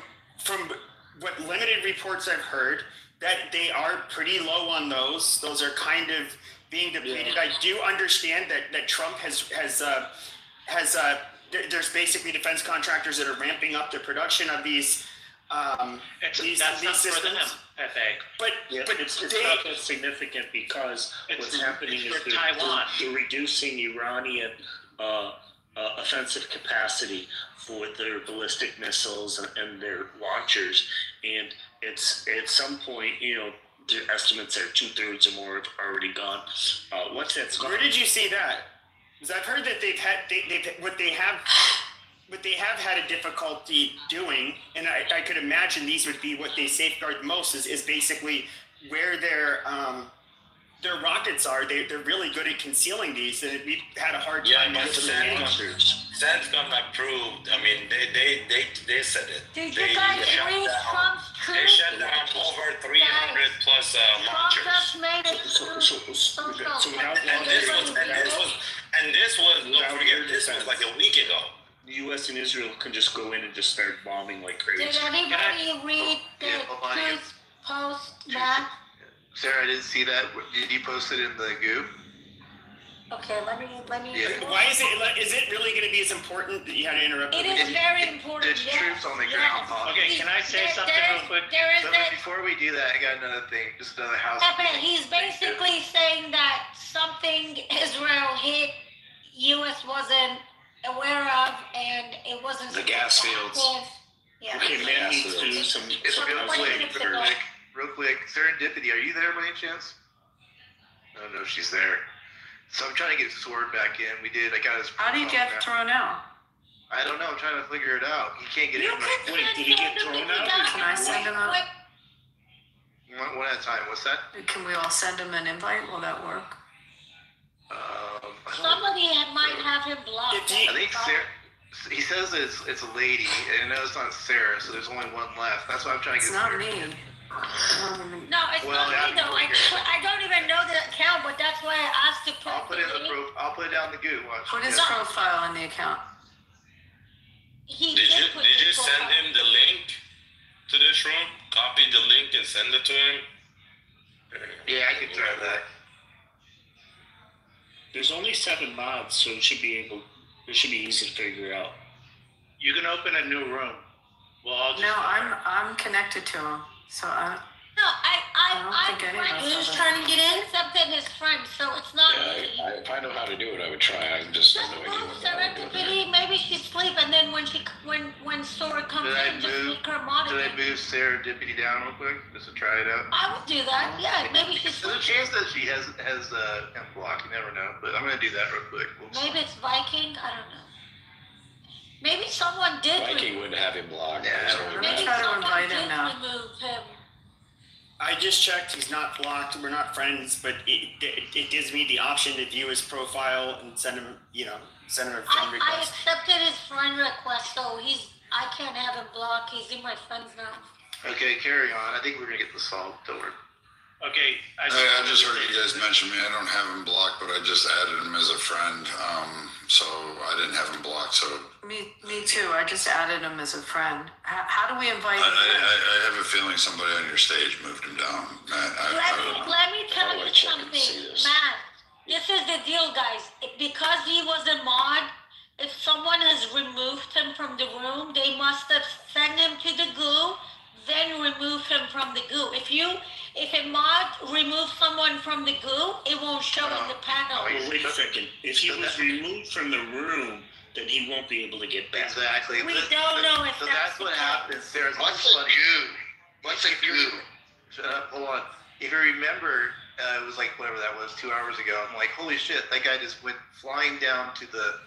[SPEAKER 11] what limited reports I've heard, that they are pretty low on those. Those are kind of being depleted. Yeah. I do understand that Trump has
[SPEAKER 1] has there's basically defense contractors that are ramping up the production of these.
[SPEAKER 15] That's not for them, FA.
[SPEAKER 1] But
[SPEAKER 18] it's not that significant because what's happening is
[SPEAKER 15] for Taiwan.
[SPEAKER 18] they're reducing Iranian offensive capacity for their ballistic missiles and their launchers, and it's at some point, their estimates are 2/3 or more have already gone. Once that's gone,
[SPEAKER 1] where did you see that? Because I've heard that what they have had a difficulty doing, and I could imagine these would be what they safeguard most is basically where their rockets are. They're really good at concealing these, and we've had a hard time.
[SPEAKER 5] Yeah, but CENTCOM approved. I mean, they said it.
[SPEAKER 12] Did you guys read Trump's tweet?
[SPEAKER 5] They shut down over 300 plus launchers.
[SPEAKER 12] Trump just made it
[SPEAKER 5] And this was, don't forget, this was like a week ago.
[SPEAKER 18] the U.S. and Israel can just go in and just start bombing like crazy.
[SPEAKER 12] Did anybody read the tweet post, Matt?
[SPEAKER 8] Sarah, I didn't see that. Did you post it in the goo?
[SPEAKER 12] Okay, let me.
[SPEAKER 8] Yeah.
[SPEAKER 1] Why is it really going to be as important that you had to interrupt?
[SPEAKER 12] It is very important.
[SPEAKER 8] There's troops on the ground.
[SPEAKER 15] Okay, can I say something real quick?
[SPEAKER 8] Before we do that, I got another thing. Just another house.
[SPEAKER 12] He's basically saying that something Israel hit, U.S. wasn't aware of, and it wasn't
[SPEAKER 13] The gas fields.
[SPEAKER 12] Yeah.
[SPEAKER 18] Okay, man needs to do some.
[SPEAKER 8] It's real quick. Serendipity, are you there by any chance? I don't know if she's there. So I'm trying to get Sword back in. I got his.
[SPEAKER 10] How do you get thrown out?
[SPEAKER 8] I don't know. I'm trying to figure it out. He can't get in.
[SPEAKER 10] Wait, did he get thrown out? Can I send him out?
[SPEAKER 8] One at a time. What's that?
[SPEAKER 10] Can we all send him an invite? Will that work?
[SPEAKER 12] Somebody might have him blocked.
[SPEAKER 8] I think Sarah. He says it's a lady, and I know it's not Sarah, so there's only one left. That's why I'm trying to get.
[SPEAKER 10] It's not
[SPEAKER 8] Sarah.
[SPEAKER 10] me.
[SPEAKER 12] No, it's not me though. I don't even know the account, but that's why I asked to put.
[SPEAKER 8] I'll put it down the goo. Watch.
[SPEAKER 10] Put his profile in the account.
[SPEAKER 5] Did you send him the link to this room? Copy the link and send it to him?
[SPEAKER 8] Yeah, I can try that.
[SPEAKER 18] There's only 7 mods, so it should be easy to figure out.
[SPEAKER 15] You can open a new room. Well, I'll just
[SPEAKER 10] I'm connected to him, so I.
[SPEAKER 12] No, I'm
[SPEAKER 10] think any of us
[SPEAKER 12] who's
[SPEAKER 10] are.
[SPEAKER 12] trying to get in? Accepted his friend, so it's not me.
[SPEAKER 13] If I know how to do it, I would try. I just have no idea what I'm doing.
[SPEAKER 12] Serendipity, maybe she'd sleep, and then when Sora comes in, just make her monitor.
[SPEAKER 8] Did I move Serendipity down real quick just to try it out?
[SPEAKER 12] I would do that. Yeah, maybe she's
[SPEAKER 8] There's a chance that she has him blocked. You never know, but I'm gonna do that real quick.
[SPEAKER 12] Maybe it's Viking. I don't know. Maybe someone did.
[SPEAKER 13] Viking wouldn't have him blocked.
[SPEAKER 12] Maybe
[SPEAKER 10] try to
[SPEAKER 12] someone
[SPEAKER 10] invite
[SPEAKER 12] did
[SPEAKER 10] him now.
[SPEAKER 12] remove him.
[SPEAKER 1] I just checked. He's not blocked. We're not friends, but it gives me the option to view his profile and send him a friend
[SPEAKER 12] I
[SPEAKER 1] request.
[SPEAKER 12] accepted his friend request, so I can't have him blocked. He's in my friends now.
[SPEAKER 8] Okay, carry on. I think we're gonna get this solved. Don't worry.
[SPEAKER 15] Okay.
[SPEAKER 16] I just heard you guys mention me. I don't have him blocked, but I just added him as a friend. So I didn't have him blocked. So
[SPEAKER 10] Me too. I just added him as a friend. How do we invite him?
[SPEAKER 16] I have a feeling somebody on your stage moved him down, Matt.
[SPEAKER 12] Let me tell you something, Matt. This is the deal, guys. Because he was a mod, if someone has removed him from the room, they must have sent him to the goo, then remove him from the goo. If a mod removes someone from the goo, it won't show in the panel.
[SPEAKER 18] Well, wait a second. If he was removed from the room, then he won't be able to get back.
[SPEAKER 8] Exactly.
[SPEAKER 12] We don't know if
[SPEAKER 8] So
[SPEAKER 12] that's
[SPEAKER 8] that's what
[SPEAKER 12] the
[SPEAKER 8] happens. Sarah's
[SPEAKER 6] What's a goo? What's a goo?
[SPEAKER 8] Shut up. Hold on. If you remember, it was like whatever that was, 2 hours ago. I'm like, holy shit! That guy just went flying down to the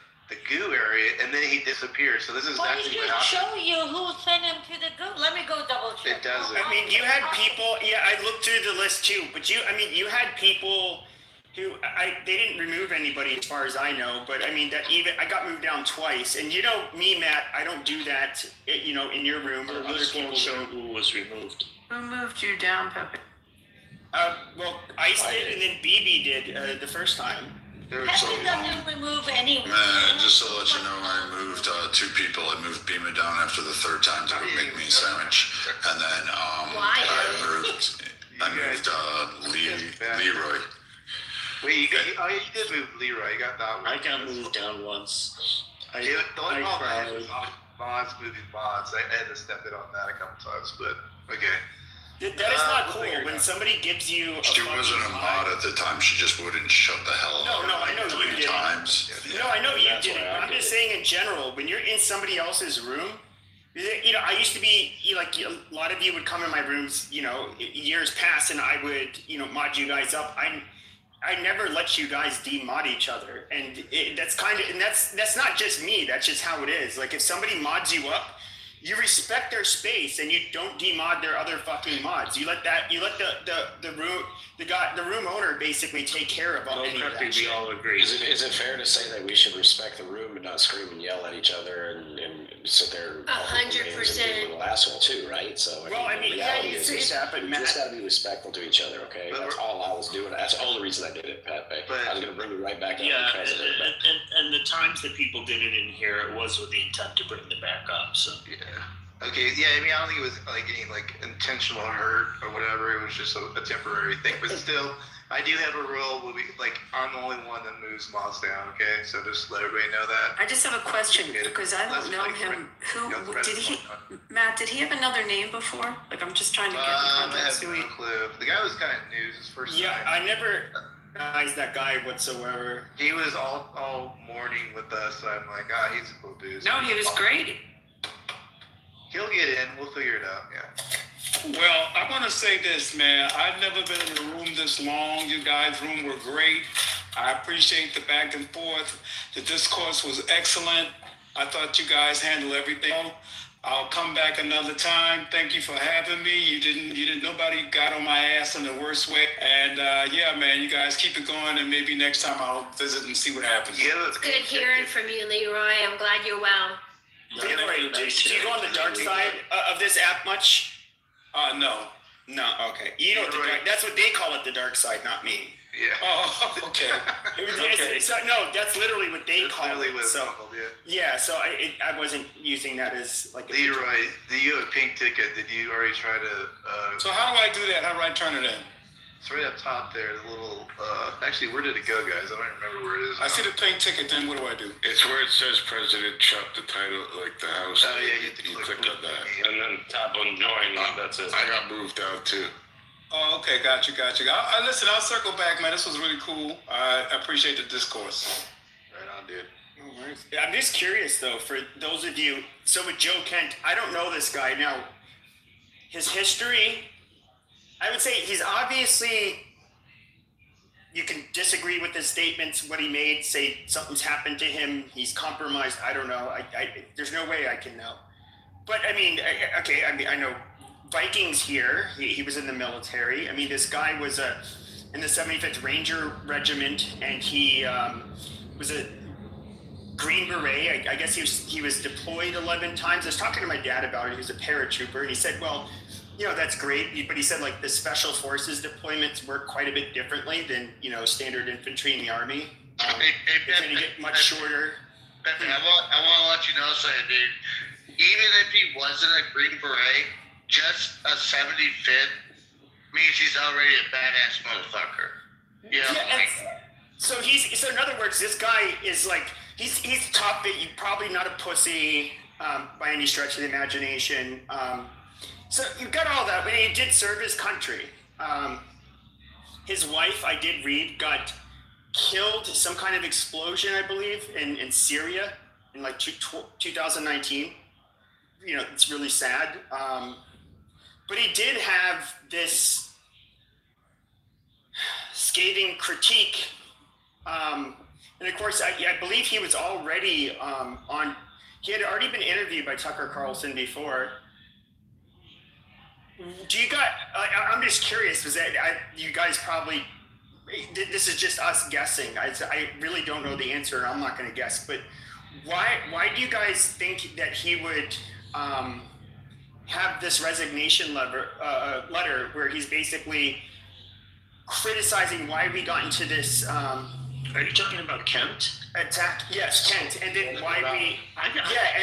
[SPEAKER 8] goo area, and then he disappeared. So this is
[SPEAKER 12] Well,
[SPEAKER 8] exactly
[SPEAKER 12] it
[SPEAKER 8] what
[SPEAKER 12] should
[SPEAKER 8] happened.
[SPEAKER 12] show you who sent him to the goo. Let me go double check.
[SPEAKER 8] It doesn't.
[SPEAKER 1] I mean, you had people. Yeah, I looked through the list too. But you had people who they didn't remove anybody as far as I know. But I mean, that even I got moved down twice. And me, Matt, I don't do that. In your room or other people
[SPEAKER 18] show who was removed.
[SPEAKER 10] Who moved you down, Pepe?
[SPEAKER 1] Well, Ice did, and then BB did the first time.
[SPEAKER 12] Pepe doesn't remove anyone.
[SPEAKER 16] Just to let you know, I moved 2 people. I moved Bima down after the 3rd time to go make me a sandwich, and then I moved Leroy.
[SPEAKER 8] Wait, you did move Leroy. You got that one.
[SPEAKER 18] I got moved down once.
[SPEAKER 8] The only problem I had was mods moving mods. I had to step in on that a couple times, but okay.
[SPEAKER 1] That is not cool when somebody gives you.
[SPEAKER 16] She wasn't a mod at the time. She just wouldn't shut the hell up.
[SPEAKER 1] No, I know you did.
[SPEAKER 16] Times.
[SPEAKER 1] No, I know you didn't. I'm just saying in general, when you're in somebody else's room, I used to be like a lot of you would come in my rooms, years past, and I would, mod you guys up. I never let you guys demod each other, and that's not just me. That's just how it is. Like if somebody mods you up, you respect their space and you don't demod their other fucking mods. You let the room owner basically take care of all any of that shit.
[SPEAKER 15] We all agree.
[SPEAKER 13] Is it fair to say that we should respect the room and not scream and yell at each other and sit there
[SPEAKER 12] 100%.
[SPEAKER 13] and be a little asshole too, right? So the reality
[SPEAKER 1] you
[SPEAKER 13] is
[SPEAKER 1] say that, but
[SPEAKER 13] we
[SPEAKER 1] Matt,
[SPEAKER 13] just got to be respectful to each other, okay? That's all I was doing. That's the only reason I did it, Pat. I was going to bring you right back up.
[SPEAKER 18] Yeah,
[SPEAKER 13] because of it, but
[SPEAKER 18] and the times that people did it in here, it was with the intent to bring them back up. So
[SPEAKER 8] Yeah. Okay. Yeah. I mean, I don't think it was like any intentional hurt or whatever. It was just a temporary thing. But still, I do have a rule where I'm the only one that moves mods down. Okay. So just let everybody know that.
[SPEAKER 10] I just have a question because I don't know him. Matt, did he have another name before? Like, I'm just trying to get the
[SPEAKER 8] I
[SPEAKER 10] context.
[SPEAKER 8] have no clue. The guy was kind of new. His first time.
[SPEAKER 1] I never recognized that guy whatsoever.
[SPEAKER 8] He was all morning with us. So I'm like, he's a cool dude.
[SPEAKER 10] No, he was great.
[SPEAKER 8] He'll get in. We'll figure it out. Yeah.
[SPEAKER 9] Well, I want to say this, man. I've never been in a room this long. You guys' room were great. I appreciate the back and forth. The discourse was excellent. I thought you guys handled everything. I'll come back another time. Thank you for having me. You didn't. Nobody got on my ass in the worst way. And yeah, man, you guys keep it going, and maybe next time I'll visit and see what happens.
[SPEAKER 8] Yeah,
[SPEAKER 12] It's good hearing from you, Leroy. I'm glad you're well.
[SPEAKER 1] Leroy, do you go on the dark side of this app much?
[SPEAKER 9] No.
[SPEAKER 1] No, okay. You know, that's what they call it, the dark side, not me.
[SPEAKER 8] Yeah.
[SPEAKER 9] Oh, okay.
[SPEAKER 1] No, that's literally what they call it.
[SPEAKER 8] So,
[SPEAKER 1] so I wasn't using that as like.
[SPEAKER 8] Leroy, do you have a pink ticket? Did you already try to?
[SPEAKER 9] So how do I do that? How do I turn it in?
[SPEAKER 8] It's right up top there. The little. Actually, where did it go, guys? I don't remember where it is.
[SPEAKER 9] I see the pink ticket. Then what do I do?
[SPEAKER 16] It's where it says President Trump, the title, like the house.
[SPEAKER 8] Oh yeah, you
[SPEAKER 16] click on that,
[SPEAKER 5] and then tap on join. That's it.
[SPEAKER 16] I got moved out too.
[SPEAKER 9] Oh, okay, got you. Listen, I'll circle back, man. This was really cool. I appreciate the discourse.
[SPEAKER 8] Right on, dude.
[SPEAKER 1] I'm just curious though, for those of you. So with Joe Kent, I don't know this guy now. His history, I would say he's obviously. You can disagree with his statements, what he made. Say something's happened to him. He's compromised. I don't know. There's no way I can know. But I mean, I know. Vikings here. He was in the military. I mean, this guy was in the 75th Ranger Regiment, and he was a Green Beret. I guess he was deployed 11 times. I was talking to my dad about it. He was a paratrooper, and he said, "Well, that's great," but he said like the special forces deployments work quite a bit differently than standard infantry in the army. It's going to get much shorter.
[SPEAKER 6] Pepe, I want to let you know something, dude. Even if he wasn't a Green Beret, just a 75th means he's already a badass motherfucker.
[SPEAKER 1] So in other words, this guy is like he's tough, but probably not a pussy by any stretch of the imagination. So you've got all that, but he did serve his country. His wife, I did read, got killed some kind of explosion, I believe, in Syria in like 2019. It's really sad. But he did have this scathing critique. And of course, I believe he was already he had already been interviewed by Tucker Carlson before. Do you guys, I'm just curious, was that you guys probably, this is just us guessing. I really don't know the answer. I'm not going to guess, but why do you guys think that he would have this resignation letter where he's basically criticizing why we got into this
[SPEAKER 18] are you talking about Kent?
[SPEAKER 1] Attack? Yes, Kent. And then why we and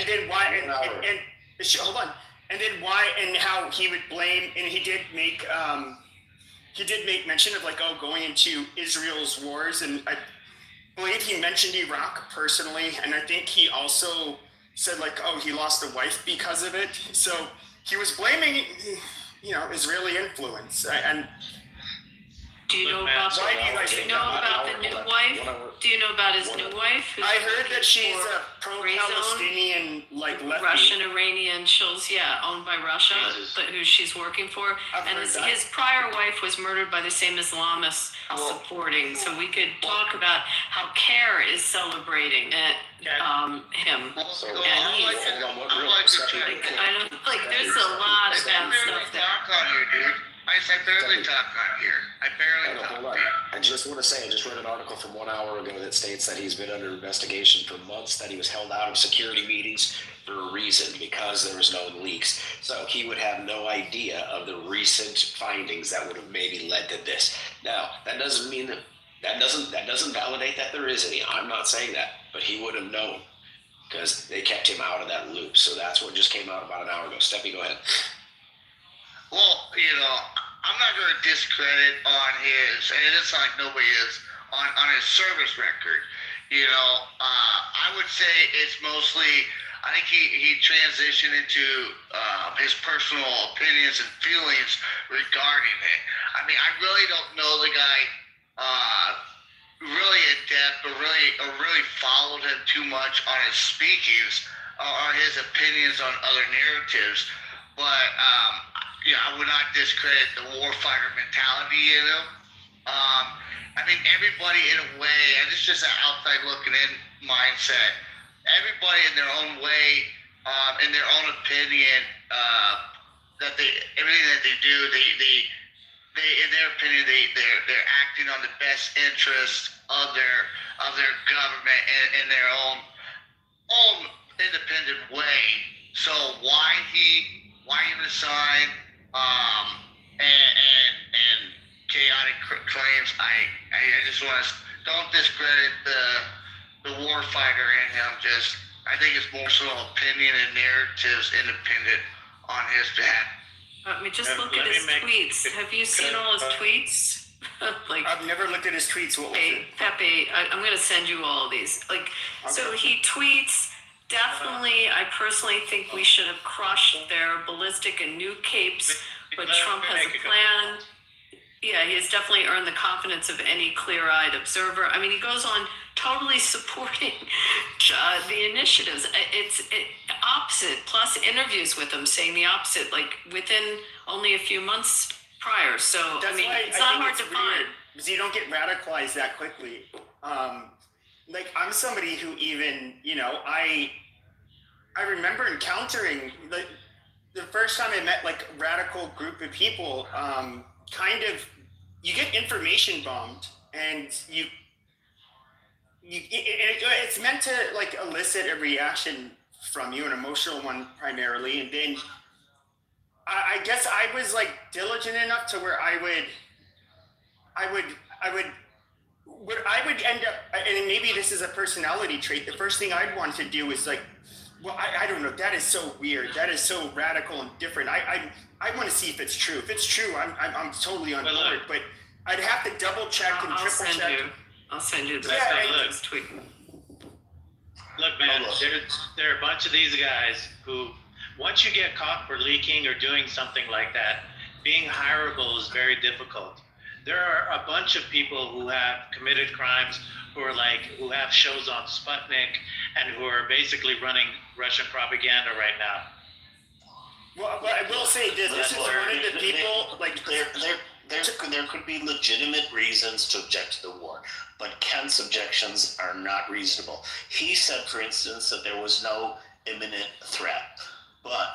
[SPEAKER 1] then why and hold on. And then why and how he would blame, and he did make mention of like going into Israel's wars, and believe he mentioned Iraq personally, and I think he also said like, oh, he lost a wife because of it. So he was blaming, Israeli influence. And
[SPEAKER 10] Do you know about
[SPEAKER 1] why do you guys think that?
[SPEAKER 10] the new wife? Do you know about his new wife?
[SPEAKER 1] I heard that she's a pro-Palestinian, like lefty.
[SPEAKER 10] Russian Iranian. She's owned by Russia, but who she's working for. And his prior wife was murdered by the same Islamists supporting. So we could talk about how CARE is celebrating him. And he's, there's a lot of bad stuff there.
[SPEAKER 6] I barely talk on here.
[SPEAKER 13] Hold on. I just want to say, I just read an article from 1 hour ago that states that he's been under investigation for months, that he was held out of security meetings for a reason, because there was no leaks. So he would have no idea of the recent findings that would have maybe led to this. Now, that doesn't mean that doesn't validate that there is any. I'm not saying that, but he would have known because they kept him out of that loop. So that's what just came out about an hour ago. Steppy, go ahead.
[SPEAKER 6] Well, I'm not going to discredit on his, and it's like nobody is, on his service record. I would say it's mostly, I think he transitioned into his personal opinions and feelings regarding it. I mean, I really don't know the guy really in depth or really followed him too much on his speakings or his opinions on other narratives. But I would not discredit the warfighter mentality in him. I mean, everybody in a way, and it's just an outside looking in mindset. Everybody in their own way, in their own opinion, everything that they do, they in their opinion, they're acting on the best interest of their government in their own independent way. So why he resigned, and chaotic claims. I just want to don't discredit the war fighter in him. I think it's more so opinion and narratives independent on his behalf.
[SPEAKER 10] Let me just look at his tweets. Have you seen all his tweets?
[SPEAKER 1] I've never looked at his tweets. What was it?
[SPEAKER 10] Pepe, I'm going to send you all of these. So he tweets. Definitely, I personally think we should have crushed their ballistic and nuke capes, but Trump has a plan. Yeah, he has definitely earned the confidence of any clear-eyed observer. I mean, he goes on totally supporting the initiatives. It's opposite, plus interviews with him saying the opposite, like within only a few months prior. So,
[SPEAKER 1] That's why
[SPEAKER 10] it's not hard to find.
[SPEAKER 1] Because you don't get radicalized that quickly. I'm somebody who even, I remember encountering, the first time I met, a radical group of people, you get information bombed, and it's meant to, elicit a reaction from you, an emotional one primarily, and then I guess I was, diligent enough to where I would end up, and maybe this is a personality trait, the first thing I'd want to do is I don't know, that is so weird, that is so radical and different. I want to see if it's true. If it's true, I'm totally on board, but I'd have to double check and triple check.
[SPEAKER 10] I'll send you this. Tweet.
[SPEAKER 15] Look, man, there are a bunch of these guys who, once you get caught for leaking or doing something like that, being hireable is very difficult. There are a bunch of people who have committed crimes who have shows on Sputnik and who are basically running Russian propaganda right now.
[SPEAKER 1] Well, but I will say this is one of the people,
[SPEAKER 18] there could be legitimate reasons to object to the war, but Kent's objections are not reasonable. He said, for instance, that there was no imminent threat, but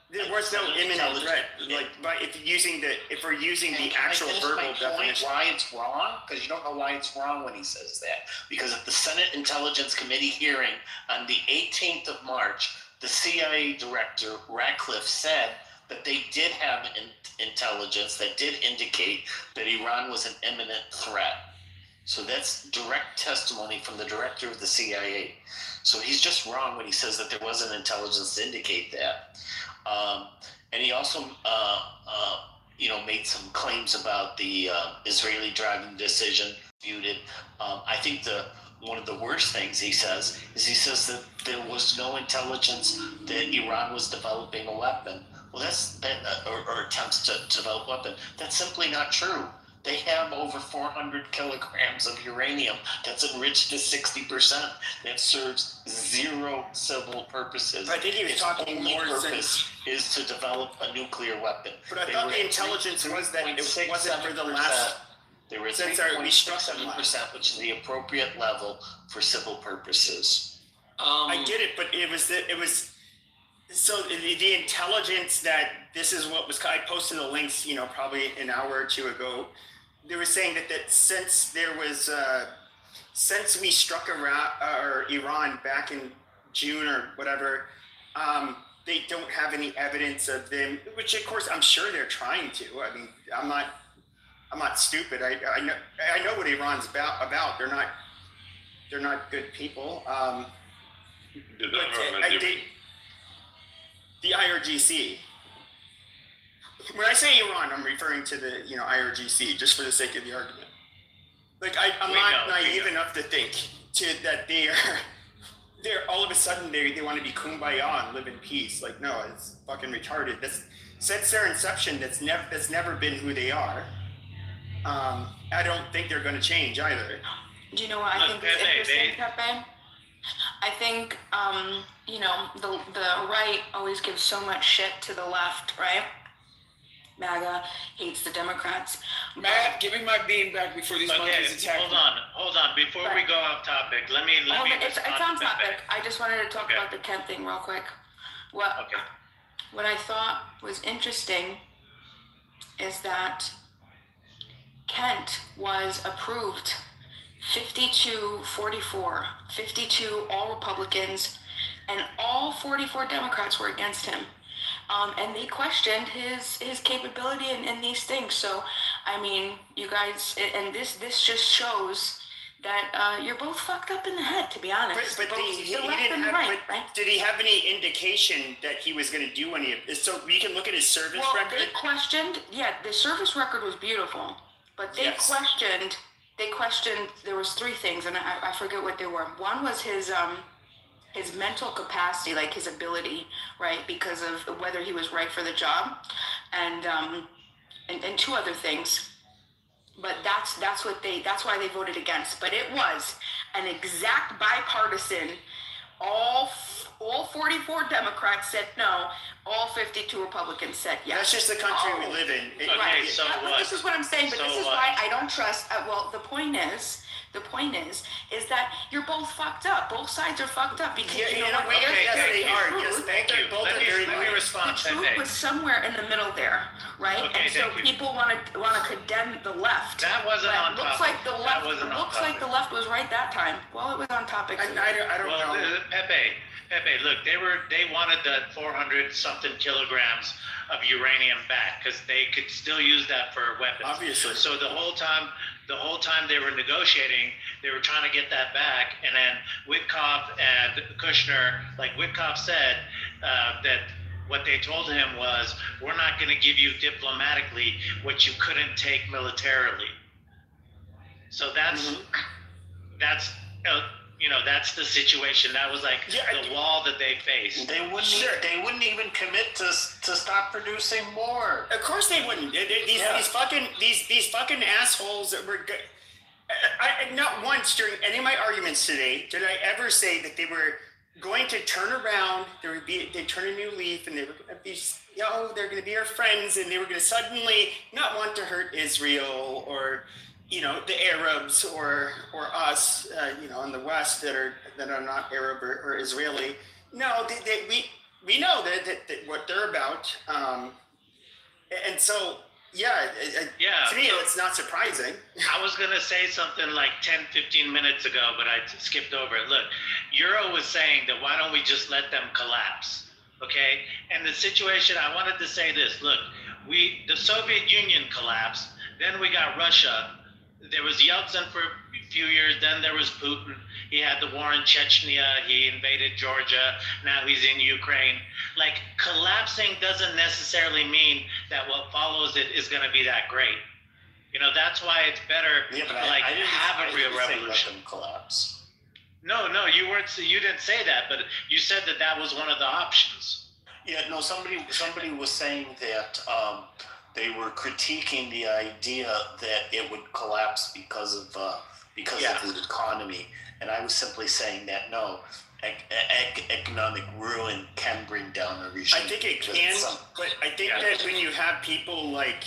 [SPEAKER 1] there was no imminent threat. If we're using the actual verbal definition,
[SPEAKER 18] why it's wrong? Because you don't know why it's wrong when he says that. Because at the Senate Intelligence Committee hearing on the 18th of March, the CIA director Ratcliffe said that they did have intelligence that did indicate that Iran was an imminent threat. So that's direct testimony from the director of the CIA. So he's just wrong when he says that there wasn't intelligence to indicate that. And he also, made some claims about the Israeli driving decision. I think the one of the worst things he says is that there was no intelligence that Iran was developing a weapon. Well, or attempts to develop a weapon. That's simply not true. They have over 400 kilograms of uranium that's enriched to 60%. That serves zero civil purposes.
[SPEAKER 1] I think he was
[SPEAKER 18] Its
[SPEAKER 1] talking
[SPEAKER 18] only
[SPEAKER 1] more
[SPEAKER 18] purpose is to develop a nuclear weapon.
[SPEAKER 1] But I thought the intelligence was that it wasn't for the last.
[SPEAKER 18] There was
[SPEAKER 1] Since we struck them
[SPEAKER 18] 3.67%, which is the appropriate level for civil purposes.
[SPEAKER 1] I get it, but it was. So the intelligence that this is what was. I posted the links, probably an hour or two ago. They were saying that since there was since we struck Iran back in June or whatever, they don't have any evidence of them. Which of course I'm sure they're trying to. I mean, I'm not stupid. I know what Iran's about. They're not good people. The IRGC. When I say Iran, I'm referring to the IRGC, just for the sake of the argument. Like I'm not naive enough to think that they're all of a sudden they want to be kumbaya and live in peace. Like no, it's fucking retarded. Since their inception, that's never been who they are. I don't think they're going to change either.
[SPEAKER 14] Do you know what I think is interesting, Pepe? I think, the right always gives so much shit to the left, right? MAGA hates the Democrats.
[SPEAKER 19] Matt, give me my bean back before these monkeys attack me.
[SPEAKER 15] Hold on. Before we go off topic, let me
[SPEAKER 14] It's on topic. I just wanted to talk about the Kent thing real quick. What I thought was interesting is that Kent was approved 52-44, 52 all Republicans, and all 44 Democrats were against him. And they questioned his capability in these things. So, I mean, you guys, and this just shows that you're both fucked up in the head, to be honest.
[SPEAKER 1] But he didn't have. Did he have any indication that he was going to do any of this? So we can look at his service record.
[SPEAKER 14] They questioned. Yeah, the service record was beautiful, but they questioned. They questioned. There was three things, and I forget what they were. One was his mental capacity, like his ability, right, because of whether he was right for the job, and two other things. But that's why they voted against. But it was an exact bipartisan. All 44 Democrats said no. All 52 Republicans said yes.
[SPEAKER 1] That's just the country we live in.
[SPEAKER 14] Right. So what? This is what I'm saying. But this is why I don't trust. Well, the point is that you're both fucked up. Both sides are fucked up because
[SPEAKER 1] they are. Yes, thank you. Both
[SPEAKER 15] let me respond.
[SPEAKER 14] The truth was somewhere in the middle there, right?
[SPEAKER 15] Okay,
[SPEAKER 14] and so people want to condemn the left.
[SPEAKER 15] That wasn't on topic.
[SPEAKER 14] Looks like the left was right that time. Well, it was on topic.
[SPEAKER 1] I don't know.
[SPEAKER 15] Pepe, look, they wanted that 400 something kilograms of uranium back because they could still use that for weapons.
[SPEAKER 1] Obviously.
[SPEAKER 15] So the whole time they were negotiating, they were trying to get that back, and then Witkoff and Kushner, like Witkoff said, that what they told him was, we're not going to give you diplomatically what you couldn't take militarily. So that's the situation. That was like the wall that they faced.
[SPEAKER 18] They wouldn't even commit to stop producing more.
[SPEAKER 1] Of course they wouldn't. These fucking assholes that were. I not once during any of my arguments today did I ever say that they were going to turn around. They turn a new leaf, and they were going to be. They're going to be our friends, and they were going to suddenly not want to hurt Israel or. The Arabs or us, in the West that are not Arab or Israeli. No, we know that what they're about, and so to me it's not surprising.
[SPEAKER 15] I was gonna say something like 10-15 minutes ago, but I skipped over it. Look, Euro was saying that why don't we just let them collapse, okay? And the situation, I wanted to say this. Look, the Soviet Union collapsed, then we got Russia. There was Yeltsin for a few years, then there was Putin. He had the war in Chechnya, he invaded Georgia, now he's in Ukraine. Like, collapsing doesn't necessarily mean that what follows it is going to be that great. That's why it's better
[SPEAKER 18] I didn't
[SPEAKER 15] have a real revolution.
[SPEAKER 18] Let them collapse.
[SPEAKER 15] No, you weren't. You didn't say that, but you said that was one of the options.
[SPEAKER 18] Yeah, no. Somebody was saying that they were critiquing the idea that it would collapse because of the economy, and I was simply saying that no, economic ruin can bring down a regime.
[SPEAKER 11] I think it can, but I think that when you have people like,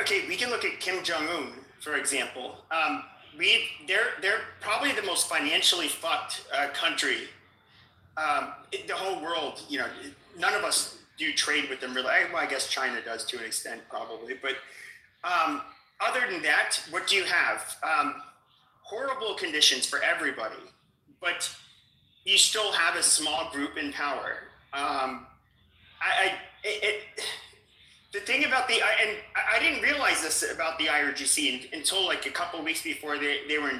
[SPEAKER 11] okay, we can look at Kim Jong-un, for example. They're probably the most financially fucked country in the whole world. You know, none of us do trade with them really. Well, I guess China does to an extent, probably. But other than that, what do you have? Horrible conditions for everybody, but you still have a small group in power. The thing about I didn't realize this about the IRGC until like a couple of weeks before they were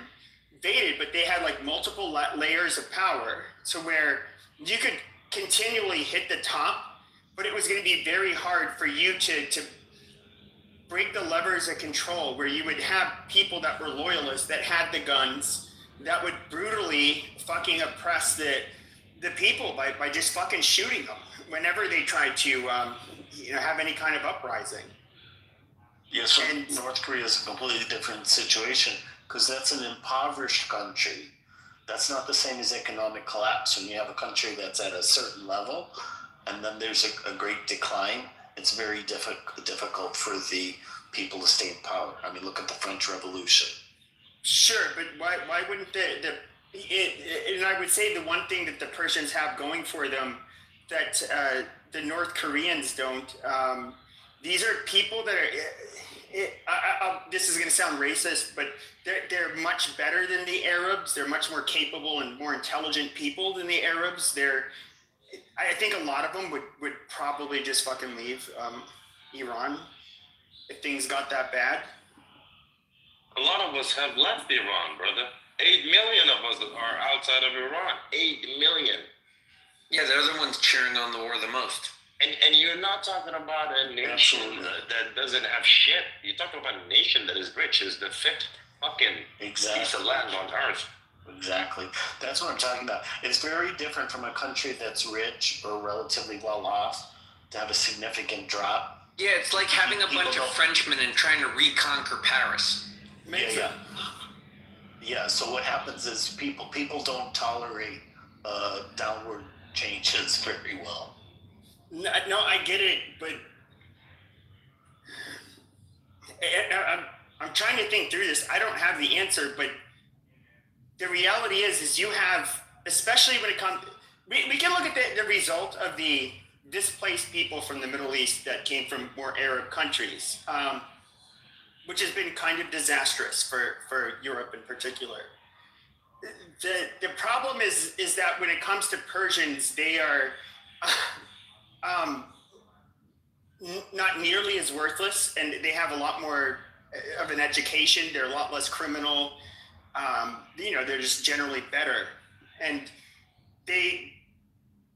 [SPEAKER 11] invaded, but they had like multiple layers of power, so where you could continually hit the top, but it was going to be very hard for you to break the levers of control, where you would have people that were loyalists, that had the guns, that would brutally fucking oppress the people by just fucking shooting them whenever they tried to have any kind of uprising.
[SPEAKER 18] Yes, so North Korea is a completely different situation because that's an impoverished country. That's not the same as economic collapse. When you have a country that's at a certain level and then there's a great decline, it's very difficult for the people to stay in power. I mean, look at the French Revolution.
[SPEAKER 11] Sure, but why wouldn't and I would say the one thing that the Persians have going for them that the North Koreans don't, these are people that are, this is going to sound racist, but they're much better than the Arabs. They're much more capable and more intelligent people than the Arabs. I think a lot of them would probably just fucking leave Iran if things got that bad.
[SPEAKER 5] A lot of us have left Iran, brother. 8 million of us are outside of Iran. 8 million.
[SPEAKER 17] Yeah, they're the ones cheering on the war the most.
[SPEAKER 5] And you're not talking about a nation that doesn't have shit. You're talking about a nation that is rich, is the fifth fucking piece of land on earth.
[SPEAKER 18] Exactly. That's what I'm talking about. It's very different from a country that's rich or relatively well off to have a significant drop.
[SPEAKER 17] Yeah, it's like having a bunch of Frenchmen and trying to reconquer Paris.
[SPEAKER 18] Yeah, so what happens is people don't tolerate downward changes very well.
[SPEAKER 11] No, I get it, but I'm trying to think through this. I don't have the answer, but the reality is you have, especially when it comes, we can look at the result of the displaced people from the Middle East that came from more Arab countries, which has been kind of disastrous for Europe in particular. The problem is that when it comes to Persians, they are not nearly as worthless, and they have a lot more of an education. They're a lot less criminal. They're just generally better, and they,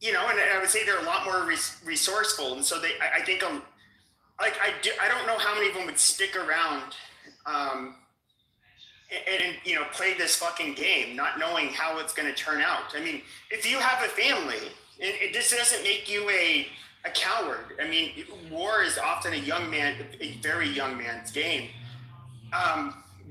[SPEAKER 11] and I would say they're a lot more resourceful, and so I think I don't know how many of them would stick around and play this fucking game, not knowing how it's going to turn out. I mean, if you have a family, this doesn't make you a coward. I mean, war is often a very young man's game.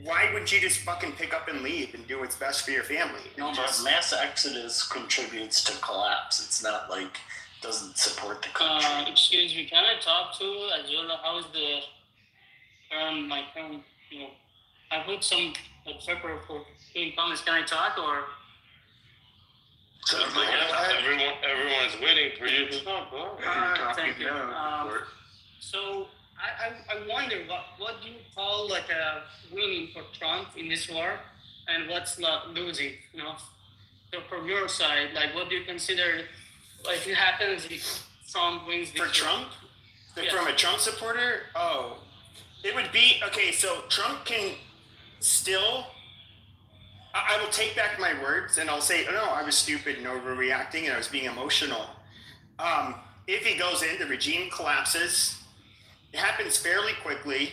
[SPEAKER 11] Why wouldn't you just fucking pick up and leave and do what's best for your family?
[SPEAKER 18] No, but mass exodus contributes to collapse. It's not like doesn't support the country.
[SPEAKER 20] Excuse me, can I talk to Azula? How is the term, my term, I put some pepper for doing comments. Can I talk or?
[SPEAKER 5] Everyone's waiting for you to talk.
[SPEAKER 20] Thank you. So I wonder what do you call like a winning for Trump in this war, and what's not losing? So from your side, like what do you consider? Like it happens if Trump wins this
[SPEAKER 11] for Trump? From a Trump supporter? Oh, it would be okay. So Trump can still. I will take back my words and I'll say, oh, no, I was stupid and overreacting and I was being emotional. If he goes in, the regime collapses. It happens fairly quickly.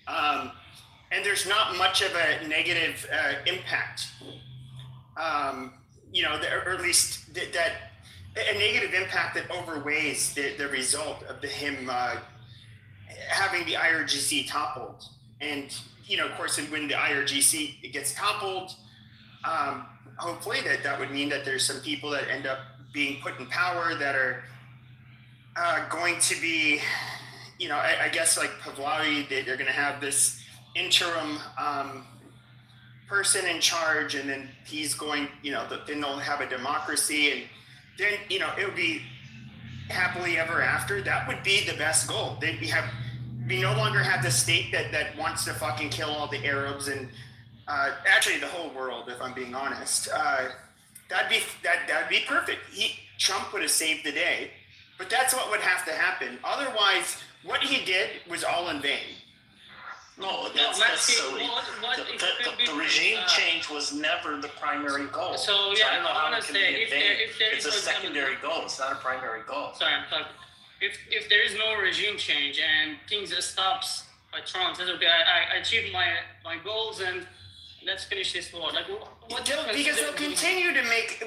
[SPEAKER 11] And there's not much of a negative impact. you know, or at least that a negative impact that overweighs the result of him having the IRGC toppled. And, you know, of course, when the IRGC gets toppled, hopefully that would mean that there's some people that end up being put in power that are going to be, you know, I guess like Pavlavi, they're going to have this interim person in charge, and then he's going, you know, then they'll have a democracy, and then, you know, it would be happily ever after. That would be the best goal. We no longer have the state that wants to fucking kill all the Arabs and actually the whole world, if I'm being honest. That'd be perfect. Trump would have saved the day, but that's what would have to happen. Otherwise, what he did was all in vain.
[SPEAKER 18] No, that's silly. The regime change was never the primary goal.
[SPEAKER 20] So yeah,
[SPEAKER 18] I don't know
[SPEAKER 20] I
[SPEAKER 18] how
[SPEAKER 20] want
[SPEAKER 18] it
[SPEAKER 20] to
[SPEAKER 18] can be
[SPEAKER 20] say
[SPEAKER 18] in vain. It's a
[SPEAKER 20] for example,
[SPEAKER 18] secondary goal. It's not a primary goal.
[SPEAKER 20] Sorry, I'm talking. If there is no regime change and things stops by Trump, says okay, I achieved my goals and let's finish this war. Like what?
[SPEAKER 11] Because they'll continue to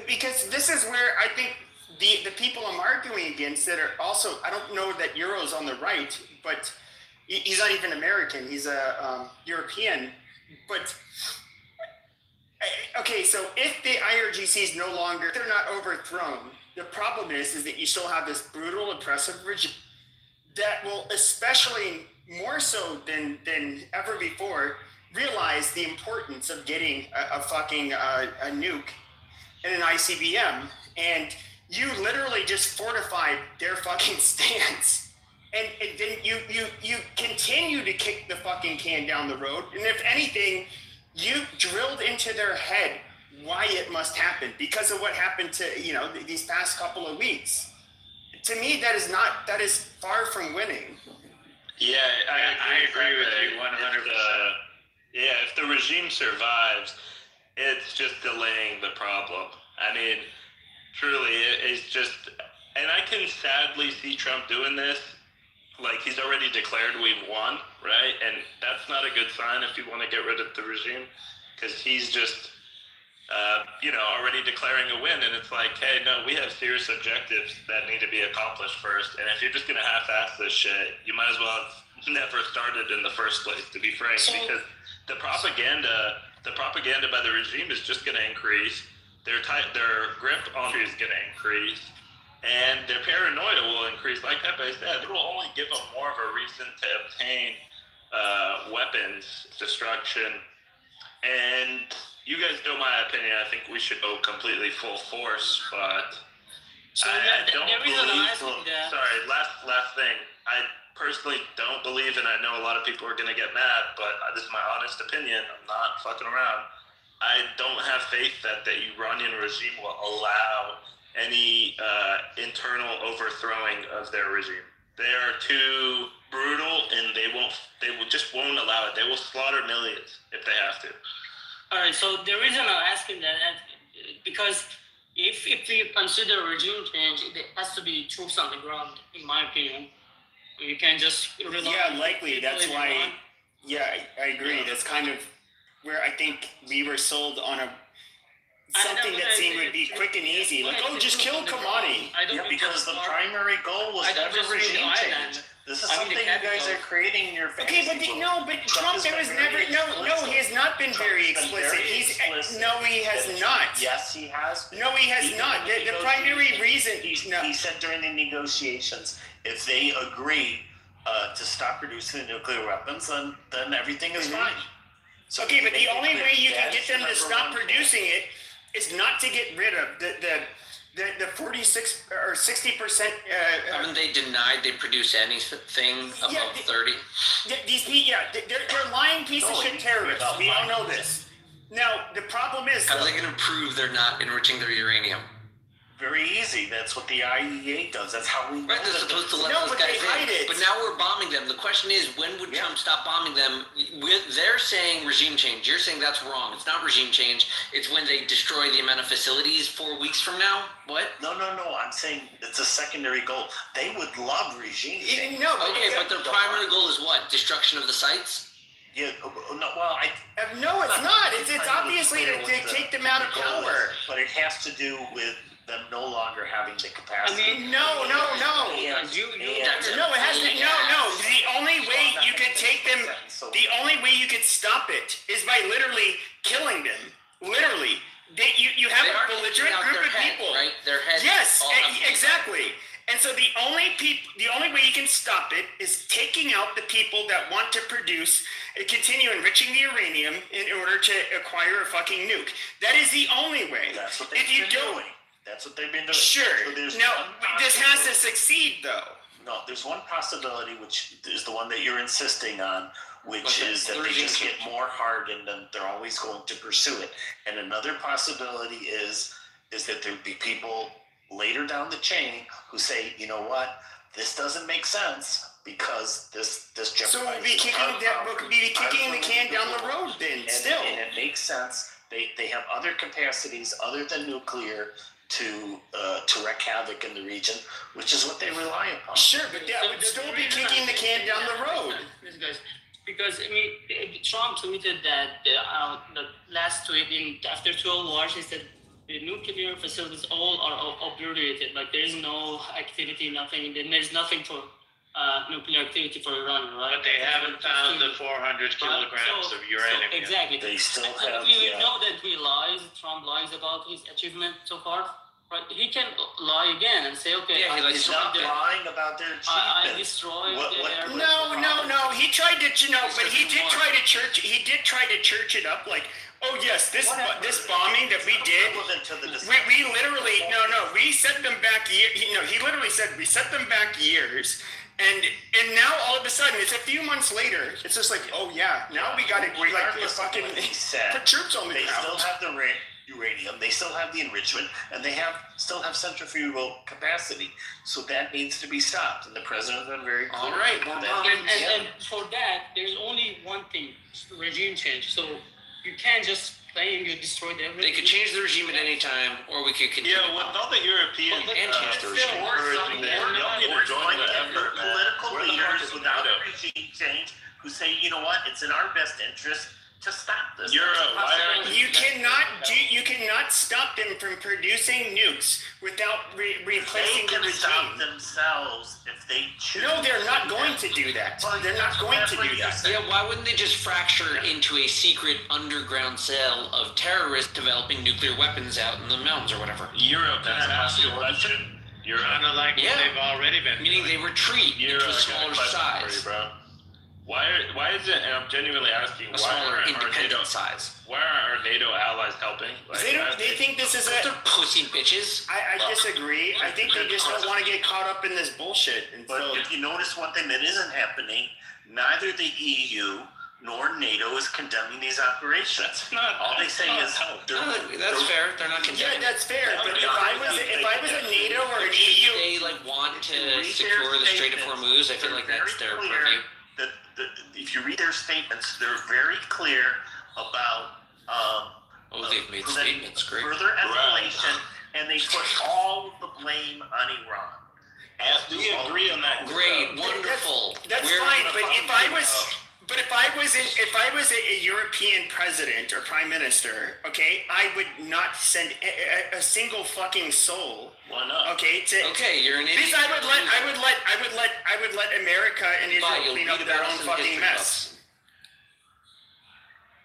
[SPEAKER 11] because this is where I think the people I'm arguing against that are also, I don't know that Euro's on the right, but he's not even American. He's a European. But okay, so if the IRGC is no longer, they're not overthrown. The problem is that you still have this brutal, oppressive regime that will, especially more so than ever before, realize the importance of getting a fucking a nuke and an ICBM, and you literally just fortified their fucking stance, and then you continue to kick the fucking can down the road, and if anything, you drilled into their head why it must happen because of what happened to, you know, these past couple of weeks. To me, that is far from winning.
[SPEAKER 2] Yeah, I agree with you 100%. If the regime survives, it's just delaying the problem. I mean, truly, it's just, and I can sadly see Trump doing this. Like, he's already declared we've won, right? And that's not a good sign if you want to get rid of the regime, because he's just, already declaring a win. And it's like, hey, no, we have serious objectives that need to be accomplished first. And if you're just going to half-ass this shit, you might as well have never started in the first place, to be frank, because the propaganda by the regime is just going to increase. Their grip on is going to increase, and their paranoia will increase. Like Pepe said, it will only give them more of a reason to obtain weapons, destruction. And you guys know my opinion. I think we should go completely full force, but I don't believe. Sorry, last thing. I personally don't believe, and I know a lot of people are going to get mad, but this is my honest opinion. I'm not fucking around. I don't have faith that the Iranian regime will allow any internal overthrowing of their regime. They are too brutal, and they just won't allow it. They will slaughter millions if they have to.
[SPEAKER 20] All right. So the reason I'm asking that because if we consider regime change, it has to be troops on the ground, in my opinion. You can't just rely.
[SPEAKER 11] Yeah, likely. That's why. Yeah, I agree. That's kind of where I think we were sold on something that seemed would be quick and easy. Like, oh, just kill Kamani.
[SPEAKER 18] Because the primary goal was never regime change. This is something you guys are creating in your fantasy.
[SPEAKER 11] Okay, but Trump has never. No, he has not been very explicit. No, he has not.
[SPEAKER 18] Yes, he has.
[SPEAKER 11] No, he has not. The primary reason.
[SPEAKER 18] He said during the negotiations, if they agree to stop producing the nuclear weapons, then everything is fine.
[SPEAKER 11] So, okay, but the only way you can get them to stop producing it is not to get rid of the 46 or 60%.
[SPEAKER 17] Haven't they denied they produce anything above 30?
[SPEAKER 11] These people, they're lying piece of shit terrorists. We all know this. Now, the problem is,
[SPEAKER 17] how are they going to prove they're not enriching their uranium?
[SPEAKER 18] Very easy. That's what the IEA does. That's how we know.
[SPEAKER 17] Right, they're supposed to let those guys in. But now we're bombing them. The question is, when would Trump stop bombing them? They're saying regime change. You're saying that's wrong. It's not regime change. It's when they destroy the amount of facilities 4 weeks from now. What?
[SPEAKER 18] No. I'm saying it's a secondary goal. They would love regime change.
[SPEAKER 17] Okay, but their primary goal is what? Destruction of the sites?
[SPEAKER 18] Yeah. No. Well,
[SPEAKER 11] no, it's not. It's obviously to take them out of power.
[SPEAKER 18] but it has to do with them no longer having the capacity.
[SPEAKER 11] I mean, no. No, it has to. No. The only way you could take them, the only way you could stop it is by literally killing them. Literally. You have a belligerent group of people.
[SPEAKER 17] Right? Their heads.
[SPEAKER 11] Yes, exactly. And so the only way you can stop it is taking out the people that want to produce and continue enriching the uranium in order to acquire a fucking nuke. That is the only way.
[SPEAKER 18] That's what they've been doing. That's what they've been doing.
[SPEAKER 11] Sure.
[SPEAKER 18] So
[SPEAKER 11] now, this has to succeed, though.
[SPEAKER 18] No, there's one possibility, which is the one that you're insisting on, which is that they just get more hardened and they're always going to pursue it. And another possibility is that there'd be people later down the chain who say, you know what, this doesn't make sense because this jeopardizes.
[SPEAKER 11] So we'll be kicking the can down the road then.
[SPEAKER 18] And it makes sense. They have other capacities other than nuclear to wreak havoc in the region, which is what they rely upon.
[SPEAKER 11] Sure, but that would still be kicking the can down the road.
[SPEAKER 20] Because I mean, Trump tweeted that the last tweet after 12 wars, he said the nuclear facilities all are obliterated. Like there is no activity, nothing. Then there's nothing for nuclear activity for Iran, right?
[SPEAKER 15] But they haven't found the 400 kilograms of uranium.
[SPEAKER 20] So, exactly.
[SPEAKER 18] They still have.
[SPEAKER 20] We know that he lies. Trump lies about his achievement so far. Right? He can lie again and say, okay,
[SPEAKER 18] he's not lying about their achievement.
[SPEAKER 20] I destroyed their.
[SPEAKER 11] No. He tried to, but he did try to church. He did try to church it up, like, oh yes, this bombing that we did. We literally we set them back he literally said we set them back years. And now all of a sudden, it's a few months later. It's just like, oh yeah, now we got to fucking put troops on the ground.
[SPEAKER 18] They still have the uranium, they still have the enrichment, and they still have centrifugal capacity. So that needs to be stopped, and the president has been very clear.
[SPEAKER 11] All right,
[SPEAKER 20] and for that, there's only one thing: regime change. So you can't just claim you destroyed everything.
[SPEAKER 17] They could change the regime at any time, or we could continue.
[SPEAKER 2] Yeah, with all the European
[SPEAKER 18] political leaders without a regime change who say, you know what, it's in our best interest to stop this.
[SPEAKER 11] You cannot stop them from producing nukes without replacing the regime.
[SPEAKER 18] They can stop themselves if they choose.
[SPEAKER 11] No, they're not going to do that. They're not going to do that.
[SPEAKER 17] Yeah, why wouldn't they just fracture into a secret underground cell of terrorists developing nuclear weapons out in the mountains or whatever?
[SPEAKER 2] Europe, that's possible. You're kind of like what they've already been.
[SPEAKER 17] Meaning they retreat into a smaller size.
[SPEAKER 2] Why is it? And I'm genuinely asking,
[SPEAKER 17] why are
[SPEAKER 2] our NATO allies helping? Like,
[SPEAKER 11] they think this is
[SPEAKER 17] they're pussy bitches.
[SPEAKER 11] I disagree. I think they just don't want to get caught up in this bullshit.
[SPEAKER 18] But if you notice one thing that isn't happening, neither the EU nor NATO is condemning these operations. All they say is
[SPEAKER 17] that's fair. They're not condemning.
[SPEAKER 11] Yeah, that's fair. But if I was a NATO or an EU,
[SPEAKER 17] they want to secure the Strait of Hormuz. I feel like that's their purview.
[SPEAKER 18] If you read their statements, they're very clear about
[SPEAKER 17] they've made statements, great.
[SPEAKER 18] Further escalation, and they put all the blame on Iran.
[SPEAKER 2] We agree on that.
[SPEAKER 17] Great, wonderful.
[SPEAKER 11] That's fine. But if I was a European president or prime minister, okay, I would not send a single fucking soul.
[SPEAKER 18] Why not?
[SPEAKER 11] Okay,
[SPEAKER 17] you're an idiot.
[SPEAKER 11] Because I would let America and Israel clean up their own fucking mess.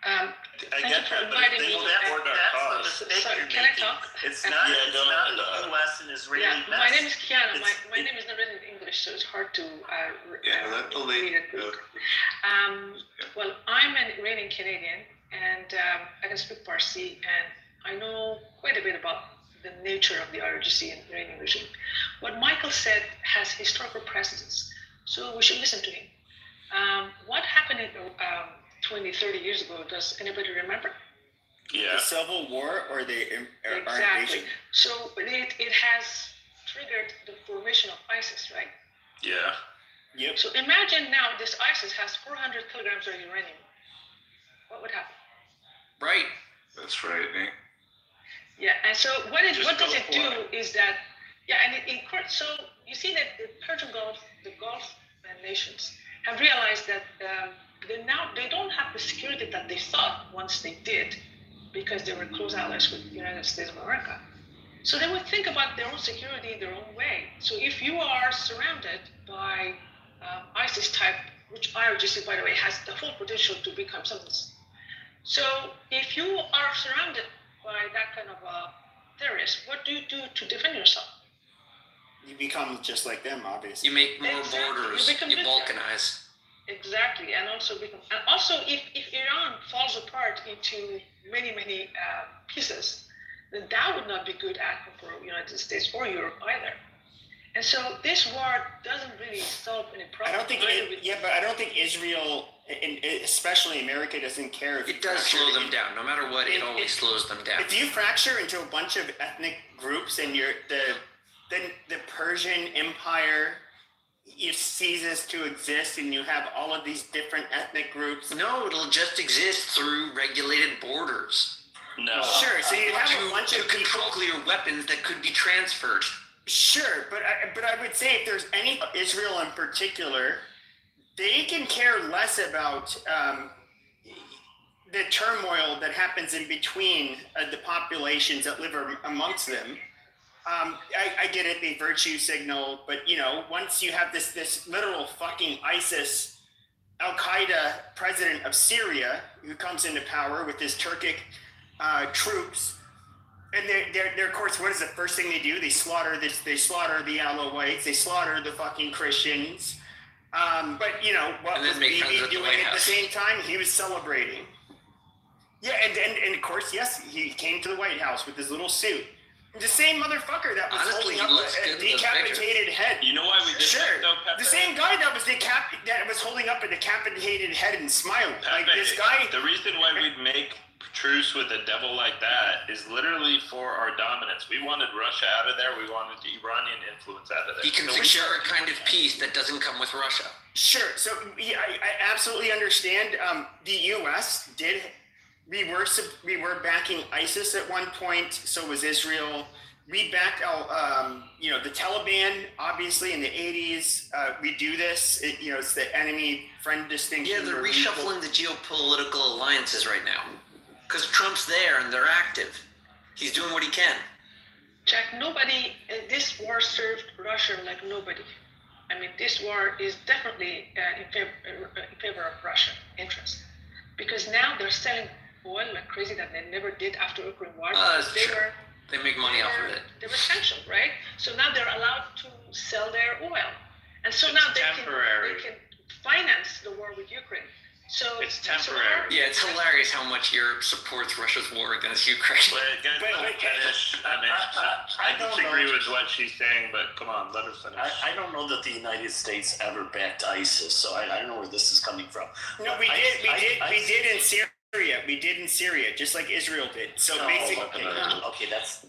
[SPEAKER 18] I get that, but if they that's the mistake you're
[SPEAKER 4] Can I
[SPEAKER 18] making.
[SPEAKER 4] talk?
[SPEAKER 18] It's not the U.S. and Israeli mess.
[SPEAKER 4] My name is Kiana. My name is not written in English, so it's hard to
[SPEAKER 8] let the lady
[SPEAKER 4] read it. Well, I'm an Iranian Canadian, and I can speak Farsi, and I know quite a bit about the nature of the IRGC and Iranian regime. What Michael said has historical precedence, so we should listen to him. What happened in 20, 30 years ago, does anybody remember?
[SPEAKER 11] Yeah. The Civil War or the
[SPEAKER 4] exactly. So it has triggered the formation of ISIS, right?
[SPEAKER 2] Yeah.
[SPEAKER 11] Yep.
[SPEAKER 4] So imagine now this ISIS has 400 kilograms of uranium. What would happen?
[SPEAKER 17] Right.
[SPEAKER 8] That's right, Nick.
[SPEAKER 4] Yeah, and so what does it do is that, so you see that the Persian Gulf, the Gulf nations have realized that they don't have the security that they thought once they did, because because they were close allies with the United States of America. So they would think about their own security their own way. So if you are surrounded by ISIS type, which IRGC, by the way, has the full potential to become something. So if you are surrounded by that kind of terrorist, what do you do to defend yourself?
[SPEAKER 11] You become just like them, obviously.
[SPEAKER 17] You make more borders. You balkanize.
[SPEAKER 4] Exactly, and also if Iran falls apart into many pieces, then that would not be good outcome for the United States or Europe either. And so this war doesn't really solve any problem.
[SPEAKER 11] I don't think Israel, and especially America, doesn't care if
[SPEAKER 17] it does slow them down. No matter what, it always slows them down.
[SPEAKER 11] If you fracture into a bunch of ethnic groups, and then the Persian Empire ceases to exist, and you have all of these different ethnic groups.
[SPEAKER 17] No, it'll just exist through regulated borders.
[SPEAKER 2] No.
[SPEAKER 11] Sure. So you have a bunch of
[SPEAKER 17] control nuclear weapons that could be transferred.
[SPEAKER 11] Sure, but I would say if there's any Israel in particular, they can care less about the turmoil that happens in between the populations that live amongst them. I get it, they virtue signal, but once you have this literal fucking ISIS, Al-Qaeda president of Syria who comes into power with his Turkic troops, and they're of course, what is the first thing they do? They slaughter the Alawites, they slaughter the fucking Christians. But what was Bibi doing at the same time? He was celebrating. Yeah, and of course, yes, he came to the White House with his little suit. The same motherfucker that was holding up a decapitated head.
[SPEAKER 2] You know why we did that, though, Pepe?
[SPEAKER 11] The same guy that was holding up a decapitated head and smiling.
[SPEAKER 2] Pepe,
[SPEAKER 11] like this guy.
[SPEAKER 2] The reason why we'd make truce with a devil like that is literally for our dominance. We wanted Russia out of there. We wanted the Iranian influence out of there.
[SPEAKER 17] He can secure a kind of peace that doesn't come with Russia.
[SPEAKER 11] Sure. So yeah, I absolutely understand. The U.S. did. We were backing ISIS at one point. So was Israel. We backed the Taliban, obviously, in the 80s. We do this. It's the enemy-friend distinction.
[SPEAKER 17] Yeah, they're reshuffling the geopolitical alliances right now. Because Trump's there and they're active. He's doing what he can.
[SPEAKER 4] Jack, this war served Russia like nobody. I mean, this war is definitely in favor of Russian interests. Because now they're selling oil like crazy that they never did after Ukraine war.
[SPEAKER 17] They make money off of it.
[SPEAKER 4] They were sanctioned, right? So now they're allowed to sell their oil. And so now they can finance the war with Ukraine. So
[SPEAKER 15] it's temporary.
[SPEAKER 17] Yeah, it's hilarious how much Europe supports Russia's war against Ukraine.
[SPEAKER 2] I disagree with what she's saying, but come on, let her finish.
[SPEAKER 18] I don't know that the United States ever backed ISIS, so I don't know where this is coming from.
[SPEAKER 11] No, we did in Syria. We did in Syria, just like Israel did. So basically,
[SPEAKER 18] okay, that's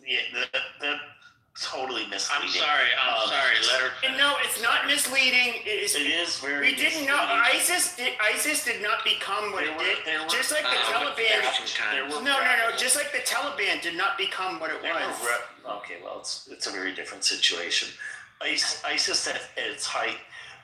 [SPEAKER 18] totally misleading.
[SPEAKER 15] I'm sorry. Let her.
[SPEAKER 11] No, it's not misleading. It
[SPEAKER 18] is very.
[SPEAKER 11] We didn't know ISIS did not become what it did. Just like the Taliban. No. Just like the Taliban did not become what it was.
[SPEAKER 18] Okay, well, it's a very different situation. ISIS at its height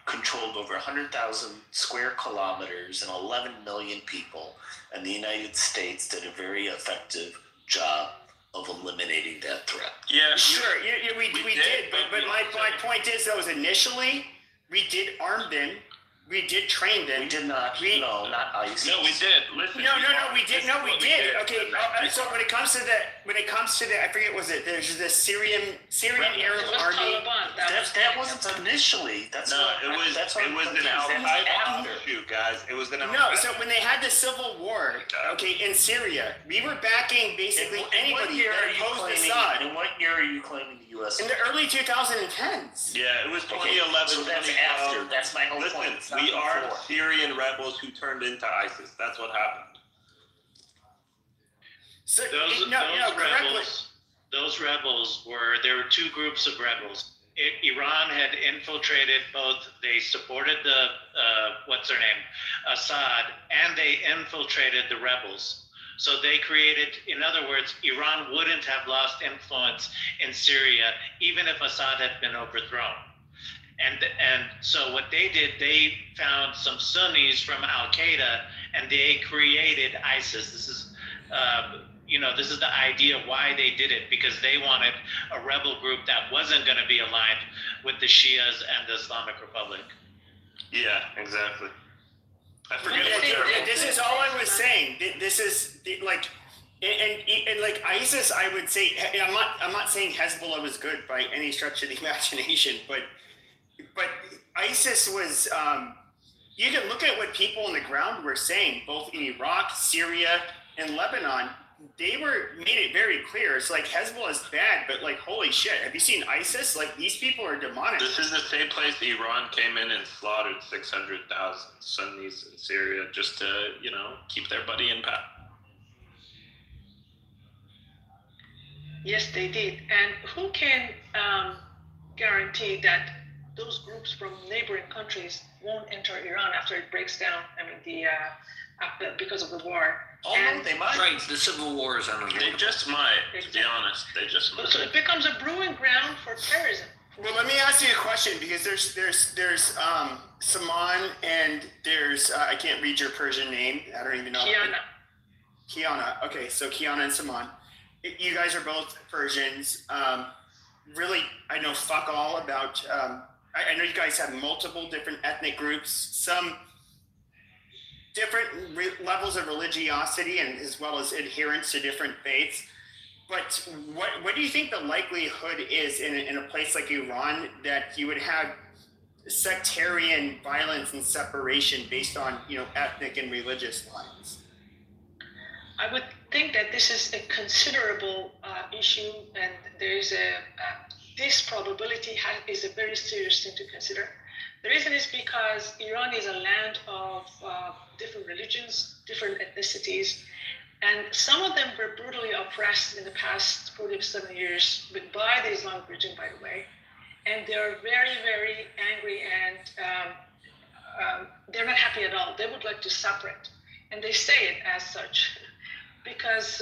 [SPEAKER 18] controlled over 100,000 square kilometers and 11 million people, and the United States did a very effective job of eliminating that threat.
[SPEAKER 11] Yeah, sure. We did. But my point is, though, initially we did arm them. We did train them.
[SPEAKER 18] We did not. No, not ISIS.
[SPEAKER 2] No, we did. Listen.
[SPEAKER 11] No, we did. No, we did. Okay. So when it comes to the, I forget, was it? There's the Syrian Arab army.
[SPEAKER 18] That wasn't initially.
[SPEAKER 2] It was an Al-Qaeda issue, guys. It was an Al-Qaeda.
[SPEAKER 11] No. So when they had the civil war, in Syria, we were backing basically anybody that opposed Assad.
[SPEAKER 18] In what year are you claiming the U.S.?
[SPEAKER 11] In the early 2010s.
[SPEAKER 2] Yeah, it was 2011.
[SPEAKER 18] So that's after. That's my whole point.
[SPEAKER 2] We are Syrian rebels who turned into ISIS. That's what happened.
[SPEAKER 11] So,
[SPEAKER 15] those rebels there were two groups of rebels. Iran had infiltrated both. They supported Assad, and they infiltrated the rebels. So they created, in other words, Iran wouldn't have lost influence in Syria even if Assad had been overthrown. And so what they did, they found some Sunnis from Al-Qaeda, and they created ISIS. This is, this is the idea why they did it, because they wanted a rebel group that wasn't going to be aligned with the Shias and the Islamic Republic.
[SPEAKER 2] Yeah, exactly. I forget what
[SPEAKER 1] This is all I was saying. This is like, and like ISIS, I would say, I'm not saying Hezbollah was good by any stretch of the imagination, but ISIS was. You can look at what people on the ground were saying, both in Iraq, Syria, and Lebanon. They made it very clear. It's like Hezbollah is bad, but like, holy shit, have you seen ISIS? Like, these people are demonic.
[SPEAKER 2] This is the same place Iran came in and slaughtered 600,000 Sunnis in Syria just to, keep their buddy in power.
[SPEAKER 4] Yes, they did. And who can guarantee that those groups from neighboring countries won't enter Iran after it breaks down? I mean, because of the war.
[SPEAKER 17] No, they might. Right, the civil war is on.
[SPEAKER 2] They just might, to be honest. They just might.
[SPEAKER 4] So it becomes a brewing ground for terrorism.
[SPEAKER 1] Well, let me ask you a question, because there's Saman, and there's I can't read your Persian name. I don't even know. Kiana. Okay, so Kiana and Saman. You guys are both Persians. Really, I know fuck all about. I know you guys have multiple different ethnic groups. Some different levels of religiosity, and as well as adherence to different faiths. But what do you think the likelihood is in a place like Iran that you would have sectarian violence and separation based on ethnic and religious lines?
[SPEAKER 4] I would think that this is a considerable issue, and there is this probability is a very serious thing to consider. The reason is because Iran is a land of different religions, different ethnicities, and some of them were brutally oppressed in the past 47 years by the Islamic regime, by the way. And they're very, very angry, and they're not happy at all. They would like to separate. And they say it as such. Because,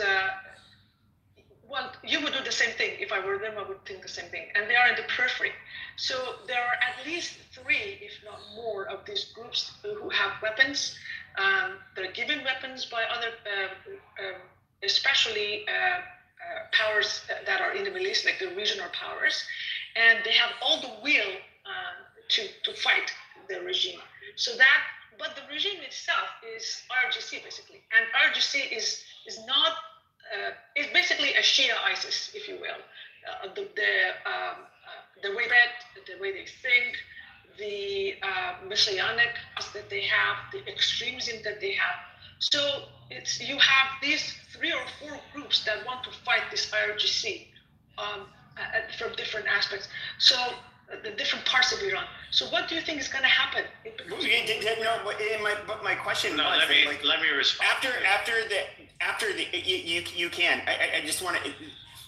[SPEAKER 4] you would do the same thing. If I were them, I would think the same thing. And they are in the periphery. So there are at least 3, if not more, of these groups who have weapons. They're given weapons by other, especially powers that are in the Middle East, like the regional powers. And they have all the will to fight the regime. But the regime itself is RGC, basically. And RGC is not, it's basically a Shia ISIS, if you will. The way they think, the messianic that they have, the extremism that they have. So you have these 3 or 4 groups that want to fight this IRGC from different aspects. So the different parts of Iran. So what do you think is going to happen?
[SPEAKER 1] My question
[SPEAKER 15] was, let me respond.
[SPEAKER 1] After the you can. I just want to.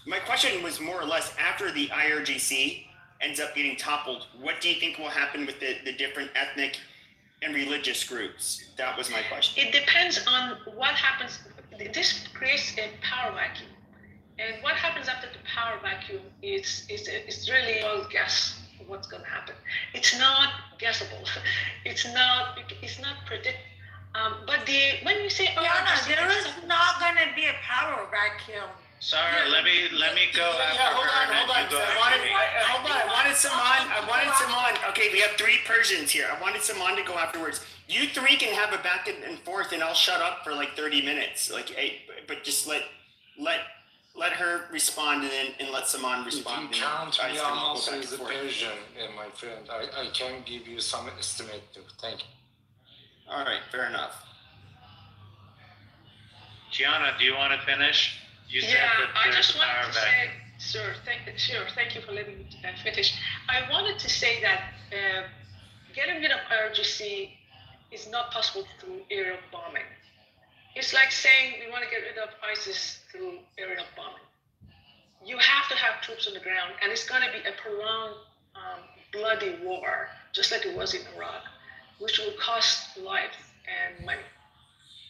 [SPEAKER 1] My question was more or less, after the IRGC ends up getting toppled, what do you think will happen with the different ethnic and religious groups? That was my question.
[SPEAKER 4] It depends on what happens. This creates a power vacuum. And what happens after the power vacuum is really all guess what's going to happen. It's not guessable. It's not predict. But when you say,
[SPEAKER 12] there is not going to be a power vacuum.
[SPEAKER 15] Sorry, let me go after
[SPEAKER 1] hold on. I wanted Saman. Okay, we have 3 Persians here. I wanted Saman to go afterwards. You 3 can have a back and forth, and I'll shut up for like 30 minutes. But just let her respond, and let Saman respond.
[SPEAKER 7] If you count me, I'm also a Persian, my friend. I can give you some estimate too. Thank you.
[SPEAKER 1] All right, fair enough.
[SPEAKER 15] Gianna, do you want to finish? You said that
[SPEAKER 4] I
[SPEAKER 15] there's
[SPEAKER 4] just
[SPEAKER 15] a power
[SPEAKER 4] wanted to
[SPEAKER 15] vacuum.
[SPEAKER 4] say, thank you for letting me finish. I wanted to say that getting rid of IRGC is not possible through aerial bombing. It's like saying we want to get rid of ISIS through aerial bombing. You have to have troops on the ground, and it's going to be a prolonged, bloody war, just like it was in Iraq, which will cost life and money.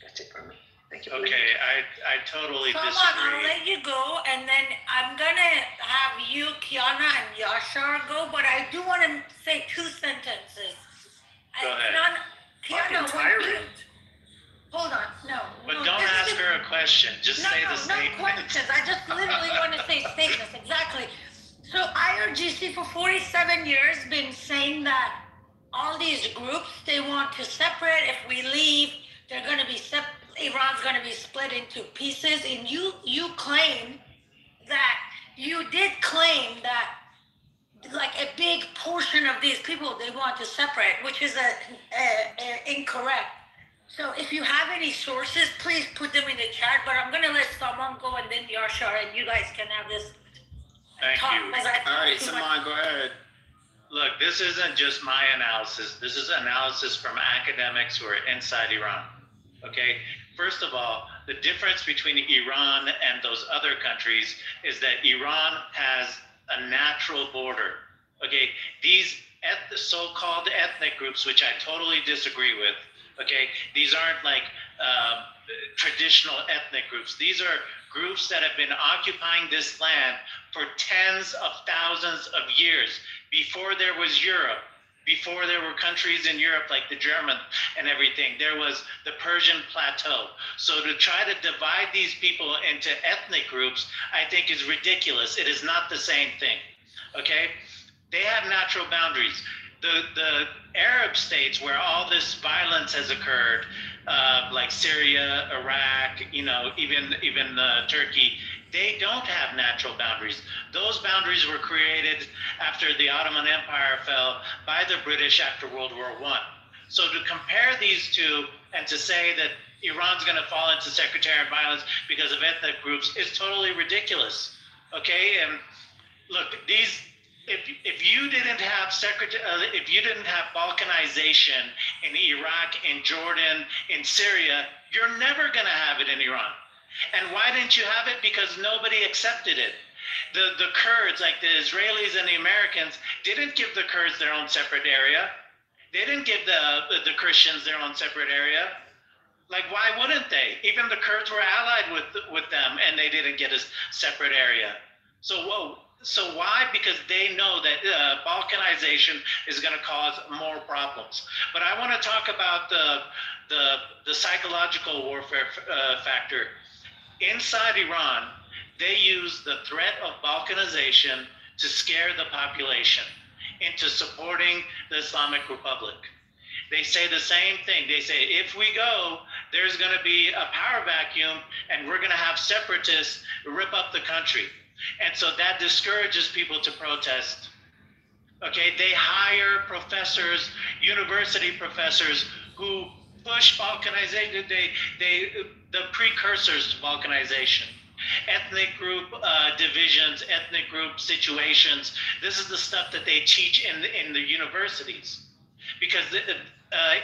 [SPEAKER 4] That's it for me. Thank you.
[SPEAKER 15] Okay, I totally disagree.
[SPEAKER 12] I'll let you go, and then I'm gonna have you, Kiana, and Yashar go. But I do want to say 2 sentences.
[SPEAKER 15] Go ahead.
[SPEAKER 12] Kiana, hold on. No,
[SPEAKER 15] But don't ask her a question. Just say the statement.
[SPEAKER 12] No questions. I just literally want to say statements. Exactly. So IRGC for 47 years been saying that all these groups, they want to separate. If we leave, they're going to be Iran's going to be split into pieces. And you claim that you did claim that like a big portion of these people they want to separate, which is incorrect. So if you have any sources, please put them in the chat. But I'm going to let someone go, and then Yashar, and you guys can have this.
[SPEAKER 15] Thank you.
[SPEAKER 11] All right, Saman, go ahead.
[SPEAKER 15] Look, this isn't just my analysis. This is analysis from academics who are inside Iran. Okay? First of all, the difference between Iran and those other countries is that Iran has a natural border. Okay? These so-called ethnic groups, which I totally disagree with, okay? These aren't like traditional ethnic groups. These are groups that have been occupying this land for tens of thousands of years. Before there was Europe, before there were countries in Europe like the German and everything, there was the Persian plateau. So to try to divide these people into ethnic groups, I think is ridiculous. It is not the same thing, okay? They have natural boundaries. The Arab states where all this violence has occurred, like Syria, Iraq, even Turkey, they don't have natural boundaries. Those boundaries were created after the Ottoman Empire fell by the British after World War I. So to compare these two and to say that Iran's going to fall into sectarian violence because of ethnic groups is totally ridiculous. Okay, and look, if you didn't have balkanization in Iraq, in Jordan, in Syria, you're never going to have it in Iran. And why didn't you have it? Because nobody accepted it. The Kurds, like the Israelis and the Americans, didn't give the Kurds their own separate area. They didn't give the Christians their own separate area. Like, why wouldn't they? Even the Kurds were allied with them, and they didn't get a separate area. So why? Because they know that balkanization is going to cause more problems. But I want to talk about the psychological warfare factor. Inside Iran, they use the threat of balkanization to scare the population into supporting the Islamic Republic. They say the same thing. They say, if we go, there's going to be a power vacuum and we're going to have separatists rip up the country. And so that discourages people to protest. Okay, they hire professors, university professors who push balkanization. The precursors to balkanization. Ethnic group divisions, ethnic group situations. This is the stuff that they teach in the universities. Because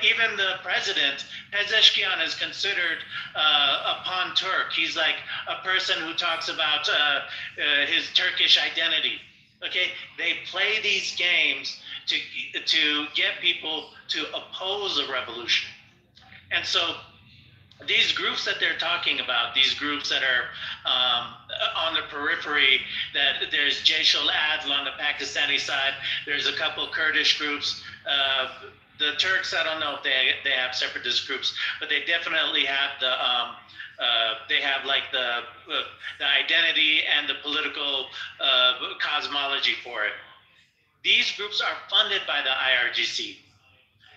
[SPEAKER 15] even the president, Pezeshkian, is considered a pan-Turk. He's like a person who talks about his Turkish identity. Okay, they play these games to get people to oppose a revolution. And so these groups that they're talking about, these groups that are on the periphery, that there's Jaish al-Adl on the Pakistani side, there's a couple Kurdish groups. The Turks, I don't know if they have separatist groups, but they definitely have they have like the identity and the political cosmology for it. These groups are funded by the IRGC.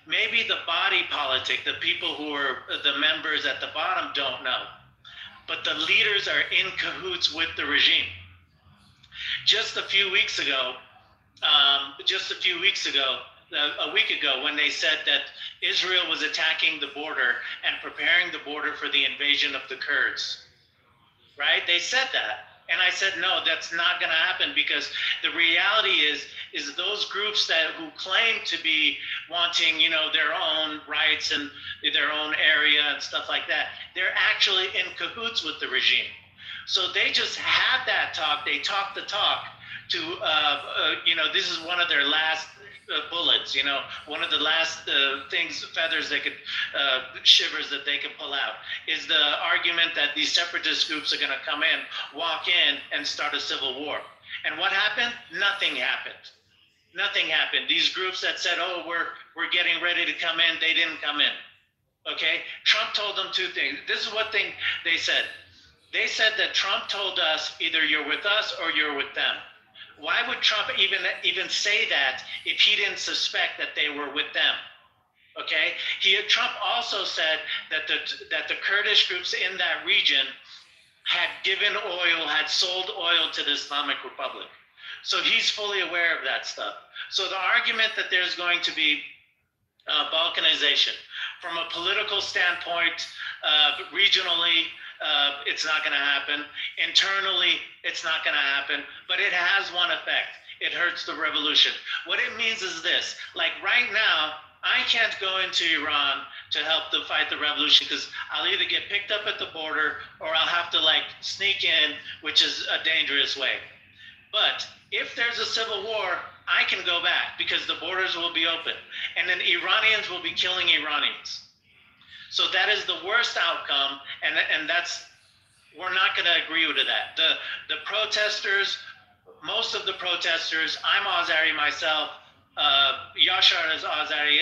[SPEAKER 15] Maybe the body politic, the people who are the members at the bottom don't know, but the leaders are in cahoots with the regime. Just a week ago, a week ago, when they said that Israel was attacking the border and preparing the border for the invasion of the Kurds, right? They said that. And I said, no, that's not going to happen, because the reality is those groups who claim to be wanting, their own rights and their own area and stuff like that, they're actually in cahoots with the regime. So they just had that talk. They talked the talk to, this is one of their last bullets, one of the last feathers they could, shivers that they could pull out, is the argument that these separatist groups are going to come in, walk in, and start a civil war. And what happened? Nothing happened. Nothing happened. These groups that said, oh, we're getting ready to come in, they didn't come in. Okay, Trump told them two things. This is what thing they said. They said that Trump told us either you're with us or you're with them. Why would Trump even say that if he didn't suspect that they were with them? Okay, Trump also said that the Kurdish groups in that region had sold oil to the Islamic Republic. So he's fully aware of that stuff. So the argument that there's going to be balkanization from a political standpoint, regionally, it's not going to happen. Internally, it's not going to happen. But it has one effect. It hurts the revolution. What it means is this. Like right now, I can't go into Iran to help them fight the revolution because I'll either get picked up at the border or I'll have to like sneak in, which is a dangerous way. But if there's a civil war, I can go back because the borders will be open. And then Iranians will be killing Iranians. So that is the worst outcome, and that's, we're not going to agree to that. The protesters, most of the protesters, I'm Azari myself, Yashar is Azari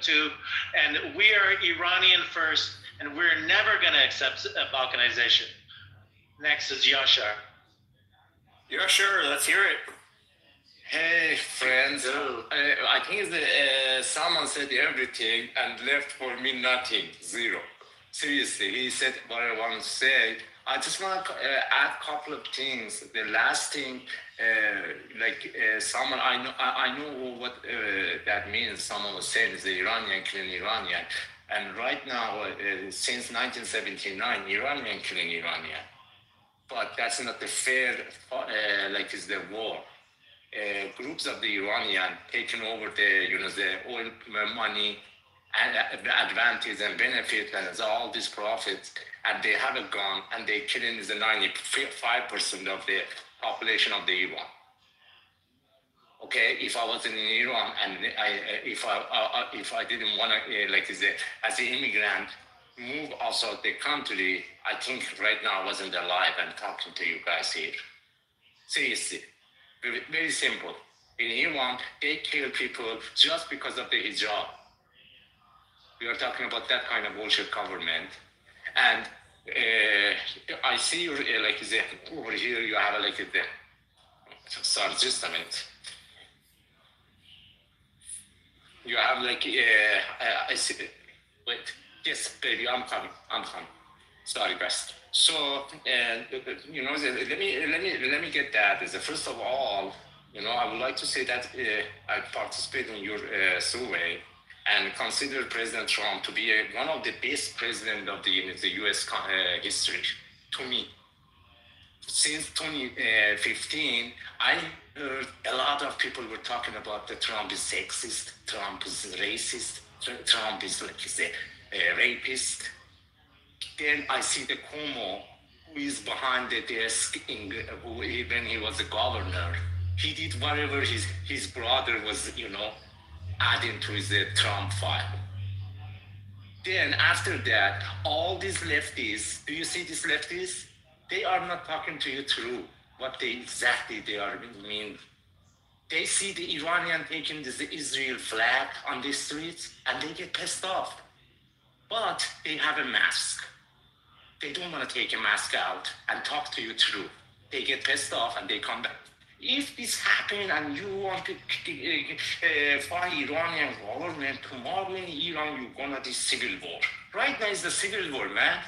[SPEAKER 15] too, and we are Iranian first, and we're never going to accept balkanization. Next is Yashar.
[SPEAKER 11] Yashar, let's hear it.
[SPEAKER 3] Hey friends, I think someone said everything and left for me nothing, zero. Seriously, he said what I want to say. I just want to add a couple of things. The last thing, someone I know what that means. Someone was saying is the Iranian killing Iranian, and right now since 1979, Iranian killing Iranian. But that's not the fair. It's the war. Groups of the Iranian taking over the oil money and the advantage and benefit and all these profits, and they have a gun and they killing the 95% of the population of the Iran. Okay, if I was in Iran and if I didn't want to as an immigrant move outside the country, I think right now I wasn't alive and talking to you guys here. Seriously. Very, very simple. In Iran, they kill people just because of the hijab. We are talking about that kind of bullshit government. And I see you over here. You have sorry, just a minute. You have I see. Wait. Yes, baby, I'm coming. Sorry, best. So, let me get that. First of all, I would like to say that I participated in your survey and consider President Trump to be one of the best presidents of the U.S. history, to me. Since 2015, I heard a lot of people were talking about that Trump is sexist, Trump is racist, Trump is a rapist. Then I see the Cuomo, who is behind the desk when he was the governor. He did whatever his brother was, adding to his Trump file. Then after that, all these lefties, do you see these lefties? They are not talking to you through what they mean. They see the Iranian taking the Israel flag on the streets and they get pissed off. But they have a mask. They don't want to take a mask out and talk to you through. They get pissed off and they come back. If this happens and you want to fight Iranian government, tomorrow in Iran you're gonna do civil war. Right now is the civil war, man.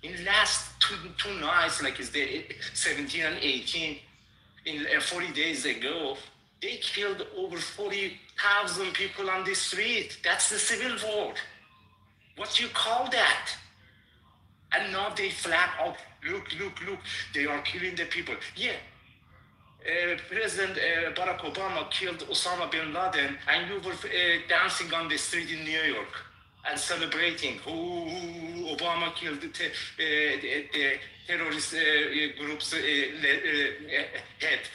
[SPEAKER 3] In the last two nights, it's the 17 and 18, in 40 days ago, they killed over 40,000 people on the street. That's the civil war. What do you call that? And now they flag out, look, they are killing the people. Yeah, President Barack Obama killed Osama bin Laden, and you were dancing on the street in New York and celebrating. Obama killed the terrorist group's head,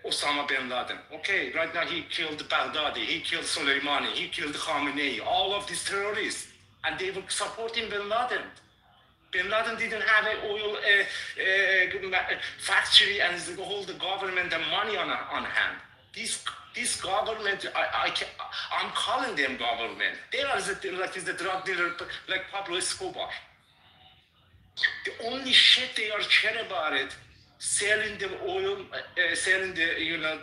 [SPEAKER 3] Osama bin Laden. Okay, right now he killed Baghdadi, he killed Soleimani, he killed Khamenei, all of these terrorists, and they were supporting bin Laden. Bin Laden didn't have an oil factory and hold the government and money on hand. These This government, I'm calling them government. They are the drug dealer, like Pablo Escobar. The only shit they are care about it, selling the oil, selling the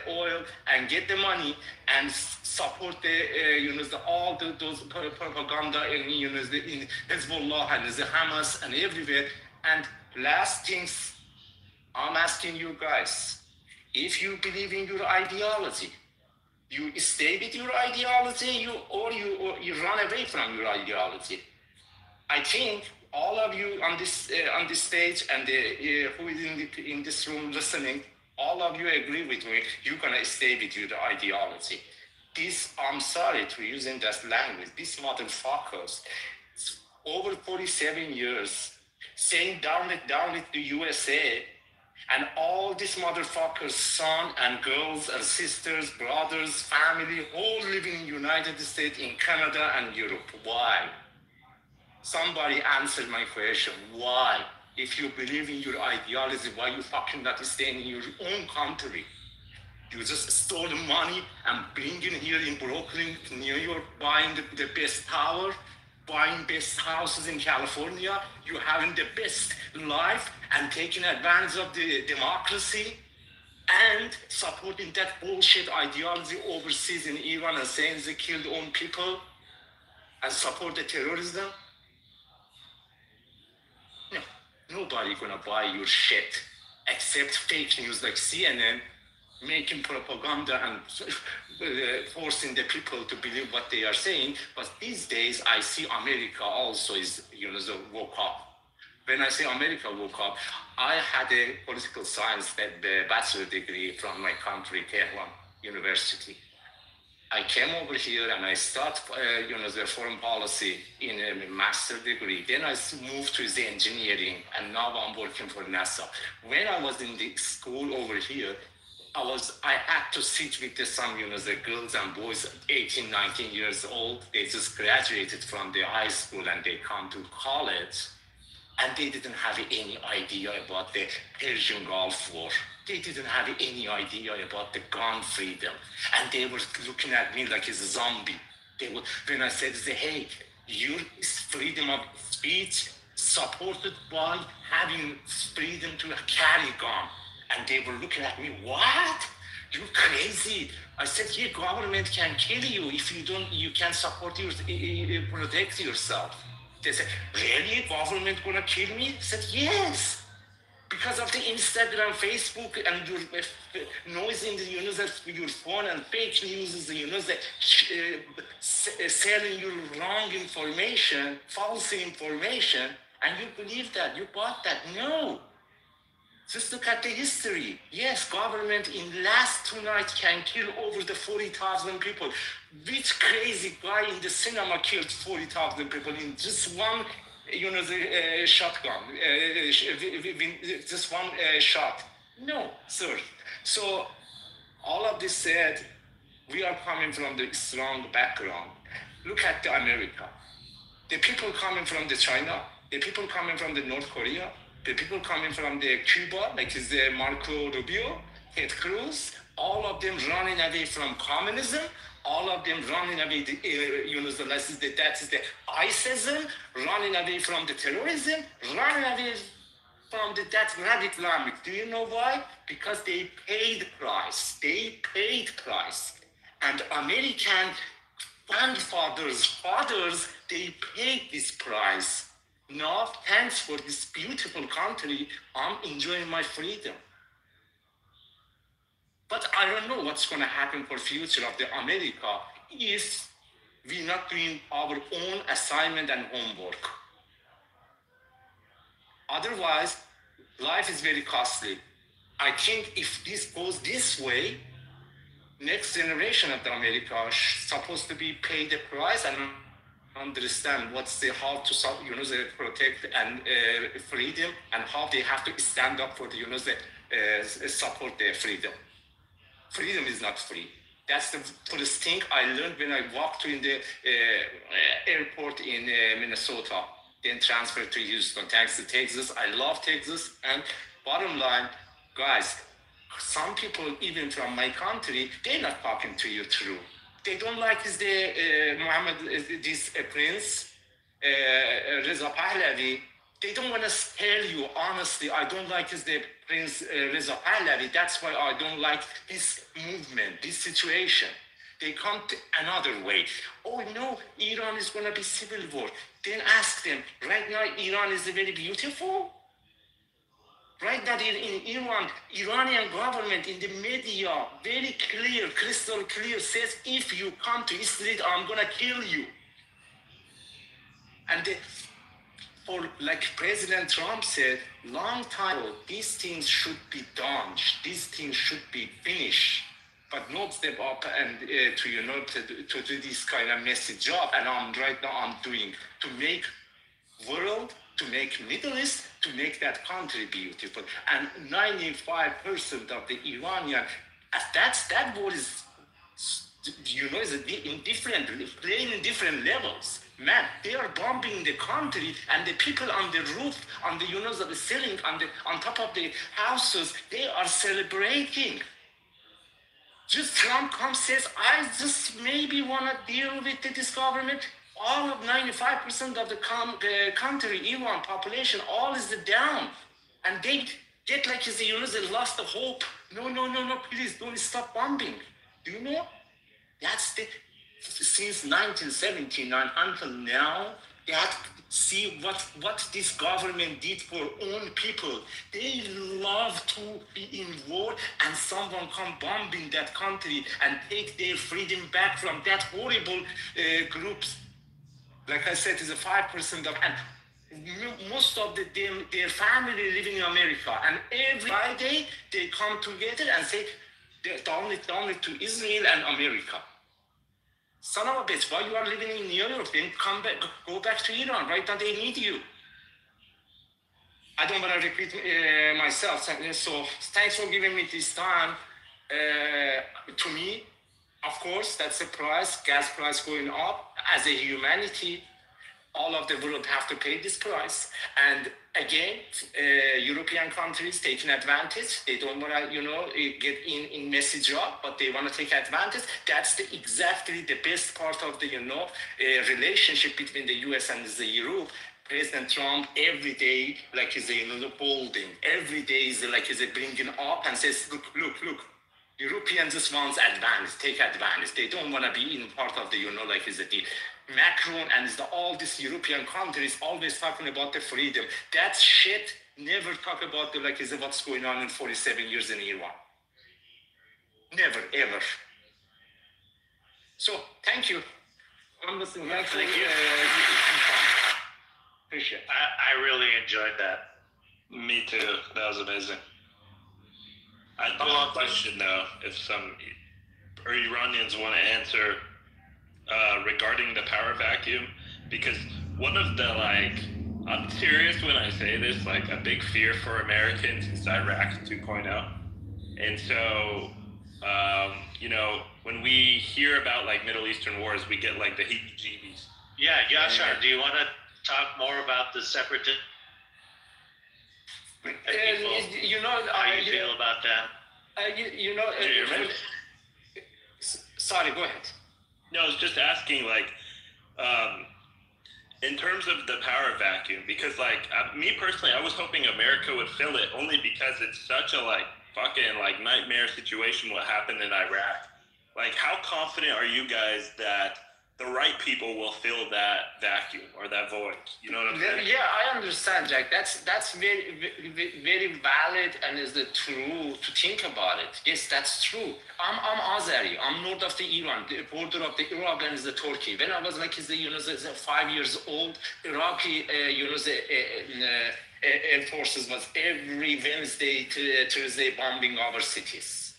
[SPEAKER 3] oil and get the money and support those propaganda and in Hezbollah and the Hamas and everywhere. And last things, I'm asking you guys, if you believe in your ideology, you stay with your ideology, or you run away from your ideology. I think all of you on this stage and who is in this room listening, all of you agree with me. You're gonna stay with your ideology. I'm sorry to using that language. These motherfuckers, over 47 years, saying down it to USA, and all these motherfuckers, son and girls and sisters, brothers, family, all living in United States, in Canada and Europe. Why? Somebody answered my question. Why? If you believe in your ideology, why you fucking not staying in your own country? You just stole the money and bring it here in Brooklyn, New York, buying the best tower, buying best houses in California. You're having the best life and taking advantage of the democracy and supporting that bullshit ideology overseas in Iran and saying they killed own people and support the terrorism. No, nobody gonna buy your shit except fake news like CNN making propaganda and forcing the people to believe what they are saying. But these days, I see America also is, woke up. When I say America woke up, I had a political science bachelor degree from my country, Tehran University. I came over here and I started, the foreign policy in a master degree. Then I moved to the engineering, and now I'm working for NASA. When I was in the school over here, I had to sit with some, the girls and boys, 18, 19 years old. They just graduated from the high school and they come to college, and they didn't have any idea about the Persian Gulf War. They didn't have any idea about the gun freedom. And they were looking at me like a zombie. When I said, hey, your freedom of speech supported by having freedom to carry gun. And they were looking at me, what? You crazy? I said, yeah, government can kill you if you can't support protect yourself. They said, really? Government gonna kill me? I said, yes. Because of the Instagram, Facebook, and your noise in your phone and fake news, selling you wrong information, false information, and you believe that, you bought that. No. Just look at the history. Yes, government in the last 2 nights can kill over the 40,000 people. Which crazy guy in the cinema killed 40,000 people in just one, shotgun, just one shot? No, sir. So, all of this said, we are coming from the strong background. Look at the America. The people coming from the China, the people coming from the North Korea, the people coming from the Cuba, like is the Marco Rubio, Ted Cruz, all of them running away from communism, all of them running away, that is the ISISm, running away from the terrorism, running away from that radical army. Do you know why? Because they paid price. They paid price. And American fathers, they paid this price. Now, thanks for this beautiful country, I'm enjoying my freedom. But I don't know what's going to happen for future of the America if we're not doing our own assignment and homework. Otherwise, life is very costly. I think if this goes this way, next generation of the America is supposed to be paid the price and understand what's how to they protect and freedom, and how they have to stand up for the support their freedom. Freedom is not free. That's the first thing I learned when I walked in the airport in Minnesota, then transferred to Houston. Thanks to Texas. I love Texas. And bottom line, guys, some people, even from my country, they're not talking to you true. They don't like Muhammad, this prince, Reza Pahlavi. They don't want to tell you honestly, I don't like the Prince Reza Pahlavi. That's why I don't like this movement, this situation. They come to another way. Oh no, Iran is going to be civil war. Then ask them, right now Iran is very beautiful. Right now in Iran, Iranian government in the media, very clear, crystal clear, says if you come to Israel, I'm going to kill you. And or like President Trump said, long time ago, these things should be done. These things should be finished. But not step up and to do this kind of messy job. And right now I'm doing to make world, to make Middle East, to make that country beautiful. And 95% of the Iranian, that war is, is in different, playing in different levels. Man, they are bombing the country, and the people on the roof, on the the ceiling, on top of the houses, they are celebrating. Just Trump comes says, I just maybe want to deal with this government. All of 95% of the country, Iran population, all is down, and they get like they lost the hope. No, please don't stop bombing. Do you know? That's since 1979 until now, see what this government did for own people. They love to be in war and someone come bombing that country and take their freedom back from that horrible groups. Like I said, it's a 5% of, and most of their family living in America. And every Friday they come together and say, only to Israel and America. Son of a bitch, while you are living in New York, then come back, go back to Iran. Right now, they need you. I don't want to repeat myself. So thanks for giving me this time. To me, of course, that's a price. Gas price going up. As a humanity, all of the world have to pay this price. And again, European countries taking advantage. They don't want to, get in messy job, but they want to take advantage. That's exactly the best part of the, relationship between the U.S. and the Europe. President Trump every day, like he's bolding. Every day is like he's bringing up and says, look. Europeans just want advantage, take advantage. They don't want to be in part of the, like is the Macron and all these European countries always talking about the freedom. That shit never talk about the, like is what's going on in 47 years in Iran. Never, ever. So, thank you. I'm listening.
[SPEAKER 2] Thank you.
[SPEAKER 3] Appreciate it.
[SPEAKER 15] I really enjoyed that.
[SPEAKER 2] Me too. That was amazing. I do have a question though, if some Iranians want to answer regarding the power vacuum, because one of the I'm serious when I say this, a big fear for Americans is Iraq 2.0. And so, when we hear about Middle Eastern wars, we get the heebie-jeebies.
[SPEAKER 15] Yeah, Yashar, do you want to talk more about the separatist? How you feel about that?
[SPEAKER 3] Sorry, go ahead.
[SPEAKER 2] No, I was just asking, in terms of the power vacuum, because, me personally, I was hoping America would fill it only because it's such a, fucking, nightmare situation what happened in Iraq. How confident are you guys that the right people will fill that vacuum or that void? You know what I'm saying?
[SPEAKER 3] Yeah, I understand, Jack. That's very, very valid and is the true to think about it. Yes, that's true. I'm Azeri. I'm north of the Iran, the border of the Iraq and the Turkey. When I was 5 years old, Iraqi, the air forces was every Wednesday, Thursday bombing our cities.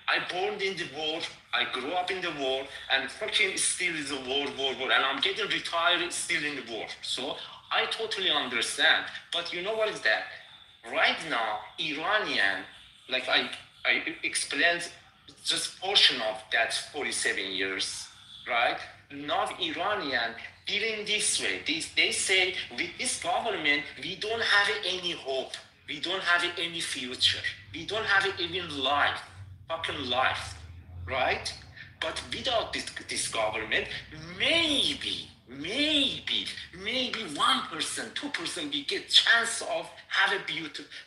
[SPEAKER 3] I born in the war, I grew up in the war, and fucking still is a war, and I'm getting retired still in the war. So I totally understand. But you know what is that? Right now, Iranian, I explained just portion of that 47 years, right? Now Iranian feeling this way. They say, with this government, we don't have any hope. We don't have any future. We don't have even life, fucking life, right? But without this government, maybe 1%, 2% we get chance of have a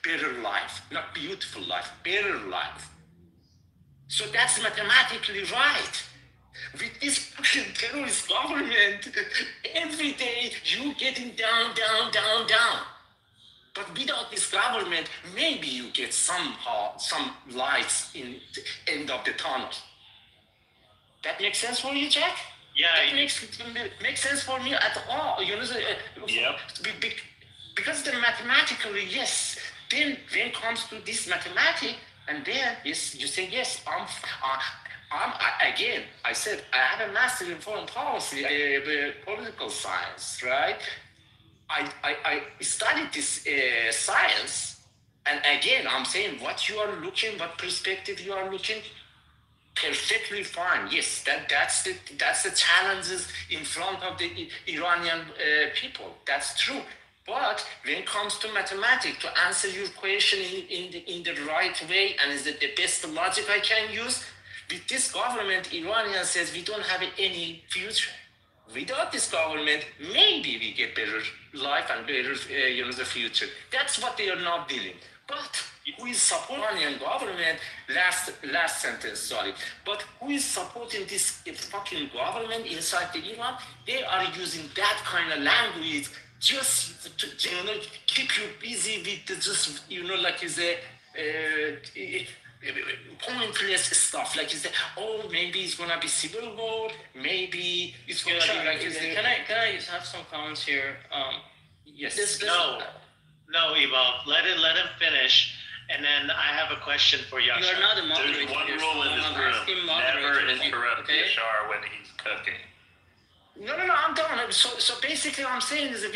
[SPEAKER 3] better life, not beautiful life, better life. So that's mathematically right. With this fucking terrorist government, every day you getting down. But without this government, maybe you get somehow some lights in the end of the tunnel. That makes sense for you, Jack?
[SPEAKER 15] Yeah.
[SPEAKER 3] That makes sense for me at all. You know, because the mathematically, yes. Then when it comes to this mathematics, and then yes, you say yes. Again, I said I have a master in foreign policy, political science, right? I studied this science, and again, I'm saying what you are looking, what perspective you are looking, perfectly fine. Yes, that's the challenges in front of the Iranian people. That's true. But when it comes to mathematics, to answer your question in the right way, and is it the best logic I can use? With this government, Iranian says we don't have any future. Without this government, maybe we get better life and better, the future. That's what they are not dealing. But who is supporting Iranian government? Last sentence, sorry. But who is supporting this fucking government inside the Iran? They are using that kind of language just to keep you busy with just like is a. Pointless stuff like is that maybe it's gonna be civil war, maybe it's gonna be like
[SPEAKER 20] can I just have some comments here?
[SPEAKER 3] Yes.
[SPEAKER 15] No, Evolve. Let him finish, and then I have a question for Yasha.
[SPEAKER 20] You're not a moderator.
[SPEAKER 2] There's one rule in this room: never interrupt Yashar when he's cooking.
[SPEAKER 3] No, I'm done. So basically, I'm saying is that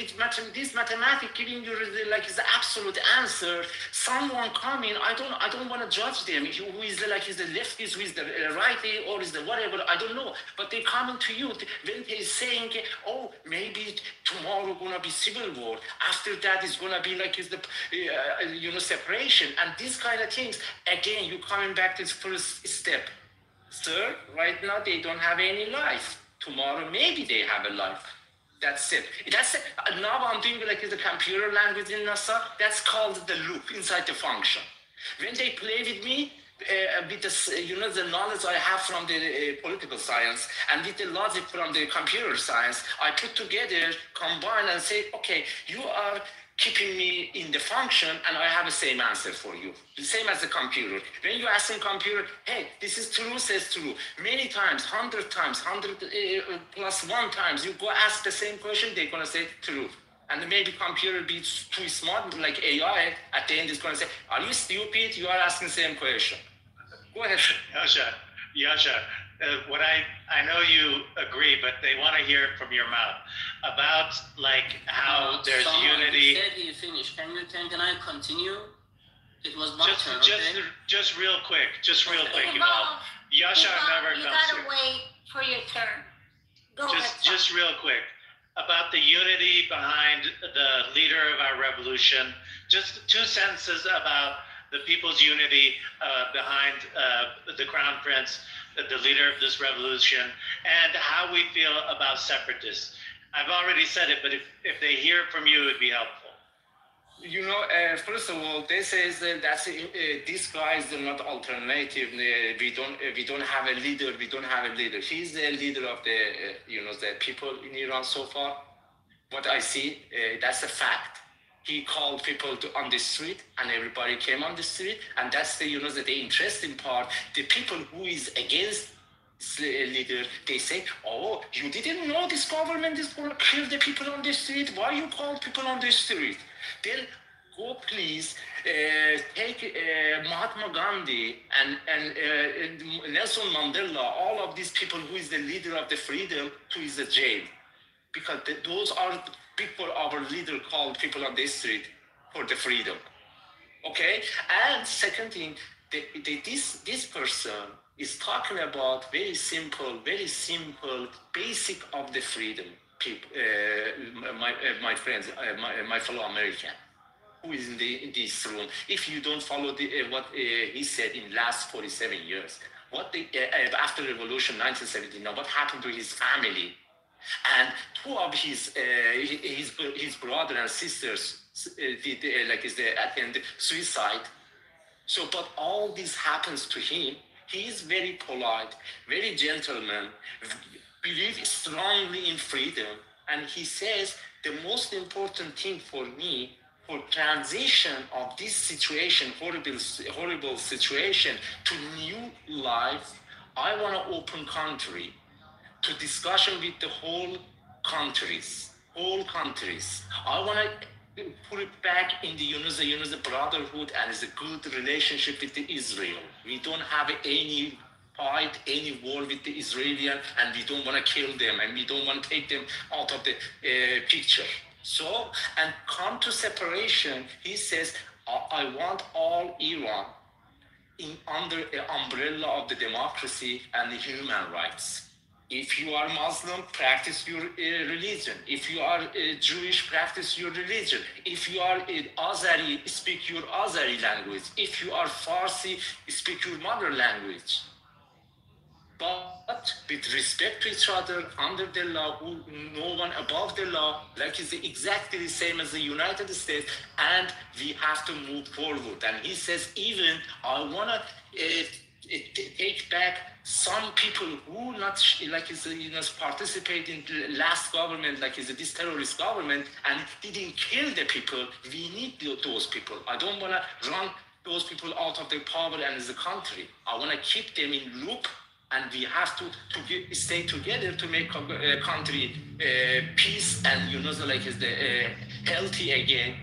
[SPEAKER 3] this mathematics giving you is the absolute answer. Someone coming, I don't want to judge them. Who is the leftist, who is the righty, or is the whatever? I don't know. But they coming to you when they're saying, maybe tomorrow gonna be civil war. After that is gonna be separation and these kind of things. Again, you coming back to the first step, sir. Right now, they don't have any life. Tomorrow, maybe they have a life. That's it. Now I'm doing the computer language in NASA. That's called the loop inside the function. When they play with me, with the knowledge I have from the political science and with the logic from the computer science, I put together, combine, and say, okay, you are keeping me in the function, and I have the same answer for you. The same as the computer. When you ask the computer, hey, this is true, says true. Many times, 100 times, 100 plus 1 times, you go ask the same question, they're going to say true. And maybe computer be too smart, like AI, at the end is going to say, are you stupid? You are asking the same question. Go ahead.
[SPEAKER 15] Yasha, what I know you agree, but they want to hear it from your mouth about how there's unity.
[SPEAKER 20] Said you finished. Can I continue? It was my turn.
[SPEAKER 15] Just real quick, Evolve. Yasha never comes.
[SPEAKER 12] You gotta wait for your turn. Go ahead.
[SPEAKER 15] Just real quick about the unity behind the leader of our revolution. Just 2 sentences about the people's unity behind the Crown Prince, the leader of this revolution, and how we feel about separatists. I've already said it, but if they hear it from you, it'd be helpful.
[SPEAKER 3] First of all, they say that these guys are not alternative. We don't have a leader. We don't have a leader. He's the leader of the people in Iran so far. What I see, that's a fact. He called people on the street, and everybody came on the street. And that's the interesting part. The people who is against the leader, they say, you didn't know this government is going to kill the people on the street. Why you call people on the street? Then go please take Mahatma Gandhi and Nelson Mandela, all of these people who is the leader of the freedom, to is the jail. Because those are people our leader called people on the street for the freedom. Okay? And second thing, this person is talking about very simple, basic of the freedom, people, my friends, my fellow American. who is in this room, if you don't follow what he said in last 47 years, after revolution 1979, what happened to his family, and two of his brother and sisters attended suicide. So, but all this happens to him. He is very polite, very gentleman, believes strongly in freedom, and he says the most important thing for me for transition of this situation, horrible situation, to new life, I want to open country to discussion with the whole countries. I want to put it back in the brotherhood and it's a good relationship with the Israel. We don't have any fight, any war with the Israelian, and we don't want to kill them, and we don't want to take them out of the picture. So, and come to separation, he says, I want all Iran under the umbrella of the democracy and the human rights. If you are Muslim, practice your religion. If you are Jewish, practice your religion. If you are Azeri, speak your Azeri language. If you are Farsi, speak your mother language. But with respect to each other, under the law, no one above the law, like it's exactly the same as the United States, and we have to move forward. And he says, even I want to take back some people who participate in the last government, this terrorist government, and didn't kill the people. We need those people. I don't want to run those people out of the power and the country. I want to keep them in loop. And we have to stay together to make country peace and healthy again.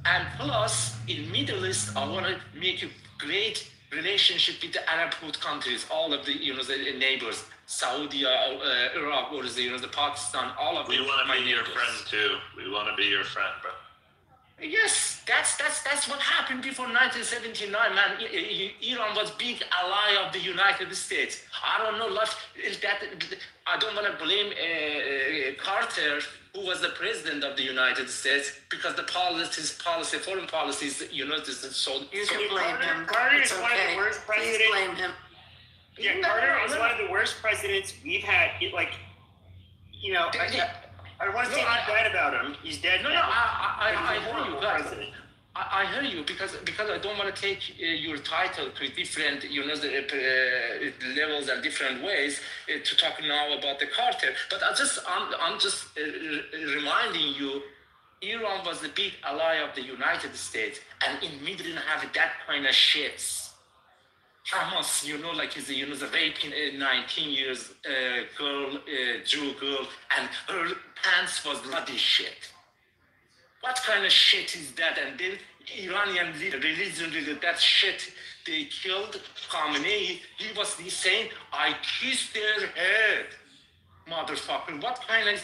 [SPEAKER 3] And plus, in Middle East, I want to make a great relationship with the Arab countries, all of the the neighbors, Saudi, Iraq, or the Pakistan, all of them.
[SPEAKER 2] We want to be your friend too. We want to be your friend, bro.
[SPEAKER 3] Yes, that's what happened before 1979, man. Iran was big ally of the United States. I don't know, I don't want to blame Carter, who was the president of the United States, because the foreign policies, so...
[SPEAKER 10] You can blame him.
[SPEAKER 11] Carter
[SPEAKER 10] It's
[SPEAKER 11] is one of the
[SPEAKER 10] okay.
[SPEAKER 11] worst presidents.
[SPEAKER 10] Please blame him.
[SPEAKER 11] Yeah, Carter is one of the worst presidents we've had. I don't want to say anything bad about him. He's dead.
[SPEAKER 3] No,
[SPEAKER 11] now.
[SPEAKER 3] I
[SPEAKER 11] He's a
[SPEAKER 3] hear you,
[SPEAKER 11] horrible
[SPEAKER 3] guys.
[SPEAKER 11] president.
[SPEAKER 3] I hear you because I don't want to take your title to different levels and different ways to talk now about the Carter. But I'm just reminding you, Iran was the big ally of the United States, and in Middle East have that kind of shits. Hamas, the raping a 19 years girl, Jew girl, and her pants was bloody shit. What kind of shit is that? And then Iranian religion did that shit. They killed Khamenei. He was saying, I kissed their head. Motherfucker, what kind of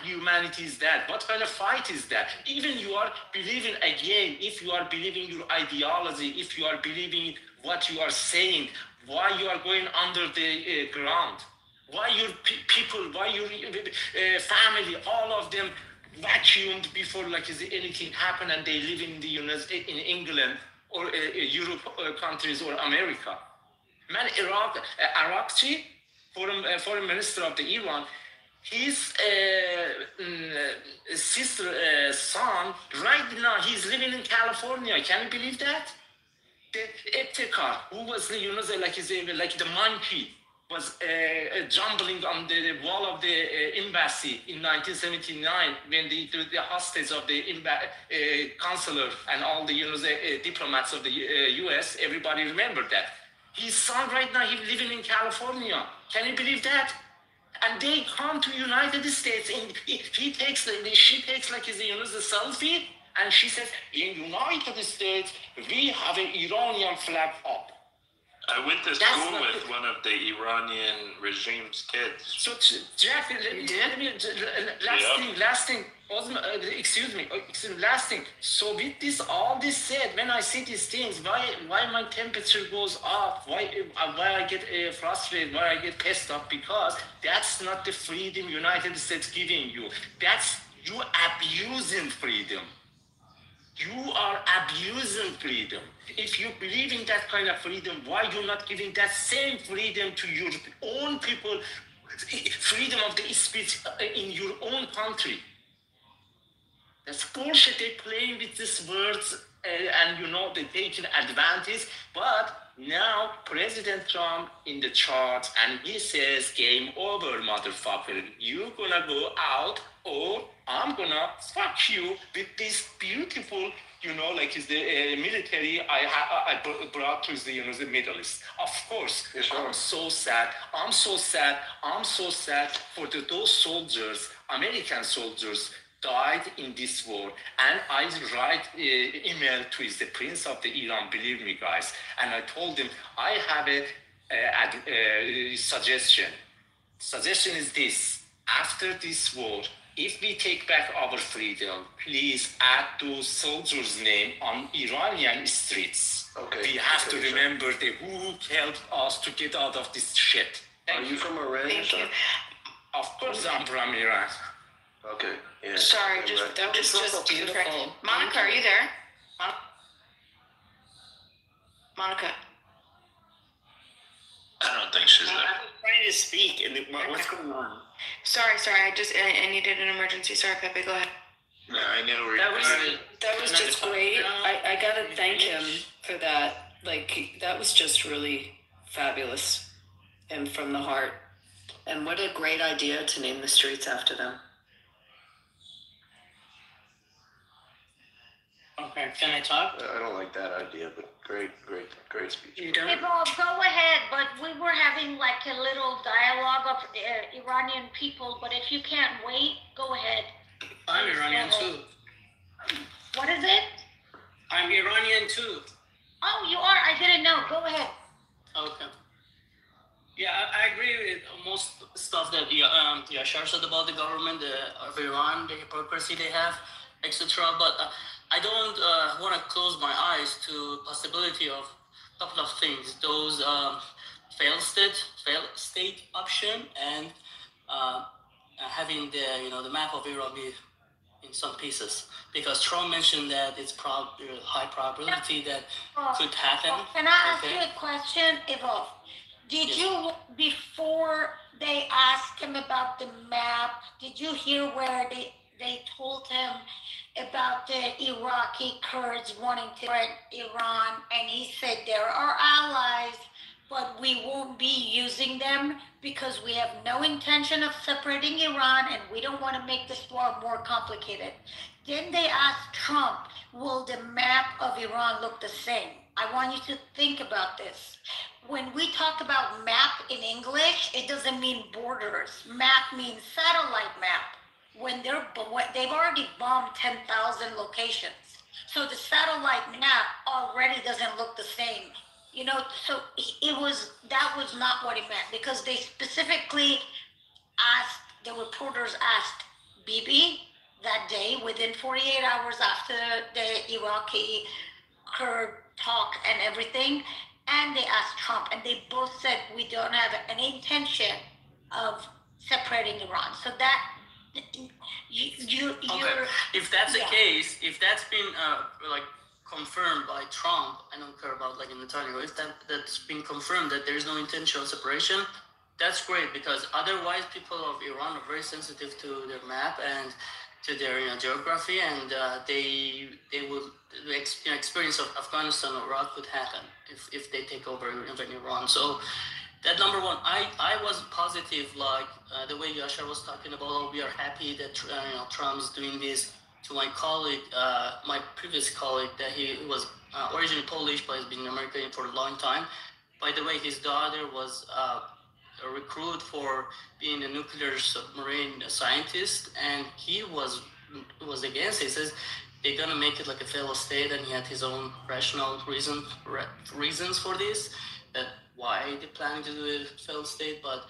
[SPEAKER 3] humanity is that? What kind of fight is that? Even you are believing again, if you are believing your ideology, if you are believing what you are saying, why you are going under the ground? Why your people, why your family, all of them vacuumed before anything happened, and they live in England or Europe countries or America. Man, Arakchi, foreign minister of the Iran, his sister son, right now he's living in California. Can you believe that? The Ebtekar, who was the monkey, was jumbling on the wall of the embassy in 1979 when the hostage of the consular and all the diplomats of the U.S. Everybody remembered that. His son right now, he's living in California. Can you believe that? And they come to United States, and she takes the selfie, and she says, in United States, we have an Iranian flag up.
[SPEAKER 2] I went to school with one of the Iranian regime's kids.
[SPEAKER 3] So, Jack, last thing, last thing. So with all this said, when I see these things, why my temperature goes up? Why I get frustrated? Why I get pissed off? Because that's not the freedom United States giving you. That's you abusing freedom.
[SPEAKER 19] You are abusing freedom. If you believe in that kind of freedom, why you not giving that same freedom to your own people, freedom of the speech in your own country? That's bullshit. They're playing with these words and they're taking advantage. But now President Trump in the charts and he says, game over, motherfucker. You're gonna go out or I'm gonna fuck you with this beautiful, like is the military I brought to the Middle East. Of course, I'm so sad. I'm so sad. I'm so sad for those soldiers, American soldiers, died in this war. And I write email to the Prince of the Iran, believe me, guys. And I told him, I have a suggestion. Suggestion is this: after this war, if we take back our freedom, please add those soldiers' name on Iranian streets.
[SPEAKER 13] Okay.
[SPEAKER 19] We have to remember who helped us to get out of this shit.
[SPEAKER 13] Are you from Iran?
[SPEAKER 10] Thank you.
[SPEAKER 19] Of course I'm from Iran.
[SPEAKER 13] Okay. Yeah.
[SPEAKER 10] Sorry,
[SPEAKER 13] Okay,
[SPEAKER 10] just
[SPEAKER 13] right.
[SPEAKER 10] that was just too
[SPEAKER 14] beautiful.
[SPEAKER 10] correct. Monica, are you there? Monica.
[SPEAKER 2] I don't think she's there.
[SPEAKER 11] I'm trying to speak, and what's going on?
[SPEAKER 10] Sorry. I needed an emergency. Sorry, Pepe. Go ahead.
[SPEAKER 8] No, I know where
[SPEAKER 10] That was just great. I gotta thank him for that. Like, that was just really fabulous and from the heart. And what a great idea to name the streets after them.
[SPEAKER 20] Okay, can I talk?
[SPEAKER 13] I don't like that idea, but great speech.
[SPEAKER 20] You don't?
[SPEAKER 12] Hey, Bob, go ahead, but we were having like a little dialogue of Iranian people, but if you can't wait, go ahead.
[SPEAKER 20] I'm Iranian too.
[SPEAKER 12] What is it?
[SPEAKER 20] I'm Iranian too.
[SPEAKER 12] Oh, you are? I didn't know. Go ahead.
[SPEAKER 20] Okay. Yeah, I agree with most stuff that Yashar said about the government of Iran, the hypocrisy they have, etc. But I don't want to close my eyes to possibility of a couple of things. Those failed state option and having the map of Iran be in some pieces, because Trump mentioned that it's high probability that could happen.
[SPEAKER 12] Can I ask you a question, Evolve? Did you, before they asked him about the map, did you hear where they told him about the Iraqi Kurds wanting to spread Iran? And he said, there are allies, but we won't be using them because we have no intention of separating Iran and we don't want to make this war more complicated. Then they asked Trump, will the map of Iran look the same? I want you to think about this. When we talk about map in English, it doesn't mean borders. Map means satellite map. When they've already bombed 10,000 locations. So the satellite map already doesn't look the same. So that was not what it meant, because they specifically the reporters asked Bibi that day, within 48 hours after the Iraqi Kurd talk and everything, and they asked Trump, and they both said, we don't have any intention of separating Iran. So that, you're...
[SPEAKER 20] If that's the case, if that's been confirmed by Trump, I don't care about in the talking, if that's been confirmed that there's no intention of separation, that's great, because otherwise people of Iran are very sensitive to their map and to their geography, and they will the experience of Afghanistan or Iraq could happen if they take over Iran. So that number one, I was positive, the way Yashar was talking about, we are happy that Trump's doing this. To my colleague, my previous colleague, that he was originally Polish but has been American for a long time. By the way, his daughter was a recruit for being a nuclear submarine scientist, and he was against it. He says they're gonna make it like a failed state, and he had his own rational reasons for this, that why they're planning to do a failed state. But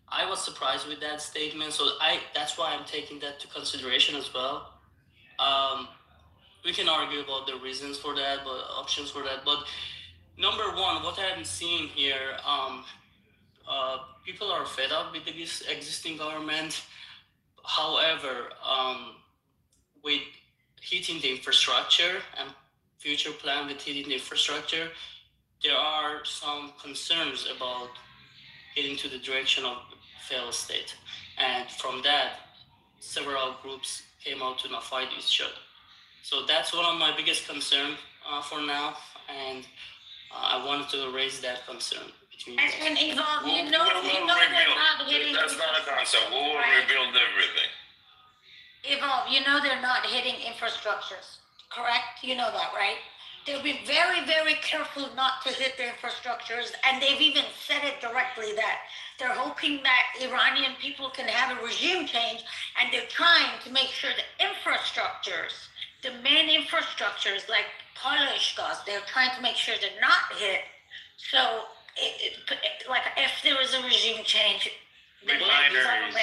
[SPEAKER 20] I was surprised with that statement, so that's why I'm taking that to consideration as well. We can argue about the reasons for that, but options for that. But number one, what I'm seeing here, people are fed up with the existing government. However, with heating the infrastructure and future plan with heating the infrastructure, there are some concerns about heading to the direction of failed state. And from that, several groups came out to not fight each other. So that's one of my biggest concerns for now, and I wanted to raise that concern between you guys.
[SPEAKER 12] And Yvonne,
[SPEAKER 5] We'll
[SPEAKER 12] you know
[SPEAKER 5] rebuild.
[SPEAKER 12] they're not hitting.
[SPEAKER 5] That's not a concept. We'll
[SPEAKER 12] Right.
[SPEAKER 5] rebuild everything.
[SPEAKER 12] Yvonne, you know they're not hitting infrastructures, correct? You know that, right? They'll be very, very careful not to hit the infrastructures, and they've even said it directly that they're hoping that Iranian people can have a regime change, and they're trying to make sure the infrastructures, the main infrastructures like Polishkas, they're trying to make sure they're not hit. So, like if there is a regime change,
[SPEAKER 20] Refineries,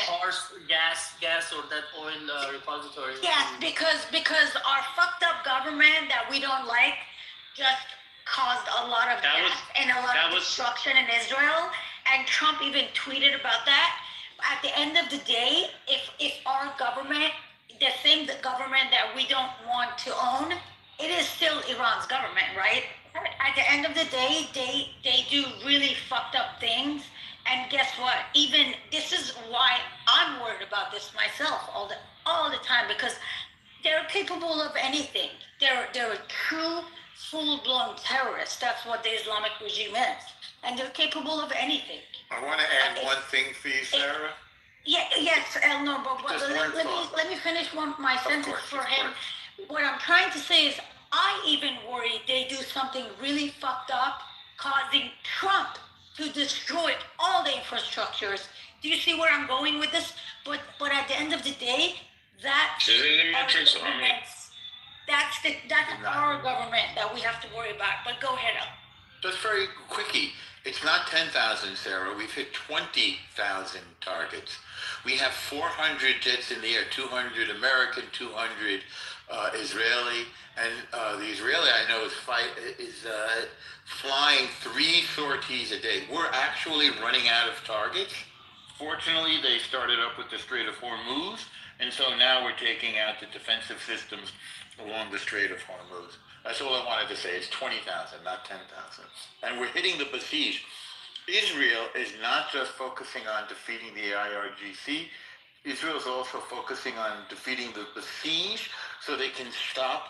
[SPEAKER 20] gas, or that oil repository.
[SPEAKER 12] yes, because our fucked up government that we don't like just caused a lot of
[SPEAKER 20] That
[SPEAKER 12] death
[SPEAKER 20] was-
[SPEAKER 12] and a lot
[SPEAKER 20] that
[SPEAKER 12] of
[SPEAKER 20] was-
[SPEAKER 12] destruction in Israel, and Trump even tweeted about that. At the end of the day, if our government, the same government that we don't want to own, it is still Iran's government, right? At the end of the day, they do really fucked up things. And guess what? Even this is why I'm worried about this myself all the time, because they're capable of anything. They're a true full-blown terrorist. That's what the Islamic regime is, and they're capable of anything.
[SPEAKER 21] I want to add one thing for you, Sarah.
[SPEAKER 12] Yeah, yes, Elnor, but
[SPEAKER 21] Just one thought.
[SPEAKER 12] let me finish my sentence
[SPEAKER 21] course,
[SPEAKER 12] for
[SPEAKER 21] of
[SPEAKER 12] him. What I'm trying to say is, I even worry they do something really fucked up, causing Trump to destroy all the infrastructures. Do you see where I'm going with this? But at the end of the day, that's
[SPEAKER 5] She's in the matrix, Army.
[SPEAKER 12] that's our government that we have to worry about. But go ahead, Al.
[SPEAKER 21] Just very quickie. It's not 10,000, Sarah. We've hit 20,000 targets. We have 400 jets in the air, 200 American, 200 Israeli, and the Israeli I know is flying 3 sorties a day. We're actually running out of targets. Fortunately, they started up with the Strait of Hormuz, and so now we're taking out the defensive systems along the Strait of Hormuz. That's all I wanted to say. It's 20,000, not 10,000. And we're hitting the besieged. Israel is not just focusing on defeating the IRGC. Israel is also focusing on defeating the besieged so they can stop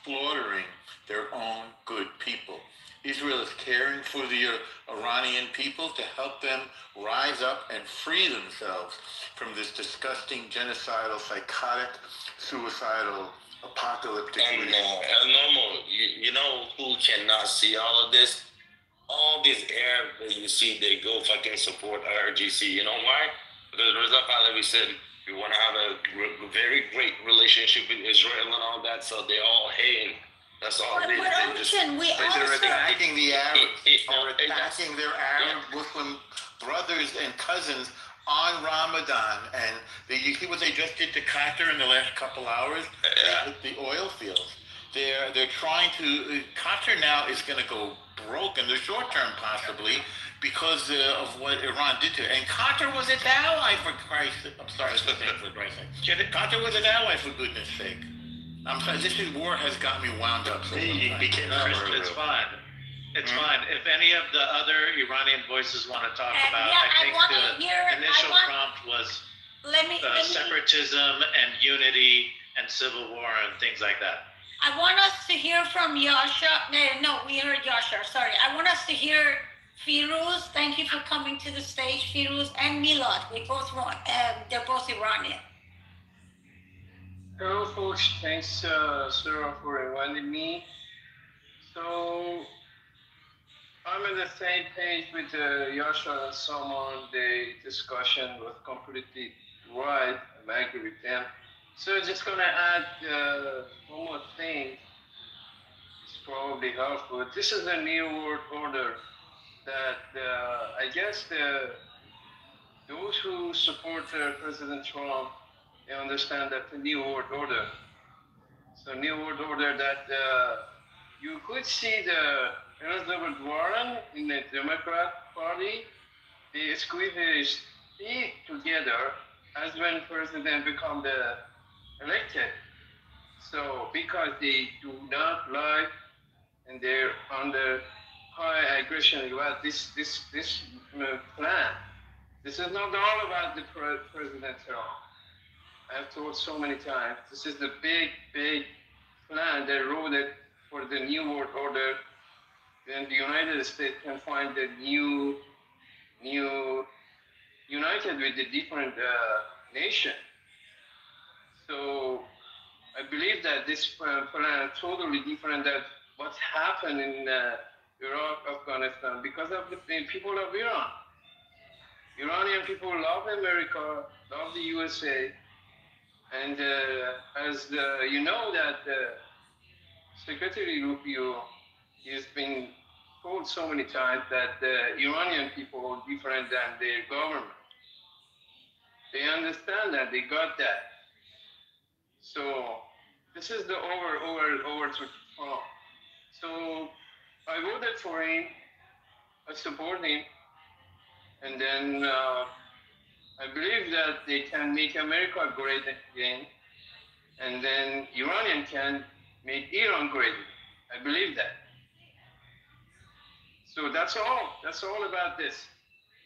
[SPEAKER 21] slaughtering their own good people. Israel is caring for the Iranian people to help them rise up and free themselves from this disgusting, genocidal, psychotic, suicidal, apocalyptic regime.
[SPEAKER 5] And normal, you know who cannot see all of this? All these Arabs that you see, they go fucking support IRGC. You know why? Because Reza Pahlavi said we want to have a very great relationship with Israel and all that, so they all hating. That's all
[SPEAKER 12] But
[SPEAKER 5] they
[SPEAKER 12] Ocean, we
[SPEAKER 21] They're
[SPEAKER 12] also
[SPEAKER 21] attacking the Arabs. They're
[SPEAKER 5] Exactly.
[SPEAKER 21] attacking their Arab Muslim brothers and cousins on Ramadan. And you see what they just did to Qatar in the last couple hours?
[SPEAKER 5] Yeah.
[SPEAKER 21] The oil fields. They're trying to. Qatar now is going to go broke in the short term, possibly, because of what Iran did to it. And Qatar was its ally, for Christ's sake. I'm sorry for saying for Christ's sake. Qatar was its ally, for goodness sake. I'm sorry. This war has got me wound up. So
[SPEAKER 15] It's fine. It's fine. If any of the other Iranian voices want to talk about,
[SPEAKER 12] yeah,
[SPEAKER 15] I
[SPEAKER 12] I
[SPEAKER 15] think
[SPEAKER 12] wanna
[SPEAKER 15] the
[SPEAKER 12] hear- I
[SPEAKER 15] initial
[SPEAKER 12] want-
[SPEAKER 15] prompt was
[SPEAKER 12] let me
[SPEAKER 15] separatism and unity and civil war and things like that.
[SPEAKER 12] I want us to hear from Yasha. No, we heard Yasha. Sorry. I want us to hear Firuz. Thank you for coming to the stage, Firuz, and Milad. They both they're both Iranian.
[SPEAKER 22] Hello, folks. Thanks, Sarah, for inviting me. So, I'm on the same page with Yasha and Salman. The discussion was completely right. I agree with them. So, just gonna add one more thing. It's probably helpful. This is a new world order that I guess those who support President Trump, they understand that the new world order. So new world order that you could see the Elizabeth Warren in the Democrat Party, they squeeze their teeth together as when president become the elected. So because they do not like and they're under high aggression about this plan. This is not all about the President Trump. I've told so many times, this is the big plan they wrote it for the new world order. Then the United States can find the new united with the different nation. So I believe that this plan is totally different than what's happened in Iraq, Afghanistan, because of the people of Iran. Iranian people love America, love the USA, and as you know that Secretary Rubio has been told so many times that the Iranian people are different than their government. They understand that, they got that. So this is the over to Trump. So I voted for him, I support him, and then I believe that they can make America great again, and then Iranian can make Iran great. I believe that. So that's all about this.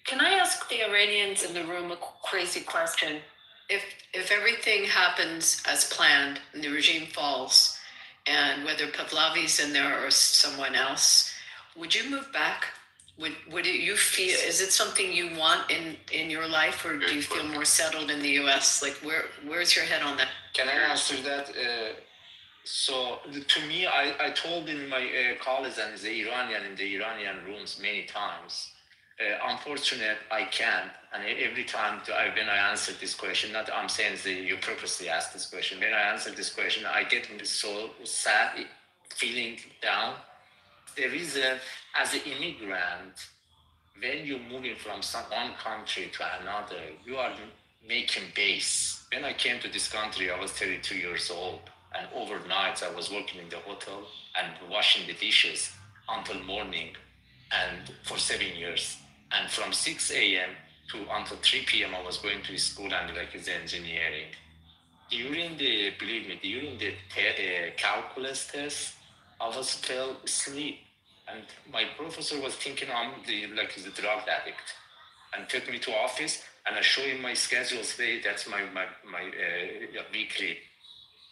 [SPEAKER 10] Can I ask the Iranians in the room a crazy question? If everything happens as planned and the regime falls, and whether Pahlavi's in there or someone else, would you move back? Would you feel, is it something you want in your life, or do you feel more settled in the US? Like where's your head on that?
[SPEAKER 3] Can I answer that? So to me, I told in my colleagues and the Iranian in the Iranian rooms many times. Unfortunate, I can't. And every time when I answer this question, not I'm saying that you purposely asked this question. When I answer this question, I get so sad, feeling down. There is as an immigrant, when you're moving from one country to another, you are making base. When I came to this country, I was 32 years old. And overnight, I was working in the hotel and washing the dishes until morning, and for 7 years. And from 6 a.m. to until 3 p.m., I was going to school and like the engineering. During the calculus test, I was fell asleep. And my professor was thinking I'm the drug addict, and took me to office, and I show him my schedule today. That's my weekly.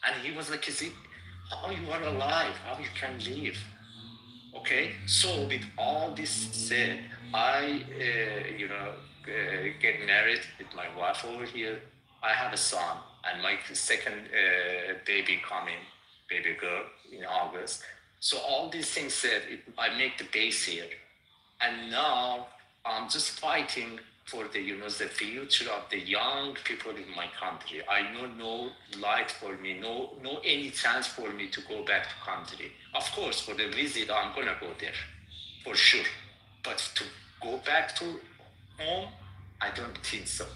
[SPEAKER 3] And he was like, how you are alive? How you can live? Okay, so with all this said, I, get married with my wife over here. I have a son, and my second baby coming, baby girl in August. So all these things said, I make the base here. And now I'm just fighting for the future of the young people in my country. I know no light for me, no any chance for me to go back to country. Of course, for the visit, I'm gonna go there, for sure. But to go back to home, I don't think so.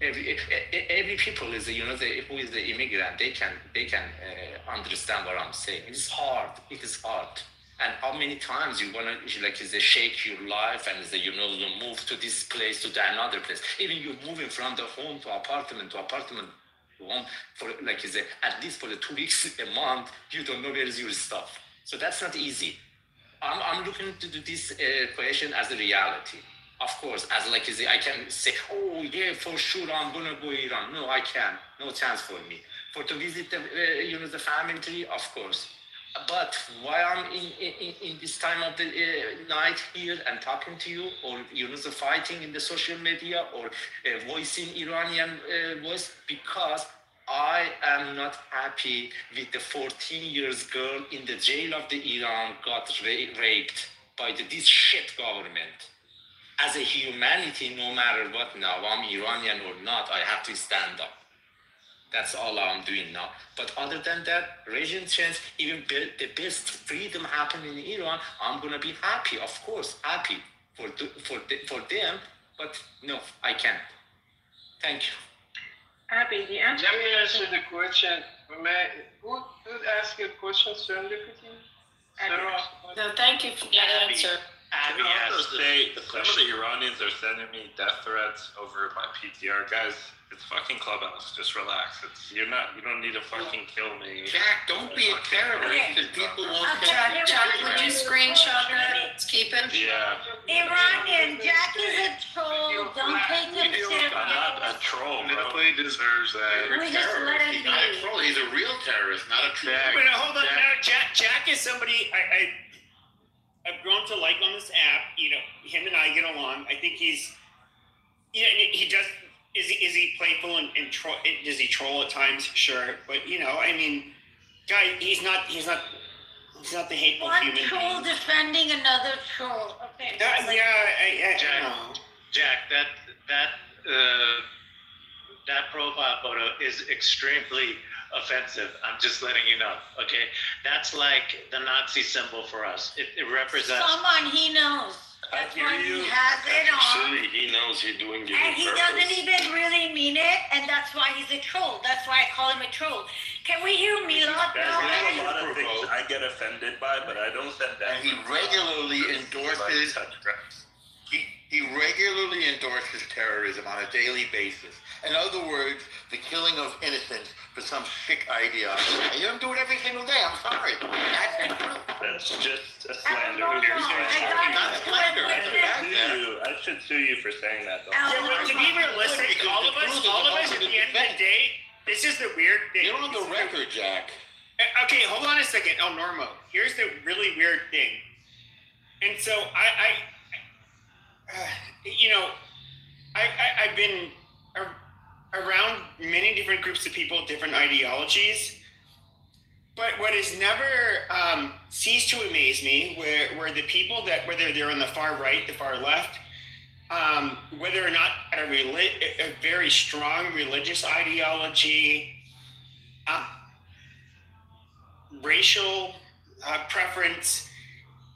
[SPEAKER 3] Every people is who is the immigrant, they can understand what I'm saying. It's hard. It is hard. And how many times you wanna shake your life and you move to this place to another place. Even you're moving from the home to apartment home for at least for the 2 weeks a month, you don't know where is your stuff. So that's not easy. I'm looking to this question as a reality. Of course, as I can say, oh yeah, for sure I'm gonna go Iran. No, I can't. No chance for me. For to visit the the family tree, of course. But why I'm in this time of the night here and talking to you, or fighting in the social media, or voicing Iranian voice, because I am not happy with the 14 years girl in the jail of the Iran got raped by this shit government. As a humanity, no matter what now, I'm Iranian or not, I have to stand up. That's all I'm doing now. But other than that, regime change, even the best freedom happen in Iran, I'm gonna be happy, of course, happy for them. But no, I can't. Thank you.
[SPEAKER 4] Abby, the answer.
[SPEAKER 22] Let me answer the question. Who ask a question, Serendipity?
[SPEAKER 10] No, thank you for that answer.
[SPEAKER 15] Abby
[SPEAKER 2] Can I
[SPEAKER 15] asked
[SPEAKER 2] also say
[SPEAKER 15] the
[SPEAKER 2] some of
[SPEAKER 15] question.
[SPEAKER 2] the Iranians are sending me death threats over my PTR, guys. It's fucking Clubhouse. Just relax. You don't need to fucking kill me.
[SPEAKER 21] Jack, don't be a terrorist and people won't
[SPEAKER 10] Chuck, would you screenshot that? Let's keep it.
[SPEAKER 2] Yeah.
[SPEAKER 12] Iranian, Jack is a troll. Don't take him serious.
[SPEAKER 2] I'm not a troll, bro.
[SPEAKER 21] Nobody deserves that.
[SPEAKER 12] We just let him
[SPEAKER 21] He's not a
[SPEAKER 12] be.
[SPEAKER 21] troll. He's a real terrorist, not a troll.
[SPEAKER 11] Wait, now, hold on. Now, Jack is somebody I've grown to like on this app. You know, him and I get along. I think he's, he does. Is he playful and troll? Does he troll at times? Sure, but I mean, guy, he's not the hateful
[SPEAKER 12] One
[SPEAKER 11] human
[SPEAKER 12] troll
[SPEAKER 11] being.
[SPEAKER 12] defending another troll. Okay.
[SPEAKER 11] I
[SPEAKER 15] Jack,
[SPEAKER 11] know.
[SPEAKER 15] Jack, that profile photo is extremely offensive. I'm just letting you know. Okay, that's like the Nazi symbol for us. It represents.
[SPEAKER 12] Someone he knows. That's why he has it on.
[SPEAKER 5] Actually, he knows he's doing it
[SPEAKER 12] And
[SPEAKER 5] on
[SPEAKER 12] he
[SPEAKER 5] purpose.
[SPEAKER 12] doesn't even really mean it, and that's why he's a troll. That's why I call him a troll. Can we hear Milad
[SPEAKER 2] There's
[SPEAKER 12] now?
[SPEAKER 2] a lot of things I get offended by, but I don't send that.
[SPEAKER 21] And he regularly endorses. He regularly endorses terrorism on a daily basis. In other words, the killing of innocents for some sick ideology. And you don't do it every single day. I'm sorry. That's the truth.
[SPEAKER 2] That's just a slander.
[SPEAKER 12] No,
[SPEAKER 21] Not a slander. That's a fact.
[SPEAKER 2] I should sue you for saying that, though.
[SPEAKER 11] Yeah, but to be realistic, all of us, at the end of the day, this is the weird thing.
[SPEAKER 21] You're on the record, Jack.
[SPEAKER 11] Okay, hold on a second. Oh, Normo, here's the really weird thing. And so I've been around many different groups of people with different ideologies. But what has never ceased to amaze me were the people that, whether they're on the far right, the far left, whether or not a very strong religious ideology, racial preference,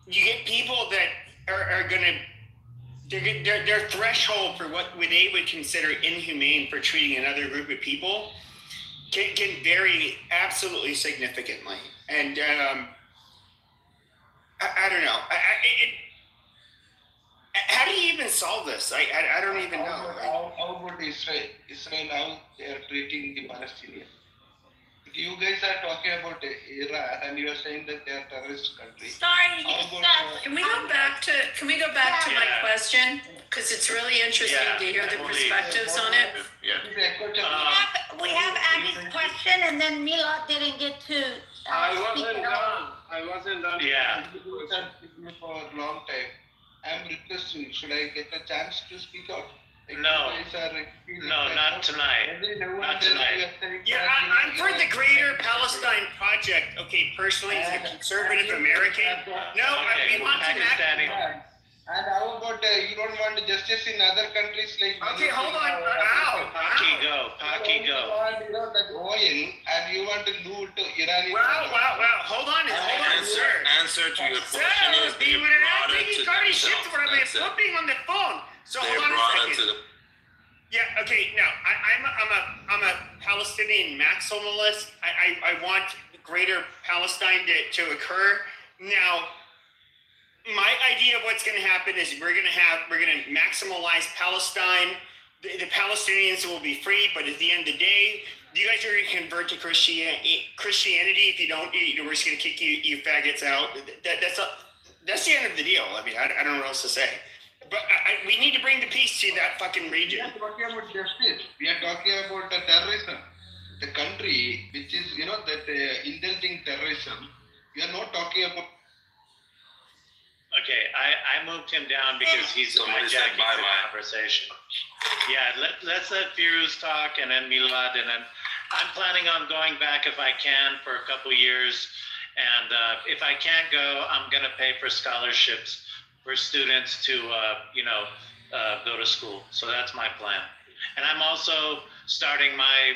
[SPEAKER 11] you get people that are going to, their threshold for what they would consider inhumane for treating another group of people can vary absolutely significantly. And I don't know. How do you even solve this? I don't even know.
[SPEAKER 22] How about Israel? Israel, how they are treating the Palestinians? You guys are talking about Iran, and you are saying that they are terrorist country.
[SPEAKER 12] Sorry,
[SPEAKER 10] Can we go back to my question? Because it's really interesting to hear the perspectives on it.
[SPEAKER 22] Yeah.
[SPEAKER 12] we have Abby's question, and then Milad didn't get to speak at all.
[SPEAKER 22] I wasn't done.
[SPEAKER 15] Yeah.
[SPEAKER 22] You said for a long time. I'm requesting, should I get a chance to speak out?
[SPEAKER 15] No, not tonight. Not tonight.
[SPEAKER 11] Yeah, I'm for the Greater Palestine Project. Okay, personally, as a conservative American, no, we want to
[SPEAKER 22] And how about you don't want justice in other countries like?
[SPEAKER 11] Okay, hold on.
[SPEAKER 15] Paki go.
[SPEAKER 22] You want that oil, and you want to do to Iranian.
[SPEAKER 11] Wow. Hold on, sir.
[SPEAKER 5] Answer to your question is they brought it to themselves. That's it.
[SPEAKER 11] Flipping on the phone. So
[SPEAKER 5] They
[SPEAKER 11] hold on
[SPEAKER 5] brought
[SPEAKER 11] a
[SPEAKER 5] it to
[SPEAKER 11] second.
[SPEAKER 5] the.
[SPEAKER 11] Yeah. Okay. Now, I'm a Palestinian maximalist. I want Greater Palestine to occur. Now, my idea of what's going to happen is we're going to maximize Palestine. The Palestinians will be free, but at the end of the day, you guys are going to convert to Christianity. If you don't, we're just going to kick you faggots out. That's the end of the deal. I mean, I don't know what else to say. But we need to bring the peace to that fucking region.
[SPEAKER 22] We are talking about justice. We are talking about the terrorism. The country which is, that indulging terrorism. We are not talking about.
[SPEAKER 15] Okay, I moved him down because he's hijacking the conversation. Yeah, let's let Firuz talk, and then Milad, and then I'm planning on going back if I can for a couple years. And if I can't go, I'm going to pay for scholarships for students to, go to school. So that's my plan. And I'm also starting my,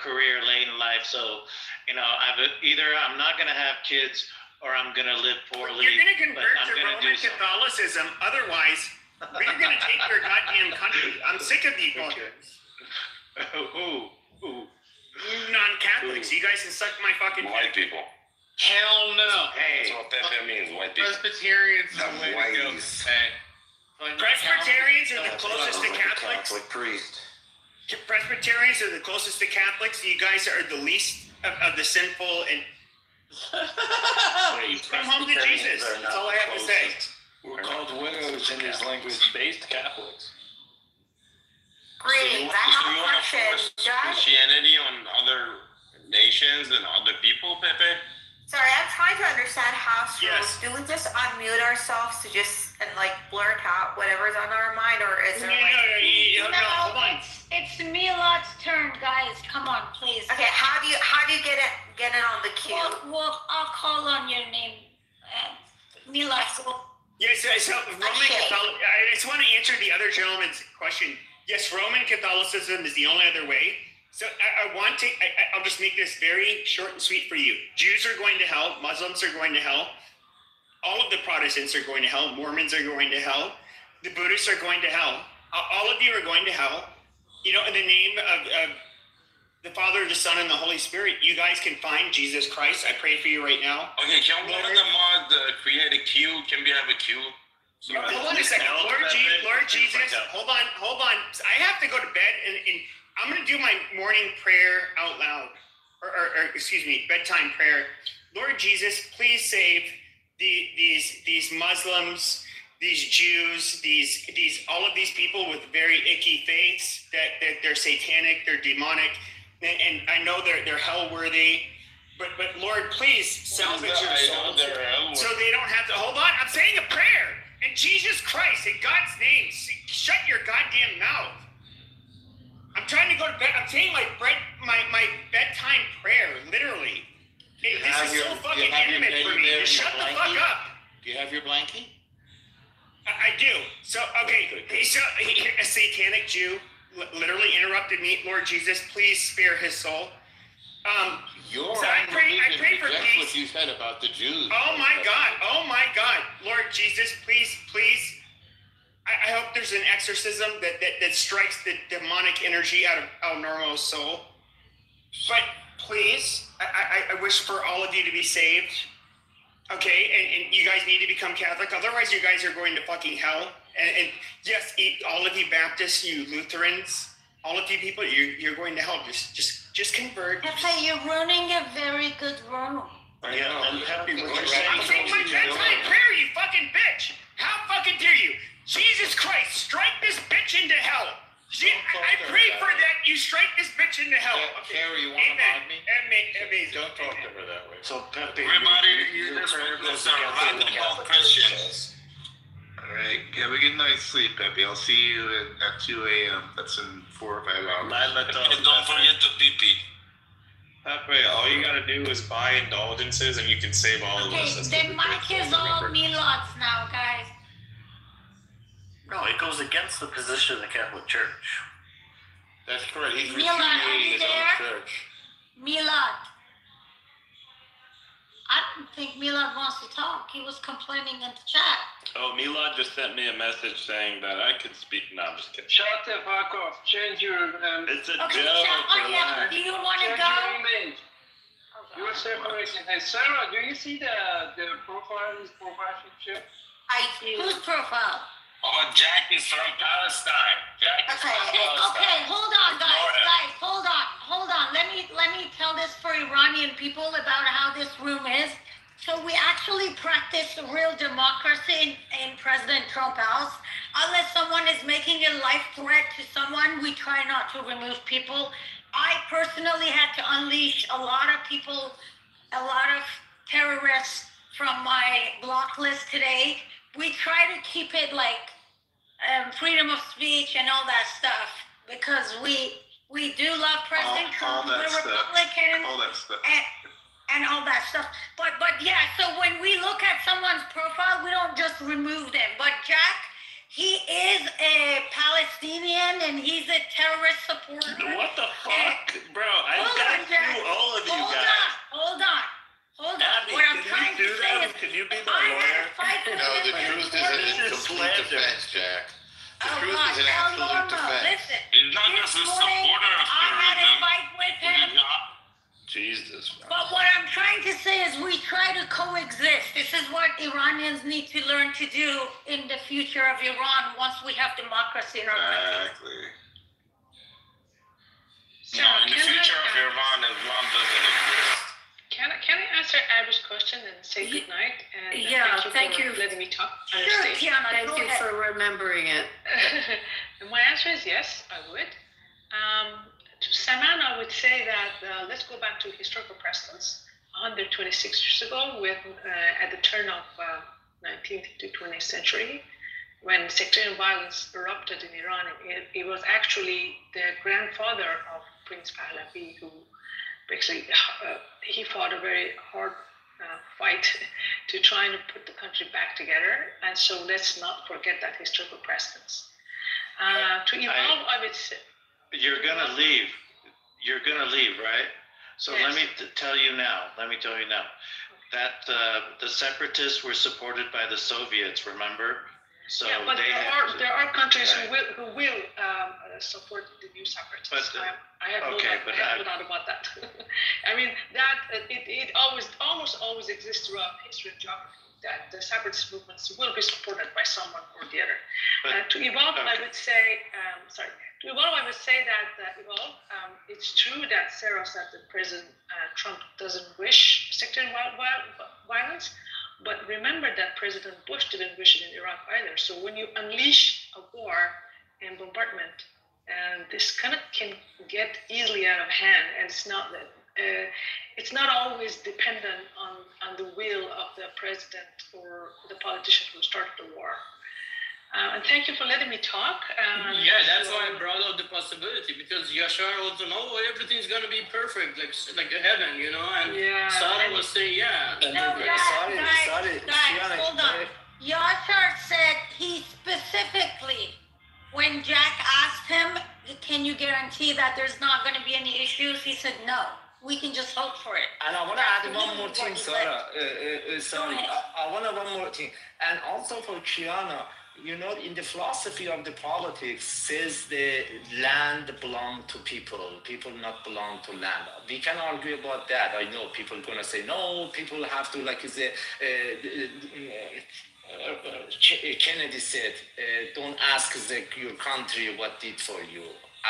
[SPEAKER 15] career late in life. So, I'm not going to have kids or I'm going to live poorly.
[SPEAKER 11] You're going to convert to Roman Catholicism. Otherwise, we're going to take your goddamn country. I'm sick of you fuckers.
[SPEAKER 15] Who?
[SPEAKER 11] Non-Catholics. You guys can suck my fucking
[SPEAKER 5] White people.
[SPEAKER 15] Hell no. Hey,
[SPEAKER 5] That's what that means, white people.
[SPEAKER 15] Presbyterians are the way to go.
[SPEAKER 5] Whiteys.
[SPEAKER 15] Hey.
[SPEAKER 1] Presbyterians are the closest to Catholics.
[SPEAKER 5] Catholic priest.
[SPEAKER 1] Presbyterians are the closest to Catholics. You guys are the least of the sinful and come home to Jesus. That's all I have to say.
[SPEAKER 21] We're called widows in his language-based Catholics.
[SPEAKER 5] So
[SPEAKER 9] Greetings. I have
[SPEAKER 5] you
[SPEAKER 9] a
[SPEAKER 5] want to
[SPEAKER 9] question.
[SPEAKER 5] force
[SPEAKER 9] Josh?
[SPEAKER 5] Christianity on other nations and other people, Pepe?
[SPEAKER 9] Sorry, I'm trying to understand house rules.
[SPEAKER 1] Yes.
[SPEAKER 9] Do we just unmute ourselves to just and like blurt out whatever's on our mind, or is there
[SPEAKER 1] No, hold on.
[SPEAKER 12] It's Milad's turn, guys. Come on, please.
[SPEAKER 9] Okay, how do you get it on the queue?
[SPEAKER 12] Well, I'll call on your name. Milad.
[SPEAKER 1] Yes, so Roman Catholic. I just want to answer the other gentleman's question. Yes, Roman Catholicism is the only other way. So I'll just make this very short and sweet for you. Jews are going to hell. Muslims are going to hell. All of the Protestants are going to hell. Mormons are going to hell. The Buddhists are going to hell. All of you are going to hell. You know, in the name of the Father, the Son, and the Holy Spirit, you guys can find Jesus Christ. I pray for you right now.
[SPEAKER 5] Okay, can one of the mods create a queue? Can we have a queue?
[SPEAKER 1] Hold on a second. Lord Jesus, hold on. I have to go to bed, and I'm going to do my morning prayer out loud, or excuse me, bedtime prayer. Lord Jesus, please save these Muslims, these Jews, these all of these people with very icky faiths that they're satanic, they're demonic, and I know they're hell worthy. But Lord, please salvage your souls so they don't have to. Hold on, I'm saying a prayer in Jesus Christ, in God's name. Shut your goddamn mouth. I'm trying to go to bed. I'm saying my bedtime prayer, literally. This is so fucking intimate for me. Just shut the fuck up.
[SPEAKER 21] Do you have your blankie?
[SPEAKER 1] I do. So, okay, a satanic Jew literally interrupted me. Lord Jesus, please spare his soul. I pray for peace.
[SPEAKER 21] What you said about the Jews.
[SPEAKER 1] Oh my God. Lord Jesus, please. I hope there's an exorcism that strikes the demonic energy out of El Normo's soul. But please, I wish for all of you to be saved. Okay, and you guys need to become Catholic. Otherwise, you guys are going to fucking hell. And yes, all of you Baptists, you Lutherans, all of you people, you're going to hell. Just convert.
[SPEAKER 12] Pepe, you're running a very good room.
[SPEAKER 21] I know. I'm happy with your
[SPEAKER 1] I'm saying my bedtime prayer, you fucking bitch. How fucking dare you? Jesus Christ, strike this bitch into hell. I pray for that you strike this bitch into hell.
[SPEAKER 21] Carrie, you want to mod me?
[SPEAKER 1] Amazing.
[SPEAKER 21] Don't talk to her that way.
[SPEAKER 5] So, Pepe, everybody, this is a radical Christians.
[SPEAKER 8] All right. Have a good night's sleep, Pepe. I'll see you at 2 a.m. That's in 4 or 5 hours.
[SPEAKER 5] And don't forget to pee-pee.
[SPEAKER 16] Pepe, all you gotta do is buy indulgences and you can save all of us.
[SPEAKER 12] Okay, the mic is all Milad's now, guys.
[SPEAKER 18] No, it goes against the position of the Catholic Church.
[SPEAKER 21] That's correct. He's
[SPEAKER 12] Milad, are
[SPEAKER 21] repudiating
[SPEAKER 12] you
[SPEAKER 21] his own
[SPEAKER 12] there?
[SPEAKER 21] church.
[SPEAKER 12] Milad. I don't think Milad wants to talk. He was complaining in the chat.
[SPEAKER 2] Oh, Milad just sent me a message saying that I could speak. No, I'm just kidding.
[SPEAKER 22] Shut the fuck off. Change your.
[SPEAKER 2] It's a
[SPEAKER 12] Okay,
[SPEAKER 2] joke.
[SPEAKER 12] yeah, do you want to
[SPEAKER 22] Change
[SPEAKER 12] go?
[SPEAKER 22] your image. You're separated. Hey, Sarah, do you see the profile, his profile picture?
[SPEAKER 9] I do.
[SPEAKER 12] Whose profile?
[SPEAKER 5] Oh, Jack is from Palestine. Jack is from Palestine.
[SPEAKER 12] Okay, hold on, guys, hold on. Let me tell this for Iranian people about how this room is. So we actually practice real democracy in President Trump's house. Unless someone is making a life threat to someone, we try not to remove people. I personally had to unleash a lot of people, a lot of terrorists from my block list today. We try to keep it like freedom of speech and all that stuff because we do love President Trump. We're Republican.
[SPEAKER 8] All that stuff.
[SPEAKER 12] And all that stuff. But yeah, so when we look at someone's profile, we don't just remove them. But Jack, he is a Palestinian and he's a terrorist supporter.
[SPEAKER 2] What the fuck? Bro, I got through all of you guys.
[SPEAKER 12] Hold on.
[SPEAKER 2] Abby,
[SPEAKER 12] What I'm trying to say is,
[SPEAKER 2] can you be my
[SPEAKER 12] I
[SPEAKER 2] lawyer?
[SPEAKER 12] had to fight for
[SPEAKER 21] No, the
[SPEAKER 12] this
[SPEAKER 21] truth is
[SPEAKER 12] for
[SPEAKER 21] in
[SPEAKER 12] this.
[SPEAKER 21] complete defense, Jack. The truth is in
[SPEAKER 12] Hell
[SPEAKER 21] absolute
[SPEAKER 12] no.
[SPEAKER 21] defense.
[SPEAKER 12] Listen,
[SPEAKER 5] He's not just a
[SPEAKER 12] this morning,
[SPEAKER 5] supporter of
[SPEAKER 12] I had a
[SPEAKER 5] terrorism.
[SPEAKER 12] fight with him.
[SPEAKER 2] Jesus.
[SPEAKER 12] But what I'm trying to say is we try to coexist. This is what Iranians need to learn to do in the future of Iran once we have democracy in our country.
[SPEAKER 5] Exactly. No, in the future of Iran, Islam doesn't exist.
[SPEAKER 4] Can I answer Abby's question and say good night? And
[SPEAKER 10] Thank you
[SPEAKER 4] for letting me talk. on
[SPEAKER 12] Sure,
[SPEAKER 4] stage.
[SPEAKER 12] Tiana,
[SPEAKER 10] Thank
[SPEAKER 12] go
[SPEAKER 10] you
[SPEAKER 12] ahead.
[SPEAKER 10] for remembering it.
[SPEAKER 4] And my answer is yes, I would. To Saman, I would say that let's go back to historical precedents. 126 years ago, with at the turn of 19th to 20th century, when sectarian violence erupted in Iran, it was actually the grandfather of Prince Pahlavi who basically he fought a very hard fight to try and put the country back together. And so let's not forget that historical precedence. To evolve, I would say.
[SPEAKER 15] You're gonna leave. You're gonna leave, right? So
[SPEAKER 4] Yes.
[SPEAKER 15] let me tell you now. That the separatists were supported by the Soviets. Remember? So
[SPEAKER 4] Yeah, but there are countries who will support the new separatists. I have no doubt about that. I mean that it almost always exists throughout history and geography that the separatist movements will be supported by someone or the other. To evolve, I would say that it's true that Sarah said that President Trump doesn't wish sectarian violence. But remember that President Bush didn't wish it in Iraq either. So when you unleash a war and bombardment, and this kind of can get easily out of hand, and it's not always dependent on the will of the president or the politician who started the war. And thank you for letting me talk.
[SPEAKER 20] That's why I brought up the possibility, because Yashar also everything's gonna be perfect, like heaven, And Sarah was saying,
[SPEAKER 12] Guys, hold on. Yashar said he specifically, when Jack asked him, "Can you guarantee that there's not going to be any issues?" He said, "No. We can just hope for it."
[SPEAKER 3] And I want to add one more thing, Sarah. Sorry, I want to one more thing, and also for Kiana. In the philosophy of the politics says the land belong to people not belong to land. We can argue about that. I know people are gonna say no, people have to Kennedy said, don't ask your country what did for you.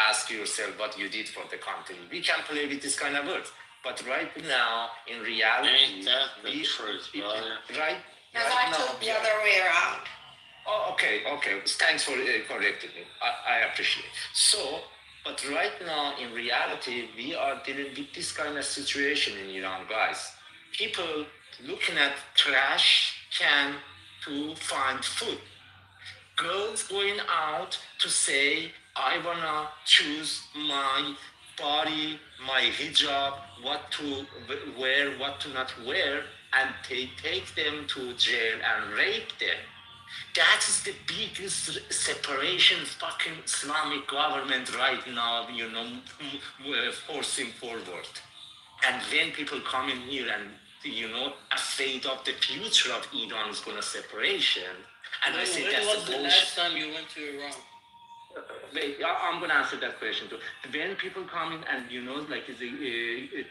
[SPEAKER 3] Ask yourself what you did for the country. We can play with this kind of words. But right now, in reality,
[SPEAKER 5] Ain't that the truth, brother?
[SPEAKER 3] Right?
[SPEAKER 14] Because I took the other way around.
[SPEAKER 3] Oh, okay. Thanks for correcting me. I appreciate it. So, but right now, in reality, we are dealing with this kind of situation in Iran, guys. People looking at trash can to find food. Girls going out to say, I wanna choose my body, my hijab, what to wear, what to not wear, and they take them to jail and rape them. That is the biggest separation fucking Islamic government right now, forcing forward. And when people come in here and, afraid of the future of Iran's gonna separation, and I say that's
[SPEAKER 20] was
[SPEAKER 3] the
[SPEAKER 20] the
[SPEAKER 3] bullshit.
[SPEAKER 20] last time you went to Iran?
[SPEAKER 3] Wait, I'm gonna answer that question too. When people come in and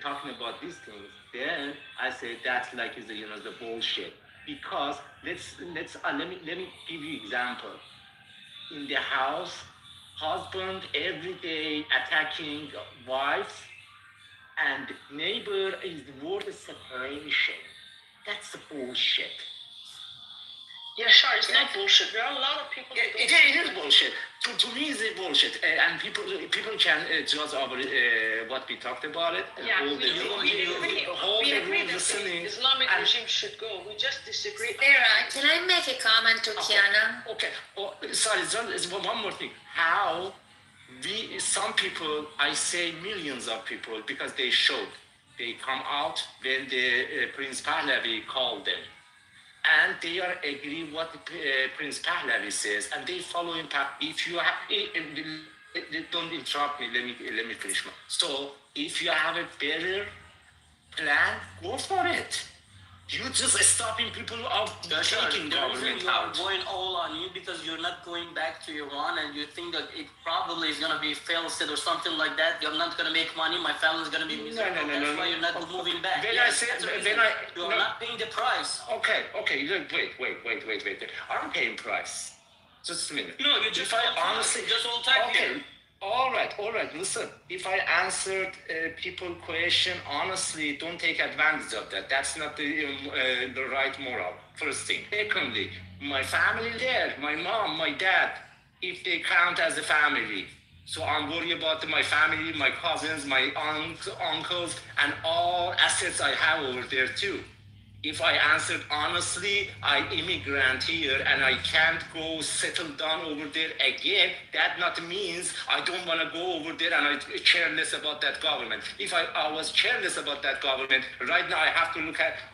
[SPEAKER 3] talking about these things, then I say that's the bullshit. Because let me give you example. In the house, husband every day attacking wife, and neighbor is the word separation. That's the bullshit.
[SPEAKER 4] Yeah, sure, it's not bullshit. There are a lot of people.
[SPEAKER 3] It is bullshit. To me, it's bullshit, and people can judge our what we talked about it.
[SPEAKER 4] Yeah, we agree that
[SPEAKER 3] listening.
[SPEAKER 4] the Islamic regime should go. We just disagree.
[SPEAKER 12] Sarah, can I make a comment to Kiana?
[SPEAKER 3] Okay. Oh, sorry, one more thing. How some people, I say millions of people, because they come out when the Prince Pahlavi called them. And they are agree what Prince Pahlavi says, and they follow him. If you have, don't interrupt me. Let me finish. So, if you have a better plan, go for it. You're just stopping people of taking government
[SPEAKER 6] you are
[SPEAKER 3] out.
[SPEAKER 6] going all on you because you're not going back to Iran and you think that it probably is going to be failed state or something like that. You're not going to make money. My family's going to be miserable. That's why you're not moving back.
[SPEAKER 3] When
[SPEAKER 6] Yes,
[SPEAKER 3] I say,
[SPEAKER 6] that's the
[SPEAKER 3] when
[SPEAKER 6] reason.
[SPEAKER 3] I,
[SPEAKER 6] You are
[SPEAKER 3] no.
[SPEAKER 6] not paying the price.
[SPEAKER 3] Okay, look, wait. I'm paying price. Just a minute.
[SPEAKER 6] No, you just
[SPEAKER 3] If I
[SPEAKER 6] hold tight.
[SPEAKER 3] honestly,
[SPEAKER 6] Just hold tight
[SPEAKER 3] okay,
[SPEAKER 6] here.
[SPEAKER 3] all right. Listen, if I answered people question honestly, don't take advantage of that. That's not the right moral. First thing. Secondly, my family there, my mom, my dad, if they count as a family. So I'm worried about my family, my cousins, my uncles, and all assets I have over there too. If I answered honestly, I immigrant here and I can't go settle down over there again, that not means I don't want to go over there and I careless about that government. If I was careless about that government, right now I have to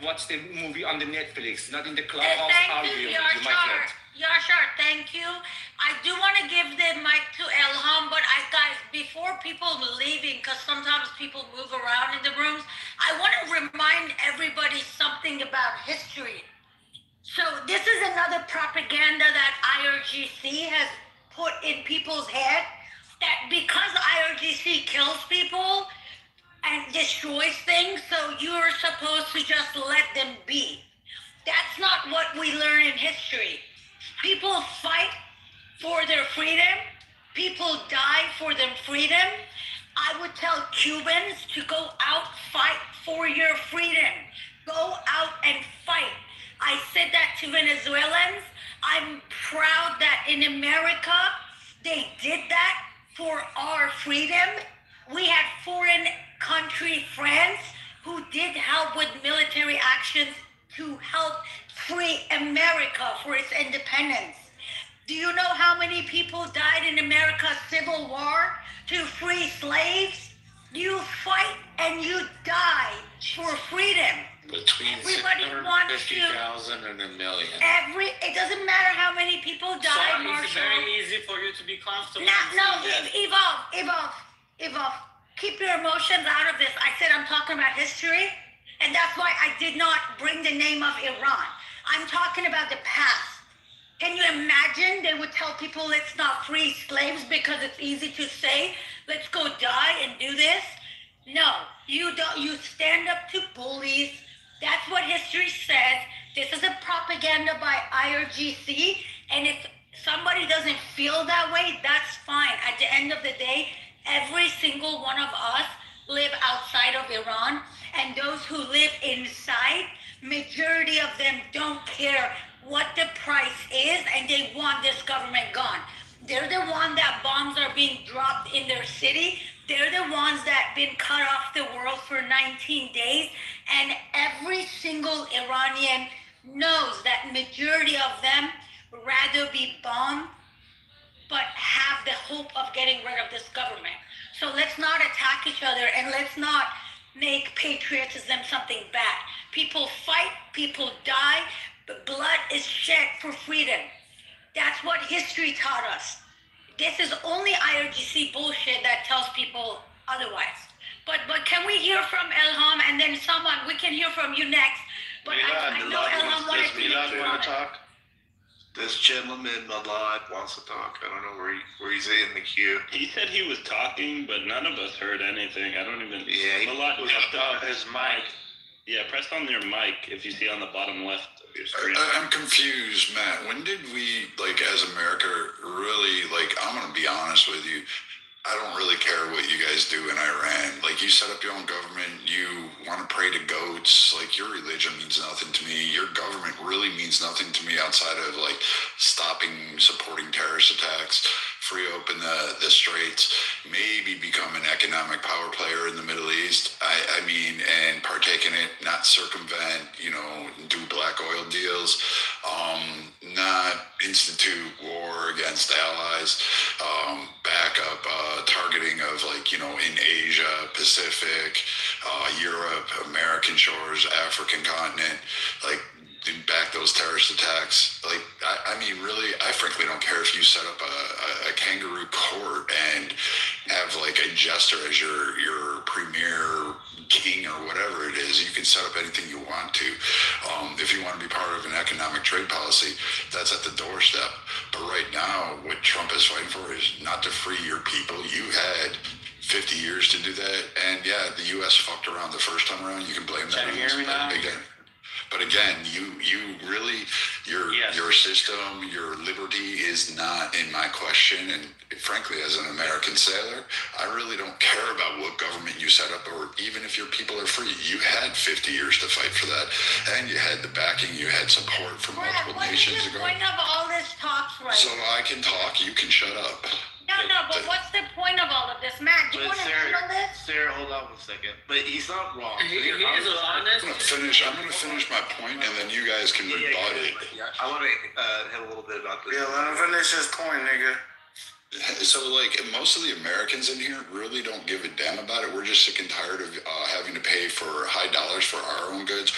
[SPEAKER 3] watch the movie on the Netflix, not in the clubhouse
[SPEAKER 12] Thank
[SPEAKER 3] arguing
[SPEAKER 12] you,
[SPEAKER 3] with my friend.
[SPEAKER 12] Yashar, thank you. I do want to give the mic to Elham, but guys, before people leaving, because sometimes people move around in the rooms, I want to remind everybody something about history. So this is another propaganda that IRGC has put in people's head, that because IRGC kills people and destroys things, so you're supposed to just let them be. That's not what we learn in history. People fight for their freedom. People die for their freedom. I would tell Cubans to go out, fight for your freedom. Go out and fight. I said that to Venezuelans. I'm proud that in America, they did that for our freedom. We had foreign country friends who did help with military actions to help free America for its independence. Do you know how many people died in America's Civil War to free slaves? You fight and you die for freedom.
[SPEAKER 21] Between
[SPEAKER 12] Everybody wants to.
[SPEAKER 21] 650,000 and a million.
[SPEAKER 12] It doesn't matter how many people die,
[SPEAKER 6] So
[SPEAKER 12] Marshall.
[SPEAKER 6] it's very easy for you to be comfortable.
[SPEAKER 12] Evolve. Keep your emotions out of this. I said I'm talking about history, and that's why I did not bring the name of Iran. I'm talking about the past. Can you imagine they would tell people let's not free slaves because it's easy to say, let's go die and do this? No, you don't. You stand up to bullies. That's what history says. This is a propaganda by IRGC, and if somebody doesn't feel that way, that's fine. At the end of the day, every single one of us live outside of Iran, and those who live inside, majority of them don't care what the price is, and they want this government gone. They're the one that bombs are being dropped in their city. They're the ones that been cut off the world for 19 days, and every single Iranian knows that majority of them rather be bombed but have the hope of getting rid of this government. So let's not attack each other, and let's not make patriotism something bad. People fight, people die, but blood is shed for freedom. That's what history taught us. This is only IRGC bullshit that tells people otherwise. But can we hear from Elham, and then someone, we can hear from you next. But I know Elham wanted to make a comment.
[SPEAKER 8] talk? This gentleman, Malad, wants to talk. I don't know where he's in the queue.
[SPEAKER 2] He said he was talking, but none of us heard anything. I don't even.
[SPEAKER 8] Yeah,
[SPEAKER 2] Malad
[SPEAKER 8] was
[SPEAKER 2] his mic. Yeah, press on your mic if you see on the bottom left of your screen.
[SPEAKER 17] I'm confused, Matt. When did we, as America, really, I'm going to be honest with you, I don't really care what you guys do in Iran. You set up your own government, you want to pray to goats, your religion means nothing to me. Your government really means nothing to me outside of, supporting terrorist attacks, free open the straits, maybe become an economic power player in the Middle East. I mean, and partake in it, not circumvent, do black oil deals, not institute war against allies, back up targeting of in Asia, Pacific, Europe, American shores, African continent, back those terrorist attacks. I mean, really, I frankly don't care if you set up a kangaroo court and have like a jester as your premier king or whatever it is. You can set up anything you want to. If you want to be part of an economic trade policy, that's at the doorstep. But right now, what Trump is fighting for is not to free your people. You had 50 years to do that, and yeah, the U.S. fucked around the first time around. You can blame that.
[SPEAKER 18] Can you hear me now?
[SPEAKER 17] But again, you really, your system, your liberty is not in my question. And frankly, as an American sailor, I really don't care about what government you set up, or even if your people are free. You had 50 years to fight for that, and you had the backing, you had support from multiple nations ago.
[SPEAKER 12] What's the point of all this talk right
[SPEAKER 17] So I can talk, you can shut up.
[SPEAKER 12] No, but what's the point of all of this? Matt, do you want to handle this?
[SPEAKER 8] Sarah, hold on one second. But he's not wrong.
[SPEAKER 6] He is honest.
[SPEAKER 17] I'm gonna finish my point, and then you guys can rebut it.
[SPEAKER 8] I want to have a little bit about this.
[SPEAKER 7] Yeah, let him finish his point, nigga.
[SPEAKER 17] So, like, most of the Americans in here really don't give a damn about it. We're just sick and tired of having to pay for high dollars for our own goods,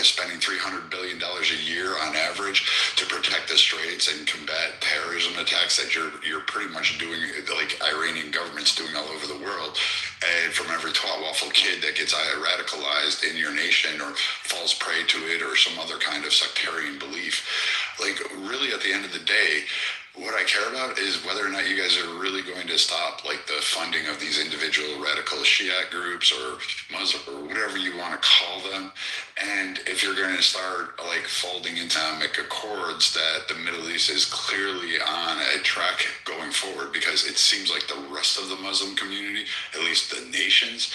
[SPEAKER 17] spending $300 billion a year on average to protect the straits and combat terrorism attacks that you're pretty much doing, like Iranian government's doing all over the world. And from every waffle kid that gets radicalized in your nation or falls prey to it or some other kind of sectarian belief. Like, really, at the end of the day, what I care about is whether or not you guys are really going to stop like the funding of these individual radical Shiite groups or Muslim or whatever you want to call them. And if you're going to start like folding economic accords that the Middle East is clearly on a track going forward, because it seems like the rest of the Muslim community, at least the nations,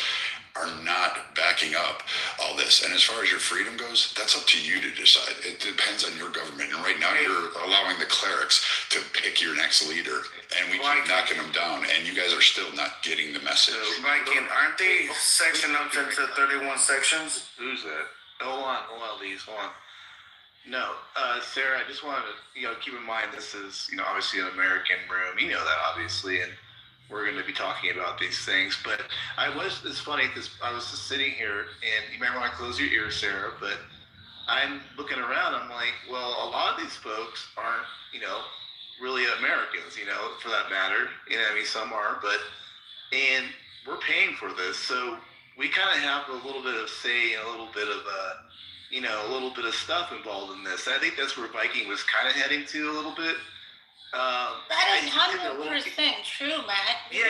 [SPEAKER 17] are not backing up all this. And as far as your freedom goes, that's up to you to decide. It depends on your government. And right now you're allowing the clerics to pick your next leader, and we keep knocking them down, and you guys are still not getting the message.
[SPEAKER 7] Viking, aren't they sectioned up into 31 sections?
[SPEAKER 8] Who's that? Hold on, Lise, hold on. No, Sarah, I just wanted to, keep in mind this is, obviously an American room. You know that, obviously, and we're going to be talking about these things. But it's funny because I was just sitting here, and you might want to close your ears, Sarah, but I'm looking around, I'm like, well, a lot of these folks aren't, really Americans, for that matter. Some are, and we're paying for this. So we kind of have a little bit of say and a little bit of, a little bit of stuff involved in this. I think that's where Viking was kind of heading to a little bit.
[SPEAKER 12] That is 100% true, Matt.
[SPEAKER 8] Yeah.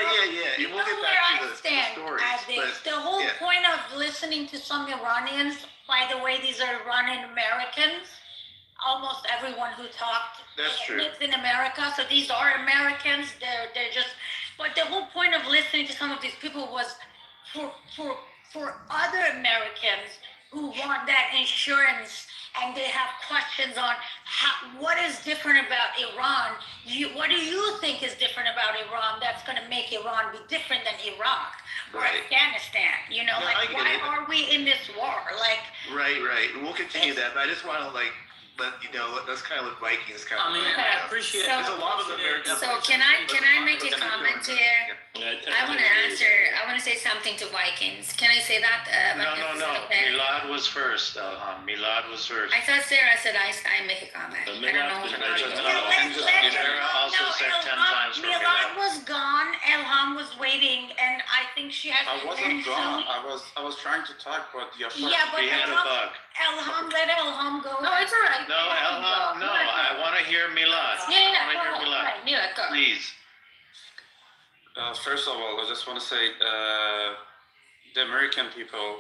[SPEAKER 12] You
[SPEAKER 8] We'll
[SPEAKER 12] know
[SPEAKER 8] get
[SPEAKER 12] where
[SPEAKER 8] back to
[SPEAKER 12] I
[SPEAKER 8] the
[SPEAKER 12] stand
[SPEAKER 8] stories.
[SPEAKER 12] at this.
[SPEAKER 8] But,
[SPEAKER 12] The whole point of listening to some Iranians, by the way, these are Iranian Americans. Almost everyone who talked lives in America, so these are Americans. They're just. But the whole point of listening to some of these people was for other Americans who want that insurance. And they have questions on what is different about Iran. What do you think is different about Iran that's going to make Iran be different than Iraq or Afghanistan? Why are we in this war?
[SPEAKER 8] Right. We'll continue that, but I just want to let you know that's kind of what Vikings kind of.
[SPEAKER 6] I appreciate it.
[SPEAKER 8] There's a lot of Americans.
[SPEAKER 19] So can I make a comment here? I want to answer. I want to say something to Vikings. Can I say that?
[SPEAKER 15] No.
[SPEAKER 19] Okay.
[SPEAKER 15] Milad was first. Milad was first.
[SPEAKER 19] I thought Sarah said I make a comment. I don't know.
[SPEAKER 15] Sarah also said 10 times for
[SPEAKER 12] Milad
[SPEAKER 15] Milad.
[SPEAKER 12] was gone. Elham was waiting, and I think she had.
[SPEAKER 7] I wasn't gone. I was trying to talk, but your first.
[SPEAKER 12] Yeah, but
[SPEAKER 15] We had a bug.
[SPEAKER 12] Let Elham go.
[SPEAKER 19] No, it's all right.
[SPEAKER 15] No, Elham, no. I want to hear Milad.
[SPEAKER 19] Yeah,
[SPEAKER 15] I want to hear Milad.
[SPEAKER 19] right. Yeah, go.
[SPEAKER 15] Please.
[SPEAKER 7] First of all, I just want to say the American people,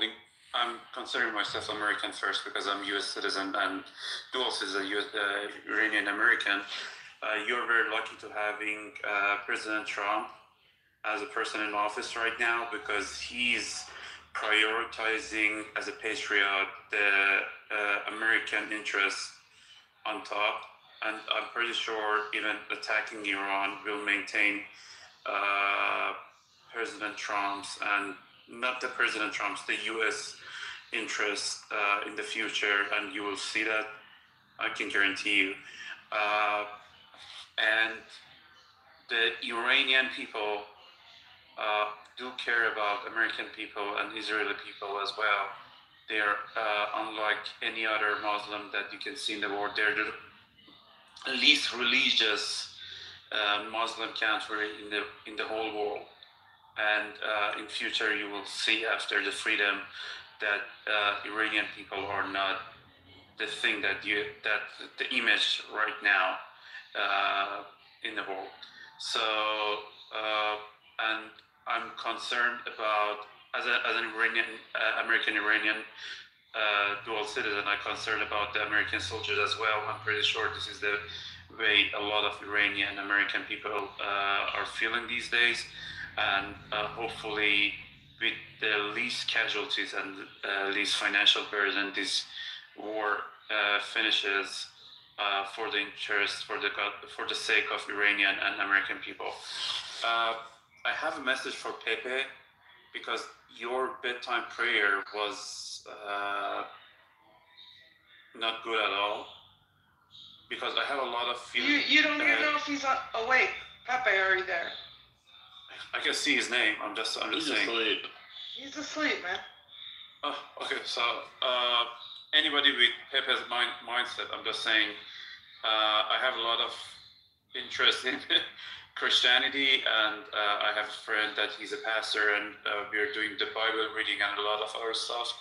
[SPEAKER 7] I'm considering myself American first because I'm U.S. citizen and dual citizen, Iranian American. You're very lucky to having President Trump as a person in office right now because he's prioritizing as a patriot the American interests on top. And I'm pretty sure even attacking Iran will maintain President Trump's and not the President Trump's, the U.S. interest in the future, and you will see that. I can guarantee you. And the Iranian people do care about American people and Israeli people as well. They're unlike any other Muslim that you can see in the world. They're the least religious Muslim country in the whole world. and in future you will see after the freedom that Iranian people are not the thing that the image right now in the world. So and I'm concerned about as an Iranian American Iranian dual citizen. I'm concerned about the American soldiers as well. I'm pretty sure this is the way a lot of Iranian American people are feeling these days, and hopefully with the least casualties and least financial burden, this war finishes for the interest, for the sake of Iranian and American people. I have a message for Pepe, because your bedtime prayer was not good at all. Because I have a lot of feeling.
[SPEAKER 11] You don't even know if he's awake. Pepe, are you there?
[SPEAKER 7] I can see his name. I'm just saying.
[SPEAKER 2] Asleep.
[SPEAKER 11] He's asleep, man.
[SPEAKER 7] Oh, okay. So anybody with Pepe's mindset, I'm just saying. I have a lot of interest in Christianity, and I have a friend that he's a pastor, and we're doing the Bible reading and a lot of other stuff.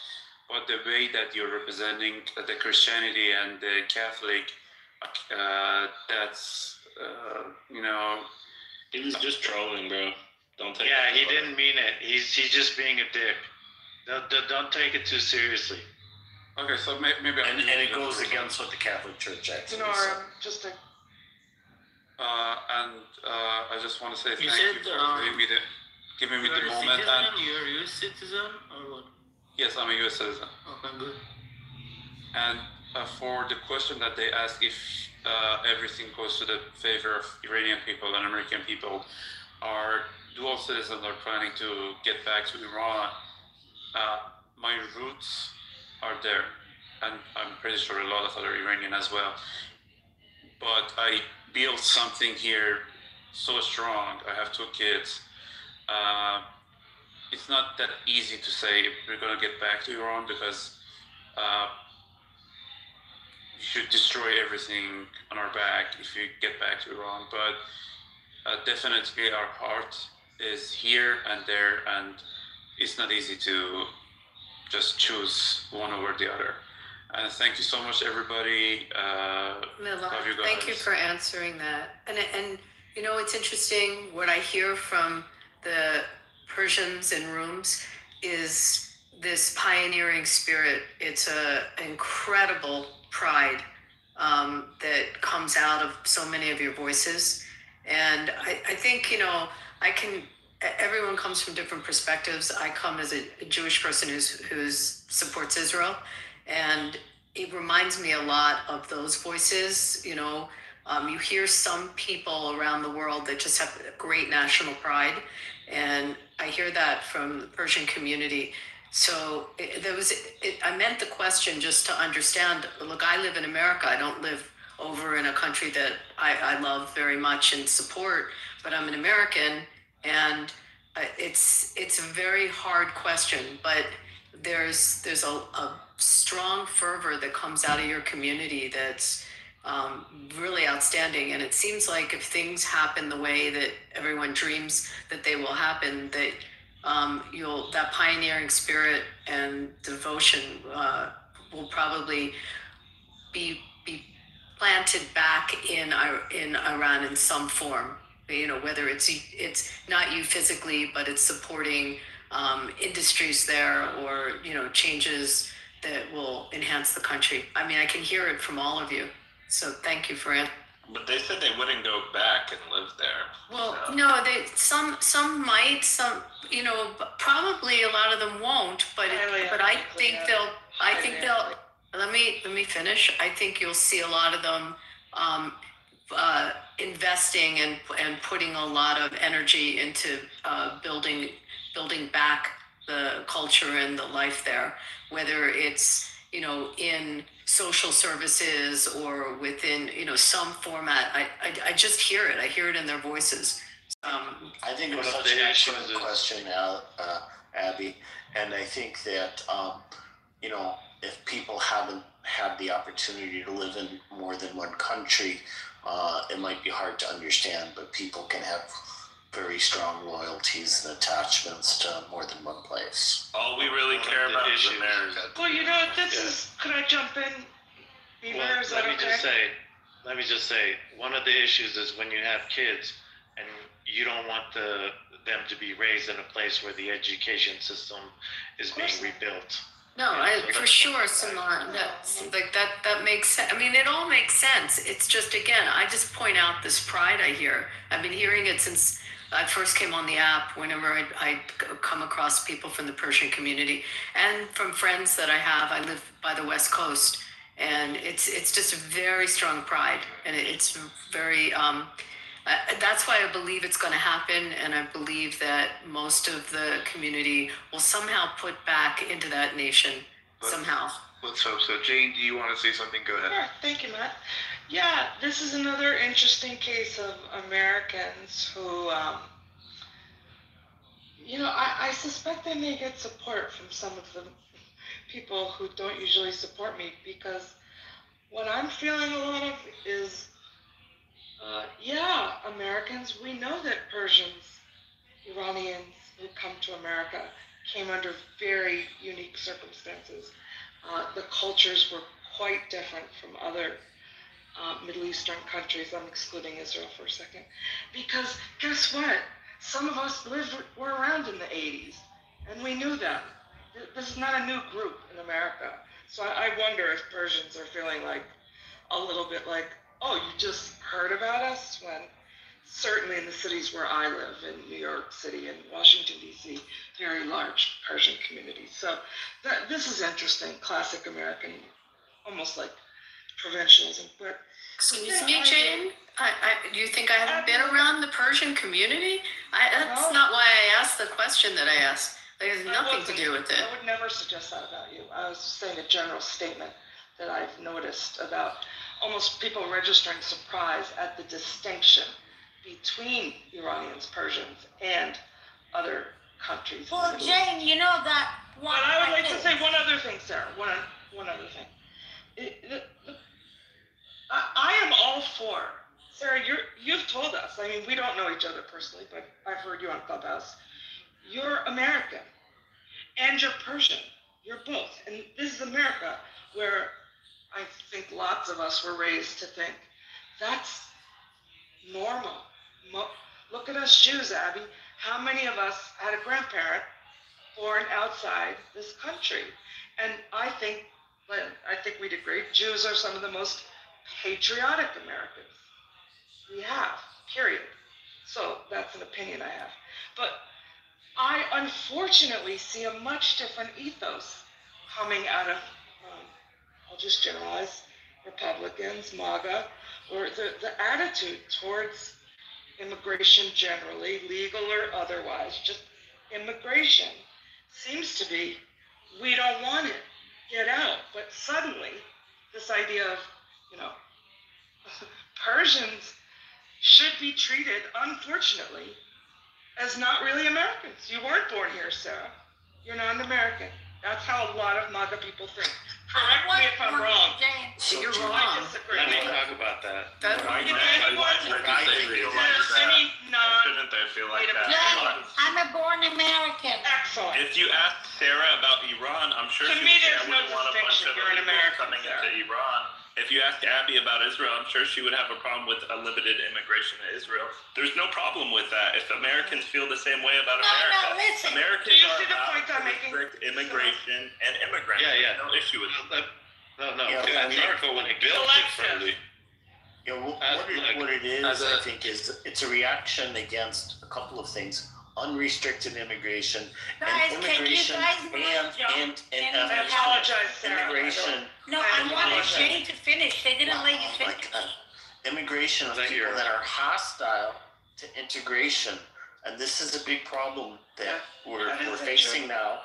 [SPEAKER 7] But the way that you're representing the Christianity and the Catholic, that's
[SPEAKER 2] He was just trolling, bro. Don't take.
[SPEAKER 15] Yeah, he didn't mean it. He's just being a dick. Don't take it too seriously.
[SPEAKER 7] Okay, so maybe.
[SPEAKER 18] And it goes against what the Catholic Church actually said.
[SPEAKER 11] Just a.
[SPEAKER 7] And I just want to say thank you
[SPEAKER 6] said,
[SPEAKER 7] for giving me the moment.
[SPEAKER 6] You're a US citizen or what?
[SPEAKER 7] Yes, I'm a US citizen.
[SPEAKER 6] Okay, good.
[SPEAKER 7] And for the question that they ask, if everything goes to the favor of Iranian people and American people, our dual citizens are planning to get back to Iran. My roots are there, and I'm pretty sure a lot of other Iranian as well. But I built something here so strong. I have 2 kids. It's not that easy to say we're going to get back to Iran, because you should destroy everything on our back if you get back to Iran. But definitely our heart is here and there, and it's not easy to just choose one over the other. And thank you so much, everybody.
[SPEAKER 10] Mila,
[SPEAKER 7] love you guys.
[SPEAKER 10] thank you for answering that. And you know, it's interesting, what I hear from the Persians in rooms is this pioneering spirit. It's an incredible pride that comes out of so many of your voices. And I think, you know, everyone comes from different perspectives. I come as a Jewish person who's supports Israel. And it reminds me a lot of those voices. You know, you hear some people around the world that just have great national pride. And I hear that from the Persian community. So I meant the question just to understand, look, I live in America. I don't live over in a country that I love very much and support, but I'm an American. And it's a very hard question, but there's a strong fervor that comes out of your community that's really outstanding. And it seems like if things happen the way that everyone dreams that they will happen, that that pioneering spirit and devotion will probably be planted back in Iran in some form. You know, whether it's not you physically, but it's supporting industries there, or, you know, changes that will enhance the country. I mean, I can hear it from all of you. So thank you for it.
[SPEAKER 2] But they said they wouldn't go back and live there.
[SPEAKER 10] Well, no, some might, some, you know, probably a lot of them won't. But I think they'll. Let me finish. I think you'll see a lot of them investing and putting a lot of energy into building back the culture and the life there, whether it's, you know, in social services or within, you know, some format. I just hear it. I hear it in their voices.
[SPEAKER 18] I think it was such an excellent question, Abby, and I think that you know, if people haven't had the opportunity to live in more than one country, it might be hard to understand. But people can have very strong loyalties and attachments to more than one place.
[SPEAKER 2] All we really care about is America.
[SPEAKER 11] Well, this is. Could I jump in? Beaver,
[SPEAKER 15] Well,
[SPEAKER 11] is that okay?
[SPEAKER 15] let me just say, one of the issues is when you have kids and you don't want them to be raised in a place where the education system is being rebuilt.
[SPEAKER 10] No, for sure, Simon. That's like that makes sense. I mean, it all makes sense. It's just, again, I just point out this pride I hear. I've been hearing it since I first came on the app. Whenever I come across people from the Persian community and from friends that I have. I live by the West Coast, and it's just a very strong pride, and it's very. That's why I believe it's going to happen, and I believe that most of the community will somehow put back into that nation somehow.
[SPEAKER 8] Let's hope so. Jane, do you want to say something? Go ahead.
[SPEAKER 11] Sure. Thank you, Matt. Yeah, this is another interesting case of Americans who, I suspect they may get support from some of the people who don't usually support me, because what I'm feeling a lot of is Americans, we know that Persians, Iranians who come to America came under very unique circumstances. The cultures were quite different from other Middle Eastern countries. I'm excluding Israel for a second. Because guess what? Some of us were around in the 80s, and we knew them. This is not a new group in America. So I wonder if Persians are feeling like a little bit like, oh, you just heard about us? When certainly in the cities where I live, in New York City and Washington, D.C., very large Persian communities. So this is interesting, classic American, almost like provincialism. But
[SPEAKER 10] Excuse me, Jane. Do you think I haven't been around the Persian community? That's not why I asked the question that I asked. It has nothing to do with it.
[SPEAKER 11] I would never suggest that about you. I was saying a general statement that I've noticed about almost people registering surprise at the distinction between Iranians, Persians, and other countries.
[SPEAKER 12] Well, Jane, you know that one.
[SPEAKER 11] But I would like to say one other thing, Sarah. One other thing. I am all for, Sarah, you've told us, I mean, we don't know each other personally, but I've heard you on Clubhouse. You're American, and you're Persian. You're both. And this is America, where I think lots of us were raised to think that's normal. Look at us Jews, Abby. How many of us had a grandparent born outside this country? And I think we'd agree, Jews are some of the most patriotic Americans we have, period. So that's an opinion I have. But I unfortunately see a much different ethos coming out of, I'll just generalize, Republicans, MAGA, or the attitude towards immigration generally, legal or otherwise, just immigration seems to be, we don't want it, get out. But suddenly, this idea of, Persians should be treated, unfortunately, as not really Americans. You weren't born here, Sarah. You're not an American. That's how a lot of MAGA people think. Correct me if I'm wrong.
[SPEAKER 10] You're
[SPEAKER 11] I
[SPEAKER 10] wrong.
[SPEAKER 11] disagree.
[SPEAKER 15] Let me talk about that.
[SPEAKER 2] Shouldn't they feel like that?
[SPEAKER 12] Jane, I'm a born American.
[SPEAKER 11] Excellent.
[SPEAKER 2] If you ask Sarah about Iran, I'm sure
[SPEAKER 11] To
[SPEAKER 2] she
[SPEAKER 11] me,
[SPEAKER 2] would say
[SPEAKER 11] there's
[SPEAKER 2] I
[SPEAKER 11] no
[SPEAKER 2] wouldn't want a bunch
[SPEAKER 11] distinction.
[SPEAKER 2] of
[SPEAKER 11] You're an
[SPEAKER 2] illegals
[SPEAKER 11] American,
[SPEAKER 2] coming into
[SPEAKER 11] Sarah.
[SPEAKER 2] Iran. If you ask Abby about Israel, I'm sure she would have a problem with unlimited immigration to Israel. There's no problem with that if Americans feel the same way about America.
[SPEAKER 12] Listen.
[SPEAKER 2] Americans
[SPEAKER 11] Do you
[SPEAKER 2] are
[SPEAKER 11] see the
[SPEAKER 2] allowed
[SPEAKER 11] point
[SPEAKER 2] to
[SPEAKER 11] I'm making?
[SPEAKER 2] restrict immigration and immigrants.
[SPEAKER 15] Yeah.
[SPEAKER 2] There's no issue with that.
[SPEAKER 15] No.
[SPEAKER 18] Yeah,
[SPEAKER 15] America was built differently.
[SPEAKER 18] Yeah,
[SPEAKER 15] Look,
[SPEAKER 18] what it is,
[SPEAKER 15] as
[SPEAKER 18] I think, is it's a reaction against a couple of things: unrestricted immigration
[SPEAKER 12] Guys,
[SPEAKER 18] and
[SPEAKER 12] can you
[SPEAKER 18] immigration
[SPEAKER 12] guys
[SPEAKER 18] and
[SPEAKER 11] I apologize, Sarah.
[SPEAKER 18] immigration.
[SPEAKER 12] No, I wanted Jane to finish. They didn't let you
[SPEAKER 18] Oh my
[SPEAKER 12] finish.
[SPEAKER 18] God. Immigration of
[SPEAKER 15] Thank
[SPEAKER 18] people
[SPEAKER 15] you.
[SPEAKER 18] that are hostile to integration, and this is a big problem that we're facing now,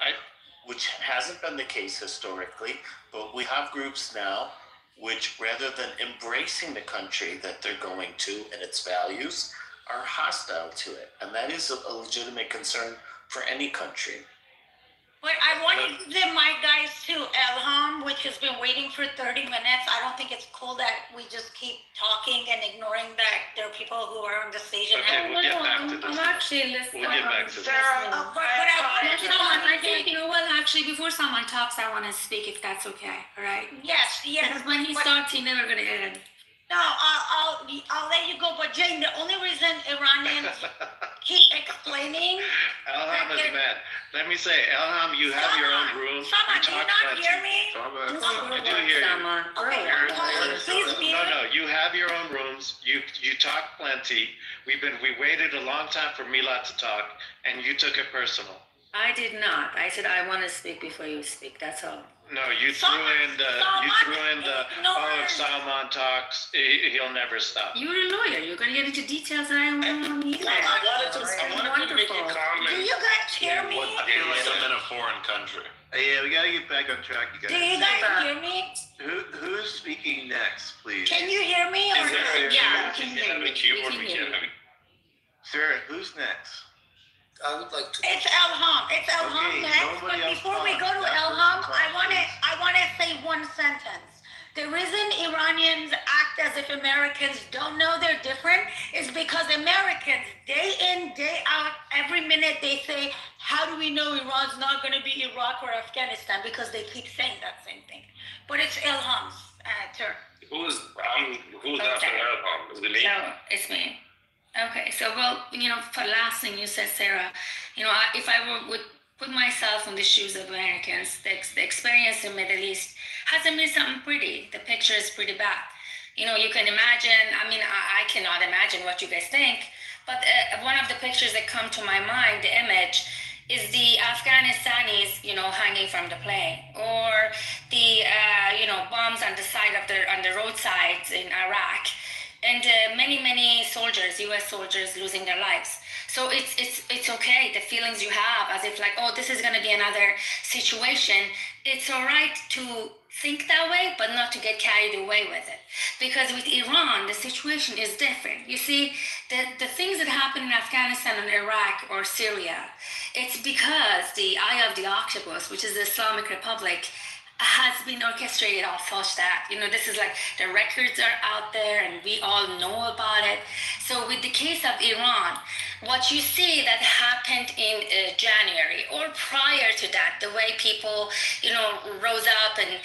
[SPEAKER 18] which hasn't been the case historically, but we have groups now which, rather than embracing the country that they're going to and its values, are hostile to it, and that is a legitimate concern for any country.
[SPEAKER 12] But I wanted to give my guys to Elham, which has been waiting for 30 minutes. I don't think it's cool that we just keep talking and ignoring that there are people who are on the stage.
[SPEAKER 15] Okay, we'll get back to this.
[SPEAKER 11] I'm
[SPEAKER 19] actually, listen.
[SPEAKER 5] We'll get back to that.
[SPEAKER 11] Sarah,
[SPEAKER 19] But I think, you know what, actually, before someone talks, I want to speak if that's okay, all right?
[SPEAKER 12] Yes, yes.
[SPEAKER 19] Because when he
[SPEAKER 12] but-
[SPEAKER 19] starts, he's never going to end.
[SPEAKER 12] No, I'll let you go. But Jane, the only reason Iranians keep explaining.
[SPEAKER 15] Elham is mad. Let me say, Elham, you have your own rules.
[SPEAKER 12] Sama, do you
[SPEAKER 15] talk
[SPEAKER 12] not
[SPEAKER 15] plenty.
[SPEAKER 12] hear me?
[SPEAKER 15] I do hear you.
[SPEAKER 12] Okay, please mute.
[SPEAKER 15] No, you have your own rooms. You talk plenty. We waited a long time for Milad to talk, and you took it personal.
[SPEAKER 19] I did not. I said I want to speak before you speak. That's all.
[SPEAKER 15] No, you threw in the if Salman talks, he'll never stop.
[SPEAKER 19] You're a lawyer. You're going to get into details that I don't want to hear.
[SPEAKER 5] I wanted to make a comment.
[SPEAKER 12] Do you guys hear me?
[SPEAKER 2] I feel like I'm in a foreign country.
[SPEAKER 8] Yeah, we gotta get back on track, you
[SPEAKER 12] Do
[SPEAKER 8] guys.
[SPEAKER 12] you guys hear me?
[SPEAKER 8] Who's speaking next, please?
[SPEAKER 12] Can you hear me? Or
[SPEAKER 19] Yeah, we can hear you.
[SPEAKER 8] Sarah, who's next?
[SPEAKER 5] I would like to.
[SPEAKER 12] It's Elham. It's Elham
[SPEAKER 8] Okay,
[SPEAKER 12] next.
[SPEAKER 8] nobody
[SPEAKER 12] But
[SPEAKER 8] else
[SPEAKER 12] before we go to
[SPEAKER 8] talks. That
[SPEAKER 12] Elham,
[SPEAKER 8] person
[SPEAKER 12] I wanna say one sentence. The reason Iranians act as if Americans don't know they're different is because Americans, day in, day out, every minute they say, how do we know Iran's not going to be Iraq or Afghanistan? Because they keep saying that same thing. But it's Ilham's turn.
[SPEAKER 5] Who's after Elham? Is it me?
[SPEAKER 19] So it's me. Okay, so well, for the last thing you said, Sarah, if I would put myself in the shoes of Americans, the experience in the Middle East hasn't been something pretty. The picture is pretty bad. You can imagine, I cannot imagine what you guys think, but one of the pictures that come to my mind, the image, is the Afghanistanis, hanging from the plane, or the, bombs on the side of on the roadsides in Iraq, and many soldiers, U.S. soldiers, losing their lives. So it's okay. The feelings you have, as if like, oh, this is going to be another situation. It's all right to think that way, but not to get carried away with it. Because with Iran, the situation is different. You see, the things that happen in Afghanistan and Iraq or Syria, it's because the Eye of the Octopus, which is the Islamic Republic, has been orchestrated all such that, this is like the records are out there and we all know about it. So with the case of Iran, what you see that happened in January or prior to that, the way people, rose up and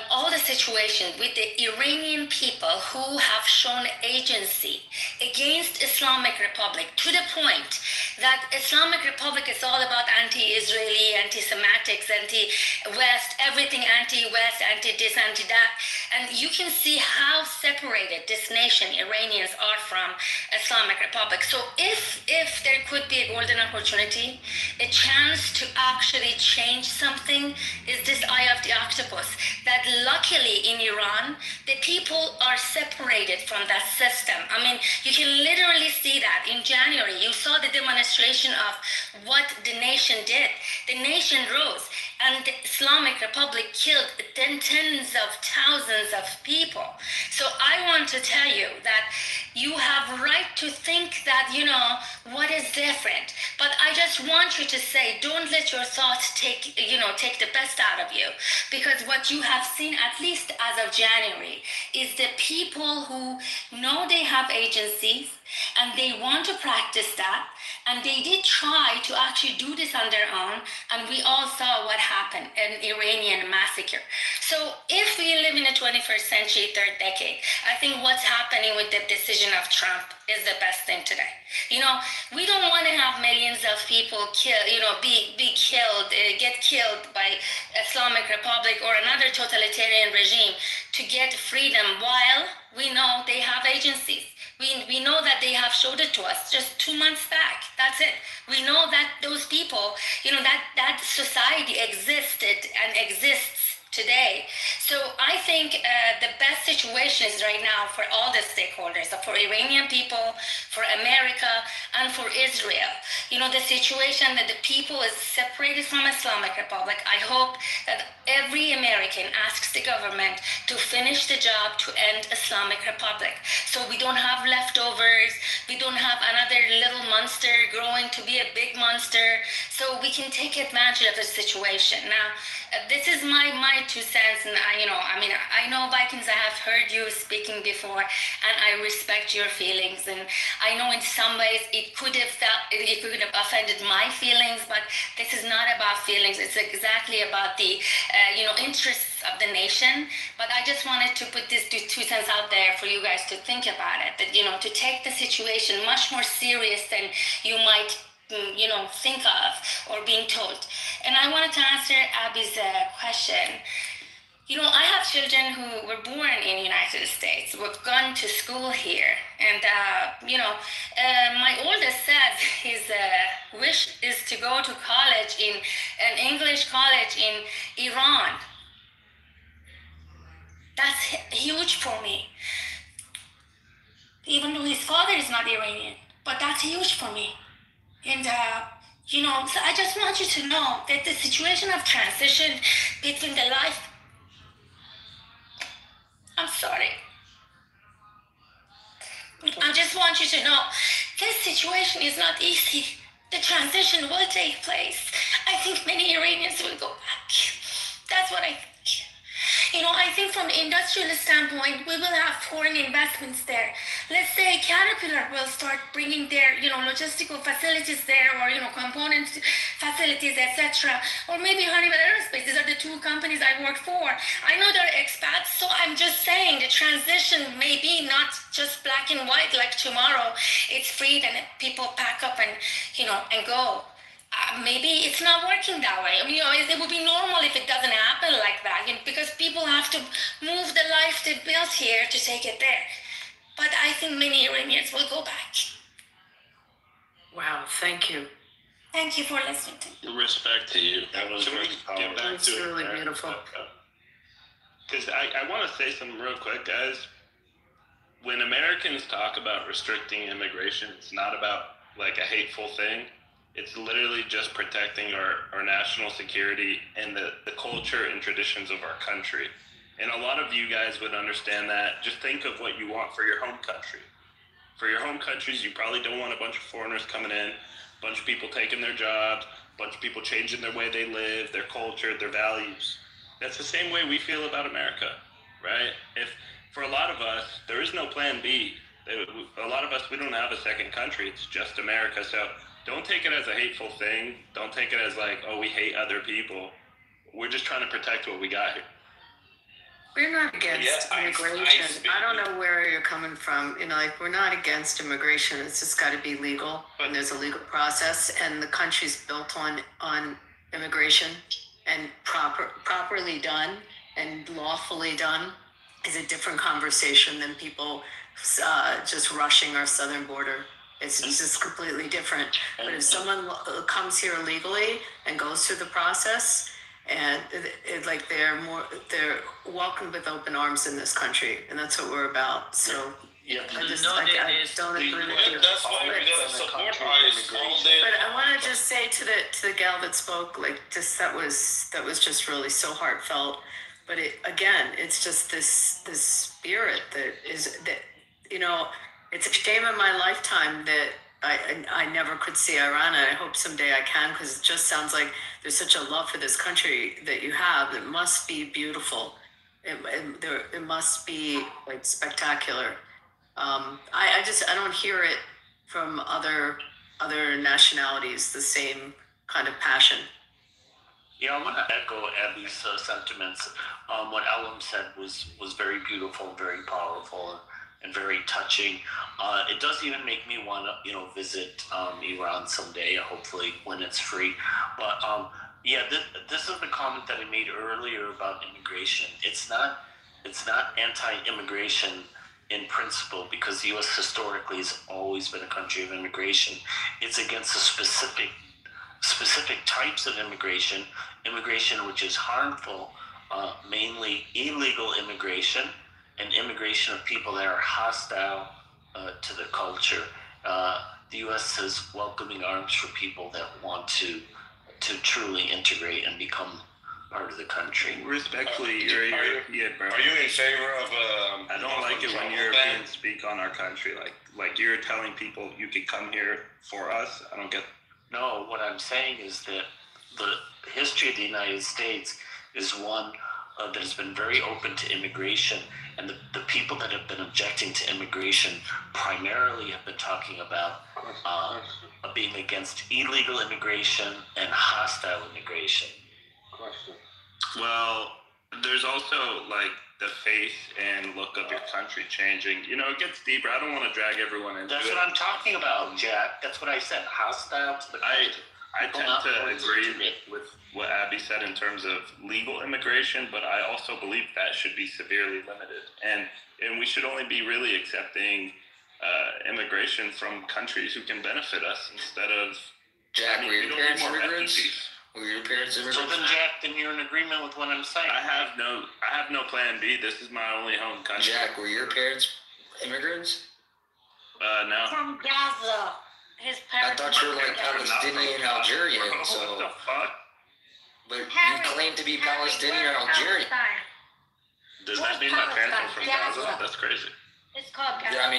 [SPEAKER 19] all the situation with the Iranian people who have shown agency against Islamic Republic to the point that Islamic Republic is all about anti-Israeli, anti-Semitics, anti-West, everything anti-West, anti-this, anti-that. And you can see how separated this nation, Iranians, are from Islamic Republic. So if there could be a golden opportunity, a chance to actually change something, is this Eye of the Octopus. That luckily in Iran, the people are separated from that system. You can literally see that in January. You saw the demonstration of what the nation did. The nation rose, and the Islamic Republic killed tens of thousands of people. So I want to tell you that you have right to think that, what is different. But I just want you to say, don't let your thoughts take the best out of you. Because what you have seen, at least as of January, is the people who know they have agencies and they want to practice that, and they did try to actually do this on their own, and we all saw what happened, an Iranian massacre. So if we live in the 21st century, third decade, I think what's happening with the decision of Trump is the best thing today. We don't want to have millions of people get killed by Islamic Republic or another totalitarian regime to get freedom while we know they have agencies. We know that they have showed it to us just 2 months back. That's it. We know that those people, that society existed and exists today. So I think the best situation is right now for all the stakeholders, for Iranian people, for America, and for Israel. The situation that the people is separated from Islamic Republic. I hope that every American asks the government to finish the job to end Islamic Republic. So we don't have leftovers. We don't have another little monster growing to be a big monster. So we can take advantage of the situation. Now, this is my 2 cents, and I know Vikings. I have heard you speaking before, and I respect your feelings, and I know in some ways it could have offended my feelings, but this is not about feelings. It's exactly about the interests of the nation. But I just wanted to put this 2 cents out there for you guys to think about it. That to take the situation much more serious than you might think of or being told. And I wanted to answer Abby's question. I have children who were born in the United States, who have gone to school here. And, my oldest says his wish is to go to college in an English college in Iran. That's huge for me. Even though his father is not Iranian, but that's huge for me. And, so I just want you to know that the situation of transition between the life. I'm sorry. I just want you to know this situation is not easy. The transition will take place. I think many Iranians will go back. That's what I think. I think from an industrial standpoint, we will have foreign investments there. Let's say Caterpillar will start bringing their, logistical facilities there, or, component facilities, etc. Or maybe Honeywell Aerospace. These are the 2 companies I work for. I know they're expats, so I'm just saying the transition may be not just black and white like tomorrow. It's freed and people pack up and, and go. Maybe it's not working that way. It would be normal if it doesn't happen like that, because people have to move the life they built here to take it there. But I think many Iranians will go back.
[SPEAKER 10] Wow, thank you.
[SPEAKER 19] Thank you for listening to me.
[SPEAKER 2] Respect to you.
[SPEAKER 5] That was
[SPEAKER 2] Can we
[SPEAKER 5] really
[SPEAKER 2] get back
[SPEAKER 10] It's
[SPEAKER 2] to it?
[SPEAKER 10] really beautiful.
[SPEAKER 2] Because I want to say something real quick, guys. When Americans talk about restricting immigration, it's not about like a hateful thing. It's literally just protecting our national security and the culture and traditions of our country. And a lot of you guys would understand that. Just think of what you want for your home country. For your home countries, you probably don't want a bunch of foreigners coming in, a bunch of people taking their jobs, a bunch of people changing their way they live, their culture, their values. That's the same way we feel about America, right? If for a lot of us, there is no plan B. A lot of us, we don't have a second country. It's just America. So don't take it as a hateful thing. Don't take it as like, oh, we hate other people. We're just trying to protect what we got here.
[SPEAKER 10] We're not against immigration. I don't know where you're coming from. We're not against immigration. It's just got to be legal, and there's a legal process, and the country's built on immigration, and properly done and lawfully done is a different conversation than people just rushing our southern border. It's just completely different. But if someone comes here illegally and goes through the process, and they're welcomed with open arms in this country, and that's what we're about. So
[SPEAKER 18] Yeah,
[SPEAKER 10] I just
[SPEAKER 18] no,
[SPEAKER 10] I
[SPEAKER 18] there's-
[SPEAKER 10] don't agree with you.
[SPEAKER 5] That's why we gotta support ICE all day.
[SPEAKER 10] But I want to just say to the gal that spoke, that was just really so heartfelt. But it's just this spirit that it's a shame in my lifetime that I never could see Iran, and I hope someday I can, because it just sounds like there's such a love for this country that you have. It must be beautiful. It must be like spectacular. I don't hear it from other nationalities, the same kind of passion.
[SPEAKER 18] Yeah, I want to echo Abby's sentiments. What Ellen said was very beautiful, very powerful, and very touching. It does even make me want to, visit Iran someday, hopefully when it's free. But this is the comment that I made earlier about immigration. It's not anti-immigration in principle, because the U.S. historically has always been a country of immigration. It's against the specific types of immigration which is harmful, mainly illegal immigration and immigration of people that are hostile to the culture. The U.S. is welcoming arms for people that want to truly integrate and become part of the country.
[SPEAKER 2] Respectfully,
[SPEAKER 5] Are you in favor of?
[SPEAKER 2] I don't like it when Europeans speak on our country like you're telling people you can come here for us. I don't get.
[SPEAKER 18] No, what I'm saying is that the history of the United States is one that has been very open to immigration, and the people that have been objecting to immigration primarily have been talking about being against illegal immigration and hostile immigration.
[SPEAKER 2] Well, there's also like the face and look of your country changing. You know, it gets deeper. I don't want to drag everyone into
[SPEAKER 18] That's
[SPEAKER 2] it.
[SPEAKER 18] what I'm talking about, Jack. That's what I said. Hostile to the country.
[SPEAKER 2] I tend to agree with what Abby said in terms of legal immigration, but I also believe that should be severely limited. And we should only be really accepting immigration from countries who can benefit us instead of...
[SPEAKER 1] Jack, were your parents immigrants? Were your parents immigrants?
[SPEAKER 18] So then, Jack, then you're in agreement with what I'm saying.
[SPEAKER 2] I have no plan B. This is my only home country.
[SPEAKER 1] Jack, were your parents immigrants?
[SPEAKER 2] No.
[SPEAKER 12] From Gaza. His
[SPEAKER 1] I
[SPEAKER 12] parents.
[SPEAKER 1] thought you were like Palestinian Algerian, so.
[SPEAKER 2] What the fuck?
[SPEAKER 1] But you claim to be Palestinian Algerian.
[SPEAKER 2] Does that mean my parents are from Gaza? That's crazy.
[SPEAKER 12] It's called Gaza.
[SPEAKER 1] Yeah, I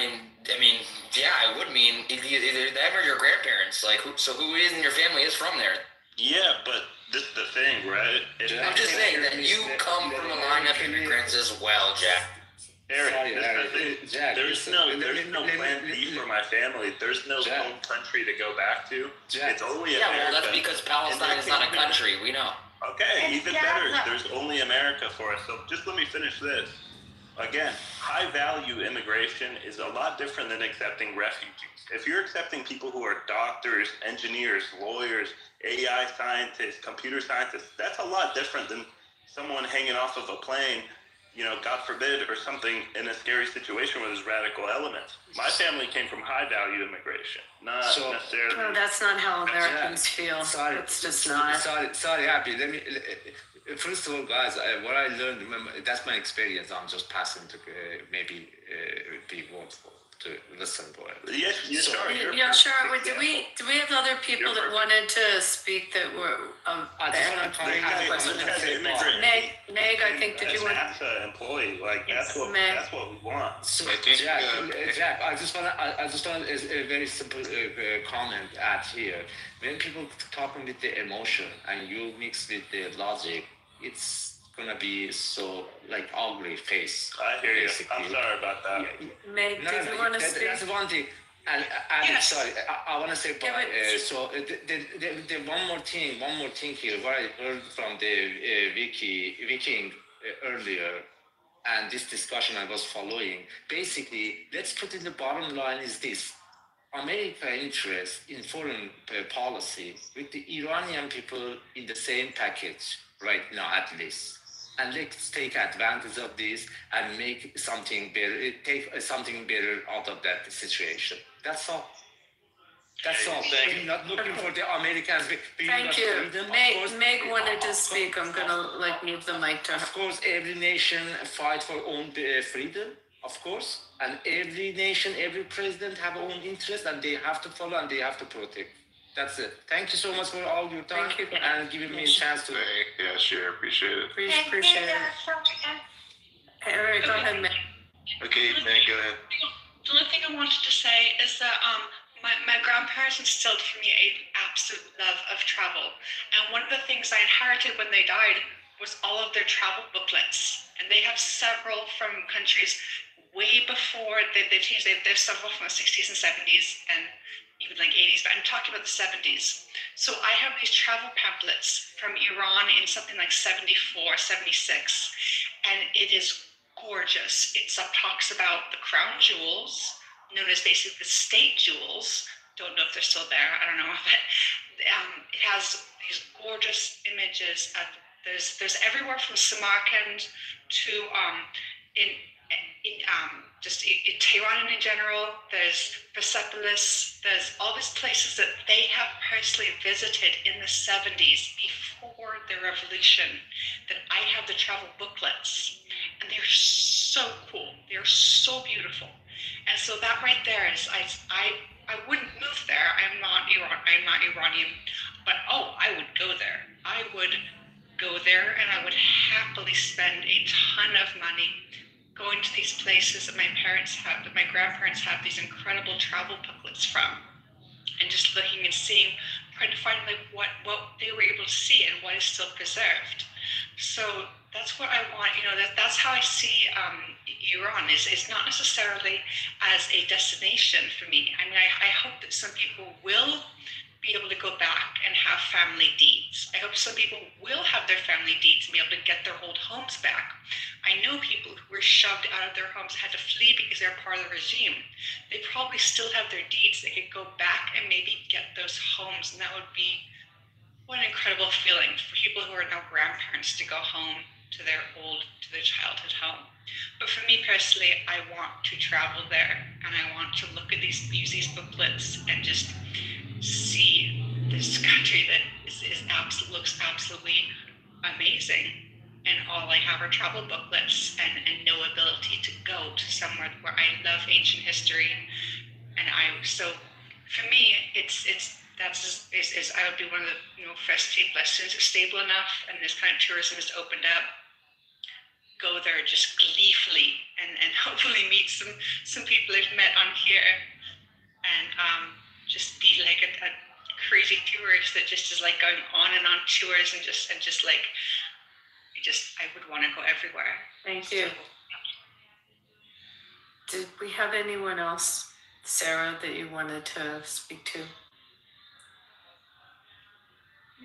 [SPEAKER 1] mean, yeah, it would mean either them or your grandparents. Like, who is in your family is from there?
[SPEAKER 2] Yeah, but this is the thing, right?
[SPEAKER 1] I'm just saying that you come from a line of immigrants as well, Jack.
[SPEAKER 2] Eric, Jack, there's no plan B for my family. There's no home country to go back to. It's only America.
[SPEAKER 1] Yeah, well, that's because Palestine is not a country. We know.
[SPEAKER 2] Okay, even better. There's only America for us. So just let me finish this. Again, high-value immigration is a lot different than accepting refugees. If you're accepting people who are doctors, engineers, lawyers, AI scientists, computer scientists, that's a lot different than someone hanging off of a plane, you know, God forbid, or something in a scary situation where there's radical elements. My family came from high-value immigration, not necessarily...
[SPEAKER 10] No, that's not how Americans feel.
[SPEAKER 3] Sorry.
[SPEAKER 10] It's just not.
[SPEAKER 3] Sorry, Abby. First of all, guys, what I learned, remember, that's my experience. I'm just passing to maybe be wonderful to listen to it.
[SPEAKER 2] Yes,
[SPEAKER 10] sure. Do we have other people that wanted to speak that were? Meg, I think did you want?
[SPEAKER 2] NASA employee, like that's what we want.
[SPEAKER 3] So, Jack, I just want a very simple comment at here. When people talking with the emotion and you mix with the logic, it's gonna be so like ugly face.
[SPEAKER 2] I hear you. I'm sorry about that.
[SPEAKER 10] Meg, did you want to speak?
[SPEAKER 3] That's one thing. And
[SPEAKER 10] Yes.
[SPEAKER 3] sorry, I want to say, the one more thing here. What I heard from the Viking earlier, and this discussion I was following. Basically, let's put in the bottom line is this: America interest in foreign policy with the Iranian people in the same package right now, at least. And let's take advantage of this and make something better, take something better out of that situation. That's all. That's all. We're not looking for the Americans.
[SPEAKER 10] Thank you. Meg wanted to speak. I'm gonna move the mic to her.
[SPEAKER 3] Of course, every nation fight for own freedom, of course. And every nation, every president have own interest, and they have to follow and they have to protect. That's it. Thank you so much for all your time and giving me a chance to.
[SPEAKER 8] Yeah, sure. Appreciate it.
[SPEAKER 10] Appreciate it. Eric, go ahead, Meg.
[SPEAKER 8] Okay, Meg, go ahead.
[SPEAKER 13] The only thing I wanted to say is that my grandparents instilled in me an absolute love of travel. And one of the things I inherited when they died was all of their travel booklets. And they have several from countries way before they changed. They have several from the 60s and 70s and even like 80s, but I'm talking about the 70s. So I have these travel pamphlets from Iran in something like 74, 76, and it is gorgeous. It talks about the crown jewels, known as basically the state jewels. Don't know if they're still there, I don't know, but it has these gorgeous images of, there's everywhere from Samarkand to in Tehran in general, there's Persepolis, there's all these places that they have personally visited in the 70s before the revolution, that I have the travel booklets, and they're so cool, they're so beautiful. And so that right there is, I wouldn't move there, I'm not Iranian, but I would go there. I would go there and I would happily spend a ton of money going to these places that my grandparents have these incredible travel booklets from, and just looking and seeing, trying to find what they were able to see and what is still preserved. So that's what I want. That's how I see Iran. Is not necessarily as a destination for me. I mean, I hope that some people will be able to go back and have family deeds. I hope some people will have their family deeds and be able to get their old homes back. I know people who were shoved out of their homes, had to flee because they're part of the regime. They probably still have their deeds. They could go back and maybe get those homes, and that would be what an incredible feeling for people who are now grandparents to go home to their childhood home. But for me personally, I want to travel there, and I want to use these booklets and just see this country that looks absolutely amazing. And all I have are travel booklets and no ability to go to somewhere where I love ancient history. And so for me, I would be one of the first people, as soon as it's stable enough and this kind of tourism is opened up, go there just gleefully and hopefully meet some people I've met on here, and just be like a crazy tourist that just is like going on and on tours and I would want to go everywhere.
[SPEAKER 10] Thank you. Did we have anyone else, Sarah, that you wanted to speak to?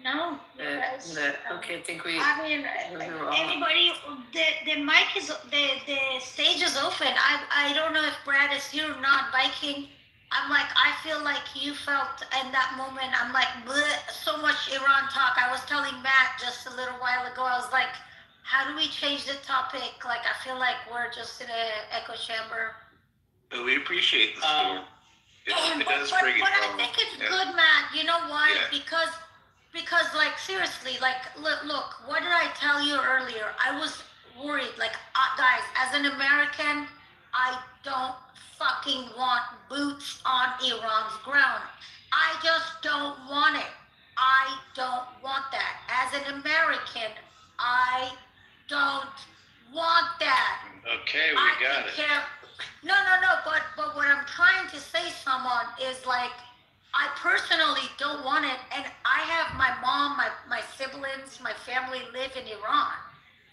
[SPEAKER 12] No. Because,
[SPEAKER 10] Okay, I think we.
[SPEAKER 12] I mean, anybody, the mic is, the stage is open. I don't know if Brad is here or not, Viking. I'm like, I feel like you felt in that moment, I'm like, bleh, so much Iran talk. I was telling Matt just a little while ago, I was like, how do we change the topic? Like, I feel like we're just in an echo chamber.
[SPEAKER 8] But we appreciate the story. It does bring it
[SPEAKER 12] But
[SPEAKER 8] home.
[SPEAKER 12] I think it's good, Matt. You know why?
[SPEAKER 8] Yeah.
[SPEAKER 12] Because like, seriously, like, look, what did I tell you earlier? I was worried, like, guys, as an American, I don't fucking want boots on Iran's ground. I just don't want it. I don't want that. As an American, I don't want that.
[SPEAKER 2] Okay, we got it.
[SPEAKER 12] No, but what I'm trying to say, someone, is like, I personally don't want it, and I have my mom, my siblings, my family live in Iran,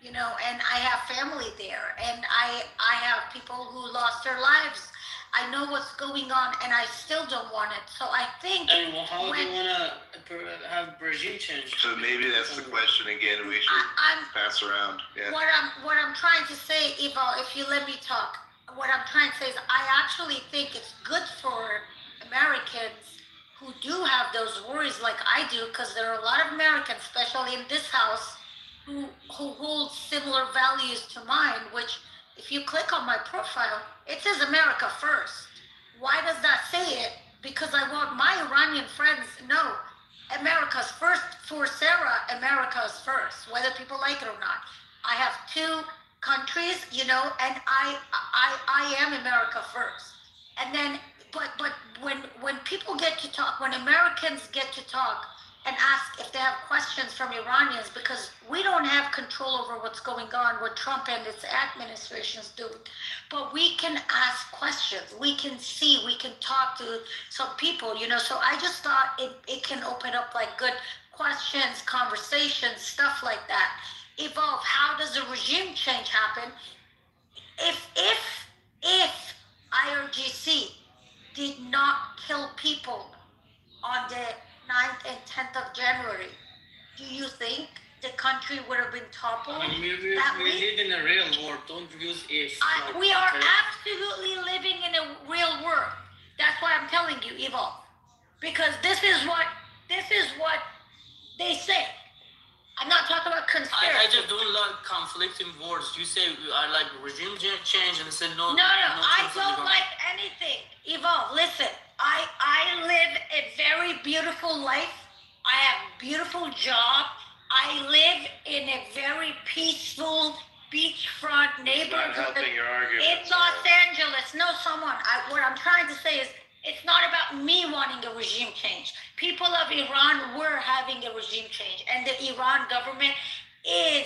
[SPEAKER 12] and I have family there, and I have people who lost their lives. I know what's going on, and I still don't want it. So I think.
[SPEAKER 6] And how do you want to have regime change?
[SPEAKER 8] So maybe that's the question again. We should pass around. Yeah.
[SPEAKER 12] What I'm trying to say, Eva, if you let me talk, what I'm trying to say is I actually think it's good for Americans who do have those worries like I do, because there are a lot of Americans, especially in this house, who hold similar values to mine, which, if you click on my profile, it says America first. Why does that say it? Because I want my Iranian friends to know America's first. For Sarah, America's first, whether people like it or not. I have two countries, and I am America first. And then, but when people get to talk, when Americans get to talk and ask if they have questions from Iranians, because we don't have control over what's going on, what Trump and its administration is doing. But we can ask questions. We can see, we can talk to some people, So I just thought it can open up like good questions, conversations, stuff like that. Evolve. How does a regime change happen? If IRGC did not kill people on the 9th and 10th of January, do you think the country would have been toppled?
[SPEAKER 6] We live in a real world. Don't use if.
[SPEAKER 12] We are absolutely living in a real world. That's why I'm telling you, Evolve. Because this is what they say. I'm not talking about conspiracy.
[SPEAKER 6] I just don't like conflicting words. You say I like regime change, and I said no.
[SPEAKER 12] No, I don't like anything. Evolve, listen. I live a very beautiful life. I have a beautiful job. I live in a very peaceful beachfront neighborhood.
[SPEAKER 2] Not helping your argument.
[SPEAKER 12] In Los Angeles. No, what I'm trying to say is, it's not about me wanting a regime change. People of Iran were having a regime change, and the Iran government is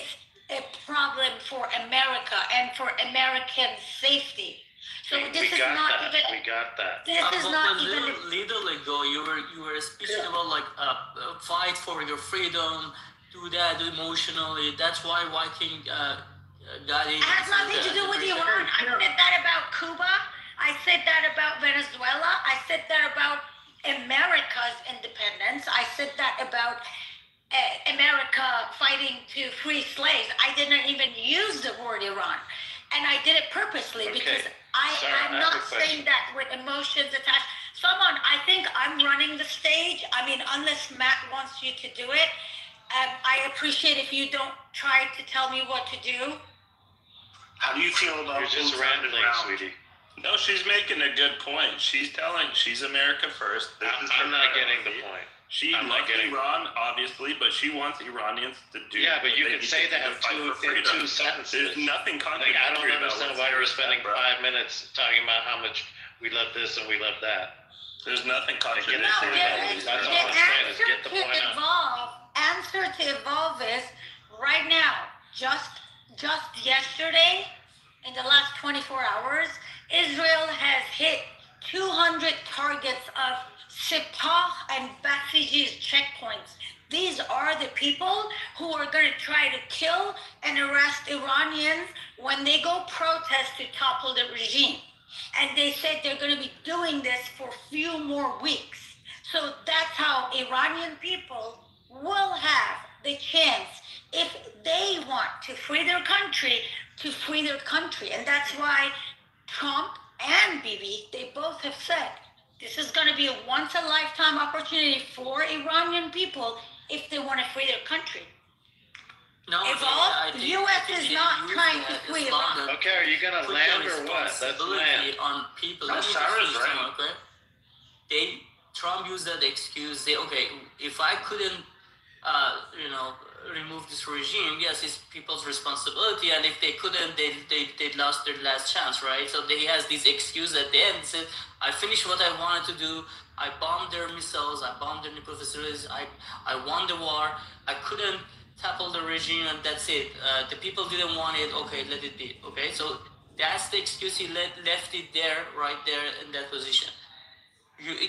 [SPEAKER 12] a problem for America and for American safety. So this is not even.
[SPEAKER 2] We got that.
[SPEAKER 12] This is not even.
[SPEAKER 6] Little ago, you were speaking about like fight for your freedom, do that emotionally. That's why King got into
[SPEAKER 12] It has nothing to do with Iran. I said that about Cuba. I said that about Venezuela. I said that about America's independence. I said that about America fighting to free slaves. I didn't even use the word Iran. And I did it purposely because I'm not saying that with emotions attached. Someone, I think I'm running the stage. I mean, unless Matt wants you to do it, I appreciate if you don't try to tell me what to do.
[SPEAKER 2] How do you feel about
[SPEAKER 7] You're just
[SPEAKER 2] boots on the
[SPEAKER 7] rambling,
[SPEAKER 2] ground?
[SPEAKER 7] sweetie.
[SPEAKER 2] No, she's making a good point. She's telling she's America first.
[SPEAKER 7] I'm not getting the point.
[SPEAKER 2] She
[SPEAKER 7] I'm not
[SPEAKER 2] loves
[SPEAKER 7] getting
[SPEAKER 2] Iran, obviously, but she wants Iranians to do.
[SPEAKER 7] Yeah, but
[SPEAKER 2] what
[SPEAKER 7] you
[SPEAKER 2] they
[SPEAKER 7] can
[SPEAKER 2] need
[SPEAKER 7] say
[SPEAKER 2] to
[SPEAKER 7] that
[SPEAKER 2] do
[SPEAKER 7] in
[SPEAKER 2] to fight for
[SPEAKER 7] two
[SPEAKER 2] freedom.
[SPEAKER 7] sentences.
[SPEAKER 2] There's nothing
[SPEAKER 7] Like,
[SPEAKER 2] contradictory
[SPEAKER 7] I don't
[SPEAKER 2] about
[SPEAKER 7] understand
[SPEAKER 2] what
[SPEAKER 7] why we're
[SPEAKER 2] you
[SPEAKER 7] spending
[SPEAKER 2] said, bro.
[SPEAKER 7] 5 minutes talking about how much we love this and we love that.
[SPEAKER 2] There's nothing contradictory
[SPEAKER 12] No,
[SPEAKER 2] about
[SPEAKER 12] the
[SPEAKER 2] it.
[SPEAKER 7] That's all I'm saying is get the point out.
[SPEAKER 12] answer to evolve is right now, just yesterday, in the last 24 hours, Israel has hit 200 targets of Sipah and Basiji's checkpoints. These are the people who are going to try to kill and arrest Iranians when they go protest to topple the regime. And they said they're going to be doing this for a few more weeks. So that's how Iranian people will have the chance, if they want to free their country, to free their country. And that's why Trump and Bibi, they both have said, this is going to be a once-a-lifetime opportunity for Iranian people if they want to free their country.
[SPEAKER 6] No,
[SPEAKER 12] Evolve, the U.S. is not trying to free Iran.
[SPEAKER 7] Okay, are you gonna land or what? Let's land.
[SPEAKER 6] On people.
[SPEAKER 2] No,
[SPEAKER 6] Let me
[SPEAKER 2] Sarah's
[SPEAKER 6] just
[SPEAKER 2] right.
[SPEAKER 6] Okay. Trump used that excuse. If I couldn't, remove this regime, yes, it's people's responsibility, and if they couldn't, they lost their last chance, right? So he has this excuse at the end. He said, I finished what I wanted to do. I bombed their missiles. I bombed their nuclear facilities. I won the war. I couldn't topple the regime, and that's it. The people didn't want it. Okay, let it be. Okay, so that's the excuse. He left it there, right there in that position.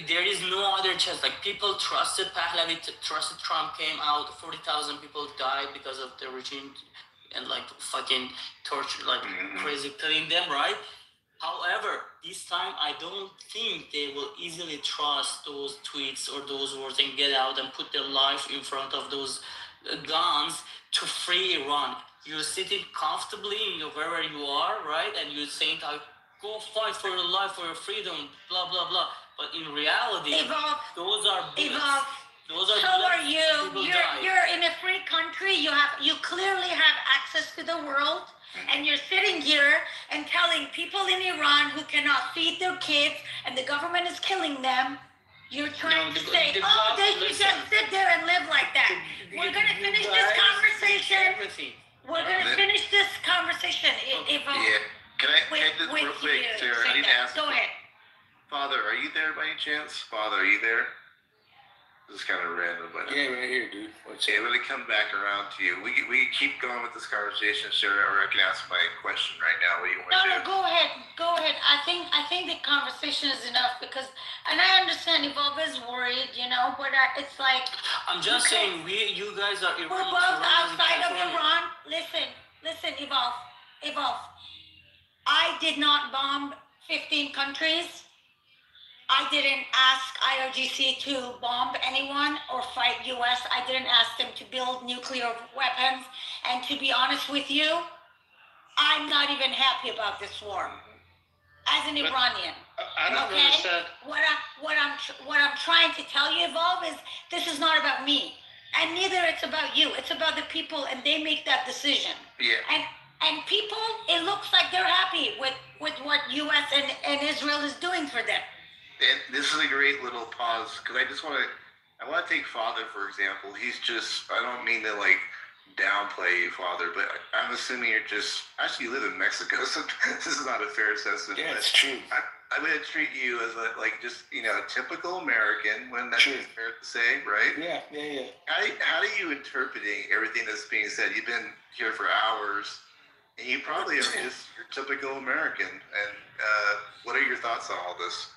[SPEAKER 6] There is no other chance. Like, people trusted Pahlavi, trusted Trump, came out, 40,000 people died because of the regime and fucking torture, crazy killing them, right? However, this time I don't think they will easily trust those tweets or those words and get out and put their life in front of those guns to free Iran. You're sitting comfortably in wherever you are, right? And you're saying, go fight for your life, for your freedom, blah, blah, blah. But in reality, those are bullets. Those are
[SPEAKER 12] So
[SPEAKER 6] bullets.
[SPEAKER 12] are you.
[SPEAKER 6] People die.
[SPEAKER 12] You're in a free country. You clearly have access to the world, and you're sitting here and telling people in Iran who cannot feed their kids and the government is killing them. You're trying to say, they should just sit there and live like that. We're going to finish this conversation. We're going to finish this conversation.
[SPEAKER 8] Can I just real quick, Sarah? I need to ask.
[SPEAKER 12] Go ahead.
[SPEAKER 8] Father, are you there by any chance? Father, are you there? This is kind of random, but
[SPEAKER 3] Yeah, right here, dude.
[SPEAKER 8] I'm going to come back around to you. We keep going with this conversation, Sarah, or I can ask my question right now. What do you want to do?
[SPEAKER 12] No, go ahead. Go ahead. I think the conversation is enough because, and I understand Evolve is worried, but it's like.
[SPEAKER 6] I'm just saying, you guys are
[SPEAKER 12] We're both outside of Iran. Listen, Evolve. I did not bomb 15 countries. I didn't ask IRGC to bomb anyone or fight US. I didn't ask them to build nuclear weapons. And to be honest with you, I'm not even happy about this war. As an Iranian.
[SPEAKER 7] I don't understand.
[SPEAKER 12] What I'm trying to tell you, Evolve, is this is not about me. And neither it's about you. It's about the people, and they make that decision.
[SPEAKER 8] Yeah.
[SPEAKER 12] And people, it looks like they're happy with what US and Israel is doing for them.
[SPEAKER 8] And this is a great little pause because I want to take Father for example. He's just, I don't mean to downplay you, Father, but I'm assuming you're just, actually you live in Mexico, so this is not a fair assessment.
[SPEAKER 3] Yeah, it's true.
[SPEAKER 8] I'm going to treat you as a typical American, when that's fair to say, right?
[SPEAKER 3] Yeah.
[SPEAKER 8] How do you interpreting everything that's being said? You've been here for hours, and you probably are just your typical American. And what are your thoughts on all this?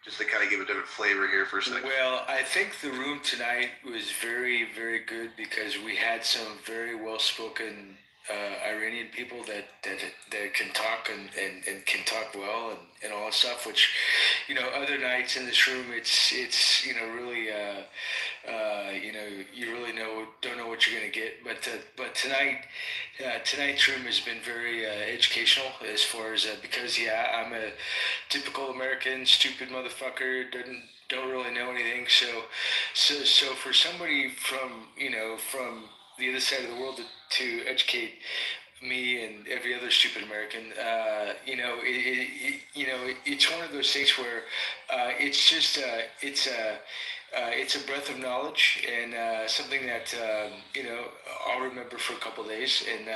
[SPEAKER 8] just to kind of give a different flavor here for a second.
[SPEAKER 16] Well, I think the room tonight was very, very good because we had some very well-spoken Iranian people that can talk and can talk well and all that stuff, which, other nights in this room, it's really, you really don't know what you're going to get. But tonight's room has been very educational as far as, because, I'm a typical American, stupid motherfucker, don't really know anything. So for somebody from the other side of the world to educate me and every other stupid American, it's one of those things where it's just it's a breath of knowledge and something that I'll remember for a couple of days and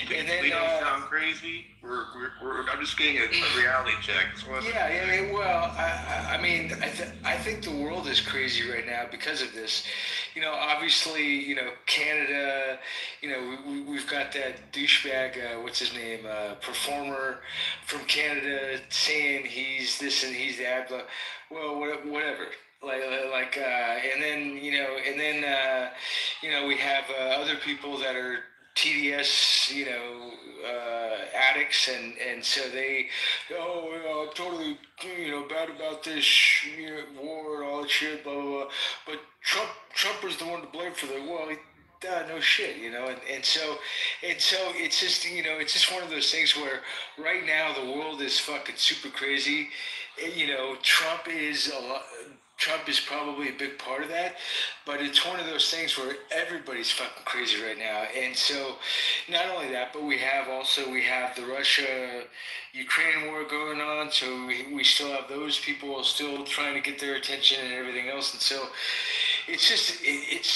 [SPEAKER 16] then
[SPEAKER 8] we don't sound crazy. I'm just getting a reality check.
[SPEAKER 16] I think the world is crazy right now because of this. Obviously, Canada. We've got that douchebag. What's his name? Performer from Canada saying he's this and he's that. But well, whatever. And then we have other people that are TDS, addicts, and so they, I'm totally, bad about this war and all that shit, blah blah blah. But Trump was the one to blame for the war. No shit, and so it's just it's just one of those things where right now the world is fucking super crazy. Trump is probably a big part of that, but it's one of those things where everybody's fucking crazy right now. And so, not only that, but we have the Russia-Ukraine war going on, so we still have those people still trying to get their attention and everything else. And so, it's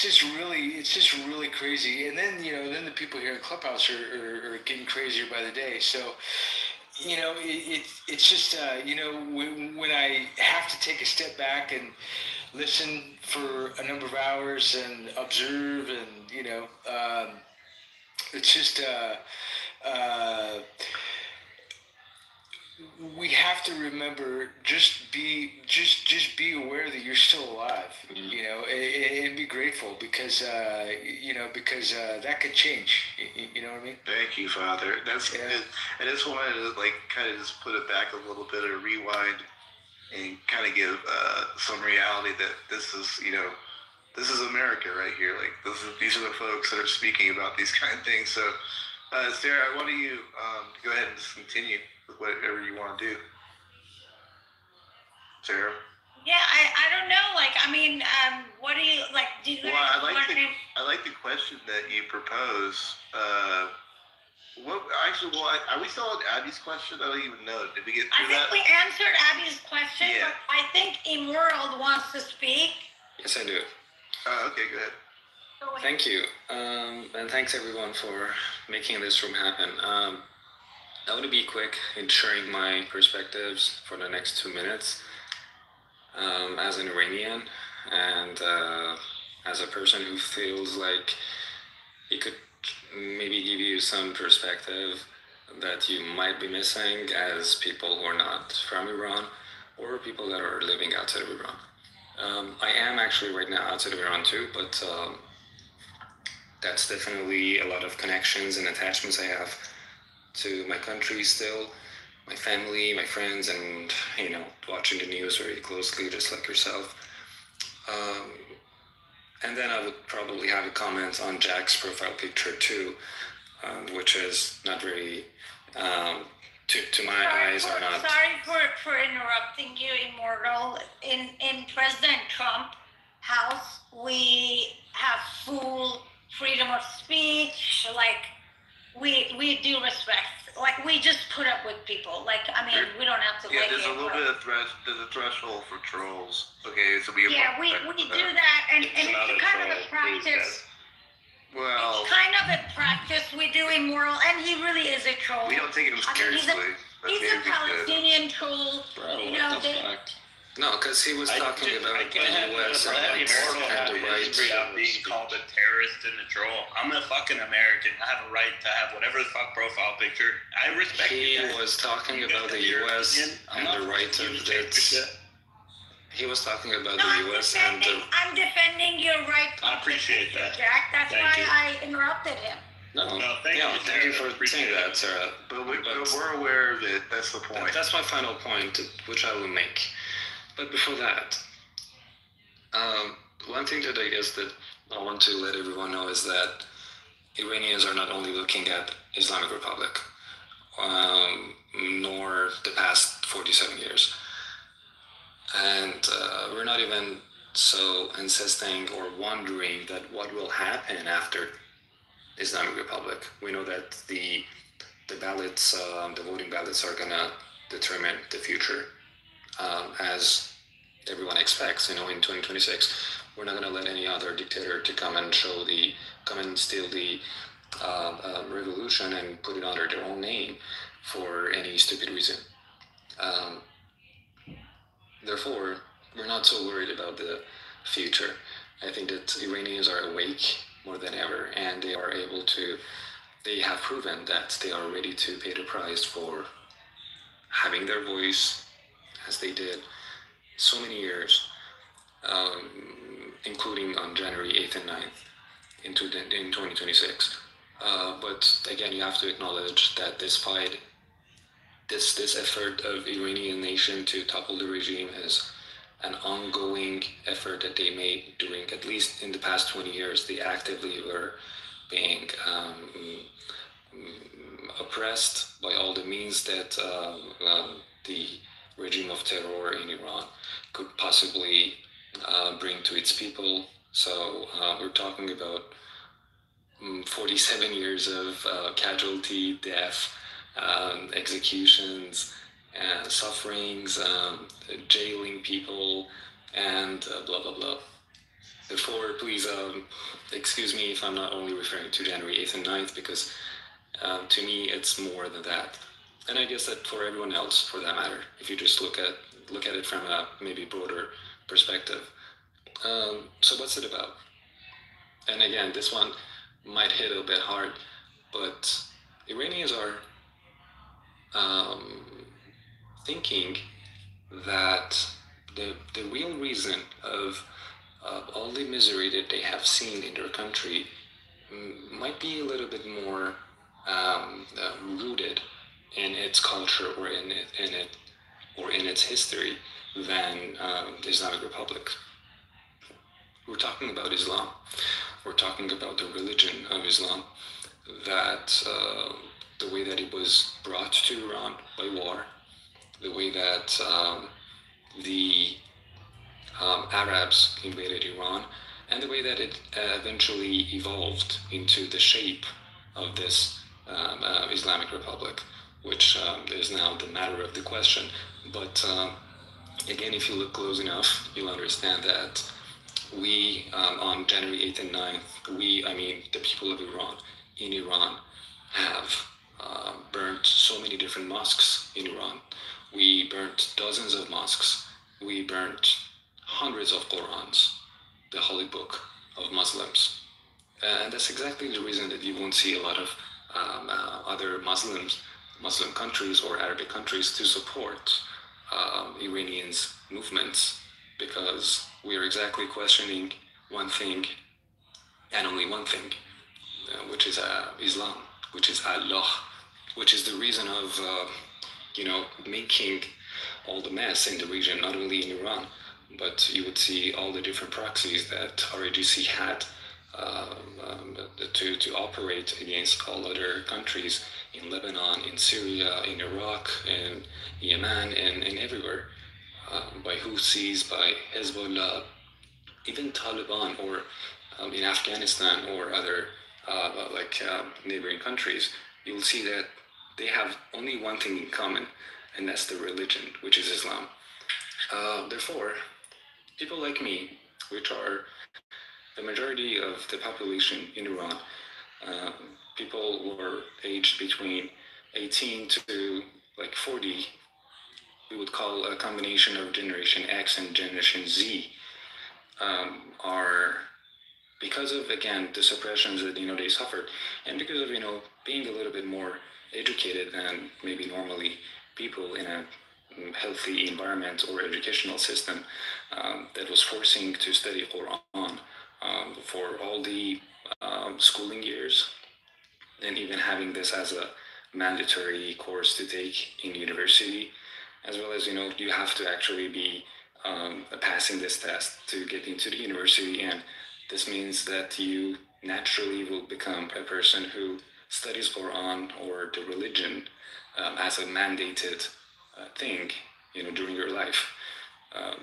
[SPEAKER 16] just really crazy. And then then the people here in Clubhouse are getting crazier by the day. So. It's just, when I have to take a step back and listen for a number of hours and observe and, it's just, we have to remember, just be aware that you're still alive, and be grateful because that could change. You know what I mean?
[SPEAKER 8] Thank you, Father. That's good. I just wanted to kind of just put it back a little bit or rewind and kind of give some reality that this is America right here. These are the folks that are speaking about these kind of things. So, Sarah, I want you to go ahead and just continue with whatever you want to do. Sarah?
[SPEAKER 9] Yeah, I don't know. What do you like? Do you guys
[SPEAKER 8] I like the question that you propose. Are we still on Abby's question? I don't even know. Did we get through that?
[SPEAKER 9] I think we answered Abby's question, but I think Emerald wants to speak.
[SPEAKER 22] Yes, I do.
[SPEAKER 8] Okay, go ahead.
[SPEAKER 22] Thank you. And thanks everyone for making this room happen. I want to be quick in sharing my perspectives for the next 2 minutes. As an Iranian and as a person who feels like he could maybe give you some perspective that you might be missing as people who are not from Iran or people that are living outside of Iran. I am actually right now outside of Iran too, but that's definitely a lot of connections and attachments I have to my country still, my family, my friends, and watching the news very closely, just like yourself. And then I would probably have a comment on Jack's profile picture too, which is not very, to my eyes, are not.
[SPEAKER 9] Sorry for interrupting you, Immortal. In President Trump house, we have full freedom of speech. We do respect. We just put up with people. We don't have to.
[SPEAKER 8] There's a little bit of there's a threshold for trolls. Okay, so we.
[SPEAKER 9] Yeah, we do that, and it's kind of a practice.
[SPEAKER 8] Well.
[SPEAKER 9] It's kind of a practice we do Immoral, and he really is a troll.
[SPEAKER 8] We don't take him seriously.
[SPEAKER 9] He's a Palestinian troll.
[SPEAKER 22] Bro, what the fuck? No, because he was talking about the U.S. and
[SPEAKER 2] That immortal
[SPEAKER 22] the right.
[SPEAKER 2] history of being called a terrorist and a troll. I'm a fucking American. I have a right to have whatever the fuck profile picture. I respect
[SPEAKER 22] He
[SPEAKER 2] you guys.
[SPEAKER 22] was talking
[SPEAKER 2] You
[SPEAKER 22] about
[SPEAKER 2] guys
[SPEAKER 22] the
[SPEAKER 2] have your
[SPEAKER 22] U.S.
[SPEAKER 2] opinion. I'm
[SPEAKER 22] and
[SPEAKER 2] not
[SPEAKER 22] the right
[SPEAKER 2] forcing you
[SPEAKER 22] of
[SPEAKER 2] to change your
[SPEAKER 22] its.
[SPEAKER 2] shit.
[SPEAKER 22] He was talking about
[SPEAKER 9] No,
[SPEAKER 22] the U.S. and the.
[SPEAKER 9] I'm defending your right.
[SPEAKER 2] I appreciate that.
[SPEAKER 9] Jack, that's
[SPEAKER 2] Thank
[SPEAKER 9] why
[SPEAKER 2] you.
[SPEAKER 9] I interrupted him.
[SPEAKER 22] No,
[SPEAKER 2] thank you,
[SPEAKER 22] thank you
[SPEAKER 2] Sarah.
[SPEAKER 22] for saying that, Sarah.
[SPEAKER 8] But we're aware of it. That's the point.
[SPEAKER 22] That's my final point, which I will make. But before that, one thing that I guess that I want to let everyone know is that Iranians are not only looking at Islamic Republic, nor the past 47 years. And we're not even so insisting or wondering that what will happen after Islamic Republic. We know that the ballots, the voting ballots are gonna determine the future, as everyone expects. In 2026, we're not gonna let any other dictator to come and steal the revolution and put it under their own name for any stupid reason. Therefore, we're not so worried about the future. I think that Iranians are awake more than ever, and they have proven that they are ready to pay the price for having their voice, as they did so many years, including on January 8th and 9th in 2026. But again, you have to acknowledge that despite this effort of Iranian nation to topple the regime is an ongoing effort that they made during, at least in the past 20 years, they actively were being oppressed by all the means that the regime of terror in Iran could possibly bring to its people. So we're talking about 47 years of casualty, death, executions, sufferings, jailing people, and blah blah blah. Therefore, please excuse me if I'm not only referring to January 8th and 9th, because to me it's more than that. And I guess that for everyone else, for that matter, if you just look at it from a maybe broader perspective. So what's it about? And again, this one might hit a bit hard, but Iranians are thinking that the real reason of all the misery that they have seen in their country might be a little bit more rooted in its culture or in its history than the Islamic Republic. We're talking about Islam. We're talking about the religion of Islam, that the way that it was brought to Iran by war, the way that the Arabs invaded Iran, and the way that it eventually evolved into the shape of this Islamic Republic, which is now the matter of the question. But again, if you look close enough, you'll understand that we, on January 8th and 9th, the people of Iran, in Iran, have burnt so many different mosques in Iran. We burnt dozens of mosques. We burnt hundreds of Qurans, the holy book of Muslims. And that's exactly the reason that you won't see a lot of other Muslim countries or Arabic countries to support Iranians' movements, because we are exactly questioning one thing and only one thing, which is Islam, which is Allah, which is the reason of making all the mess in the region, not only in Iran, but you would see all the different proxies that RAGC had to operate against all other countries in Lebanon, in Syria, in Iraq, in Yemen, and everywhere, by Houthis, by Hezbollah, even Taliban, or in Afghanistan or other neighboring countries. You'll see that they have only one thing in common, and that's the religion, which is Islam. Therefore, people like me, which are the majority of the population in Iran, people who are aged between 18 to 40, we would call a combination of Generation X and Generation Z are, because of, again, the suppressions that they suffered, and because of being a little bit more educated than maybe normally people in a healthy environment or educational system that was forcing to study Quran for all the schooling years, and even having this as a mandatory course to take in university, as well as you have to actually be passing this test to get into the university, and this means that you naturally will become a person who studies Quran or the religion as a mandated thing during your life.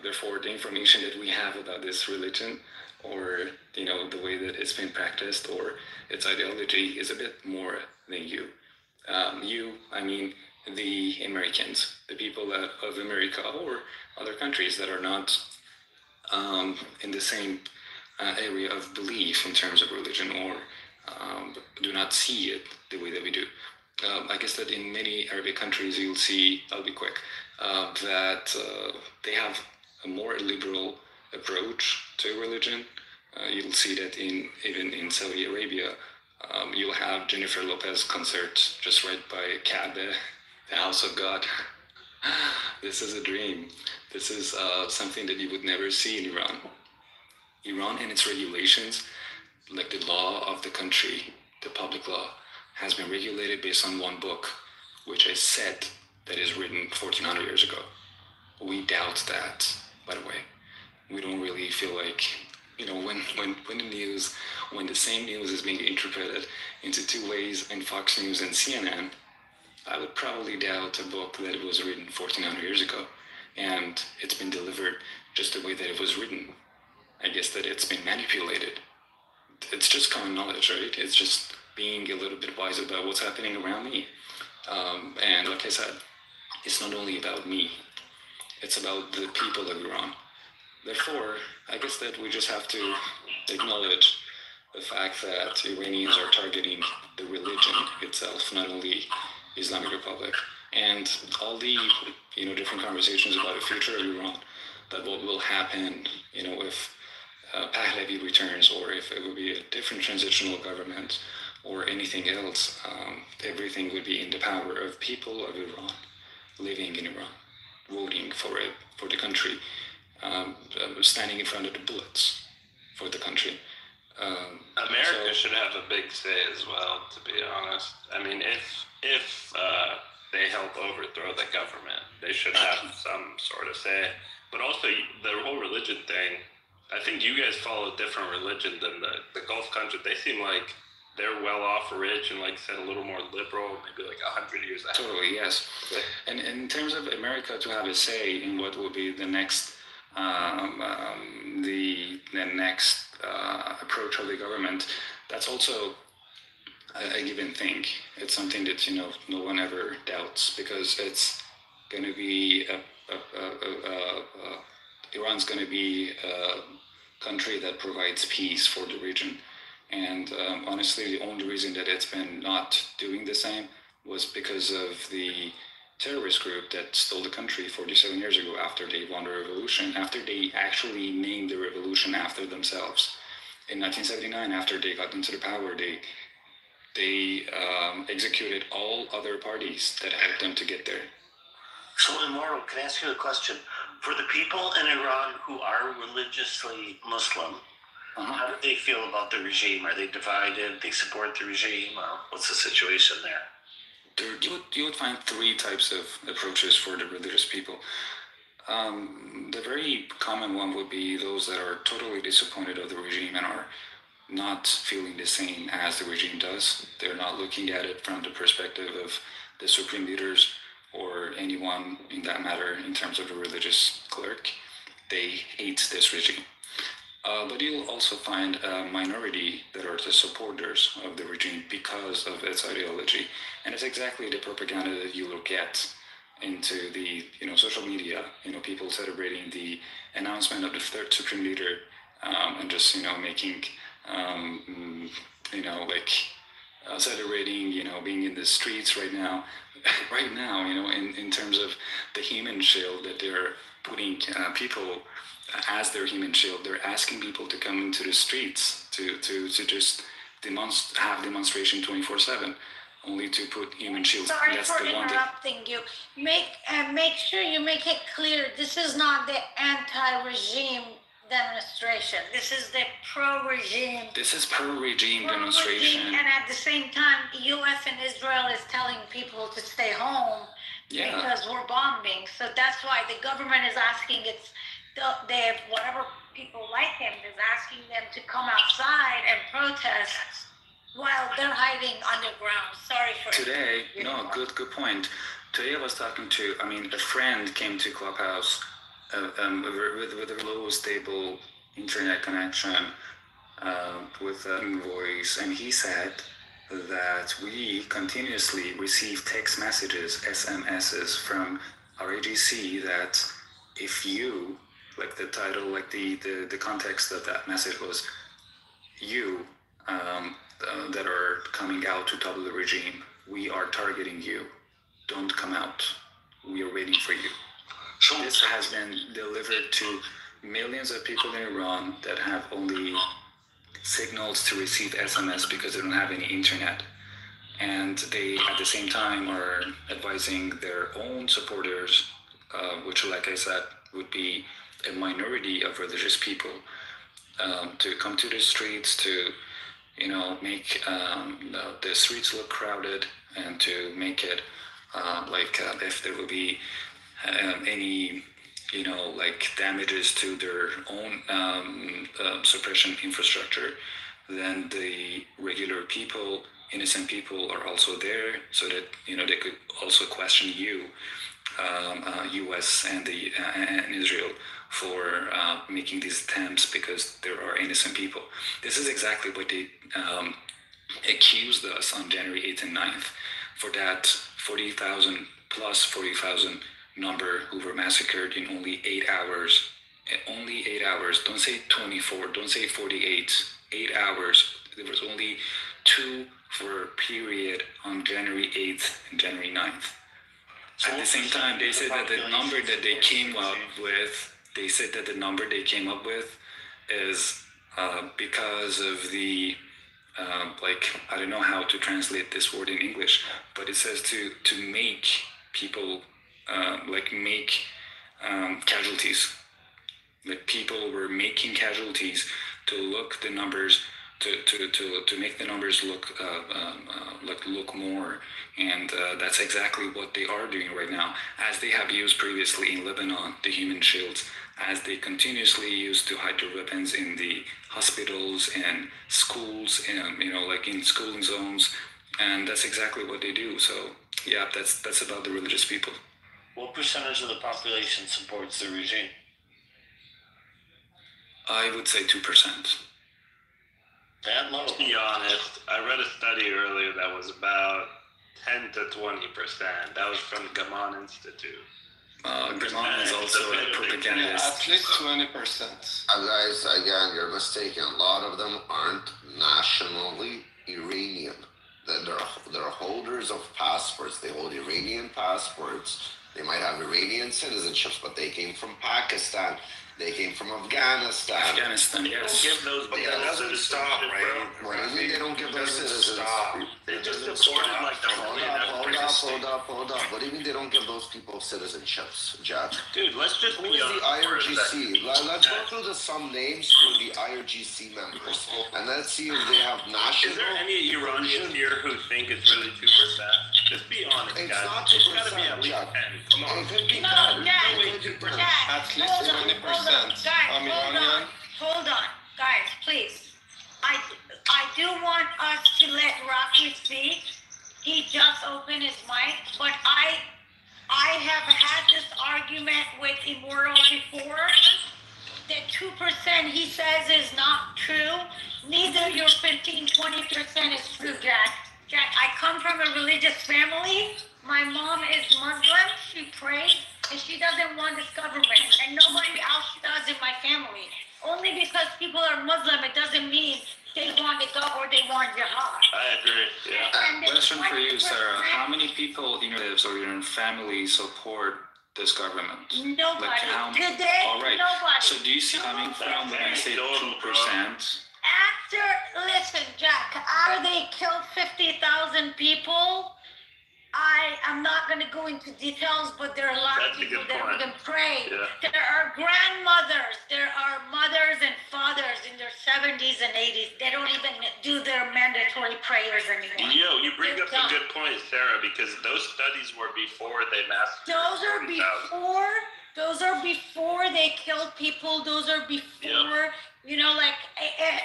[SPEAKER 22] Therefore, the information that we have about this religion, or the way that it's been practiced, or its ideology, is a bit more than you. I mean the Americans, the people of America or other countries that are not in the same area of belief in terms of religion, or do not see it the way that we do. I guess that in many Arabic countries, you'll see, I'll be quick, that they have a more liberal approach to religion. You'll see that even in Saudi Arabia, you'll have Jennifer Lopez concerts just right by Kaaba, the house of God. This is a dream. This is something that you would never see in Iran. Iran and its regulations, like the law of the country, the public law, has been regulated based on one book, which is set that is written 1400 years ago. We doubt that, by the way. We don't really feel like, when the same news is being interpreted into two ways in Fox News and CNN, I would probably doubt a book that was written 1400 years ago, and it's been delivered just the way that it was written. I guess that it's been manipulated. It's just common knowledge, right? It's just being a little bit wise about what's happening around me. And like I said, it's not only about me, it's about the people of Iran. Therefore, I guess that we just have to acknowledge the fact that Iranians are targeting the religion itself, not only Islamic Republic, and all the different conversations about the future of Iran, that what will happen, if Pahlavi returns, or if it will be a different transitional government, or anything else. Everything would be in the power of people of Iran, living in Iran, voting for it, for the country, standing in front of the bullets for the country.
[SPEAKER 2] America should have a big say as well, to be honest. I mean, if they help overthrow the government, they should have some sort of say. But also, the whole religion thing, I think you guys follow a different religion than the Gulf countries. They seem like they're well off, rich, and like I said, a little more liberal, maybe like 100 years ahead.
[SPEAKER 22] Totally, yes. And in terms of America to have a say in what will be the next approach of the government, that's also a given thing. It's something that no one ever doubts, because it's going to be Iran's going to be a country that provides peace for the region. And honestly, the only reason that it's been not doing the same was because of the terrorist group that stole the country 47 years ago, after they won the revolution, after they actually named the revolution after themselves. In 1979, after they got into the power, they executed all other parties that helped them to get there.
[SPEAKER 18] So, Immortal, can I ask you a question? For the people in Iran who are religiously Muslim, how do they feel about the regime? Are they divided? They support the regime? What's the situation there?
[SPEAKER 22] You would find three types of approaches for the religious people. The very common one would be those that are totally disappointed of the regime and are not feeling the same as the regime does. They're not looking at it from the perspective of the supreme leaders or anyone in that matter in terms of a religious clerk. They hate this regime. But you'll also find a minority that are the supporters of the regime because of its ideology. And it's exactly the propaganda that you will get into the social media, people celebrating the announcement of the third supreme leader, and just making like celebrating, being in the streets right now, in terms of the human shield that they're putting people as their human shield. They're asking people to come into the streets to just have demonstration 24/7, only to put human shields.
[SPEAKER 12] Sorry
[SPEAKER 22] That's
[SPEAKER 12] for
[SPEAKER 22] the one that
[SPEAKER 12] interrupting you. Make sure you make it clear, this is not the anti-regime demonstration. This is the pro-regime.
[SPEAKER 22] this is pro-regime demonstration.
[SPEAKER 12] And at the same time, U.S. and Israel is telling people to stay home because we're bombing. So that's why the government is asking whatever people like him is asking them to come outside and protest while they're hiding underground. Sorry for
[SPEAKER 22] Today, good point. Today I was talking to, a friend came to Clubhouse with a low stable internet connection with voice, and he said that we continuously receive text messages, SMSs from our AGC that if you, like the title, like the context of that message was, you that are coming out to topple the regime, we are targeting you. Don't come out. We are waiting for you. This has been delivered to millions of people in Iran that have only signals to receive SMS because they don't have any internet. And they, at the same time, are advising their own supporters, which, like I said, would be a minority of religious people, to come to the streets to, make the streets look crowded, and to make it if there will be any, damages to their own suppression infrastructure, then the regular people, innocent people, are also there, so that they could also question you, U.S. and Israel, for making these attempts because there are innocent people. This is exactly what they accused us on January 8th and 9th, for that 40,000 number who were massacred in only 8 hours. Only 8 hours. Don't say 24, don't say 48. 8 hours. There was only 2 for a period on January 8th and January 9th. At the same time, they said that the number that they came up with, is because of the, I don't know how to translate this word in English, but it says to make people, casualties. Like, people were making casualties to look the numbers, to make the numbers look more, and that's exactly what they are doing right now, as they have used previously in Lebanon, the human shields, as they continuously used to hide their weapons in the hospitals and schools, and in schooling zones, and that's exactly what they do. So yeah, that's about the religious people.
[SPEAKER 18] What percentage of the population supports the regime?
[SPEAKER 22] I would say 2%.
[SPEAKER 2] That low. To be honest, I read a study earlier that was about 10 to 20%. That was from Gaman Institute.
[SPEAKER 22] Gaman is also a propagandist.
[SPEAKER 14] At least 20%.
[SPEAKER 20] Guys, again, you're mistaken. A lot of them aren't nationally Iranian. They're holders of passports. They hold Iranian passports. They might have Iranian citizenships, but they came from Pakistan. They came from Afghanistan.
[SPEAKER 22] Yes.
[SPEAKER 2] Give those
[SPEAKER 20] but that doesn't stop, right? What do you mean they don't give those citizens?
[SPEAKER 2] They just supported like the
[SPEAKER 20] Hold up. What do you mean they don't give those people citizenships, Jack?
[SPEAKER 2] Dude, let's just
[SPEAKER 20] Who is the IRGC? Let's go through some names for the IRGC members, and let's see if they have national.
[SPEAKER 2] Is there any Iranians here who think it's really 2%? Just be honest,
[SPEAKER 20] it's
[SPEAKER 2] guys.
[SPEAKER 20] Not
[SPEAKER 2] it's gotta be at least 10. Come on.
[SPEAKER 20] It could be
[SPEAKER 12] No,
[SPEAKER 20] 10.
[SPEAKER 14] At least 20%.
[SPEAKER 12] Guys, hold on, guys, please. I do want us to let Rocky speak. He just opened his mic, but I have had this argument with Immortal before. The 2% he says is not true. Neither your 15-20% is true, Jack. Jack, I come from a religious family. My mom is Muslim. She prays, and she doesn't want this government, and nobody else does in my family. Only because people are Muslim, it doesn't mean
[SPEAKER 9] they want it up or they want jihad.
[SPEAKER 2] I agree. Yeah.
[SPEAKER 9] And the
[SPEAKER 22] Question for you,
[SPEAKER 9] 20%,
[SPEAKER 22] Sarah. How many people in your lives or your family support this government?
[SPEAKER 9] Nobody.
[SPEAKER 22] Like how?
[SPEAKER 9] Today,
[SPEAKER 22] All right.
[SPEAKER 9] nobody.
[SPEAKER 22] So do you see coming from when I say 2%?
[SPEAKER 9] Listen, Jack, after they killed 50,000 people, I am not going to go into details, but there are a lot
[SPEAKER 2] That's
[SPEAKER 9] of
[SPEAKER 2] a
[SPEAKER 9] people
[SPEAKER 2] good
[SPEAKER 9] that
[SPEAKER 2] point.
[SPEAKER 9] even pray.
[SPEAKER 2] Yeah.
[SPEAKER 9] There are grandmothers, there are mothers and fathers in their 70s and 80s. They don't even do their mandatory prayers anymore.
[SPEAKER 2] Yo, you bring
[SPEAKER 9] They're
[SPEAKER 2] up a
[SPEAKER 9] done.
[SPEAKER 2] good point, Sarah, because those studies were before they massacred.
[SPEAKER 9] Those are
[SPEAKER 2] 40,000.
[SPEAKER 9] before. Those are before they killed people. Those are before. You know, like,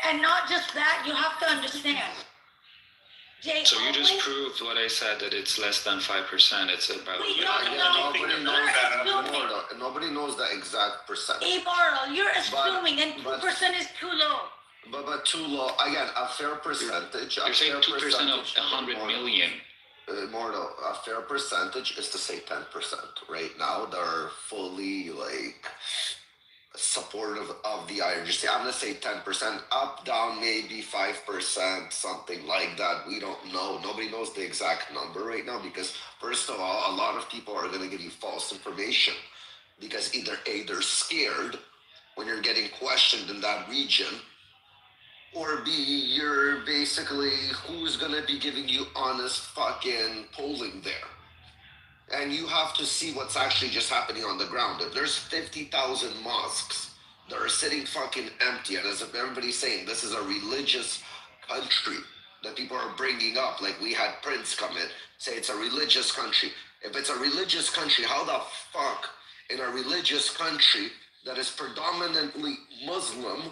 [SPEAKER 9] and not just that. You have to understand.
[SPEAKER 22] So you just proved what I said, that it's less than 5%. It's about.
[SPEAKER 9] We
[SPEAKER 20] Yeah,
[SPEAKER 9] don't
[SPEAKER 20] yeah,
[SPEAKER 9] know.
[SPEAKER 20] nobody knows
[SPEAKER 9] You're
[SPEAKER 20] that.
[SPEAKER 9] assuming.
[SPEAKER 20] Nobody knows the exact percentage.
[SPEAKER 9] Immoral. You're assuming, and
[SPEAKER 20] but-
[SPEAKER 9] 2% is too low.
[SPEAKER 20] But too low. Again, a fair percentage.
[SPEAKER 22] You're saying 2% of 100 million.
[SPEAKER 20] Mortal, a fair percentage is to say 10%. Right now, they're fully like supportive of the IRGC. I'm gonna say 10%, up, down, maybe 5%, something like that. We don't know. Nobody knows the exact number right now because, first of all, a lot of people are gonna give you false information because either A, they're scared when you're getting questioned in that region, or B, you're basically, who's gonna be giving you honest fucking polling there? And you have to see what's actually just happening on the ground. If there's 50,000 mosques that are sitting fucking empty, and as if everybody's saying this is a religious country that people are bringing up, like we had Prince come in, say it's a religious country. If it's a religious country, how the fuck in a religious country that is predominantly Muslim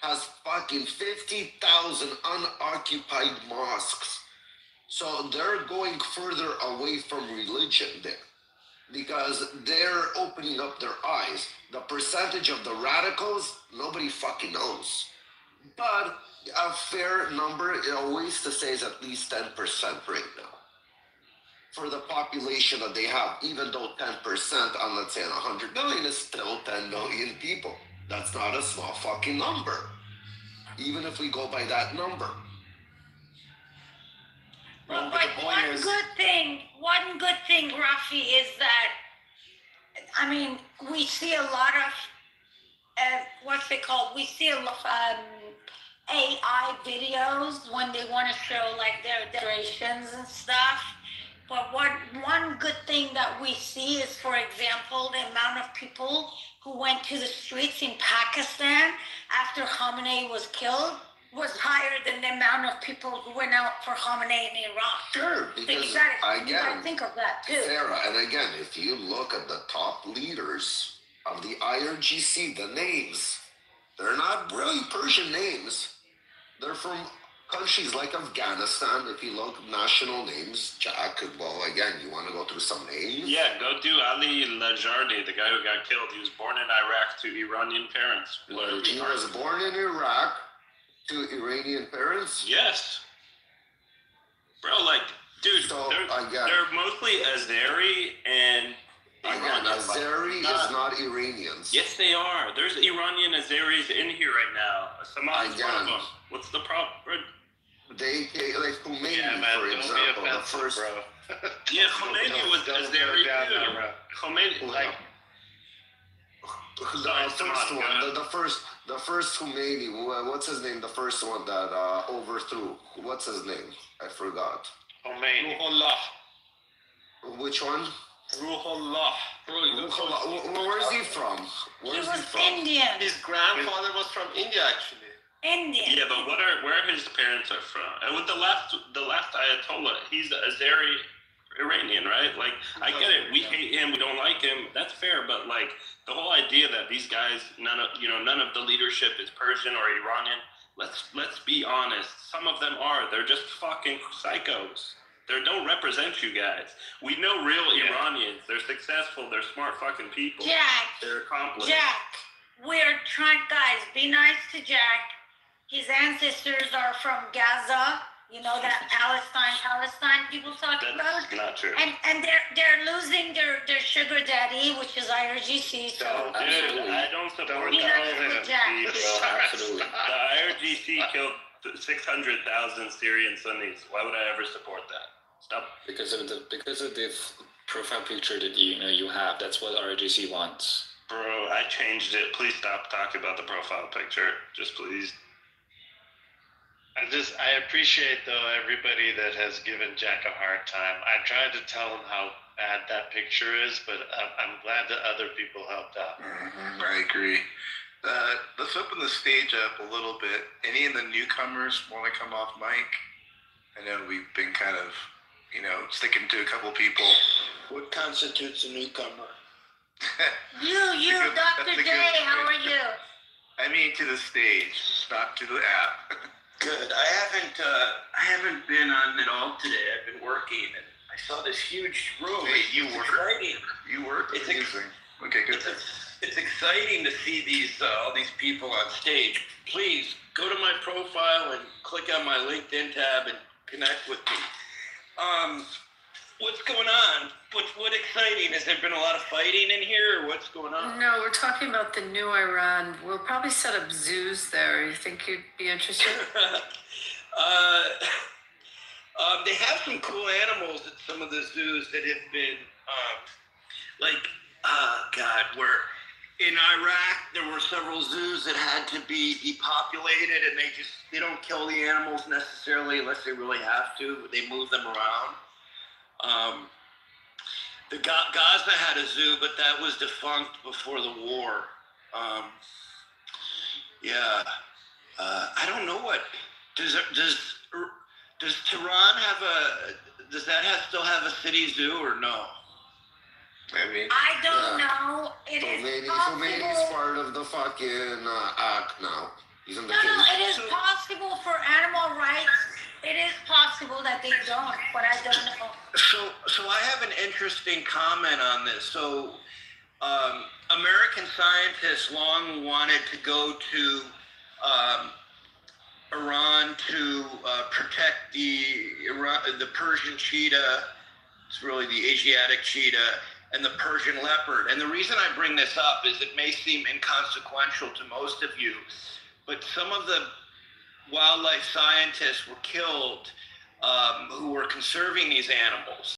[SPEAKER 20] has fucking 50,000 unoccupied mosques? So they're going further away from religion there because they're opening up their eyes. The percentage of the radicals, nobody fucking knows. But a fair number, always to say, is at least 10% right now for the population that they have. Even though 10% on, let's say, 100 million is still 10 million people. That's not a small fucking number, even if we go by that number.
[SPEAKER 9] But one good thing, Rafi, is that, I mean, we see a lot of, what's it called? We see a lot of AI videos when they want to show like their decorations and stuff. But one good thing that we see is, for example, the amount of people who went to the streets in Pakistan after Khamenei was killed was higher than the amount of people who went out for Khamenei in Iran.
[SPEAKER 20] Sure,
[SPEAKER 9] So
[SPEAKER 20] because
[SPEAKER 9] you gotta think of that too.
[SPEAKER 20] Sarah, and again, if you look at the top leaders of the IRGC, the names, they're not really Persian names. They're from countries like Afghanistan. If you look national names, Jack, well, again, you want to go through some names?
[SPEAKER 2] Yeah, go do Ali Lajardi, the guy who got killed. He was born in Iraq to Iranian parents.
[SPEAKER 20] He was born in Iraq to Iranian parents?
[SPEAKER 2] Yes. Bro, like, dude,
[SPEAKER 20] So,
[SPEAKER 2] they're mostly Azeri and
[SPEAKER 20] Again, Azeri is not Iranians.
[SPEAKER 2] Yes, they are. There's Iranian Azeris in here right now. Samad's one of
[SPEAKER 20] Again.
[SPEAKER 2] them. What's the problem?
[SPEAKER 20] They like Khomeini,
[SPEAKER 15] Yeah, man,
[SPEAKER 20] for
[SPEAKER 15] don't
[SPEAKER 20] example,
[SPEAKER 15] be
[SPEAKER 20] the
[SPEAKER 15] offensive,
[SPEAKER 20] first.
[SPEAKER 15] bro.
[SPEAKER 2] Yeah, Khomeini was
[SPEAKER 15] Don't
[SPEAKER 2] Azeri
[SPEAKER 15] go down that
[SPEAKER 2] too.
[SPEAKER 15] road.
[SPEAKER 2] Khomeini, like,
[SPEAKER 20] The first one, the first Khomeini, what's his name? The first one that overthrew. What's his name? I forgot.
[SPEAKER 15] Khomeini.
[SPEAKER 2] Ruhollah.
[SPEAKER 20] Which one?
[SPEAKER 2] Ruhollah.
[SPEAKER 20] Where's he from?
[SPEAKER 9] He
[SPEAKER 20] Where's
[SPEAKER 9] was
[SPEAKER 20] from?
[SPEAKER 9] Indian.
[SPEAKER 5] His grandfather was from India, actually.
[SPEAKER 9] Indian.
[SPEAKER 2] Yeah, but where his parents are from? And with the last Ayatollah, he's Azeri Iranian, right? Like, I get it. We hate him. We don't like him. That's fair. But like the whole idea that these guys, none of the leadership is Persian or Iranian. Let's be honest. Some of them are. They're just fucking psychos. They don't represent you guys. We know real Iranians. They're successful. They're smart fucking people.
[SPEAKER 9] Jack.
[SPEAKER 2] They're accomplished.
[SPEAKER 9] Jack, we're trying, guys, be nice to Jack. His ancestors are from Gaza. You know that Palestine people talk about.
[SPEAKER 2] That's not true.
[SPEAKER 9] And they're losing their sugar daddy, which is IRGC. So
[SPEAKER 2] Dude, I don't support
[SPEAKER 9] be nice to Jack.
[SPEAKER 2] The IRGC RGC killed 600,000 Syrian Sunnis. Why would I ever support that? Stop.
[SPEAKER 22] Because of the profile picture that you have. That's what RGC wants.
[SPEAKER 2] Bro, I changed it. Please stop talking about the profile picture. Just please.
[SPEAKER 15] I appreciate though everybody that has given Jack a hard time. I tried to tell him how bad that picture is, but I'm glad that other people helped out.
[SPEAKER 8] I agree. Let's open the stage up a little bit. Any of the newcomers want to come off mic? I know we've been kind of, sticking to a couple people.
[SPEAKER 20] What constitutes a newcomer?
[SPEAKER 9] You, Dr. J, how are you?
[SPEAKER 8] I mean to the stage, not to the app.
[SPEAKER 4] Good. I haven't been on at all today. I've been working, and I saw this huge room.
[SPEAKER 8] Hey, you
[SPEAKER 4] It's
[SPEAKER 8] work.
[SPEAKER 4] exciting.
[SPEAKER 8] You work?
[SPEAKER 4] It's
[SPEAKER 8] Amazing. Okay, good.
[SPEAKER 4] It's exciting to see all these people on stage. Please go to my profile and click on my LinkedIn tab and connect with me. What's going on? What exciting? Has there been a lot of fighting in here, or what's going on?
[SPEAKER 10] No, we're talking about the new Iran. We'll probably set up zoos there. You think you'd be interested?
[SPEAKER 4] They have some cool animals at some of the zoos that have been, where in Iraq there were several zoos that had to be depopulated, and they don't kill the animals necessarily unless they really have to. They move them around. The Gaza had a zoo, but that was defunct before the war. I don't know what does Tehran have still have a city zoo or no?
[SPEAKER 8] Maybe.
[SPEAKER 9] I don't know. It
[SPEAKER 20] So
[SPEAKER 9] is
[SPEAKER 20] maybe
[SPEAKER 9] possible.
[SPEAKER 20] it's part of the fucking act now. Isn't the
[SPEAKER 9] No,
[SPEAKER 20] case?
[SPEAKER 9] it is possible for animal rights. It is possible that they don't, but I don't know.
[SPEAKER 4] So I have an interesting comment on this. So American scientists long wanted to go to Iran to protect the Persian cheetah. It's really the Asiatic cheetah and the Persian leopard. And the reason I bring this up is it may seem inconsequential to most of you, but some of the wildlife scientists were killed who were conserving these animals.